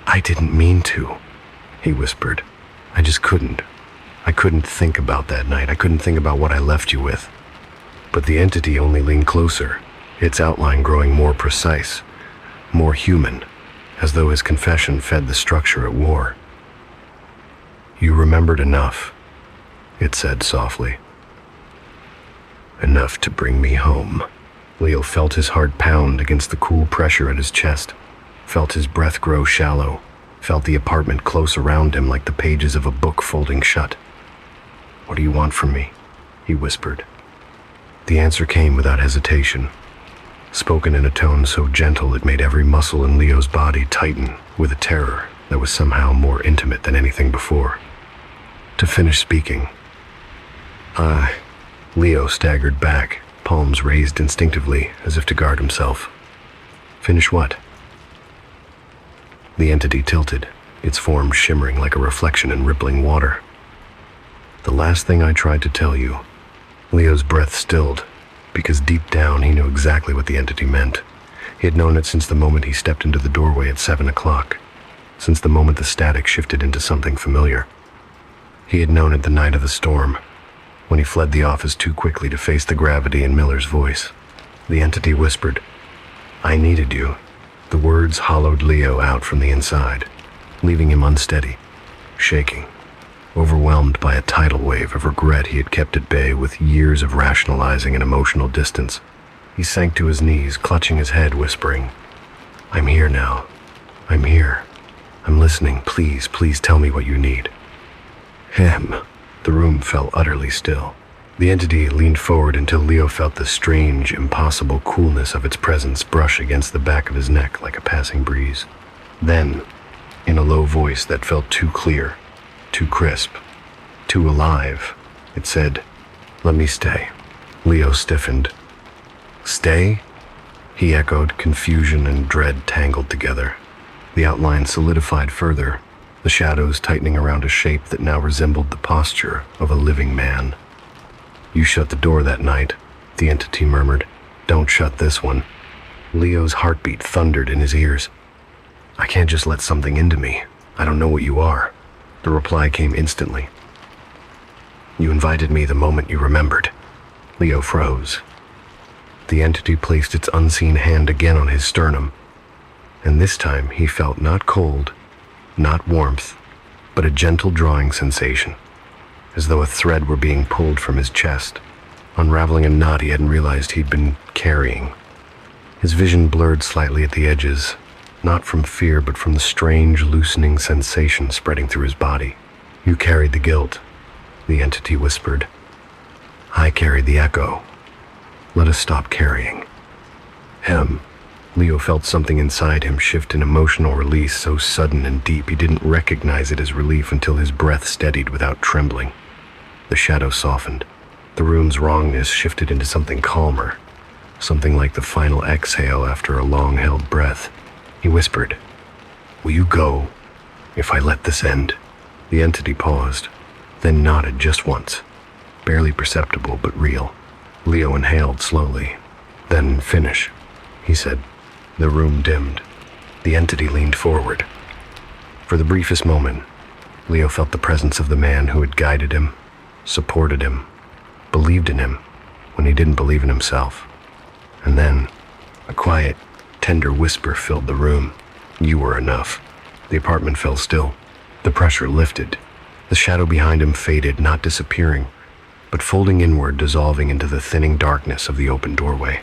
"I didn't mean to," he whispered. "I just couldn't. I couldn't think about that night. I couldn't think about what I left you with." But the entity only leaned closer, its outline growing more precise, more human, as though his confession fed the structure at war. "You remembered enough," it said softly. "Enough to bring me home." Leo felt his heart pound against the cool pressure at his chest, felt his breath grow shallow, felt the apartment close around him like the pages of a book folding shut. "What do you want from me?" he whispered. The answer came without hesitation, spoken in a tone so gentle it made every muscle in Leo's body tighten with a terror that was somehow more intimate than anything before. To finish speaking, Leo staggered back, palms raised instinctively as if to guard himself. "Finish what?" The entity tilted, its form shimmering like a reflection in rippling water. "The last thing I tried to tell you." Leo's breath stilled, because deep down he knew exactly what the entity meant. He had known it since the moment he stepped into the doorway at 7 o'clock, since the moment the static shifted into something familiar. He had known it the night of the storm, when he fled the office too quickly to face the gravity in Miller's voice. The entity whispered, "I needed you." The words hollowed Leo out from the inside, leaving him unsteady, shaking, overwhelmed by a tidal wave of regret he had kept at bay with years of rationalizing and emotional distance. He sank to his knees, clutching his head, whispering, "I'm here now. I'm here. I'm listening. Please, please tell me what you need." The room fell utterly still. The entity leaned forward until Leo felt the strange, impossible coolness of its presence brush against the back of his neck like a passing breeze. Then, in a low voice that felt too clear, too crisp, too alive, it said, "Let me stay." Leo stiffened. "Stay?" he echoed, confusion and dread tangled together. The outline solidified further, the shadows tightening around a shape that now resembled the posture of a living man. "You shut the door that night," the entity murmured. "Don't shut this one." Leo's heartbeat thundered in his ears. "I can't just let something into me. I don't know what you are." The reply came instantly. "You invited me the moment you remembered." Leo froze. The entity placed its unseen hand again on his sternum, and this time he felt not cold, not warmth, but a gentle drawing sensation, as though a thread were being pulled from his chest, unraveling a knot he hadn't realized he'd been carrying. His vision blurred slightly at the edges, not from fear but from the strange, loosening sensation spreading through his body. "You carried the guilt," the entity whispered. "I carried the echo. Let us stop carrying." Leo felt something inside him shift in emotional release so sudden and deep he didn't recognize it as relief until his breath steadied without trembling. The shadow softened. The room's wrongness shifted into something calmer, something like the final exhale after a long-held breath. He whispered, "Will you go if I let this end?" The entity paused, then nodded just once, barely perceptible but real. Leo inhaled slowly. "Then finish," he said. The room dimmed. The entity leaned forward. For the briefest moment, Leo felt the presence of the man who had guided him, supported him, believed in him when he didn't believe in himself. And then, a quiet, tender whisper filled the room. "You were enough." The apartment fell still. The pressure lifted. The shadow behind him faded, not disappearing, but folding inward, dissolving into the thinning darkness of the open doorway.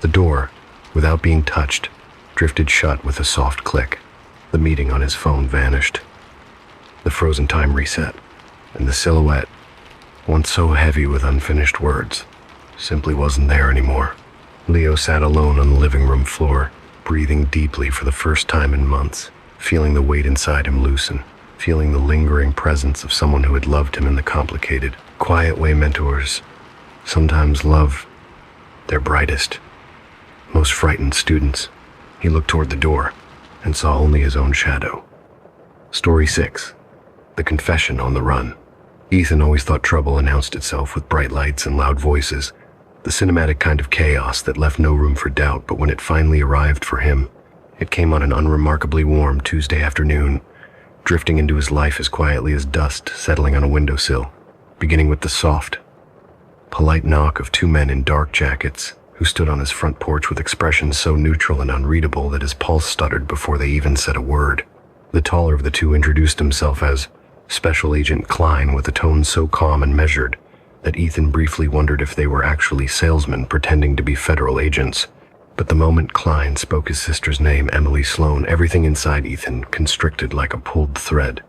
The door, without being touched, drifted shut with a soft click. The meeting on his phone vanished. The frozen time reset, and the silhouette, once so heavy with unfinished words, simply wasn't there anymore. Leo sat alone on the living room floor, breathing deeply for the first time in months, feeling the weight inside him loosen, feeling the lingering presence of someone who had loved him in the complicated, quiet way mentors sometimes love their brightest, most frightened students. He looked toward the door and saw only his own shadow. Story 6. The Confession on the Run. Ethan always thought trouble announced itself with bright lights and loud voices, the cinematic kind of chaos that left no room for doubt. But when it finally arrived for him, it came on an unremarkably warm Tuesday afternoon, drifting into his life as quietly as dust settling on a windowsill, beginning with the soft, polite knock of two men in dark jackets who stood on his front porch with expressions so neutral and unreadable that his pulse stuttered before they even said a word. The taller of the two introduced himself as Special Agent Klein with a tone so calm and measured that Ethan briefly wondered if they were actually salesmen pretending to be federal agents. But the moment Klein spoke his sister's name, Emily Sloan, everything inside Ethan constricted like a pulled thread.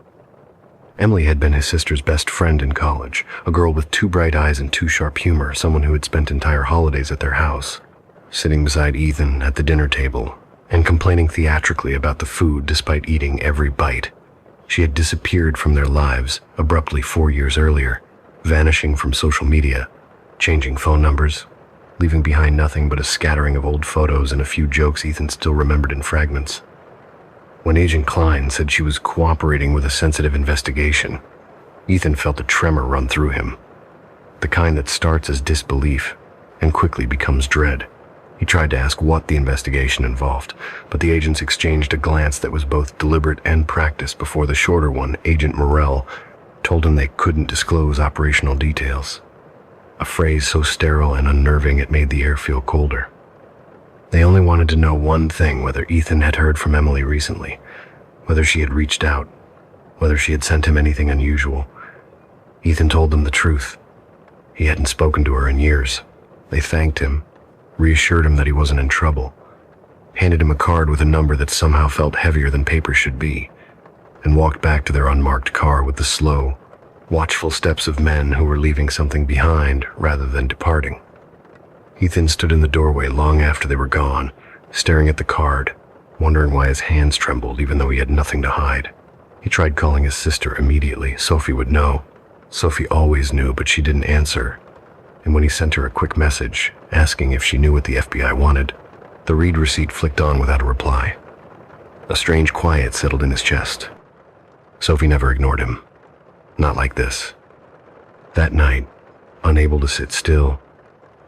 Emily had been his sister's best friend in college, a girl with two bright eyes and too sharp humor, someone who had spent entire holidays at their house, sitting beside Ethan at the dinner table and complaining theatrically about the food despite eating every bite. She had disappeared from their lives abruptly 4 years earlier, vanishing from social media, changing phone numbers, leaving behind nothing but a scattering of old photos and a few jokes Ethan still remembered in fragments. When Agent Klein said she was cooperating with a sensitive investigation, Ethan felt a tremor run through him, the kind that starts as disbelief and quickly becomes dread. He tried to ask what the investigation involved, but the agents exchanged a glance that was both deliberate and practiced before the shorter one, Agent Morrell, told him they couldn't disclose operational details. A phrase so sterile and unnerving it made the air feel colder. They only wanted to know one thing: whether Ethan had heard from Emily recently, whether she had reached out, whether she had sent him anything unusual. Ethan told them the truth. He hadn't spoken to her in years. They thanked him, reassured him that he wasn't in trouble, handed him a card with a number that somehow felt heavier than paper should be, and walked back to their unmarked car with the slow, watchful steps of men who were leaving something behind rather than departing. Ethan stood in the doorway long after they were gone, staring at the card, wondering why his hands trembled even though he had nothing to hide. He tried calling his sister immediately. Sophie would know. Sophie always knew, but she didn't answer. And when he sent her a quick message, asking if she knew what the FBI wanted, the read receipt flicked on without a reply. A strange quiet settled in his chest. Sophie never ignored him. Not like this. That night, unable to sit still,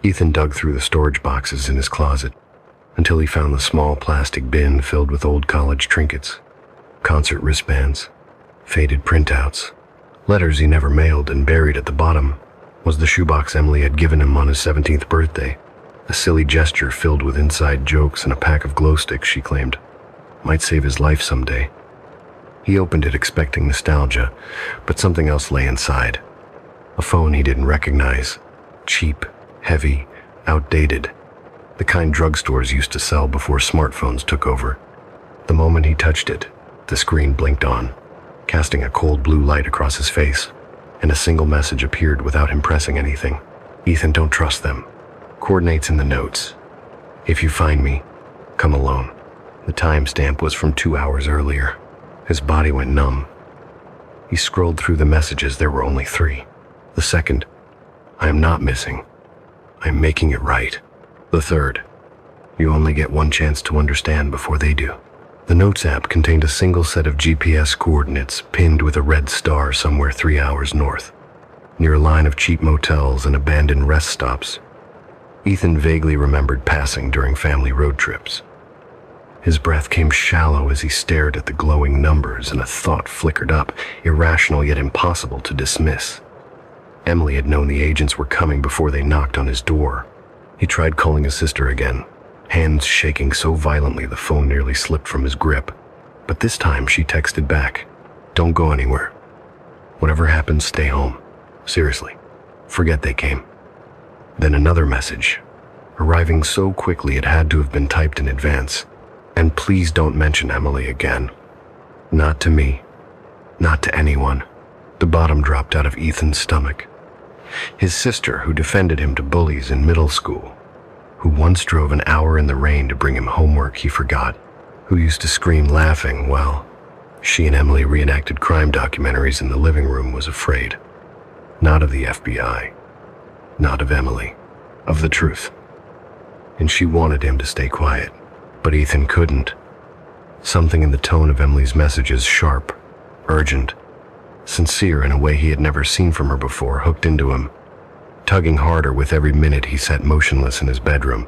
Ethan dug through the storage boxes in his closet until he found the small plastic bin filled with old college trinkets, concert wristbands, faded printouts, letters he never mailed, and buried at the bottom was the shoebox Emily had given him on his 17th birthday, a silly gesture filled with inside jokes and a pack of glow sticks she claimed might save his life someday. He opened it expecting nostalgia, but something else lay inside. A phone he didn't recognize, cheap, heavy, outdated, the kind drugstores used to sell before smartphones took over. The moment he touched it, the screen blinked on, casting a cold blue light across his face, and a single message appeared without him pressing anything. Ethan, don't trust them. Coordinates in the notes. If you find me, come alone. The timestamp was from 2 hours earlier. His body went numb. He scrolled through the messages. There were only 3. The second, I am not missing. I am making it right. The third, you only get one chance to understand before they do. The Notes app contained a single set of GPS coordinates pinned with a red star somewhere 3 hours north, near a line of cheap motels and abandoned rest stops Ethan vaguely remembered passing during family road trips. His breath came shallow as he stared at the glowing numbers, and a thought flickered up, irrational yet impossible to dismiss. Emily had known the agents were coming before they knocked on his door. He tried calling his sister again, hands shaking so violently the phone nearly slipped from his grip. But this time she texted back, "Don't go anywhere. Whatever happens, stay home. Seriously." Forget they came. Then another message, arriving so quickly it had to have been typed in advance. And please don't mention Emily again. Not to me. Not to anyone. The bottom dropped out of Ethan's stomach. His sister, who defended him to bullies in middle school, who once drove an hour in the rain to bring him homework he forgot, who used to scream laughing while she and Emily reenacted crime documentaries in the living room, was afraid. Not of the FBI. Not of Emily. Of the truth. And she wanted him to stay quiet. But Ethan couldn't. Something in the tone of Emily's messages, sharp, urgent, sincere in a way he had never seen from her before, hooked into him, tugging harder with every minute he sat motionless in his bedroom.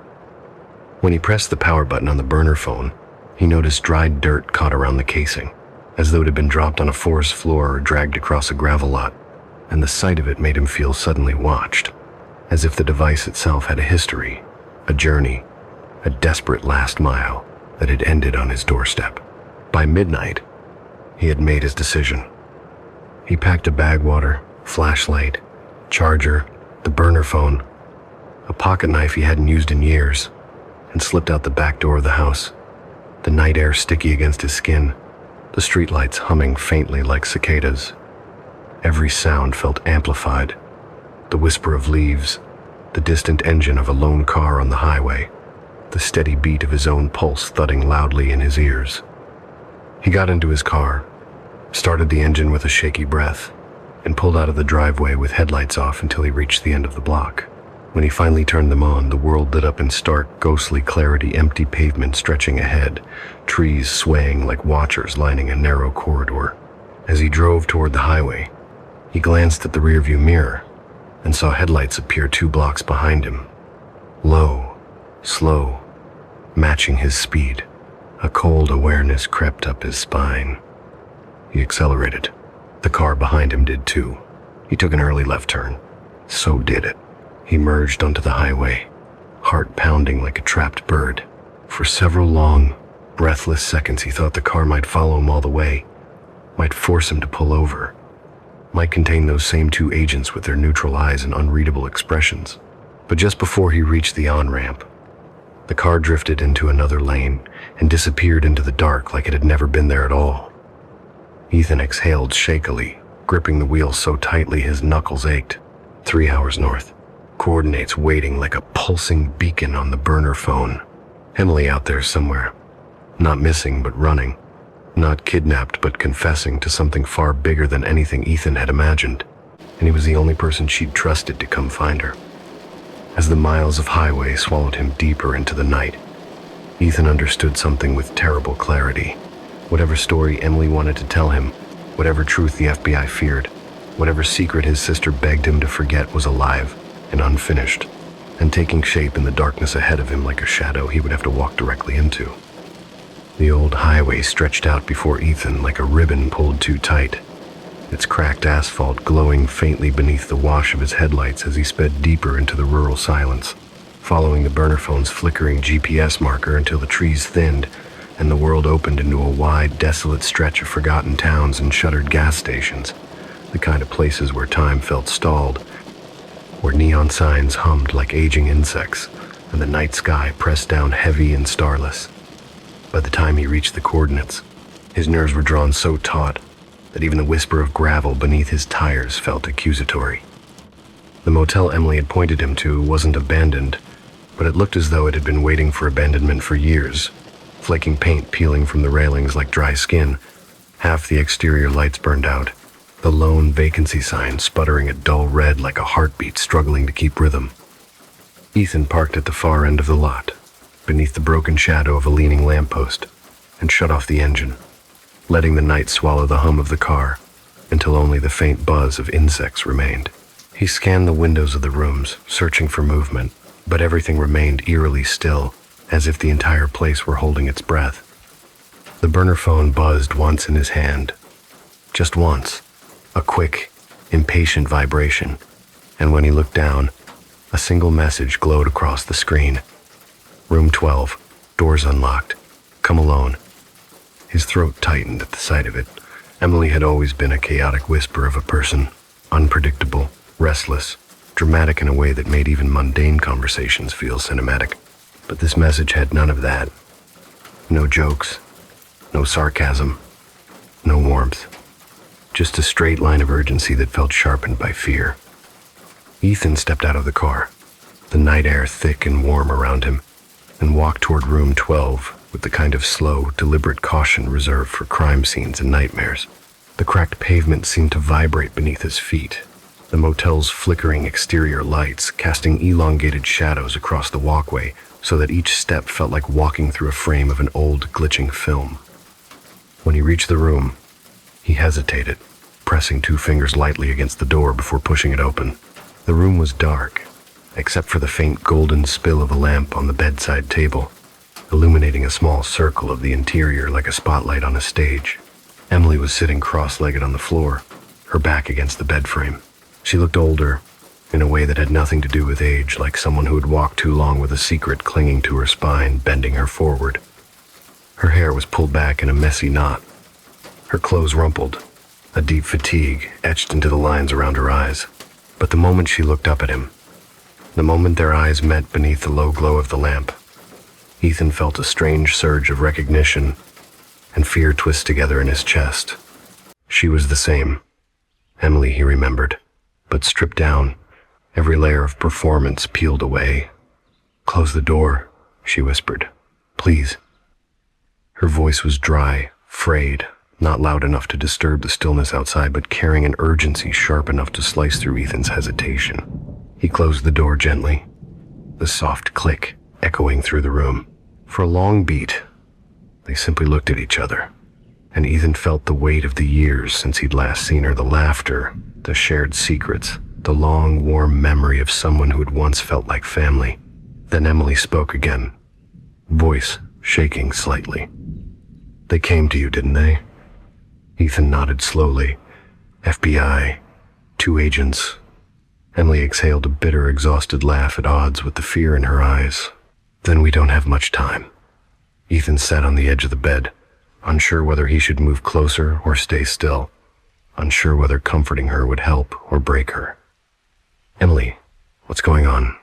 When he pressed the power button on the burner phone, he noticed dried dirt caught around the casing, as though it had been dropped on a forest floor or dragged across a gravel lot, and the sight of it made him feel suddenly watched, as if the device itself had a history, a journey, a desperate last mile that had ended on his doorstep. By midnight, he had made his decision. He packed a bag water, flashlight, charger, the burner phone, a pocket knife he hadn't used in years, and slipped out the back door of the house, the night air sticky against his skin, the streetlights humming faintly like cicadas. Every sound felt amplified, the whisper of leaves, the distant engine of a lone car on the highway, the steady beat of his own pulse thudding loudly in his ears. He got into his car, started the engine with a shaky breath, and pulled out of the driveway with headlights off until he reached the end of the block. When he finally turned them on, the world lit up in stark, ghostly clarity, empty pavement stretching ahead, trees swaying like watchers lining a narrow corridor. As he drove toward the highway, he glanced at the rearview mirror and saw headlights appear 2 blocks behind him. Low, slow, matching his speed. A cold awareness crept up his spine. He accelerated. The car behind him did too. He took an early left turn. So did it. He merged onto the highway, heart pounding like a trapped bird. For several long, breathless seconds he thought the car might follow him all the way, might force him to pull over, might contain those same 2 agents with their neutral eyes and unreadable expressions. But just before he reached the on-ramp, the car drifted into another lane and disappeared into the dark like it had never been there at all. Ethan exhaled shakily, gripping the wheel so tightly his knuckles ached. 3 hours north. Coordinates waiting like a pulsing beacon on the burner phone. Emily out there somewhere. Not missing, but running. Not kidnapped, but confessing to something far bigger than anything Ethan had imagined. And he was the only person she'd trusted to come find her. As the miles of highway swallowed him deeper into the night, Ethan understood something with terrible clarity. Whatever story Emily wanted to tell him, whatever truth the FBI feared, whatever secret his sister begged him to forget was alive and unfinished, and taking shape in the darkness ahead of him like a shadow he would have to walk directly into. The old highway stretched out before Ethan like a ribbon pulled too tight, its cracked asphalt glowing faintly beneath the wash of his headlights as he sped deeper into the rural silence, following the burner phone's flickering GPS marker until the trees thinned and the world opened into a wide, desolate stretch of forgotten towns and shuttered gas stations, the kind of places where time felt stalled, where neon signs hummed like aging insects, and the night sky pressed down heavy and starless. By the time he reached the coordinates, his nerves were drawn so taut that even the whisper of gravel beneath his tires felt accusatory. The motel Emily had pointed him to wasn't abandoned, but it looked as though it had been waiting for abandonment for years, flaking paint peeling from the railings like dry skin, half the exterior lights burned out, the lone vacancy sign sputtering a dull red like a heartbeat struggling to keep rhythm. Ethan parked at the far end of the lot, beneath the broken shadow of a leaning lamppost, and shut off the engine, letting the night swallow the hum of the car until only the faint buzz of insects remained. He scanned the windows of the rooms, searching for movement, but everything remained eerily still, as if the entire place were holding its breath. The burner phone buzzed once in his hand. Just once. A quick, impatient vibration, and when he looked down, a single message glowed across the screen. Room 12, doors unlocked. Come alone. His throat tightened at the sight of it. Emily had always been a chaotic whisper of a person, unpredictable, restless, dramatic in a way that made even mundane conversations feel cinematic. But this message had none of that. No jokes, no sarcasm, no warmth. Just a straight line of urgency that felt sharpened by fear. Ethan stepped out of the car, the night air thick and warm around him, and walked toward room 12 with the kind of slow, deliberate caution reserved for crime scenes and nightmares. The cracked pavement seemed to vibrate beneath his feet, the motel's flickering exterior lights casting elongated shadows across the walkway so that each step felt like walking through a frame of an old, glitching film. When he reached the room, he hesitated, pressing 2 fingers lightly against the door before pushing it open. The room was dark, except for the faint golden spill of a lamp on the bedside table, illuminating a small circle of the interior like a spotlight on a stage. Emily was sitting cross-legged on the floor, her back against the bed frame. She looked older, in a way that had nothing to do with age, like someone who had walked too long with a secret clinging to her spine, bending her forward. Her hair was pulled back in a messy knot. Her clothes rumpled, a deep fatigue etched into the lines around her eyes. But the moment she looked up at him, the moment their eyes met beneath the low glow of the lamp, Ethan felt a strange surge of recognition and fear twist together in his chest. She was the same. Emily, he remembered, but stripped down, every layer of performance peeled away. "Close the door," she whispered. "Please." Her voice was dry, frayed, not loud enough to disturb the stillness outside, but carrying an urgency sharp enough to slice through Ethan's hesitation. He closed the door gently, the soft click echoing through the room. For a long beat, they simply looked at each other, and Ethan felt the weight of the years since he'd last seen her, the laughter, the shared secrets, the long, warm memory of someone who had once felt like family. Then Emily spoke again, voice shaking slightly. "They came to you, didn't they?" Ethan nodded slowly. "FBI, 2 agents." Emily exhaled a bitter, exhausted laugh at odds with the fear in her eyes. "Then we don't have much time." Ethan sat on the edge of the bed, unsure whether he should move closer or stay still, unsure whether comforting her would help or break her. "Emily, what's going on?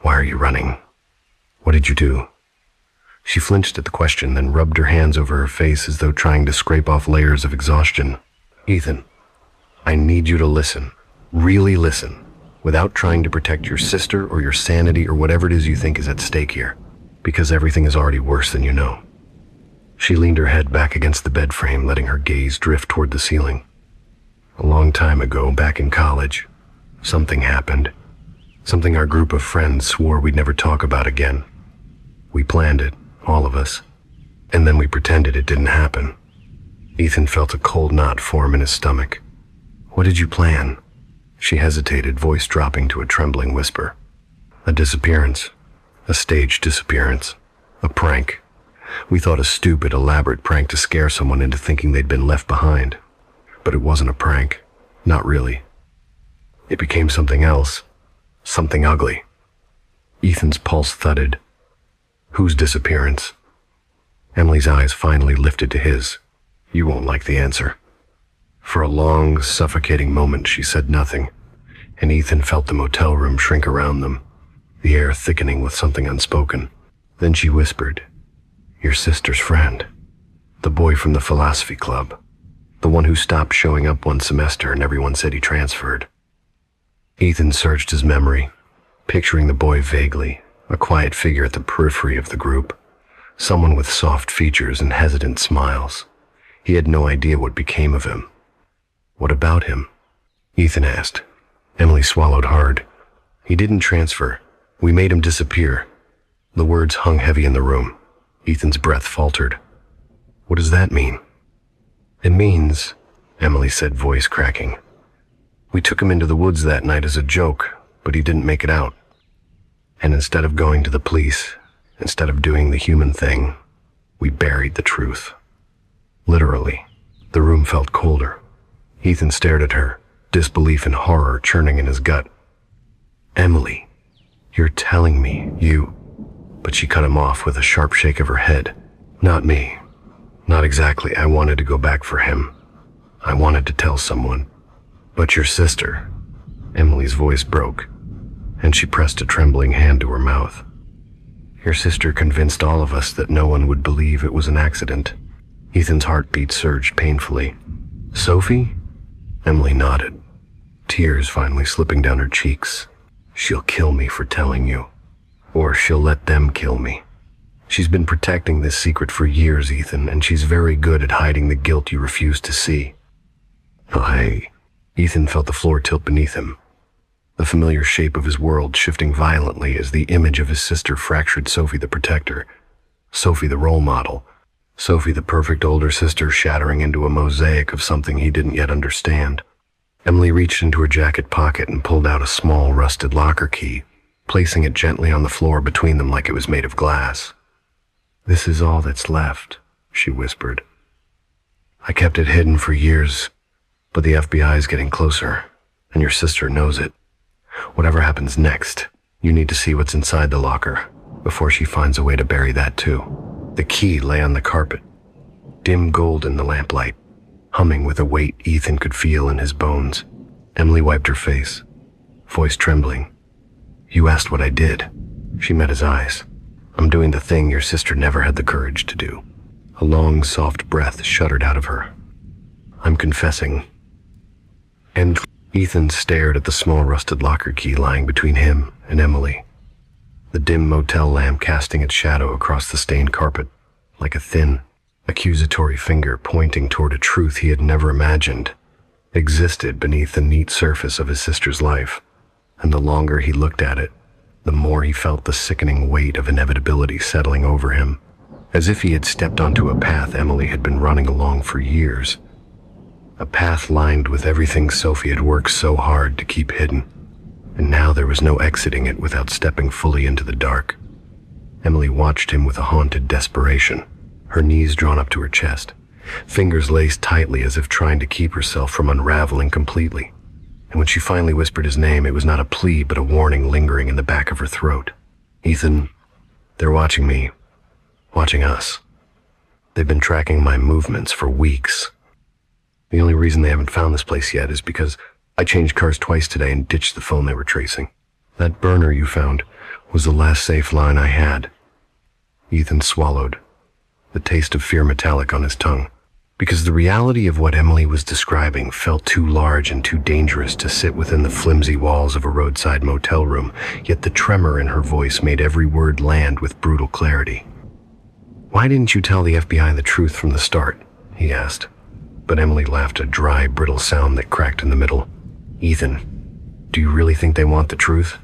Why are you running? What did you do?" She flinched at the question, then rubbed her hands over her face as though trying to scrape off layers of exhaustion. "Ethan, I need you to listen, really listen, without trying to protect your sister or your sanity or whatever it is you think is at stake here, because everything is already worse than you know." She leaned her head back against the bed frame, letting her gaze drift toward the ceiling. "A long time ago, back in college, something happened. Something our group of friends swore we'd never talk about again. We planned it, all of us, and then we pretended it didn't happen." Ethan felt a cold knot form in his stomach. "What did you plan?" She hesitated, voice dropping to a trembling whisper. "A disappearance. A staged disappearance. A prank. We thought a stupid, elaborate prank to scare someone into thinking they'd been left behind. But it wasn't a prank. Not really. It became something else. Something ugly." Ethan's pulse thudded. "Whose disappearance?" Emily's eyes finally lifted to his. "You won't like the answer." For a long, suffocating moment, she said nothing, and Ethan felt the motel room shrink around them, the air thickening with something unspoken. Then she whispered, "Your sister's friend. The boy from the philosophy club. The one who stopped showing up one semester and everyone said he transferred." Ethan searched his memory, picturing the boy vaguely, a quiet figure at the periphery of the group, someone with soft features and hesitant smiles. He had no idea what became of him. "What about him?" Ethan asked. Emily swallowed hard. "He didn't transfer. We made him disappear." The words hung heavy in the room. Ethan's breath faltered. "What does that mean?" "It means," Emily said, voice cracking, "we took him into the woods that night as a joke, but he didn't make it out. And instead of going to the police, instead of doing the human thing, we buried the truth." Literally, the room felt colder. Ethan stared at her, disbelief and horror churning in his gut. "Emily, you're telling me you—" But she cut him off with a sharp shake of her head. "Not me. Not exactly. I wanted to go back for him. I wanted to tell someone. But your sister," Emily's voice broke, and she pressed a trembling hand to her mouth. Your sister convinced all of us that no one would believe it was an accident. Ethan's heartbeat surged painfully. Sophie? Emily nodded, tears finally slipping down her cheeks. She'll kill me for telling you. Or she'll let them kill me. She's been protecting this secret for years, Ethan, and she's very good at hiding the guilt you refuse to see. Ethan felt the floor tilt beneath him, the familiar shape of his world shifting violently as the image of his sister fractured Sophie the protector, Sophie the role model, Sophie the perfect older sister shattering into a mosaic of something he didn't yet understand. Emily reached into her jacket pocket and pulled out a small rusted locker key, placing it gently on the floor between them like it was made of glass. This is all that's left, she whispered. I kept it hidden for years, but the FBI is getting closer, and your sister knows it. Whatever happens next, you need to see what's inside the locker before she finds a way to bury that too. The key lay on the carpet, dim gold in the lamplight, humming with a weight Ethan could feel in his bones. Emily wiped her face, voice trembling. You asked what I did. She met his eyes. I'm doing the thing your sister never had the courage to do. A long, soft breath shuddered out of her. I'm confessing. And Ethan stared at the small rusted locker key lying between him and Emily, the dim motel lamp casting its shadow across the stained carpet, like a thin, accusatory finger pointing toward a truth he had never imagined existed beneath the neat surface of his sister's life. And the longer he looked at it, the more he felt the sickening weight of inevitability settling over him, as if he had stepped onto a path Emily had been running along for years. A path lined with everything Sophie had worked so hard to keep hidden, and now there was no exiting it without stepping fully into the dark. Emily watched him with a haunted desperation, her knees drawn up to her chest, fingers laced tightly as if trying to keep herself from unraveling completely. And when she finally whispered his name, it was not a plea but a warning lingering in the back of her throat. Ethan, they're watching me, watching us. They've been tracking my movements for weeks. The only reason they haven't found this place yet is because I changed cars twice today and ditched the phone they were tracing. That burner you found was the last safe line I had. Ethan swallowed, the taste of fear metallic on his tongue, because the reality of what Emily was describing felt too large and too dangerous to sit within the flimsy walls of a roadside motel room, yet the tremor in her voice made every word land with brutal clarity. Why didn't you tell the FBI the truth from the start? He asked. But Emily laughed, a dry, brittle sound that cracked in the middle. Ethan, do you really think they want the truth?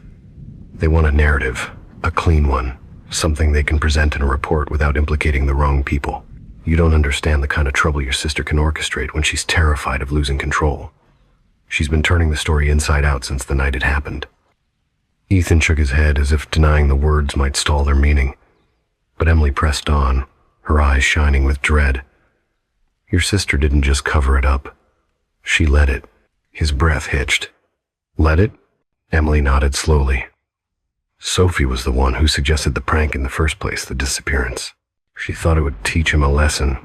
They want a narrative, a clean one, something they can present in a report without implicating the wrong people. You don't understand the kind of trouble your sister can orchestrate when she's terrified of losing control. She's been turning the story inside out since the night it happened. Ethan shook his head as if denying the words might stall their meaning. But Emily pressed on, her eyes shining with dread. Your sister didn't just cover it up. She let it. His breath hitched. Let it? Emily nodded slowly. Sophie was the one who suggested the prank in the first place, the disappearance. She thought it would teach him a lesson.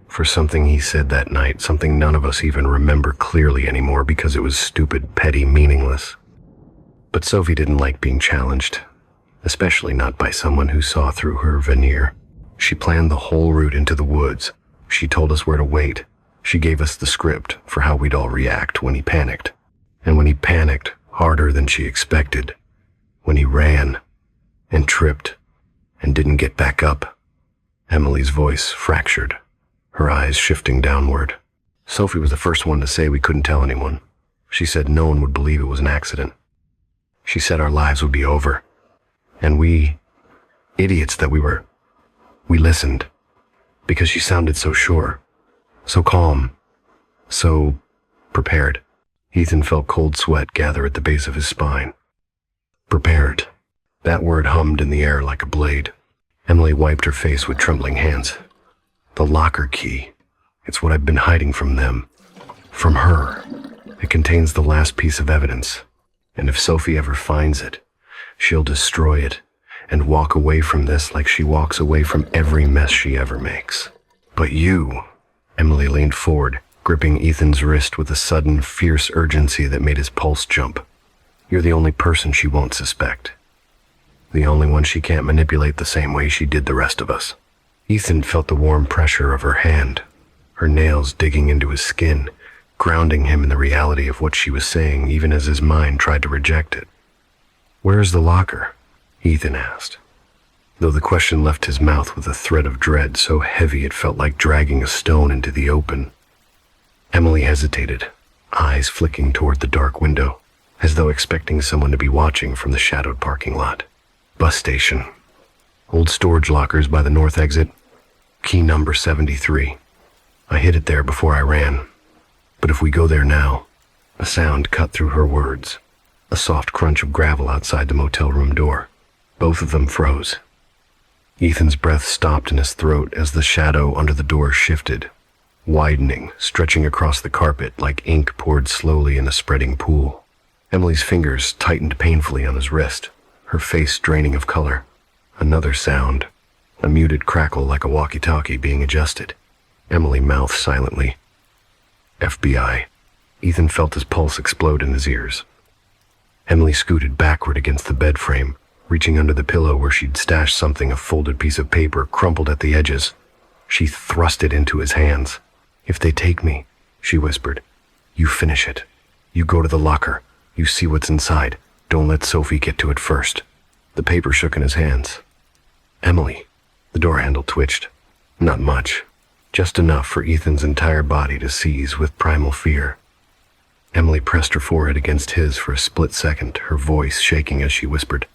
For something he said that night, something none of us even remember clearly anymore because it was stupid, petty, meaningless. But Sophie didn't like being challenged, especially not by someone who saw through her veneer. She planned the whole route into the woods. She told us where to wait. She gave us the script for how we'd all react when he panicked. And when he panicked, harder than she expected. When he ran, and tripped, and didn't get back up. Emily's voice fractured, her eyes shifting downward. Sophie was the first one to say we couldn't tell anyone. She said no one would believe it was an accident. She said our lives would be over. And we, idiots that we were, we listened. Because she sounded so sure, so calm, so prepared. Ethan felt cold sweat gather at the base of his spine. Prepared. That word hummed in the air like a blade. Emily wiped her face with trembling hands. The locker key. It's what I've been hiding from them. From her. It contains the last piece of evidence. And if Sophie ever finds it, she'll destroy it and walk away from this like she walks away from every mess she ever makes. But you, Emily leaned forward, gripping Ethan's wrist with a sudden, fierce urgency that made his pulse jump. You're the only person she won't suspect. The only one she can't manipulate the same way she did the rest of us. Ethan felt the warm pressure of her hand, her nails digging into his skin, grounding him in the reality of what she was saying even as his mind tried to reject it. "Where's the locker?" Ethan asked, though the question left his mouth with a thread of dread so heavy it felt like dragging a stone into the open. Emily hesitated, eyes flicking toward the dark window, as though expecting someone to be watching from the shadowed parking lot. "Bus station. Old storage lockers by the north exit. Key number 73. I hid it there before I ran. But if we go there now..." A sound cut through her words, a soft crunch of gravel outside the motel room door. Both of them froze. Ethan's breath stopped in his throat as the shadow under the door shifted, widening, stretching across the carpet like ink poured slowly in a spreading pool. Emily's fingers tightened painfully on his wrist, her face draining of color. Another sound, a muted crackle like a walkie-talkie being adjusted. Emily mouthed silently. "FBI." Ethan felt his pulse explode in his ears. Emily scooted backward against the bed frame, reaching under the pillow where she'd stashed something, a folded piece of paper crumpled at the edges. She thrust it into his hands. "If they take me," she whispered, "you finish it. You go to the locker. You see what's inside. Don't let Sophie get to it first." The paper shook in his hands. "Emily." The door handle twitched. Not much. Just enough for Ethan's entire body to seize with primal fear. Emily pressed her forehead against his for a split second, her voice shaking as she whispered,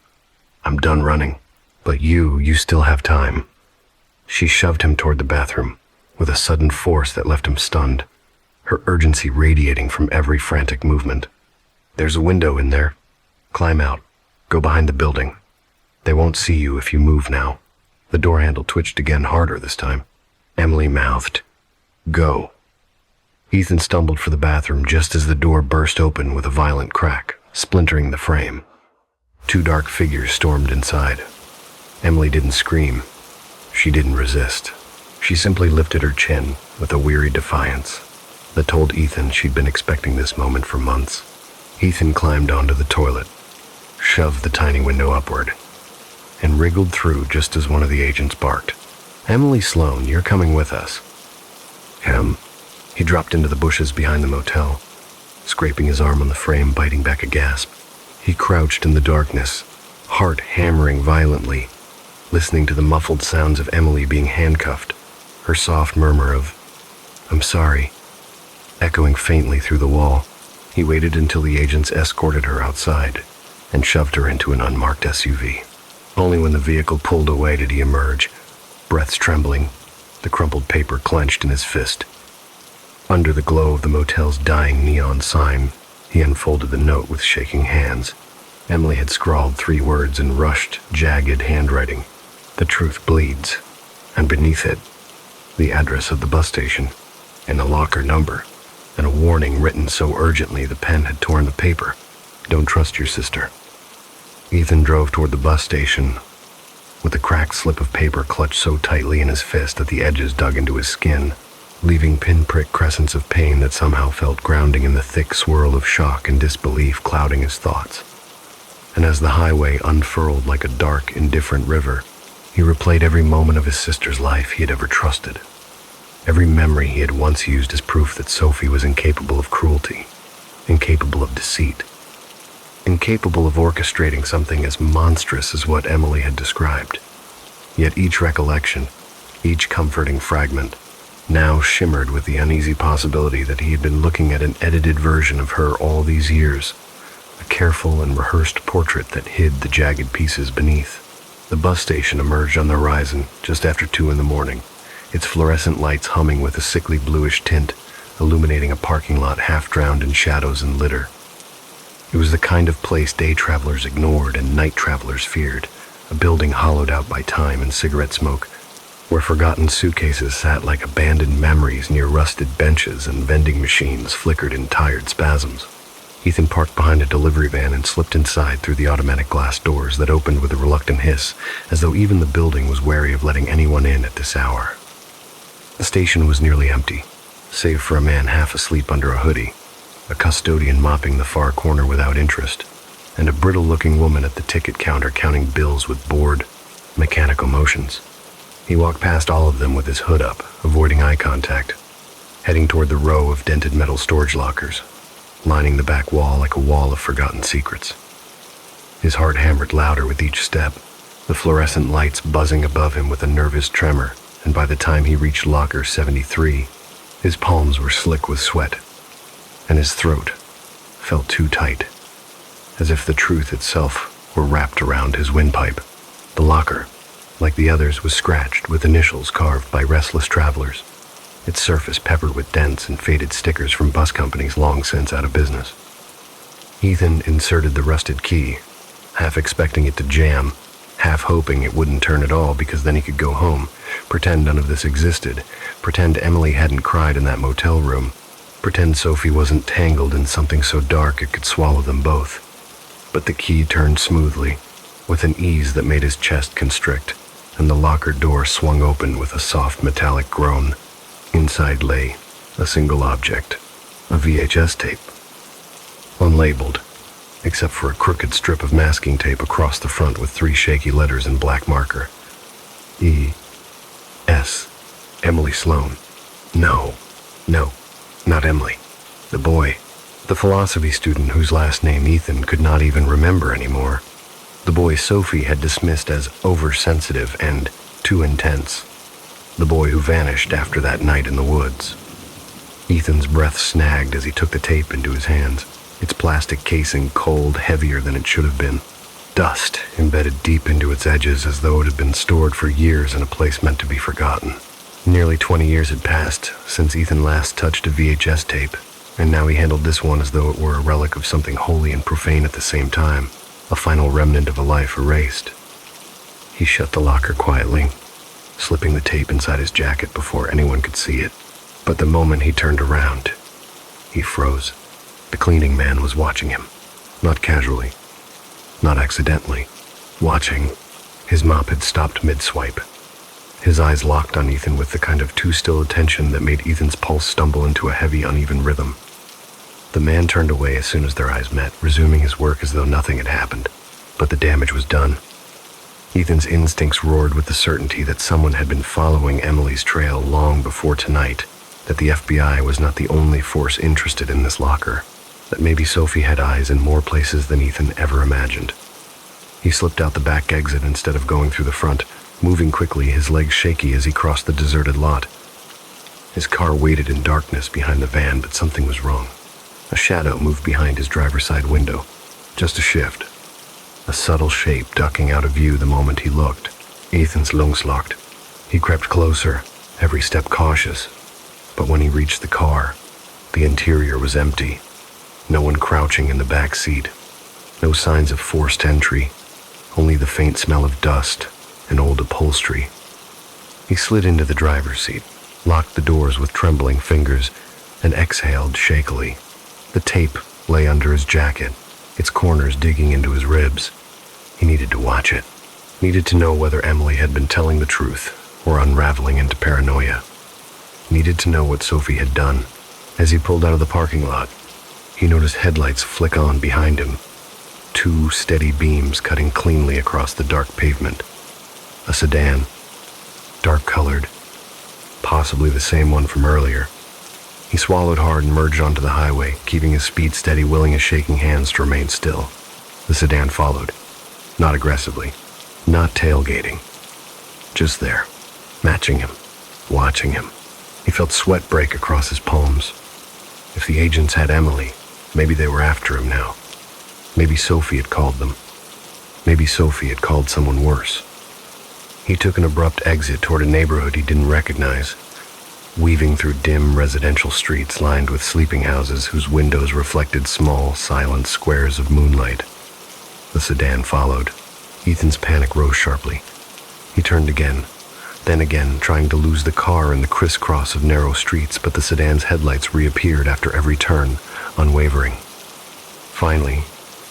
"I'm done running. But you still have time." She shoved him toward the bathroom, with a sudden force that left him stunned, her urgency radiating from every frantic movement. "There's a window in there. Climb out. Go behind the building. They won't see you if you move now." The door handle twitched again, harder this time. Emily mouthed, "Go." Ethan stumbled for the bathroom just as the door burst open with a violent crack, splintering the frame. Two dark figures stormed inside. Emily didn't scream. She didn't resist. She simply lifted her chin with a weary defiance that told Ethan she'd been expecting this moment for months. Ethan climbed onto the toilet, shoved the tiny window upward, and wriggled through just as one of the agents barked. "Emily Sloan, you're coming with us." He dropped into the bushes behind the motel, scraping his arm on the frame, biting back a gasp. He crouched in the darkness, heart hammering violently, listening to the muffled sounds of Emily being handcuffed, her soft murmur of, "I'm sorry," echoing faintly through the wall. He waited until the agents escorted her outside and shoved her into an unmarked SUV. Only when the vehicle pulled away did he emerge, breaths trembling, the crumpled paper clenched in his fist. Under the glow of the motel's dying neon sign, he unfolded the note with shaking hands. Emily had scrawled 3 words in rushed, jagged handwriting. "The truth bleeds." And beneath it, the address of the bus station, and a locker number, and a warning written so urgently the pen had torn the paper. "Don't trust your sister." Ethan drove toward the bus station, with the cracked slip of paper clutched so tightly in his fist that the edges dug into his skin, leaving pinprick crescents of pain that somehow felt grounding in the thick swirl of shock and disbelief clouding his thoughts. And as the highway unfurled like a dark, indifferent river, he replayed every moment of his sister's life he had ever trusted, every memory he had once used as proof that Sophie was incapable of cruelty, incapable of deceit, incapable of orchestrating something as monstrous as what Emily had described. Yet each recollection, each comforting fragment, now shimmered with the uneasy possibility that he had been looking at an edited version of her all these years, a careful and rehearsed portrait that hid the jagged pieces beneath. The bus station emerged on the horizon just after 2 a.m, its fluorescent lights humming with a sickly bluish tint, illuminating a parking lot half drowned in shadows and litter. It was the kind of place day travelers ignored and night travelers feared, a building hollowed out by time and cigarette smoke, where forgotten suitcases sat like abandoned memories near rusted benches and vending machines flickered in tired spasms. Ethan parked behind a delivery van and slipped inside through the automatic glass doors that opened with a reluctant hiss, as though even the building was wary of letting anyone in at this hour. The station was nearly empty, save for a man half asleep under a hoodie, a custodian mopping the far corner without interest, and a brittle-looking woman at the ticket counter counting bills with bored, mechanical motions. He walked past all of them with his hood up, avoiding eye contact, heading toward the row of dented metal storage lockers, lining the back wall like a wall of forgotten secrets. His heart hammered louder with each step, the fluorescent lights buzzing above him with a nervous tremor, and by the time he reached locker 73, his palms were slick with sweat, and his throat felt too tight, as if the truth itself were wrapped around his windpipe. The locker, like the others, was scratched with initials carved by restless travelers, its surface peppered with dents and faded stickers from bus companies long since out of business. Ethan inserted the rusted key, half expecting it to jam, half hoping it wouldn't turn at all because then he could go home, pretend none of this existed, pretend Emily hadn't cried in that motel room, pretend Sophie wasn't tangled in something so dark it could swallow them both. But the key turned smoothly, with an ease that made his chest constrict, and the locker door swung open with a soft metallic groan. Inside lay a single object, a VHS tape, unlabeled, except for a crooked strip of masking tape across the front with 3 shaky letters in black marker. E.S. Emily Sloan. No, not Emily. The boy, the philosophy student whose last name Ethan could not even remember anymore. The boy Sophie had dismissed as oversensitive and too intense. The boy who vanished after that night in the woods. Ethan's breath snagged as he took the tape into his hands, its plastic casing cold, heavier than it should have been. Dust embedded deep into its edges as though it had been stored for years in a place meant to be forgotten. Nearly 20 years had passed since Ethan last touched a VHS tape, and now he handled this one as though it were a relic of something holy and profane at the same time, a final remnant of a life erased. He shut the locker quietly, slipping the tape inside his jacket before anyone could see it. But the moment he turned around, he froze. The cleaning man was watching him, not casually, not accidentally. Watching, his mop had stopped mid-swipe. His eyes locked on Ethan with the kind of too-still attention that made Ethan's pulse stumble into a heavy, uneven rhythm. The man turned away as soon as their eyes met, resuming his work as though nothing had happened. But the damage was done. Ethan's instincts roared with the certainty that someone had been following Emily's trail long before tonight, that the FBI was not the only force interested in this locker, that maybe Sophie had eyes in more places than Ethan ever imagined. He slipped out the back exit instead of going through the front, moving quickly, his legs shaky as he crossed the deserted lot. His car waited in darkness behind the van, but something was wrong. A shadow moved behind his driver's side window. Just a shift. A subtle shape ducking out of view the moment he looked. Ethan's lungs locked. He crept closer, every step cautious. But when he reached the car, the interior was empty. No one crouching in the back seat. No signs of forced entry. Only the faint smell of dust and old upholstery. He slid into the driver's seat, locked the doors with trembling fingers, and exhaled shakily. The tape lay under his jacket, its corners digging into his ribs. He needed to watch it. Needed to know whether Emily had been telling the truth or unraveling into paranoia. Needed to know what Sophie had done. As he pulled out of the parking lot, he noticed headlights flick on behind him. 2 steady beams cutting cleanly across the dark pavement. A sedan, dark-colored, possibly the same one from earlier. He swallowed hard and merged onto the highway, keeping his speed steady, willing his shaking hands to remain still. The sedan followed, not aggressively, not tailgating, just there, matching him, watching him. He felt sweat break across his palms. If the agents had Emily, maybe they were after him now. Maybe Sophie had called them. Maybe Sophie had called someone worse. He took an abrupt exit toward a neighborhood he didn't recognize, weaving through dim residential streets lined with sleeping houses whose windows reflected small, silent squares of moonlight. The sedan followed. Ethan's panic rose sharply. He turned again, then again, trying to lose the car in the crisscross of narrow streets, but the sedan's headlights reappeared after every turn, unwavering. Finally,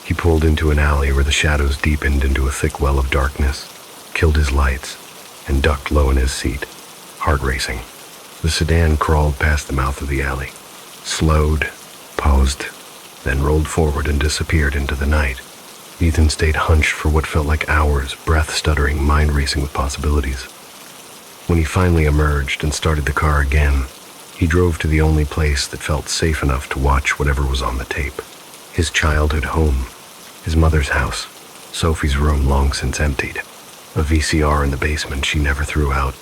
he pulled into an alley where the shadows deepened into a thick well of darkness, killed his lights, and ducked low in his seat, heart racing. The sedan crawled past the mouth of the alley, slowed, paused, then rolled forward and disappeared into the night. Ethan stayed hunched for what felt like hours, breath stuttering, mind racing with possibilities. When he finally emerged and started the car again, he drove to the only place that felt safe enough to watch whatever was on the tape. His childhood home, his mother's house, Sophie's room long since emptied, a VCR in the basement she never threw out.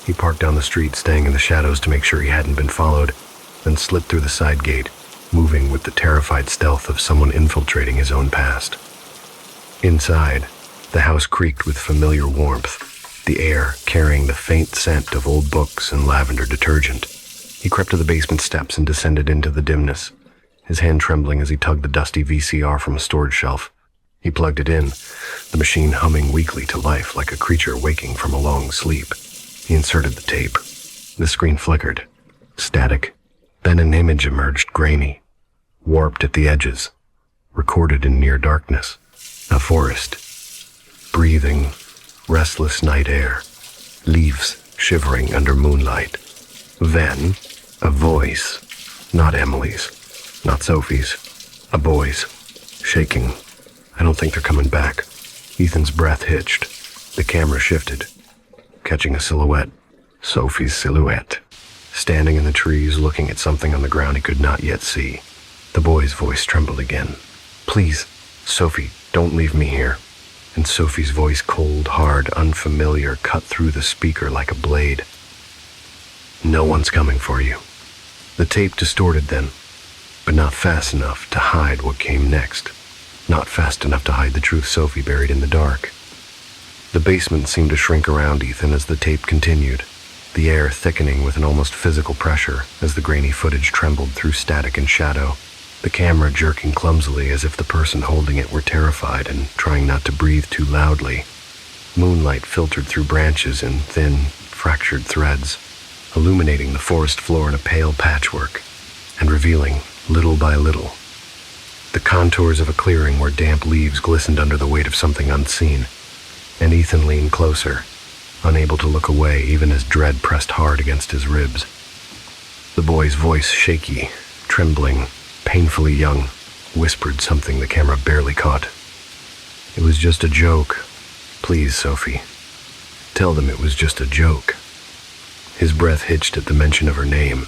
He parked down the street, staying in the shadows to make sure he hadn't been followed, then slipped through the side gate, moving with the terrified stealth of someone infiltrating his own past. Inside, the house creaked with familiar warmth, the air carrying the faint scent of old books and lavender detergent. He crept to the basement steps and descended into the dimness, his hand trembling as he tugged the dusty VCR from a storage shelf. He plugged it in, the machine humming weakly to life like a creature waking from a long sleep. He inserted the tape. The screen flickered. Static. Then an image emerged, grainy, warped at the edges, recorded in near darkness. A forest. Breathing, restless night air. Leaves shivering under moonlight. Then, a voice. Not Emily's. Not Sophie's. A boy's. Shaking. I don't think they're coming back. Ethan's breath hitched. The camera shifted, catching a silhouette. Sophie's silhouette. Standing in the trees, looking at something on the ground he could not yet see. The boy's voice trembled again. Please, Sophie, don't leave me here. And Sophie's voice, cold, hard, unfamiliar, cut through the speaker like a blade. No one's coming for you. The tape distorted then, but not fast enough to hide what came next. Not fast enough to hide the truth Sophie buried in the dark. The basement seemed to shrink around Ethan as the tape continued, the air thickening with an almost physical pressure as the grainy footage trembled through static and shadow, the camera jerking clumsily as if the person holding it were terrified and trying not to breathe too loudly. Moonlight filtered through branches in thin, fractured threads, illuminating the forest floor in a pale patchwork, and revealing, little by little, the contours of a clearing where damp leaves glistened under the weight of something unseen. And Ethan leaned closer, unable to look away even as dread pressed hard against his ribs. The boy's voice, shaky, trembling, painfully young, whispered something the camera barely caught. It was just a joke. Please, Sophie. Tell them it was just a joke. His breath hitched at the mention of her name,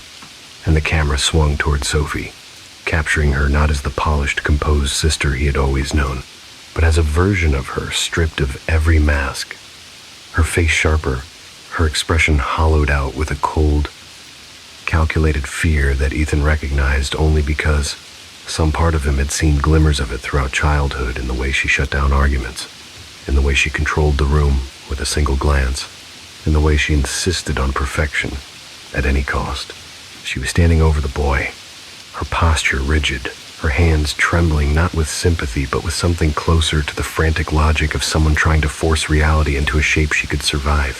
and the camera swung toward Sophie, capturing her not as the polished, composed sister he had always known, but as a version of her stripped of every mask, her face sharper, her expression hollowed out with a cold, calculated fear that Ethan recognized only because some part of him had seen glimmers of it throughout childhood in the way she shut down arguments, in the way she controlled the room with a single glance, in the way she insisted on perfection at any cost. She was standing over the boy, her posture rigid, her hands trembling not with sympathy but with something closer to the frantic logic of someone trying to force reality into a shape she could survive.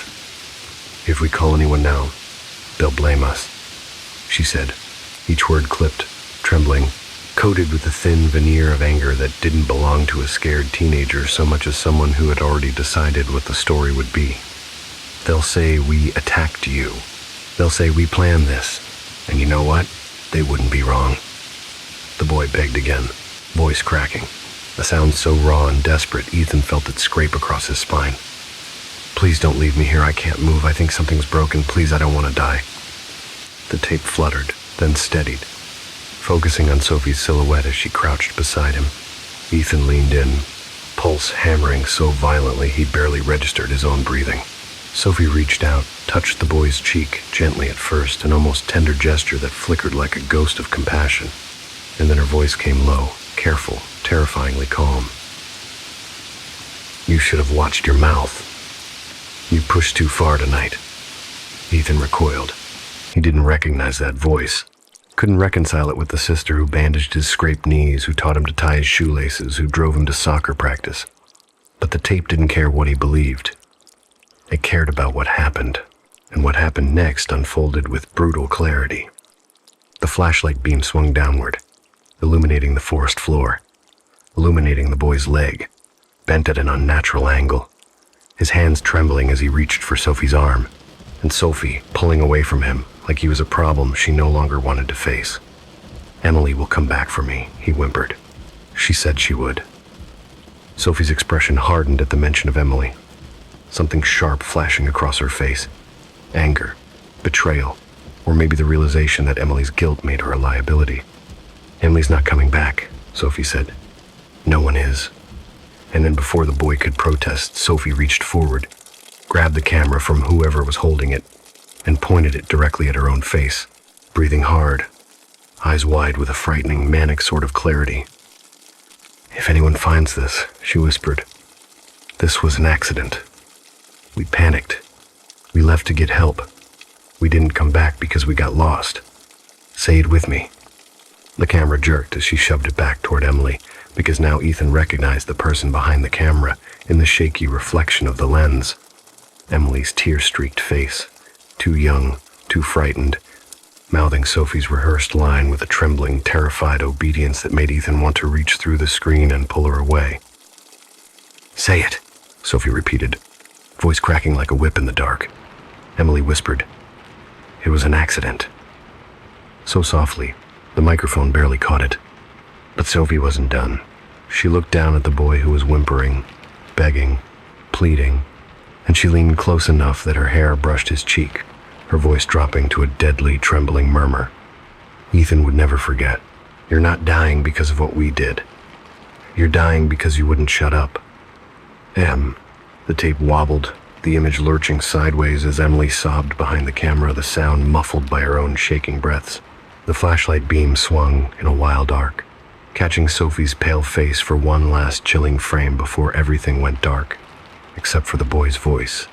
If we call anyone now, they'll blame us, she said, each word clipped, trembling, coated with a thin veneer of anger that didn't belong to a scared teenager so much as someone who had already decided what the story would be. They'll say we attacked you. They'll say we planned this. And you know what? They wouldn't be wrong. The boy begged again, voice cracking, a sound so raw and desperate Ethan felt it scrape across his spine. Please don't leave me here, I can't move, I think something's broken, please, I don't want to die. The tape fluttered, then steadied, focusing on Sophie's silhouette as she crouched beside him. Ethan leaned in, pulse hammering so violently he barely registered his own breathing. Sophie reached out, touched the boy's cheek, gently at first, an almost tender gesture that flickered like a ghost of compassion. And then her voice came low, careful, terrifyingly calm. You should have watched your mouth. You pushed too far tonight. Ethan recoiled. He didn't recognize that voice. Couldn't reconcile it with the sister who bandaged his scraped knees, who taught him to tie his shoelaces, who drove him to soccer practice. But the tape didn't care what he believed. It cared about what happened, and what happened next unfolded with brutal clarity. The flashlight beam swung downward, illuminating the forest floor, illuminating the boy's leg, bent at an unnatural angle, his hands trembling as he reached for Sophie's arm, and Sophie, pulling away from him, like he was a problem she no longer wanted to face. "Emily will come back for me," he whimpered. "She said she would." Sophie's expression hardened at the mention of Emily, something sharp flashing across her face. Anger, betrayal, or maybe the realization that Emily's guilt made her a liability. "Emily's not coming back," Sophie said. "No one is." And then before the boy could protest, Sophie reached forward, grabbed the camera from whoever was holding it, and pointed it directly at her own face, breathing hard, eyes wide with a frightening, manic sort of clarity. "If anyone finds this," she whispered, "this was an accident. We panicked. We left to get help. We didn't come back because we got lost. Say it with me." The camera jerked as she shoved it back toward Emily, because now Ethan recognized the person behind the camera in the shaky reflection of the lens. Emily's tear-streaked face, too young, too frightened, mouthing Sophie's rehearsed line with a trembling, terrified obedience that made Ethan want to reach through the screen and pull her away. "Say it," Sophie repeated, voice cracking like a whip in the dark. Emily whispered, "It was an accident." So softly, the microphone barely caught it. But Sophie wasn't done. She looked down at the boy who was whimpering, begging, pleading, and she leaned close enough that her hair brushed his cheek, her voice dropping to a deadly, trembling murmur. "Ethan would never forget. You're not dying because of what we did. You're dying because you wouldn't shut up." The tape wobbled, the image lurching sideways as Emily sobbed behind the camera, the sound muffled by her own shaking breaths. The flashlight beam swung in a wild arc, catching Sophie's pale face for one last chilling frame before everything went dark, except for the boy's voice,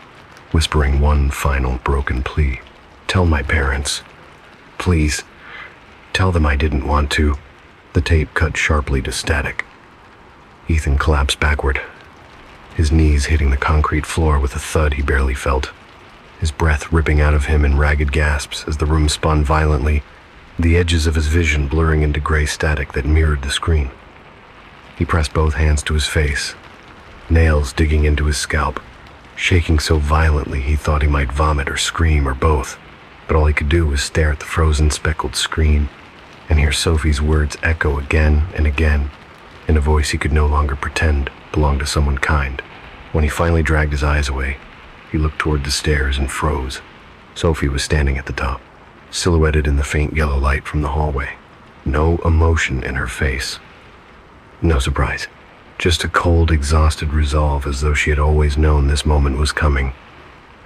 whispering one final broken plea. "Tell my parents. Please. Tell them I didn't want to." The tape cut sharply to static. Ethan collapsed backward, his knees hitting the concrete floor with a thud he barely felt, his breath ripping out of him in ragged gasps as the room spun violently, the edges of his vision blurring into gray static that mirrored the screen. He pressed both hands to his face, nails digging into his scalp, shaking so violently he thought he might vomit or scream or both, but all he could do was stare at the frozen, speckled screen and hear Sophie's words echo again and again in a voice he could no longer pretend belonged to someone kind. When he finally dragged his eyes away, he looked toward the stairs and froze. Sophie was standing at the top, silhouetted in the faint yellow light from the hallway. No emotion in her face. No surprise. Just a cold, exhausted resolve, as though she had always known this moment was coming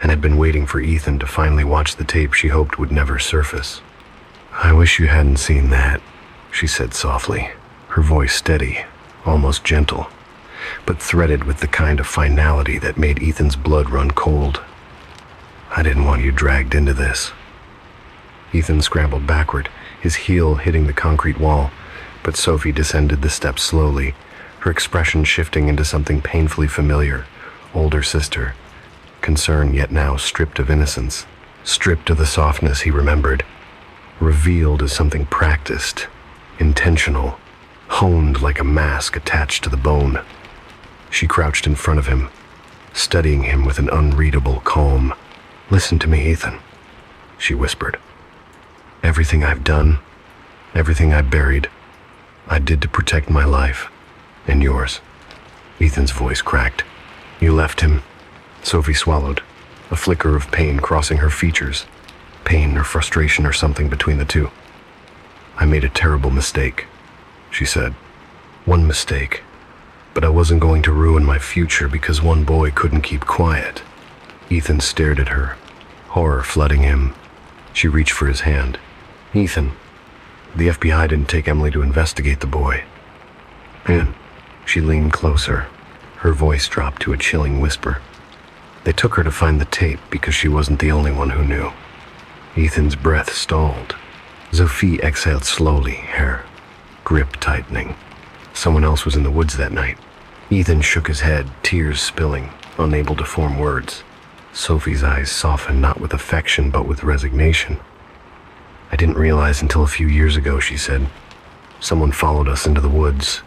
and had been waiting for Ethan to finally watch the tape she hoped would never surface. "I wish you hadn't seen that," she said softly, her voice steady, almost gentle, but threaded with the kind of finality that made Ethan's blood run cold. "I didn't want you dragged into this." Ethan scrambled backward, his heel hitting the concrete wall, but Sophie descended the steps slowly, her expression shifting into something painfully familiar. Older sister. Concern, yet now stripped of innocence, stripped of the softness he remembered, revealed as something practiced, intentional, honed like a mask attached to the bone. She crouched in front of him, studying him with an unreadable calm. "Listen to me, Ethan," she whispered. "Everything I've done, everything I buried, I did to protect my life and yours." Ethan's voice cracked. "You left him." Sophie swallowed, a flicker of pain crossing her features, pain or frustration or something between the two. "I made a terrible mistake," she said. "One mistake, but I wasn't going to ruin my future because one boy couldn't keep quiet." Ethan stared at her, horror flooding him. She reached for his hand. "Ethan, the FBI didn't take Emily to investigate the boy." And she leaned closer, her voice dropped to a chilling whisper. "They took her to find the tape because she wasn't the only one who knew." Ethan's breath stalled. Sophie exhaled slowly, her grip tightening. Someone else was in the woods that night. Ethan shook his head, tears spilling, unable to form words. Sophie's eyes softened not with affection but with resignation. "I didn't realize until a few years ago," she said. "Someone followed us into the woods.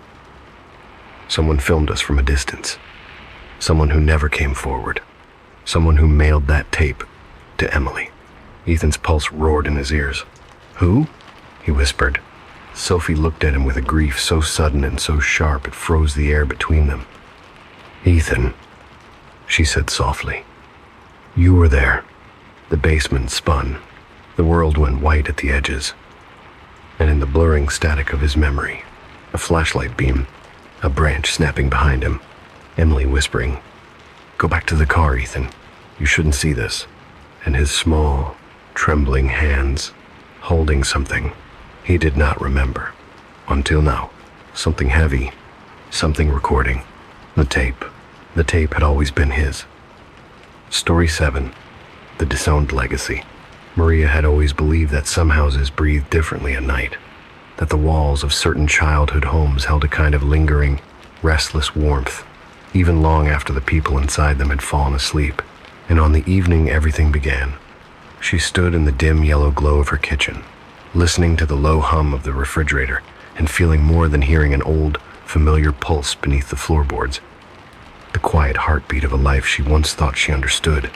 Someone filmed us from a distance. Someone who never came forward. Someone who mailed that tape to Emily." Ethan's pulse roared in his ears. "Who?" he whispered. Sophie looked at him with a grief so sudden and so sharp it froze the air between them. "Ethan," she said softly. "You were there." The basement spun. The world went white at the edges. And in the blurring static of his memory, a flashlight beam, a branch snapping behind him, Emily whispering, "Go back to the car, Ethan. You shouldn't see this." And his small, trembling hands holding something he did not remember. Until now. Something heavy, something recording. The tape. The tape had always been his. Story 7. The Disowned Legacy. Maria had always believed that some houses breathed differently at night, that the walls of certain childhood homes held a kind of lingering, restless warmth, even long after the people inside them had fallen asleep. And on the evening everything began, she stood in the dim yellow glow of her kitchen, listening to the low hum of the refrigerator and feeling more than hearing an old, familiar pulse beneath the floorboards, the quiet heartbeat of a life she once thought she understood.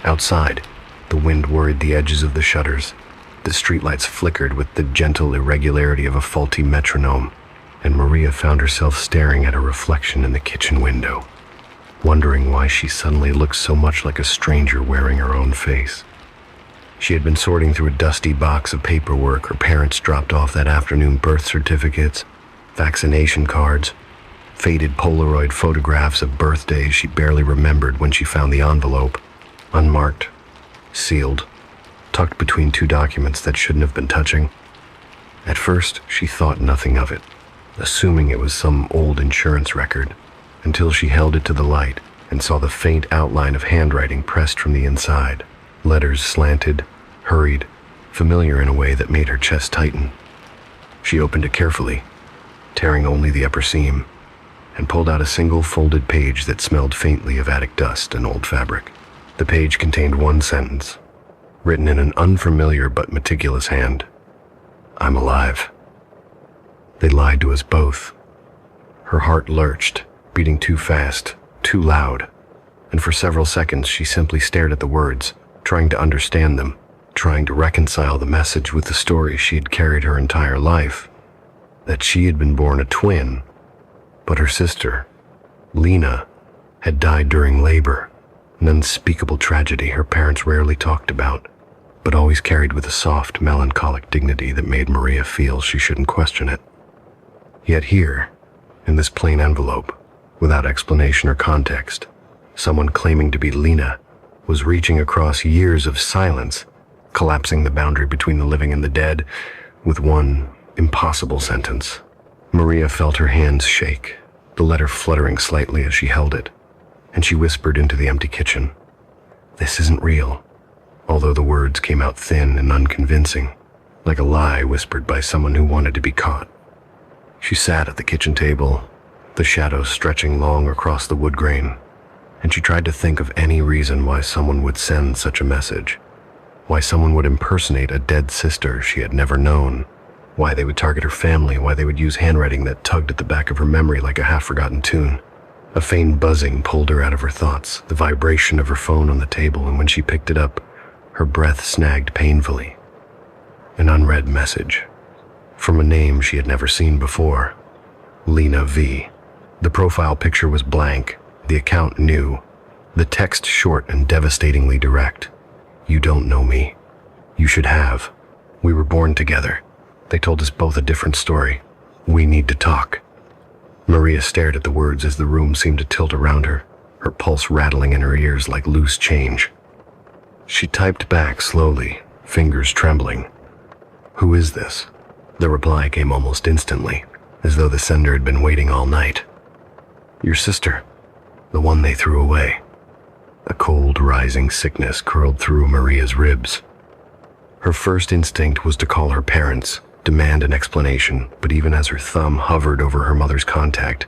Outside, the wind worried the edges of the shutters. The streetlights flickered with the gentle irregularity of a faulty metronome, and Maria found herself staring at a reflection in the kitchen window, wondering why she suddenly looked so much like a stranger wearing her own face. She had been sorting through a dusty box of paperwork her parents dropped off that afternoon: birth certificates, vaccination cards, faded Polaroid photographs of birthdays she barely remembered when she found the envelope, unmarked, sealed, tucked between two documents that shouldn't have been touching. At first, she thought nothing of it, assuming it was some old insurance record, until she held it to the light and saw the faint outline of handwriting pressed from the inside. Letters slanted, hurried, familiar in a way that made her chest tighten. She opened it carefully, tearing only the upper seam, and pulled out a single folded page that smelled faintly of attic dust and old fabric. The page contained one sentence, written in an unfamiliar but meticulous hand. "I'm alive." They lied to us both. Her heart lurched, beating too fast, too loud, and for several seconds she simply stared at the words, trying to understand them, trying to reconcile the message with the story she had carried her entire life, that she had been born a twin, but her sister, Lena, had died during labor, an unspeakable tragedy her parents rarely talked about, but always carried with a soft, melancholic dignity that made Maria feel she shouldn't question it. Yet here, in this plain envelope, without explanation or context, someone claiming to be Lena was reaching across years of silence, collapsing the boundary between the living and the dead with one impossible sentence. Maria felt her hands shake, the letter fluttering slightly as she held it, and she whispered into the empty kitchen, "This isn't real," although the words came out thin and unconvincing, like a lie whispered by someone who wanted to be caught. She sat at the kitchen table, the shadows stretching long across the wood grain, and she tried to think of any reason why someone would send such a message, why someone would impersonate a dead sister she had never known, why they would target her family, why they would use handwriting that tugged at the back of her memory like a half-forgotten tune. A faint buzzing pulled her out of her thoughts, the vibration of her phone on the table, and when she picked it up, her breath snagged painfully. An unread message, from a name she had never seen before, Lena V. The profile picture was blank, the account new, the text short and devastatingly direct. "You don't know me. You should have. We were born together. They told us both a different story. We need to talk." Maria stared at the words as the room seemed to tilt around her, her pulse rattling in her ears like loose change. She typed back slowly, fingers trembling. "Who is this?" The reply came almost instantly, as though the sender had been waiting all night. "Your sister, the one they threw away." A cold, rising sickness curled through Maria's ribs. Her first instinct was to call her parents, demand an explanation, but even as her thumb hovered over her mother's contact,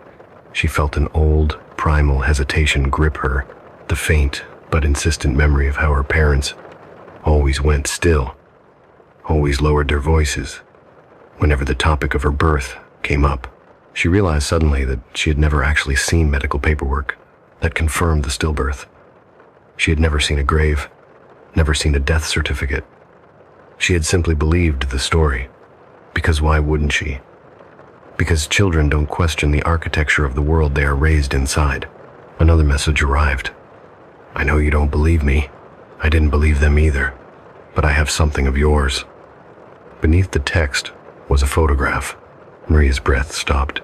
she felt an old, primal hesitation grip her, the faint but insistent memory of how her parents always went still, always lowered their voices whenever the topic of her birth came up. She realized suddenly that she had never actually seen medical paperwork that confirmed the stillbirth. She had never seen a grave, never seen a death certificate. She had simply believed the story. Because why wouldn't she? Because children don't question the architecture of the world they are raised inside. Another message arrived. I know you don't believe me. I didn't believe them either. But I have something of yours. Beneath the text was a photograph. Maria's breath stopped.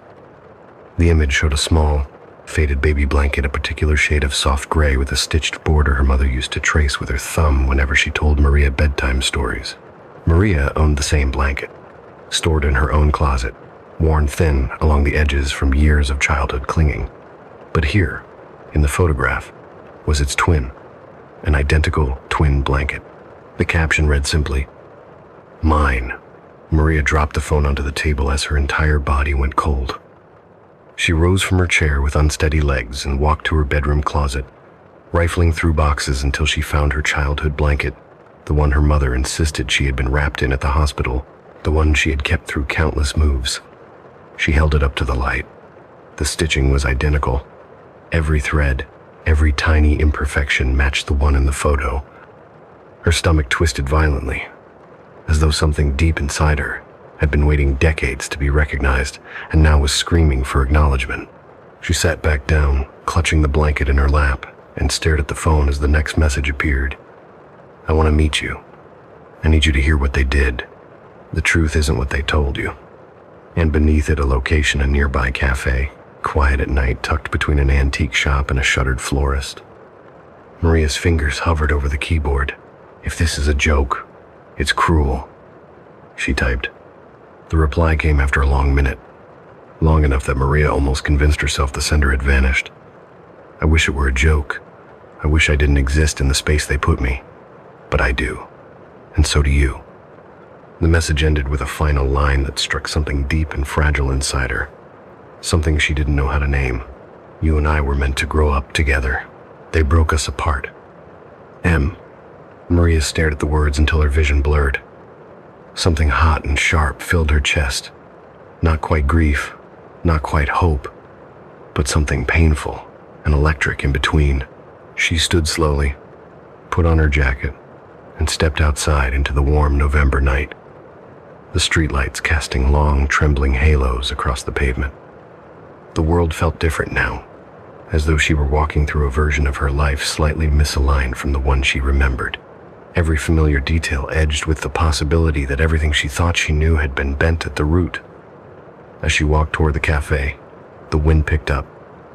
The image showed a small, faded baby blanket, a particular shade of soft gray with a stitched border her mother used to trace with her thumb whenever she told Maria bedtime stories. Maria owned the same blanket, stored in her own closet, worn thin along the edges from years of childhood clinging. But here, in the photograph, was its twin, an identical twin blanket. The caption read simply, "Mine." Maria dropped the phone onto the table as her entire body went cold. She rose from her chair with unsteady legs and walked to her bedroom closet, rifling through boxes until she found her childhood blanket, the one her mother insisted she had been wrapped in at the hospital, the one she had kept through countless moves. She held it up to the light. The stitching was identical. Every thread, every tiny imperfection matched the one in the photo. Her stomach twisted violently, as though something deep inside her had been waiting decades to be recognized and now was screaming for acknowledgement. She sat back down, clutching the blanket in her lap, and stared at the phone as the next message appeared. I want to meet you. I need you to hear what they did. The truth isn't what they told you. And beneath it, a location, a nearby cafe, quiet at night, tucked between an antique shop and a shuttered florist. Maria's fingers hovered over the keyboard. If this is a joke, it's cruel, she typed. The reply came after a long minute, long enough that Maria almost convinced herself the sender had vanished. I wish it were a joke. I wish I didn't exist in the space they put me. But I do. And so do you. The message ended with a final line that struck something deep and fragile inside her. Something she didn't know how to name. You and I were meant to grow up together. They broke us apart. M. Maria stared at the words until her vision blurred. Something hot and sharp filled her chest. Not quite grief, not quite hope, but something painful and electric in between. She stood slowly, put on her jacket, and stepped outside into the warm November night, the streetlights casting long, trembling halos across the pavement. The world felt different now, as though she were walking through a version of her life slightly misaligned from the one she remembered. Every familiar detail edged with the possibility that everything she thought she knew had been bent at the root. As she walked toward the cafe, the wind picked up,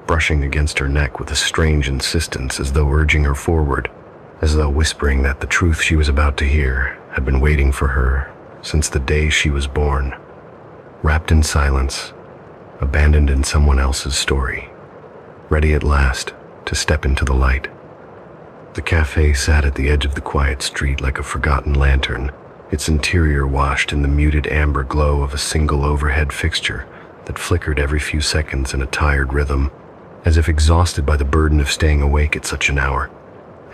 brushing against her neck with a strange insistence, as though urging her forward, as though whispering that the truth she was about to hear had been waiting for her since the day she was born. Wrapped in silence, abandoned in someone else's story, ready at last to step into the light. The cafe sat at the edge of the quiet street like a forgotten lantern, its interior washed in the muted amber glow of a single overhead fixture that flickered every few seconds in a tired rhythm, as if exhausted by the burden of staying awake at such an hour.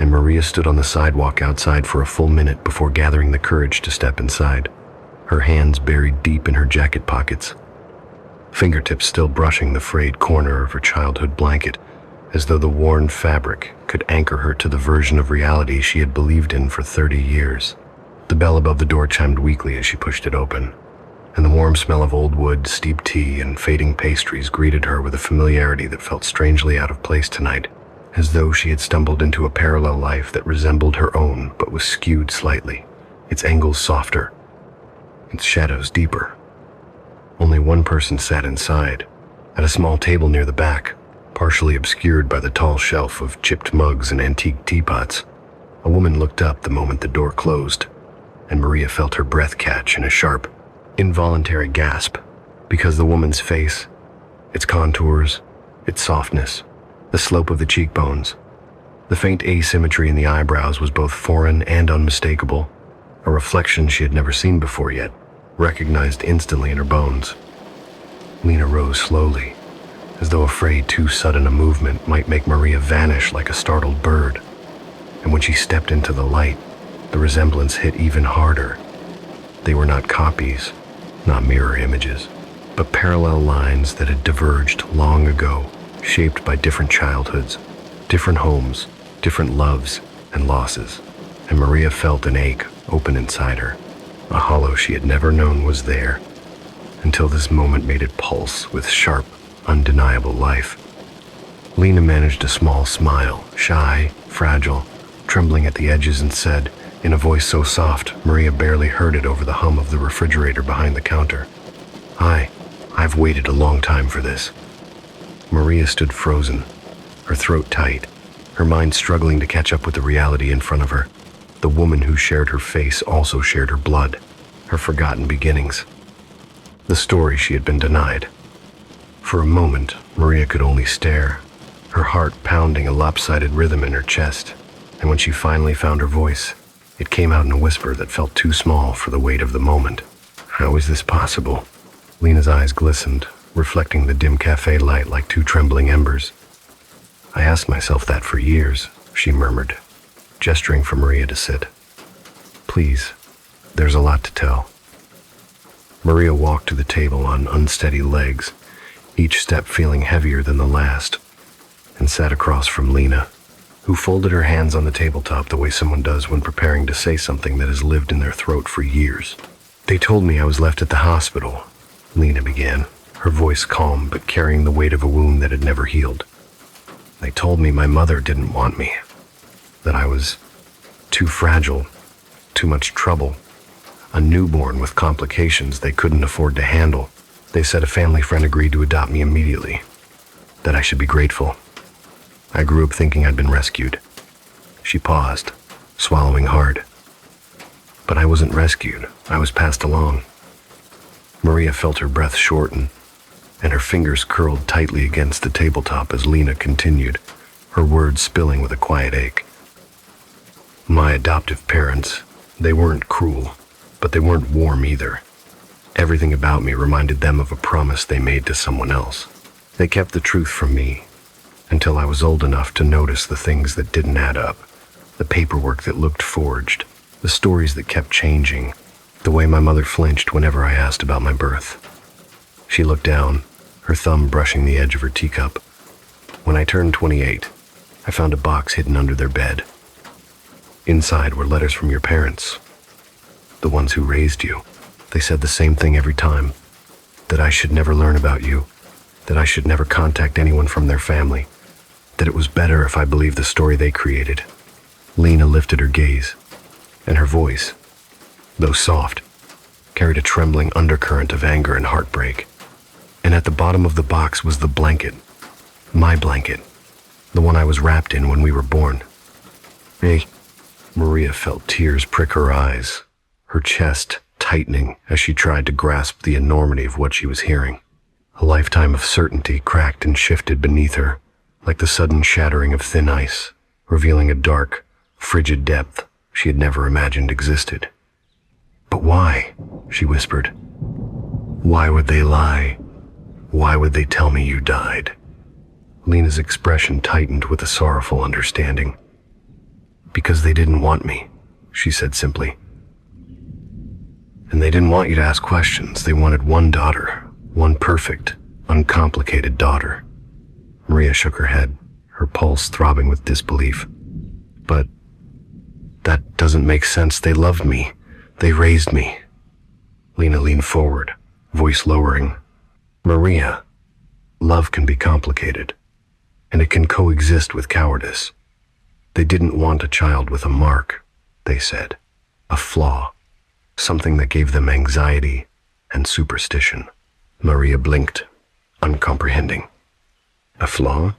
And Maria stood on the sidewalk outside for a full minute before gathering the courage to step inside, her hands buried deep in her jacket pockets, fingertips still brushing the frayed corner of her childhood blanket, as though the worn fabric could anchor her to the version of reality she had believed in for 30 years. The bell above the door chimed weakly as she pushed it open, and the warm smell of old wood, steeped tea, and fading pastries greeted her with a familiarity that felt strangely out of place tonight, as though she had stumbled into a parallel life that resembled her own but was skewed slightly, its angles softer, its shadows deeper. Only one person sat inside, at a small table near the back, partially obscured by the tall shelf of chipped mugs and antique teapots. A woman looked up the moment the door closed, and Maria felt her breath catch in a sharp, involuntary gasp, because the woman's face, its contours, its softness, the slope of the cheekbones, the faint asymmetry in the eyebrows was both foreign and unmistakable, a reflection she had never seen before yet, recognized instantly in her bones. Lena rose slowly, as though afraid too sudden a movement might make Maria vanish like a startled bird. And when she stepped into the light, the resemblance hit even harder. They were not copies, not mirror images, but parallel lines that had diverged long ago, shaped by different childhoods, different homes, different loves and losses. and Maria felt an ache open inside her, a hollow she had never known was there, until this moment made it pulse with sharp, undeniable life. Lena managed a small smile, shy, fragile, trembling at the edges, and said, in a voice so soft Maria barely heard it over the hum of the refrigerator behind the counter, I've waited a long time for this." Maria stood frozen, her throat tight, her mind struggling to catch up with the reality in front of her. The woman who shared her face also shared her blood, her forgotten beginnings, the story she had been denied. For a moment, Maria could only stare, her heart pounding a lopsided rhythm in her chest, and when she finally found her voice, it came out in a whisper that felt too small for the weight of the moment. "How is this possible?" Lena's eyes glistened, reflecting the dim cafe light like two trembling embers. "I asked myself that for years," she murmured, gesturing for Maria to sit. "Please, there's a lot to tell." Maria walked to the table on unsteady legs, each step feeling heavier than the last, and sat across from Lena, who folded her hands on the tabletop the way someone does when preparing to say something that has lived in their throat for years. "They told me I was left at the hospital," Lena began, her voice calm but carrying the weight of a wound that had never healed. "They told me my mother didn't want me, that I was too fragile, too much trouble, a newborn with complications they couldn't afford to handle. They said a family friend agreed to adopt me immediately, that I should be grateful. I grew up thinking I'd been rescued." She paused, swallowing hard. "But I wasn't rescued, I was passed along." Maria felt her breath shorten, and her fingers curled tightly against the tabletop as Lena continued, her words spilling with a quiet ache. "My adoptive parents, they weren't cruel, but they weren't warm either. Everything about me reminded them of a promise they made to someone else. They kept the truth from me until I was old enough to notice the things that didn't add up, the paperwork that looked forged, the stories that kept changing, the way my mother flinched whenever I asked about my birth." She looked down, her thumb brushing the edge of her teacup. "When I turned 28, I found a box hidden under their bed. Inside were letters from your parents, the ones who raised you. They said the same thing every time, that I should never learn about you, that I should never contact anyone from their family, that it was better if I believed the story they created." Lena lifted her gaze, and her voice, though soft, carried a trembling undercurrent of anger and heartbreak. And at the bottom of the box was the blanket, my blanket, the one I was wrapped in when we were born. Hey, Maria felt tears prick her eyes, her chest tightening as she tried to grasp the enormity of what she was hearing. A lifetime of certainty cracked and shifted beneath her, like the sudden shattering of thin ice, revealing a dark, frigid depth she had never imagined existed. "But why?" she whispered. "Why would they lie? Why would they tell me you died?" Lena's expression tightened with a sorrowful understanding. "Because they didn't want me," she said simply. "And they didn't want you to ask questions. They wanted one daughter, one perfect, uncomplicated daughter." Maria shook her head, her pulse throbbing with disbelief. "But that doesn't make sense. They loved me. They raised me." Lena leaned forward, voice lowering. "Maria, love can be complicated, and it can coexist with cowardice. They didn't want a child with a mark, they said, a flaw, something that gave them anxiety and superstition." Maria blinked, uncomprehending. "A flaw?"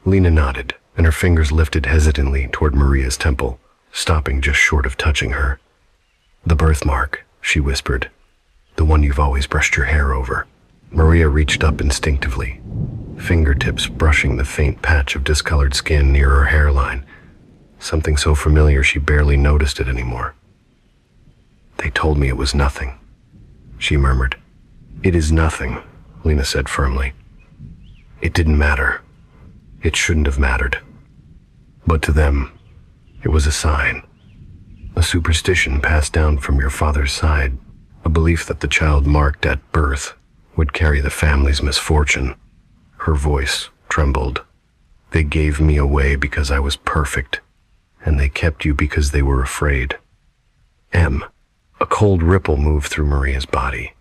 Lena nodded, and her fingers lifted hesitantly toward Maria's temple, stopping just short of touching her. "The birthmark," she whispered, "the one you've always brushed your hair over." Maria reached up instinctively, fingertips brushing the faint patch of discolored skin near her hairline, something so familiar she barely noticed it anymore. "They told me it was nothing," she murmured. "It is nothing," Lena said firmly. "It didn't matter. It shouldn't have mattered. But to them, it was a sign, a superstition passed down from your father's side, a belief that the child marked at birth would carry the family's misfortune." Her voice trembled. "They gave me away because I was perfect, and they kept you because they were afraid. M. A cold ripple moved through Maria's body,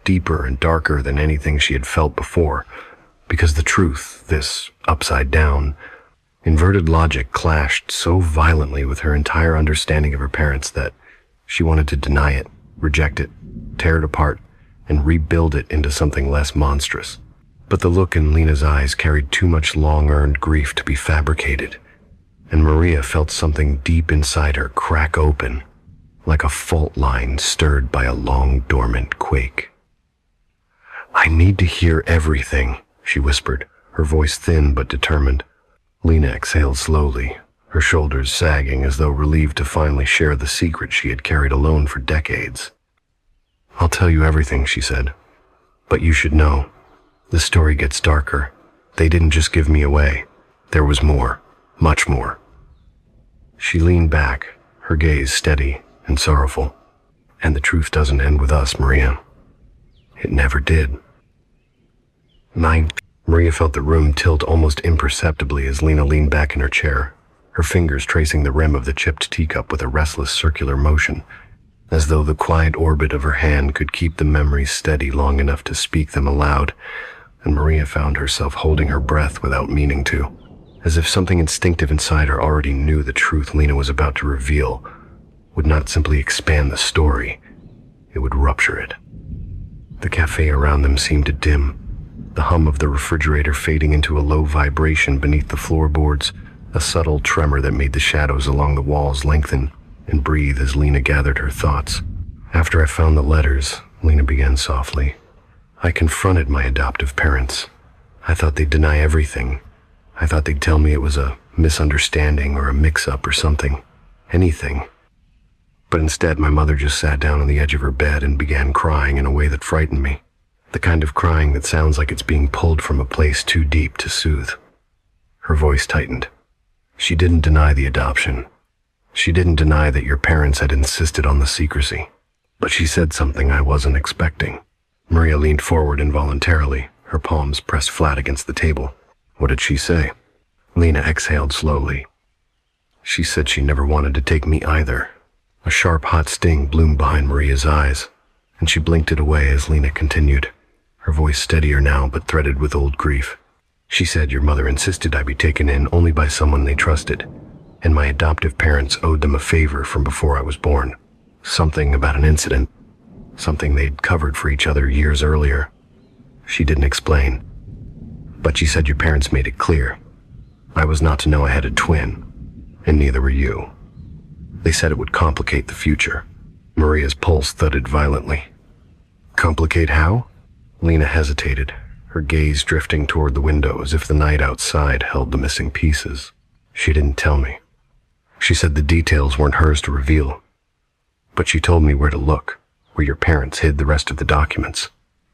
deeper and darker than anything she had felt before, because the truth, this upside-down, inverted logic clashed so violently with her entire understanding of her parents that she wanted to deny it, reject it, tear it apart, and rebuild it into something less monstrous. But the look in Lena's eyes carried too much long-earned grief to be fabricated, and Maria felt something deep inside her crack open, like a fault line stirred by a long-dormant quake. "I need to hear everything," she whispered, her voice thin but determined. Lena exhaled slowly, her shoulders sagging as though relieved to finally share the secret she had carried alone for decades. "I'll tell you everything," she said. "But you should know, the story gets darker. They didn't just give me away. There was more, much more." She leaned back, her gaze steady and sorrowful. "And the truth doesn't end with us, Maria. It never did." Maria felt the room tilt almost imperceptibly as Lena leaned back in her chair, her fingers tracing the rim of the chipped teacup with a restless circular motion, as though the quiet orbit of her hand could keep the memories steady long enough to speak them aloud, and Maria found herself holding her breath without meaning to, as if something instinctive inside her already knew the truth Lena was about to reveal would not simply expand the story, it would rupture it. The cafe around them seemed to dim, the hum of the refrigerator fading into a low vibration beneath the floorboards, a subtle tremor that made the shadows along the walls lengthen and breathe as Lena gathered her thoughts. "After I found the letters," Lena began softly, "I confronted my adoptive parents. I thought they'd deny everything. I thought they'd tell me it was a misunderstanding or a mix-up or something, anything. But instead, my mother just sat down on the edge of her bed and began crying in a way that frightened me. The kind of crying that sounds like it's being pulled from a place too deep to soothe." Her voice tightened. "She didn't deny the adoption. She didn't deny that your parents had insisted on the secrecy. But she said something I wasn't expecting." Maria leaned forward involuntarily, her palms pressed flat against the table. "What did she say?" Lena exhaled slowly. "She said she never wanted to take me either." A sharp, hot sting bloomed behind Maria's eyes, and she blinked it away as Lena continued, her voice steadier now but threaded with old grief. "She said your mother insisted I be taken in only by someone they trusted, and my adoptive parents owed them a favor from before I was born. Something about an incident, something they'd covered for each other years earlier. She didn't explain, but she said your parents made it clear. I was not to know I had a twin, and neither were you. They said it would complicate the future." Maria's pulse thudded violently. "Complicate how?" Lena hesitated, her gaze drifting toward the window as if the night outside held the missing pieces. "She didn't tell me. She said the details weren't hers to reveal. But she told me where to look, where your parents hid the rest of the documents."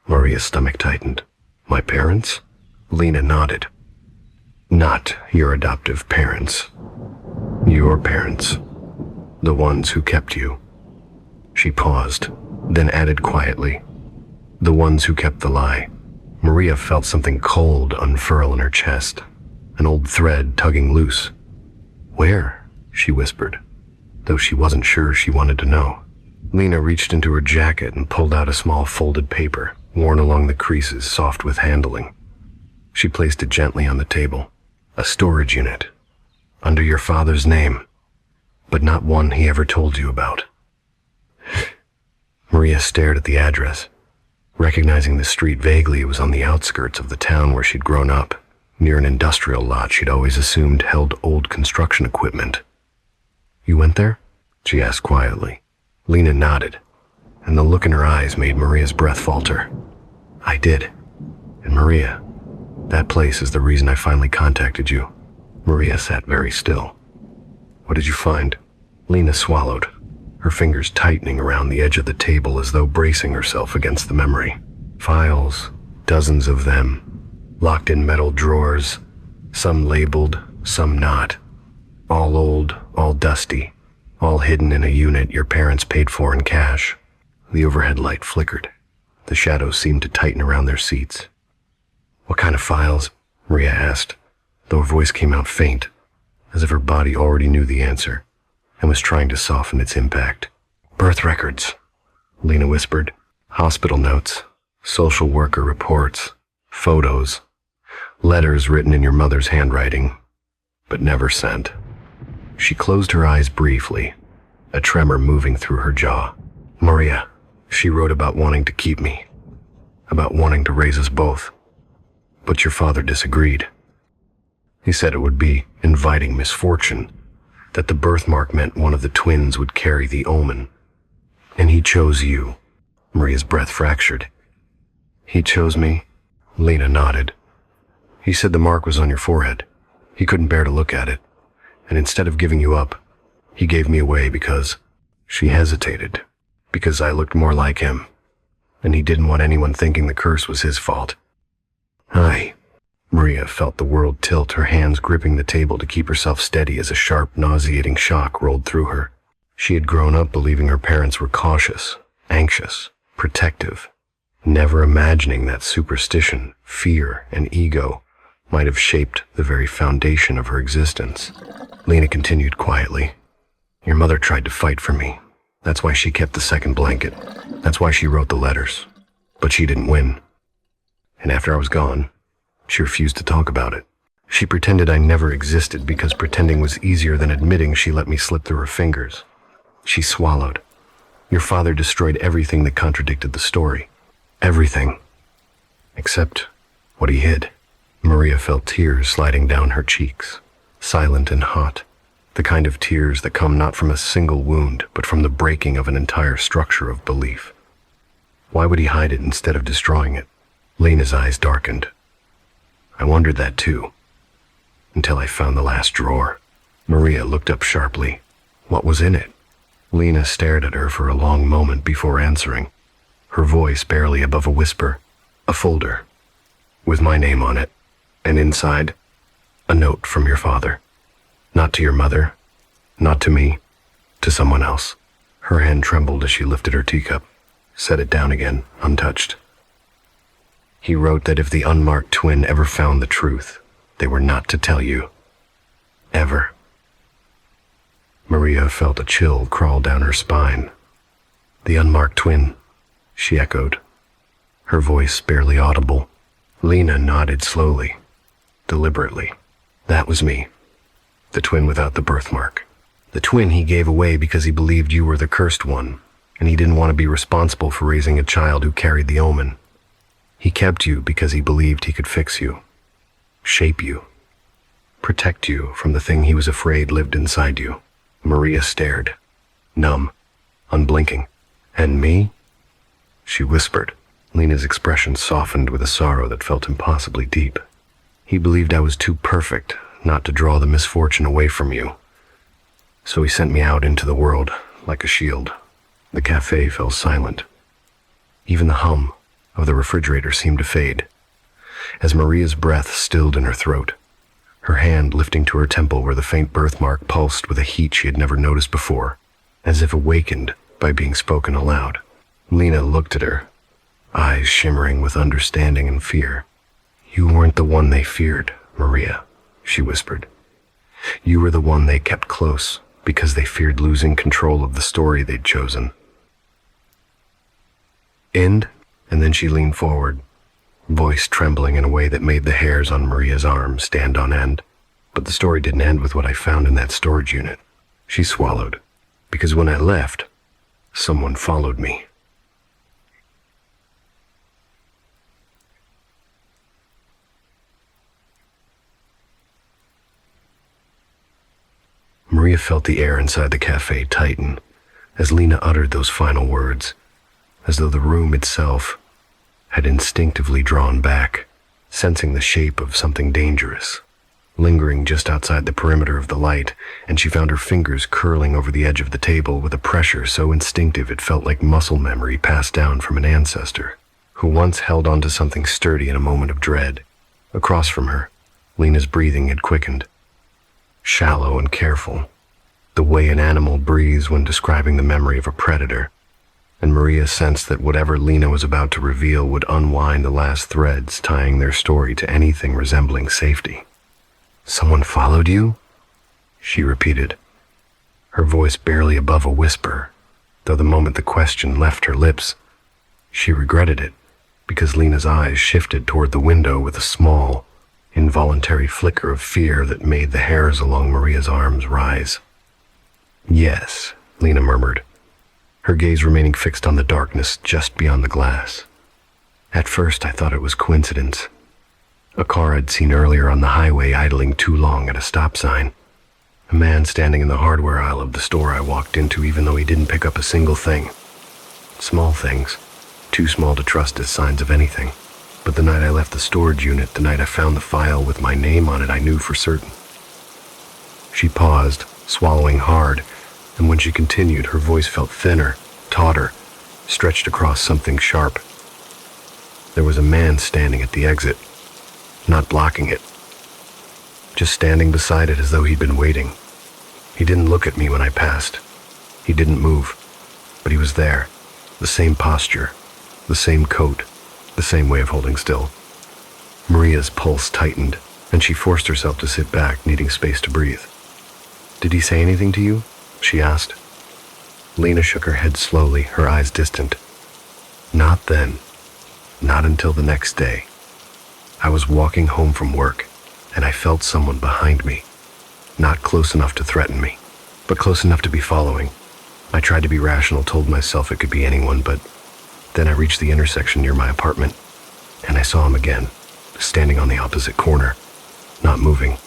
Maria's stomach tightened. "My parents?" Lena nodded. "Not your adoptive parents. Your parents. The ones who kept you." She paused, then added quietly, "The ones who kept the lie." Maria felt something cold unfurl in her chest, an old thread tugging loose. "Where?" she whispered, though she wasn't sure she wanted to know. Lena reached into her jacket and pulled out a small folded paper, worn along the creases, soft with handling. She placed it gently on the table. "A storage unit, under your father's name, but not one he ever told you about." Maria stared at the address. Recognizing the street vaguely, it was on the outskirts of the town where she'd grown up, near an industrial lot she'd always assumed held old construction equipment. "You went there?" she asked quietly. Lena nodded, and the look in her eyes made Maria's breath falter. "I did. And Maria, that place is the reason I finally contacted you." Maria sat very still. "What did you find?" Lena swallowed, her fingers tightening around the edge of the table as though bracing herself against the memory. "Files, dozens of them, locked in metal drawers, some labeled, some not. All old, all dusty, all hidden in a unit your parents paid for in cash." The overhead light flickered. The shadows seemed to tighten around their seats. "What kind of files?" Maria asked, though her voice came out faint. as if her body already knew the answer and was trying to soften its impact. Birth records, Lena whispered. Hospital notes, social worker reports, photos, letters written in your mother's handwriting, but never sent. She closed her eyes briefly, a tremor moving through her jaw. Maria, she wrote about wanting to keep me, about wanting to raise us both. But your father disagreed. He said it would be inviting misfortune, that the birthmark meant one of the twins would carry the omen. And he chose you. Maria's breath fractured. He chose me? Lena nodded. He said the mark was on your forehead. He couldn't bear to look at it. And instead of giving you up, he gave me away because... She hesitated. Because I looked more like him. And he didn't want anyone thinking the curse was his fault. Maria felt the world tilt, her hands gripping the table to keep herself steady as a sharp, nauseating shock rolled through her. She had grown up believing her parents were cautious, anxious, protective, never imagining that superstition, fear, and ego might have shaped the very foundation of her existence. Lena continued quietly. Your mother tried to fight for me. That's why she kept the second blanket. That's why she wrote the letters. But she didn't win. And after I was gone, she refused to talk about it. She pretended I never existed because pretending was easier than admitting she let me slip through her fingers. She swallowed. Your father destroyed everything that contradicted the story. Everything. Except what he hid. Maria felt tears sliding down her cheeks, silent and hot. The kind of tears that come not from a single wound, but from the breaking of an entire structure of belief. Why would he hide it instead of destroying it? Lena's eyes darkened. I wondered that too, until I found the last drawer. Maria looked up sharply. What was in it? Lena stared at her for a long moment before answering, her voice barely above a whisper. A folder, with my name on it, and inside, a note from your father. Not to your mother, not to me, to someone else. Her hand trembled as she lifted her teacup, set it down again, untouched. He wrote that if the unmarked twin ever found the truth, they were not to tell you. Ever. Maria felt a chill crawl down her spine. The unmarked twin, she echoed, her voice barely audible. Lena nodded slowly, deliberately. That was me. The twin without the birthmark. The twin he gave away because he believed you were the cursed one, and he didn't want to be responsible for raising a child who carried the omen. He kept you because he believed he could fix you, shape you, protect you from the thing he was afraid lived inside you. Maria stared, numb, unblinking. And me? She whispered. Lena's expression softened with a sorrow that felt impossibly deep. He believed I was too perfect not to draw the misfortune away from you. So he sent me out into the world like a shield. The cafe fell silent. Even the hum of the refrigerator seemed to fade, as Maria's breath stilled in her throat, her hand lifting to her temple where the faint birthmark pulsed with a heat she had never noticed before, as if awakened by being spoken aloud. Lena looked at her, eyes shimmering with understanding and fear. You weren't the one they feared, Maria, she whispered. You were the one they kept close because they feared losing control of the story they'd chosen. End? And then she leaned forward, voice trembling in a way that made the hairs on Maria's arm stand on end. But the story didn't end with what I found in that storage unit. She swallowed, because when I left, someone followed me. Maria felt the air inside the cafe tighten as Lena uttered those final words, as though the room itself had instinctively drawn back, sensing the shape of something dangerous, lingering just outside the perimeter of the light, and she found her fingers curling over the edge of the table with a pressure so instinctive it felt like muscle memory passed down from an ancestor who once held onto something sturdy in a moment of dread. Across from her, Lena's breathing had quickened, shallow and careful, the way an animal breathes when describing the memory of a predator. And Maria sensed that whatever Lena was about to reveal would unwind the last threads tying their story to anything resembling safety. Someone followed you? she repeated, her voice barely above a whisper, though the moment the question left her lips, she regretted it, because Lena's eyes shifted toward the window with a small, involuntary flicker of fear that made the hairs along Maria's arms rise. Yes, Lena murmured, her gaze remaining fixed on the darkness just beyond the glass. At first I thought it was coincidence. A car I'd seen earlier on the highway idling too long at a stop sign. A man standing in the hardware aisle of the store I walked into even though he didn't pick up a single thing. Small things, too small to trust as signs of anything. But the night I left the storage unit, the night I found the file with my name on it, I knew for certain. She paused, swallowing hard, and when she continued, her voice felt thinner, tauter, stretched across something sharp. There was a man standing at the exit, not blocking it, just standing beside it as though he'd been waiting. He didn't look at me when I passed. He didn't move, but he was there, the same posture, the same coat, the same way of holding still. Maria's pulse tightened, and she forced herself to sit back, needing space to breathe. "Did he say anything to you?" she asked. Lena shook her head slowly, her eyes distant. "Not then. Not until the next day. I was walking home from work, and I felt someone behind me. Not close enough to threaten me, but close enough to be following. I tried to be rational, told myself it could be anyone, but then I reached the intersection near my apartment, and I saw him again, standing on the opposite corner, not moving,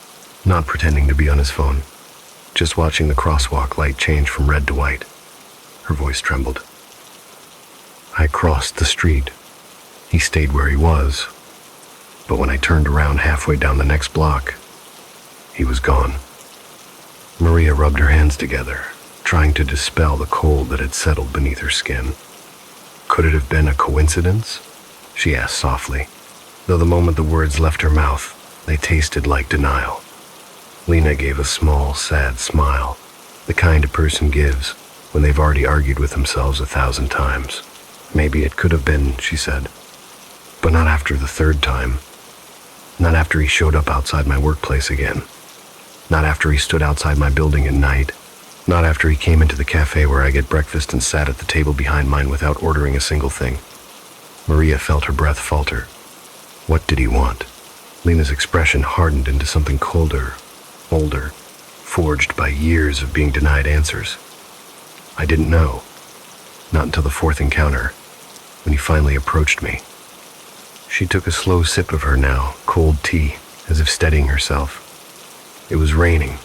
not pretending to be on his phone, just watching the crosswalk light change from red to white." Her voice trembled. "I crossed the street. He stayed where he was, but when I turned around halfway down the next block, he was gone." Maria rubbed her hands together, trying to dispel the cold that had settled beneath her skin. "Could it have been a coincidence?" she asked softly, though the moment the words left her mouth, they tasted like denial. Lena gave a small, sad smile, the kind a person gives when they've already argued with themselves 1,000 times. "Maybe it could have been," she said, "but not after the third time. Not after he showed up outside my workplace again. Not after he stood outside my building at night. Not after he came into the cafe where I get breakfast and sat at the table behind mine without ordering a single thing." Maria felt her breath falter. What did he want? Lena's expression hardened into something colder, older, forged by years of being denied answers. "I didn't know. Not until the fourth encounter, when he finally approached me." She took a slow sip of her now cold tea, as if steadying herself. It was raining.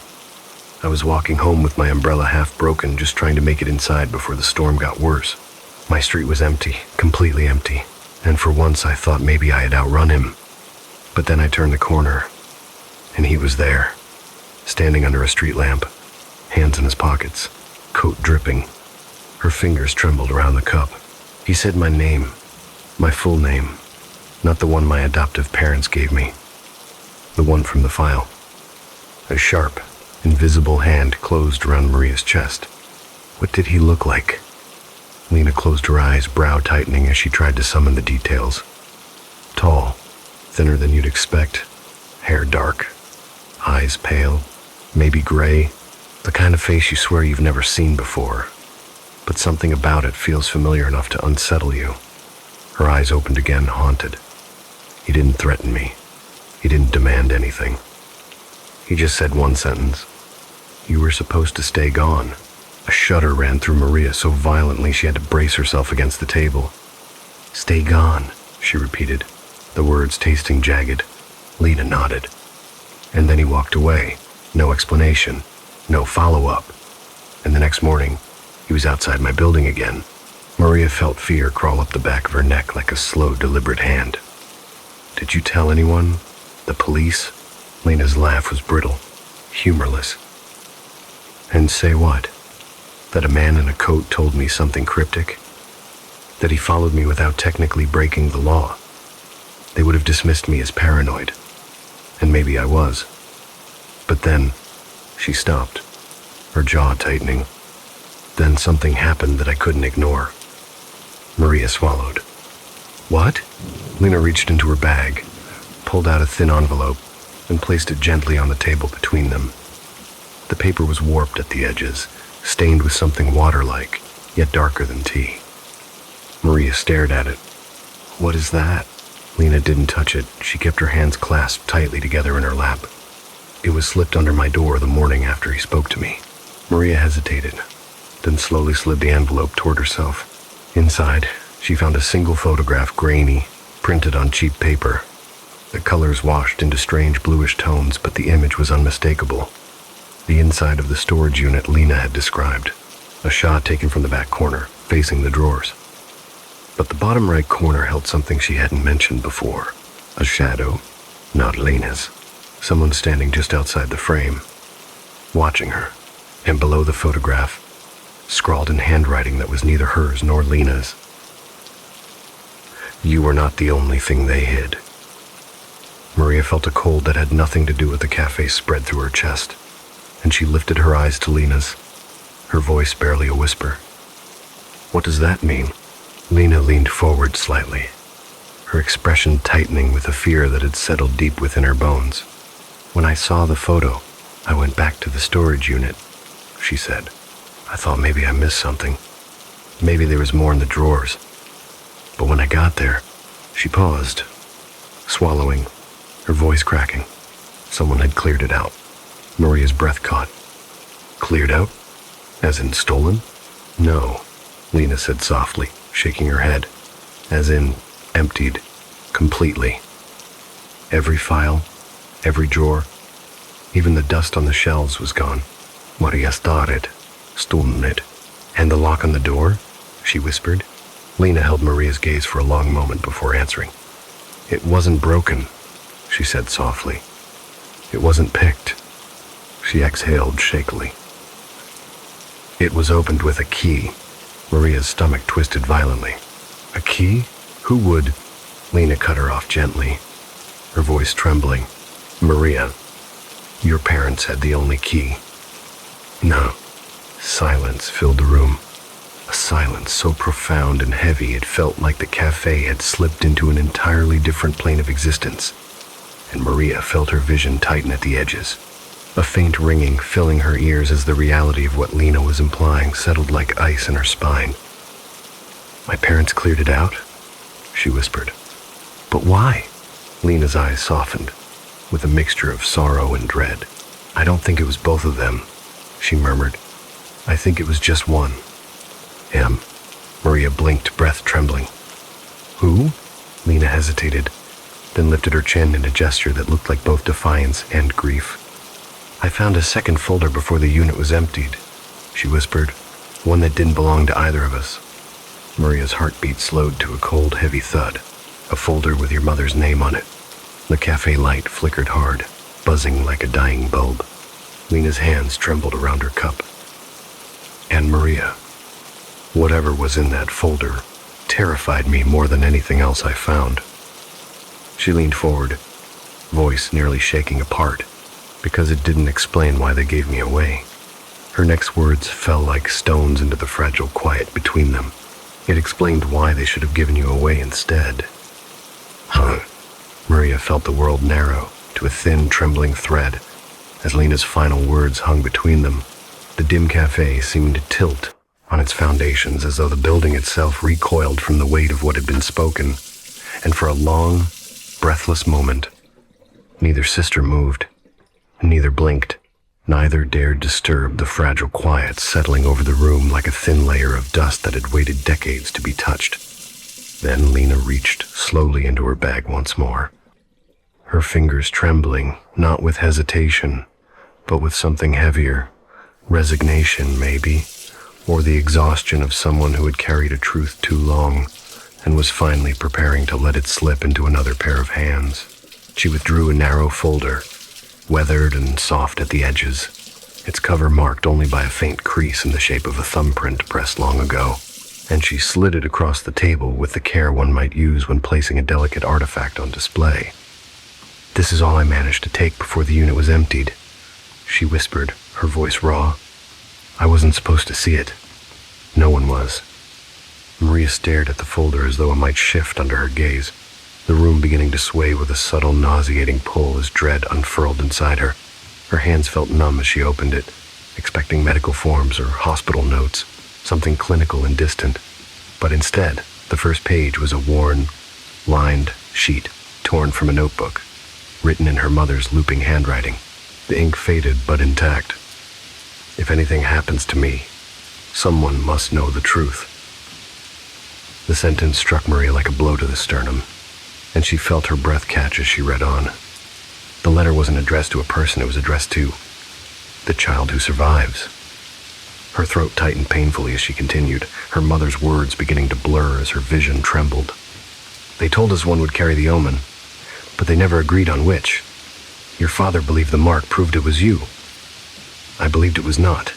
I was walking home with my umbrella half broken, just trying to make it inside before the storm got worse. My street was empty, completely empty, and for once I thought maybe I had outrun him. But then I turned the corner, and he was there, standing under a street lamp, hands in his pockets, coat dripping. Her fingers trembled around the cup. He said my name, my full name, not the one my adoptive parents gave me, the one from the file. A sharp, invisible hand closed around Maria's chest. What did he look like? Lena closed her eyes, brow tightening as she tried to summon the details. Tall, thinner than you'd expect, hair dark, eyes pale, maybe gray, the kind of face you swear you've never seen before, but something about it feels familiar enough to unsettle you. Her eyes opened again, haunted. He didn't threaten me. He didn't demand anything. He just said one sentence. "You were supposed to stay gone." A shudder ran through Maria so violently she had to brace herself against the table. "Stay gone," she repeated, the words tasting jagged. Lena nodded. And then he walked away. No explanation, no follow-up. And the next morning, he was outside my building again. Maria felt fear crawl up the back of her neck like a slow, deliberate hand. "Did you tell anyone? The police?" Lena's laugh was brittle, humorless. "And say what? That a man in a coat told me something cryptic? That he followed me without technically breaking the law? They would have dismissed me as paranoid. And maybe I was. But then, she stopped, her jaw tightening. Then something happened that I couldn't ignore." Maria swallowed. "What?" Lena reached into her bag, pulled out a thin envelope, and placed it gently on the table between them. The paper was warped at the edges, stained with something water-like, yet darker than tea. Maria stared at it. "What is that?" Lena didn't touch it. She kept her hands clasped tightly together in her lap. "It was slipped under my door the morning after he spoke to me." Maria hesitated, then slowly slid the envelope toward herself. Inside, she found a single photograph, grainy, printed on cheap paper. The colors washed into strange bluish tones, but the image was unmistakable. The inside of the storage unit Lena had described. A shot taken from the back corner, facing the drawers. But the bottom right corner held something she hadn't mentioned before. A shadow, not Lena's. Someone standing just outside the frame, watching her. And below the photograph, scrawled in handwriting that was neither hers nor Lena's, "You were not the only thing they hid." Maria felt a cold that had nothing to do with the cafe spread through her chest, and she lifted her eyes to Lena's, her voice barely a whisper. "What does that mean?" Lena leaned forward slightly, her expression tightening with a fear that had settled deep within her bones. "When I saw the photo, I went back to the storage unit," she said. "I thought maybe I missed something. Maybe there was more in the drawers. But when I got there," she paused, swallowing, her voice cracking. Someone had cleared it out. Maria's breath caught. "Cleared out? As in stolen?" "No," Lena said softly, shaking her head. "As in emptied. Completely. Every file, every drawer, even the dust on the shelves was gone. Maria started, stunned. And the lock on the door?" she whispered. Lena held Maria's gaze for a long moment before answering. "It wasn't broken," she said softly. "It wasn't picked." She exhaled shakily. "It was opened with a key." Maria's stomach twisted violently. "A key? Who would?" Lena cut her off gently, her voice trembling. "Maria, your parents had the only key." "No." Silence filled the room. A silence so profound and heavy it felt like the cafe had slipped into an entirely different plane of existence. And Maria felt her vision tighten at the edges. A faint ringing filling her ears as the reality of what Lena was implying settled like ice in her spine. "My parents cleared it out?" she whispered. "But why?" Lena's eyes softened, with a mixture of sorrow and dread. "I don't think it was both of them," she murmured. "I think it was just one." Maria blinked, breath trembling. "Who?" Lena hesitated, then lifted her chin in a gesture that looked like both defiance and grief. "I found a second folder before the unit was emptied," she whispered. "One that didn't belong to either of us." Maria's heartbeat slowed to a cold, heavy thud. "A folder with your mother's name on it." The cafe light flickered hard, buzzing like a dying bulb. Lena's hands trembled around her cup. "And Maria, whatever was in that folder terrified me more than anything else I found." She leaned forward, voice nearly shaking apart, because it didn't explain why they gave me away. Her next words fell like stones into the fragile quiet between them. It explained why they should have given you away instead. "Huh." Maria felt the world narrow to a thin, trembling thread as Lena's final words hung between them. The dim cafe seemed to tilt on its foundations as though the building itself recoiled from the weight of what had been spoken, and for a long, breathless moment, neither sister moved, neither blinked, neither dared disturb the fragile quiet settling over the room like a thin layer of dust that had waited decades to be touched. Then Lena reached slowly into her bag once more, her fingers trembling, not with hesitation, but with something heavier, resignation maybe, or the exhaustion of someone who had carried a truth too long and was finally preparing to let it slip into another pair of hands. She withdrew a narrow folder, weathered and soft at the edges, its cover marked only by a faint crease in the shape of a thumbprint pressed long ago, and she slid it across the table with the care one might use when placing a delicate artifact on display. "This is all I managed to take before the unit was emptied," she whispered, her voice raw. "I wasn't supposed to see it. No one was." Maria stared at the folder as though it might shift under her gaze, the room beginning to sway with a subtle, nauseating pull as dread unfurled inside her. Her hands felt numb as she opened it, expecting medical forms or hospital notes, something clinical and distant. But instead, the first page was a worn, lined sheet torn from a notebook, written in her mother's looping handwriting. The ink faded but intact. If anything happens to me, someone must know the truth. The sentence struck Maria like a blow to the sternum, and she felt her breath catch as she read on. The letter wasn't addressed to a person, it was addressed to the child who survives. Her throat tightened painfully as she continued, her mother's words beginning to blur as her vision trembled. They told us one would carry the omen, but they never agreed on which. Your father believed the mark proved it was you. I believed it was not.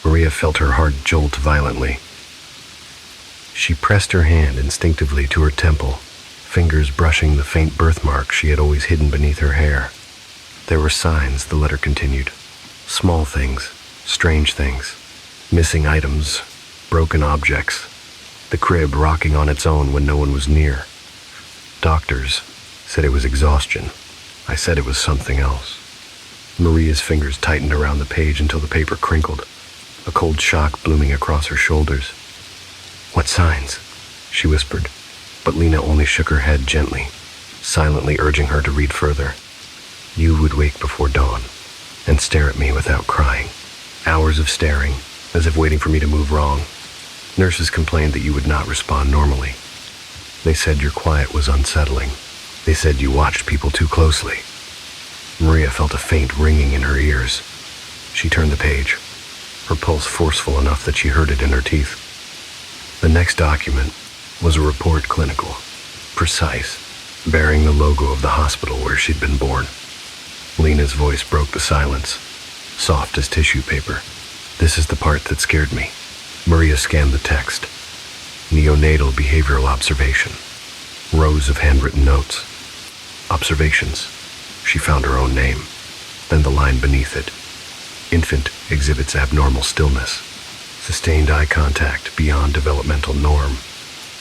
Maria felt her heart jolt violently. She pressed her hand instinctively to her temple, fingers brushing the faint birthmark she had always hidden beneath her hair. There were signs, the letter continued. Small things, strange things, missing items, broken objects, the crib rocking on its own when no one was near. Doctors said it was exhaustion. I said it was something else. Maria's fingers tightened around the page until the paper crinkled, a cold shock blooming across her shoulders. What signs? She whispered, but Lena only shook her head gently, silently urging her to read further. You would wake before dawn and stare at me without crying. Hours of staring, as if waiting for me to move wrong. Nurses complained that you would not respond normally. They said your quiet was unsettling. They said you watched people too closely. Maria felt a faint ringing in her ears. She turned the page, her pulse forceful enough that she heard it in her teeth. The next document was a report clinical, precise, bearing the logo of the hospital where she'd been born. Lena's voice broke the silence, soft as tissue paper. This is the part that scared me. Maria scanned the text. Neonatal behavioral observation. Rows of handwritten notes. Observations. She found her own name. Then the line beneath it. Infant exhibits abnormal stillness. Sustained eye contact beyond developmental norm.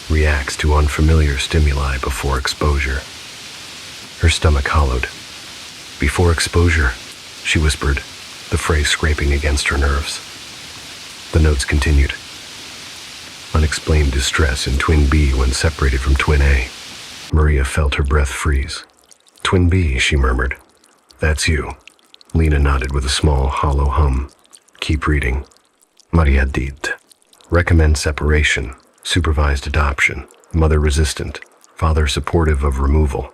Reacts to unfamiliar stimuli before exposure. Her stomach hollowed. Before exposure, she whispered, the phrase scraping against her nerves. The notes continued. Unexplained distress in Twin B when separated from Twin A. Maria felt her breath freeze. Twin B, she murmured. That's you. Lena nodded with a small, hollow hum. Keep reading. Maria dit. Recommend separation. Supervised adoption. Mother resistant. Father supportive of removal.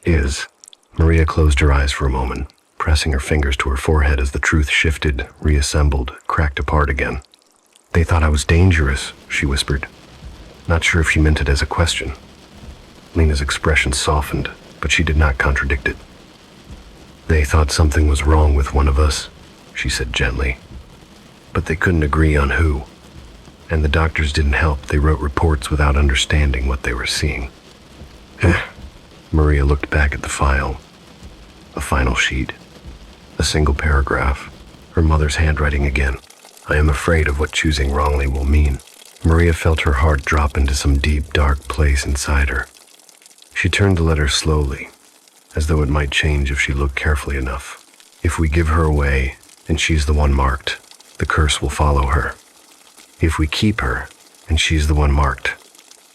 Is. Maria closed her eyes for a moment, pressing her fingers to her forehead as the truth shifted, reassembled, cracked apart again. They thought I was dangerous, she whispered. Not sure if she meant it as a question. Lena's expression softened, but she did not contradict it. They thought something was wrong with one of us, she said gently. But they couldn't agree on who. And the doctors didn't help. They wrote reports without understanding what they were seeing. Maria looked back at the file. A final sheet. A single paragraph. Her mother's handwriting again. I am afraid of what choosing wrongly will mean. Maria felt her heart drop into some deep, dark place inside her. She turned the letter slowly, as though it might change if she looked carefully enough. If we give her away, and she's the one marked, the curse will follow her. If we keep her, and she's the one marked,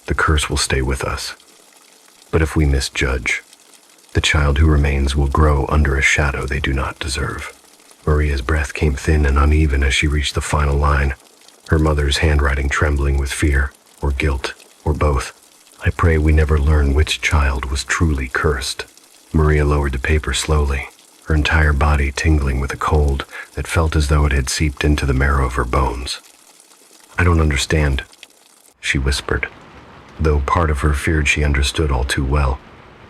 the curse will stay with us. But if we misjudge, the child who remains will grow under a shadow they do not deserve. Maria's breath came thin and uneven as she reached the final line, her mother's handwriting trembling with fear, or guilt, or both. I pray we never learn which child was truly cursed. Maria lowered the paper slowly, her entire body tingling with a cold that felt as though it had seeped into the marrow of her bones. I don't understand, she whispered, though part of her feared she understood all too well.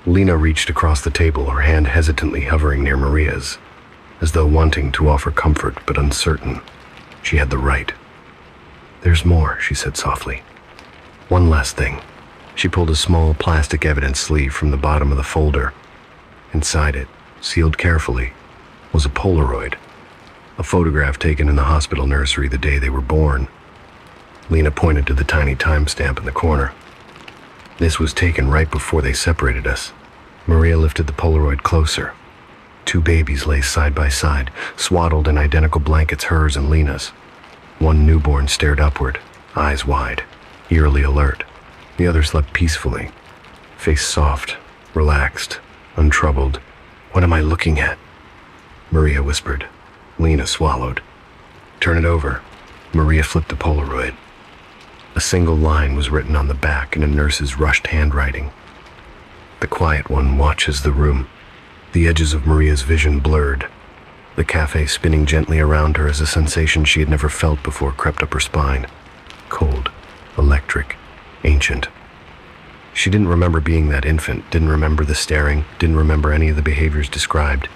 Lena reached across the table, her hand hesitantly hovering near Maria's, as though wanting to offer comfort but uncertain. She had the right. There's more, she said softly. One last thing. She pulled a small plastic evidence sleeve from the bottom of the folder. Inside it, sealed carefully, was a Polaroid, a photograph taken in the hospital nursery the day they were born. Lena pointed to the tiny timestamp in the corner. This was taken right before they separated us. Maria lifted the Polaroid closer. Two babies lay side by side, swaddled in identical blankets, hers and Lena's. One newborn stared upward, eyes wide, eerily alert. The other slept peacefully, face soft, relaxed, untroubled. "What am I looking at?" Maria whispered. Lena swallowed. "Turn it over." Maria flipped the Polaroid. A single line was written on the back in a nurse's rushed handwriting. "The quiet one watches the room." The edges of Maria's vision blurred. The cafe spinning gently around her as a sensation she had never felt before crept up her spine. Cold, electric, ancient. She didn't remember being that infant, didn't remember the staring, didn't remember any of the behaviors described.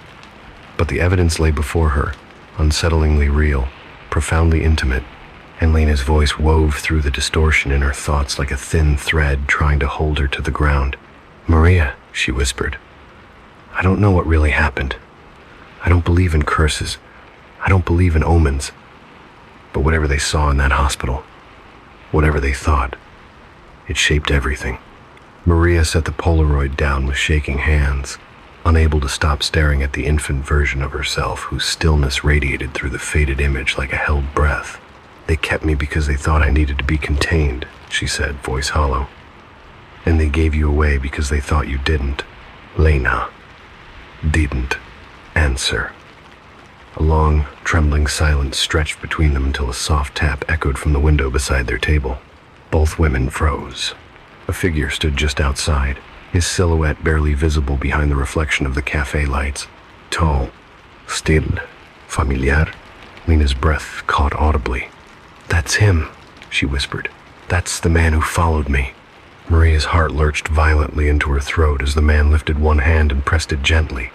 But the evidence lay before her, unsettlingly real, profoundly intimate, and Lena's voice wove through the distortion in her thoughts like a thin thread trying to hold her to the ground. "Maria," she whispered, "I don't know what really happened. I don't believe in curses. I don't believe in omens. But whatever they saw in that hospital, whatever they thought, it shaped everything." Maria set the Polaroid down with shaking hands, unable to stop staring at the infant version of herself whose stillness radiated through the faded image like a held breath. "They kept me because they thought I needed to be contained," she said, voice hollow. "And they gave you away because they thought you didn't." Lena didn't answer. A long, trembling silence stretched between them until a soft tap echoed from the window beside their table. Both women froze. A figure stood just outside, his silhouette barely visible behind the reflection of the cafe lights. Tall, still, familiar. Lena's breath caught audibly. "That's him," she whispered. "That's the man who followed me." Maria's heart lurched violently into her throat as the man lifted one hand and pressed it gently,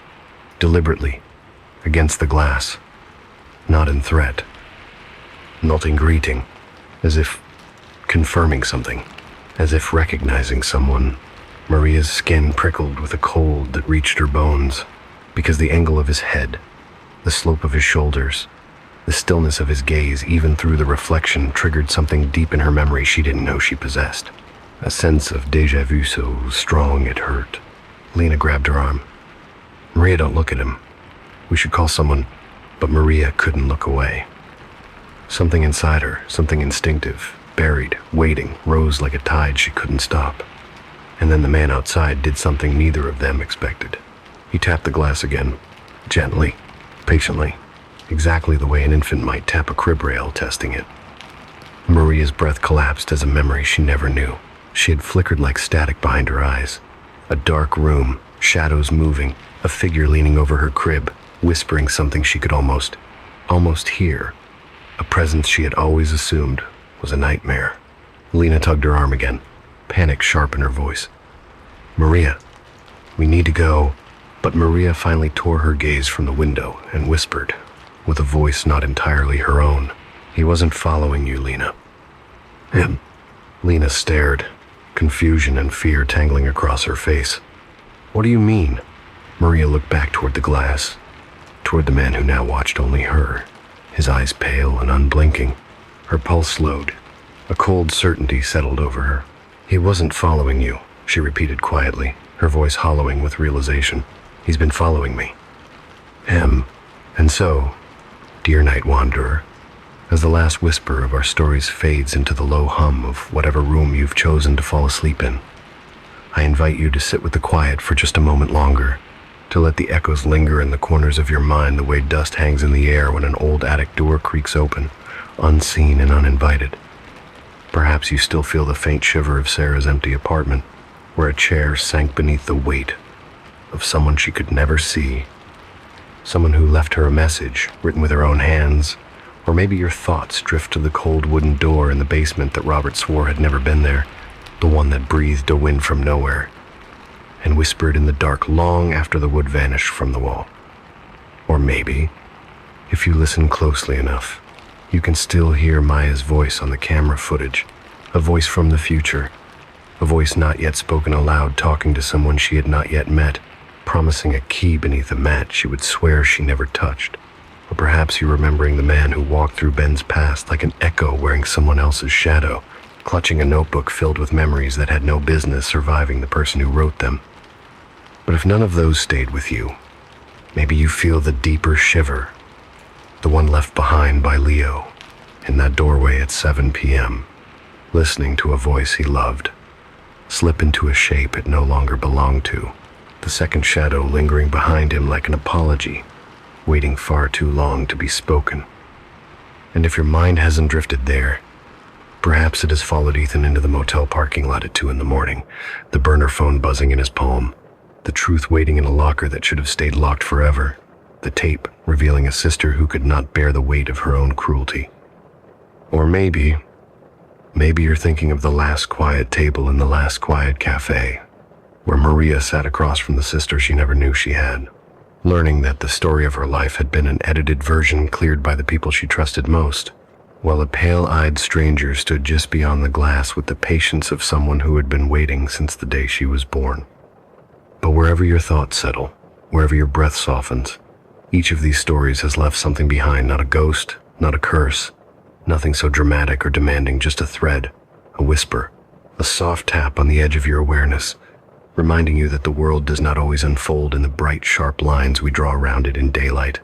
deliberately, against the glass. Not in threat, not in greeting, as if confirming something, as if recognizing someone. Maria's skin prickled with a cold that reached her bones, because the angle of his head, the slope of his shoulders, the stillness of his gaze, even through the reflection, triggered something deep in her memory she didn't know she possessed. A sense of déjà vu so strong it hurt. Lena grabbed her arm. "Maria, don't look at him. We should call someone." But Maria couldn't look away. Something inside her, something instinctive, buried, waiting, rose like a tide she couldn't stop. And then the man outside did something neither of them expected. He tapped the glass again, gently, patiently, exactly the way an infant might tap a crib rail, testing it. Maria's breath collapsed as a memory she never knew. She had flickered like static behind her eyes. A dark room, shadows moving, a figure leaning over her crib, whispering something she could almost hear. A presence she had always assumed was a nightmare. Lena tugged her arm again, panic sharp in her voice. "Maria, we need to go." But Maria finally tore her gaze from the window and whispered, with a voice not entirely her own, "He wasn't following you, Lena." "Him?" Lena stared, confusion and fear tangling across her face. "What do you mean?" Maria looked back toward the glass, toward the man who now watched only her, his eyes pale and unblinking. Her pulse slowed. A cold certainty settled over her. "He wasn't following you," she repeated quietly, her voice hollowing with realization. "He's been following me." "Him. And so, dear night wanderer, as the last whisper of our stories fades into the low hum of whatever room you've chosen to fall asleep in, I invite you to sit with the quiet for just a moment longer, to let the echoes linger in the corners of your mind the way dust hangs in the air when an old attic door creaks open, unseen and uninvited. Perhaps you still feel the faint shiver of Sarah's empty apartment, where a chair sank beneath the weight of someone she could never see, someone who left her a message written with her own hands. Or maybe your thoughts drift to the cold wooden door in the basement that Robert swore had never been there, the one that breathed a wind from nowhere, and whispered in the dark long after the wood vanished from the wall. Or maybe, if you listen closely enough, you can still hear Maya's voice on the camera footage, a voice from the future, a voice not yet spoken aloud talking to someone she had not yet met, promising a key beneath a mat she would swear she never touched. Or perhaps you're remembering the man who walked through Ben's past like an echo wearing someone else's shadow, clutching a notebook filled with memories that had no business surviving the person who wrote them. But if none of those stayed with you, Maybe you feel the deeper shiver, the one left behind by Leo, in that doorway at 7 p.m., listening to a voice he loved slip into a shape it no longer belonged to, the second shadow lingering behind him like an apology, waiting far too long to be spoken. And if your mind hasn't drifted there, perhaps it has followed Ethan into the motel parking lot at 2 in the morning, the burner phone buzzing in his palm, the truth waiting in a locker that should have stayed locked forever, the tape revealing a sister who could not bear the weight of her own cruelty. Or maybe you're thinking of the last quiet table in the last quiet cafe, where Maria sat across from the sister she never knew she had, learning that the story of her life had been an edited version cleared by the people she trusted most, while a pale-eyed stranger stood just beyond the glass with the patience of someone who had been waiting since the day she was born. But wherever your thoughts settle, wherever your breath softens, each of these stories has left something behind, not a ghost, not a curse, nothing so dramatic or demanding, just a thread, a whisper, a soft tap on the edge of your awareness, reminding you that the world does not always unfold in the bright, sharp lines we draw around it in daylight.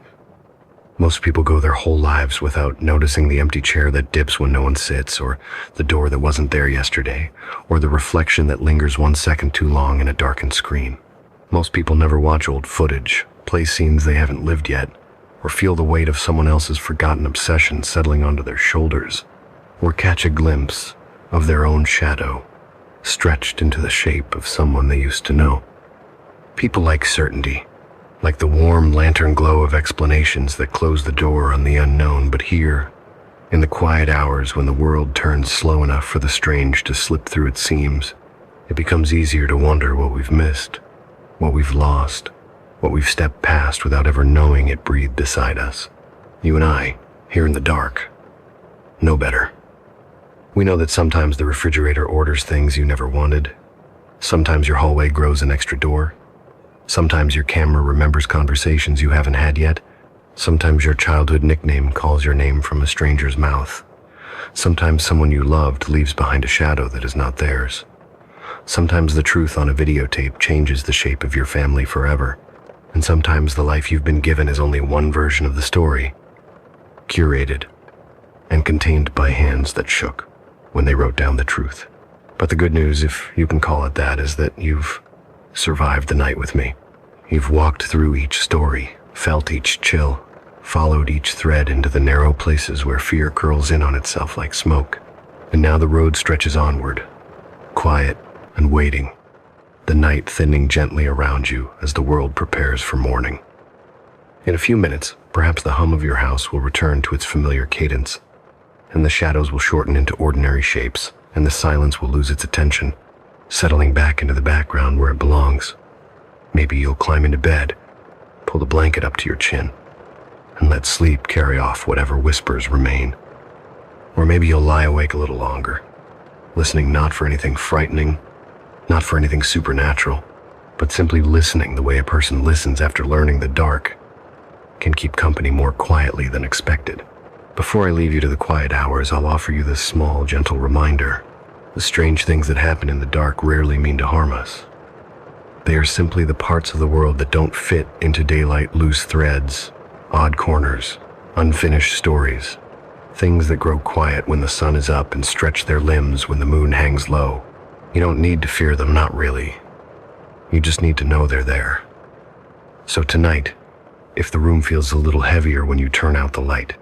Most people go their whole lives without noticing the empty chair that dips when no one sits, or the door that wasn't there yesterday, or the reflection that lingers 1 second too long in a darkened screen. Most people never watch old footage, play scenes they haven't lived yet, or feel the weight of someone else's forgotten obsession settling onto their shoulders, or catch a glimpse of their own shadow, stretched into the shape of someone they used to know. People like certainty, like the warm lantern glow of explanations that close the door on the unknown, but here, in the quiet hours when the world turns slow enough for the strange to slip through its seams, it becomes easier to wonder what we've missed, what we've lost, what we've stepped past without ever knowing it breathed beside us. You and I, here in the dark, know better. We know that sometimes the refrigerator orders things you never wanted. Sometimes your hallway grows an extra door. Sometimes your camera remembers conversations you haven't had yet. Sometimes your childhood nickname calls your name from a stranger's mouth. Sometimes someone you loved leaves behind a shadow that is not theirs. Sometimes the truth on a videotape changes the shape of your family forever. And sometimes the life you've been given is only one version of the story, curated and contained by hands that shook when they wrote down the truth. But the good news, if you can call it that, is that you've survived the night with me. You've walked through each story, felt each chill, followed each thread into the narrow places where fear curls in on itself like smoke. And now the road stretches onward, quiet and waiting, the night thinning gently around you as the world prepares for morning. In a few minutes, perhaps the hum of your house will return to its familiar cadence, and the shadows will shorten into ordinary shapes, and the silence will lose its attention, settling back into the background where it belongs. Maybe you'll climb into bed, pull the blanket up to your chin, and let sleep carry off whatever whispers remain. Or maybe you'll lie awake a little longer, listening not for anything frightening, not for anything supernatural, but simply listening the way a person listens after learning the dark can keep company more quietly than expected. Before I leave you to the quiet hours, I'll offer you this small, gentle reminder. The strange things that happen in the dark rarely mean to harm us. They are simply the parts of the world that don't fit into daylight, loose threads, odd corners, unfinished stories. Things that grow quiet when the sun is up and stretch their limbs when the moon hangs low. You don't need to fear them, not really. You just need to know they're there. So tonight, if the room feels a little heavier when you turn out the light,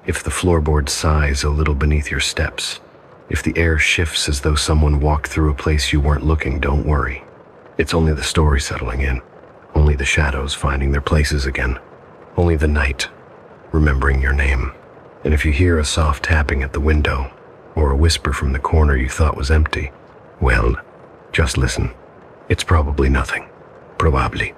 if the floorboard sighs a little beneath your steps, if the air shifts as though someone walked through a place you weren't looking, don't worry. It's only the story settling in, only the shadows finding their places again, only the night remembering your name. And if you hear a soft tapping at the window, or a whisper from the corner you thought was empty, well, just listen. It's probably nothing. Probably.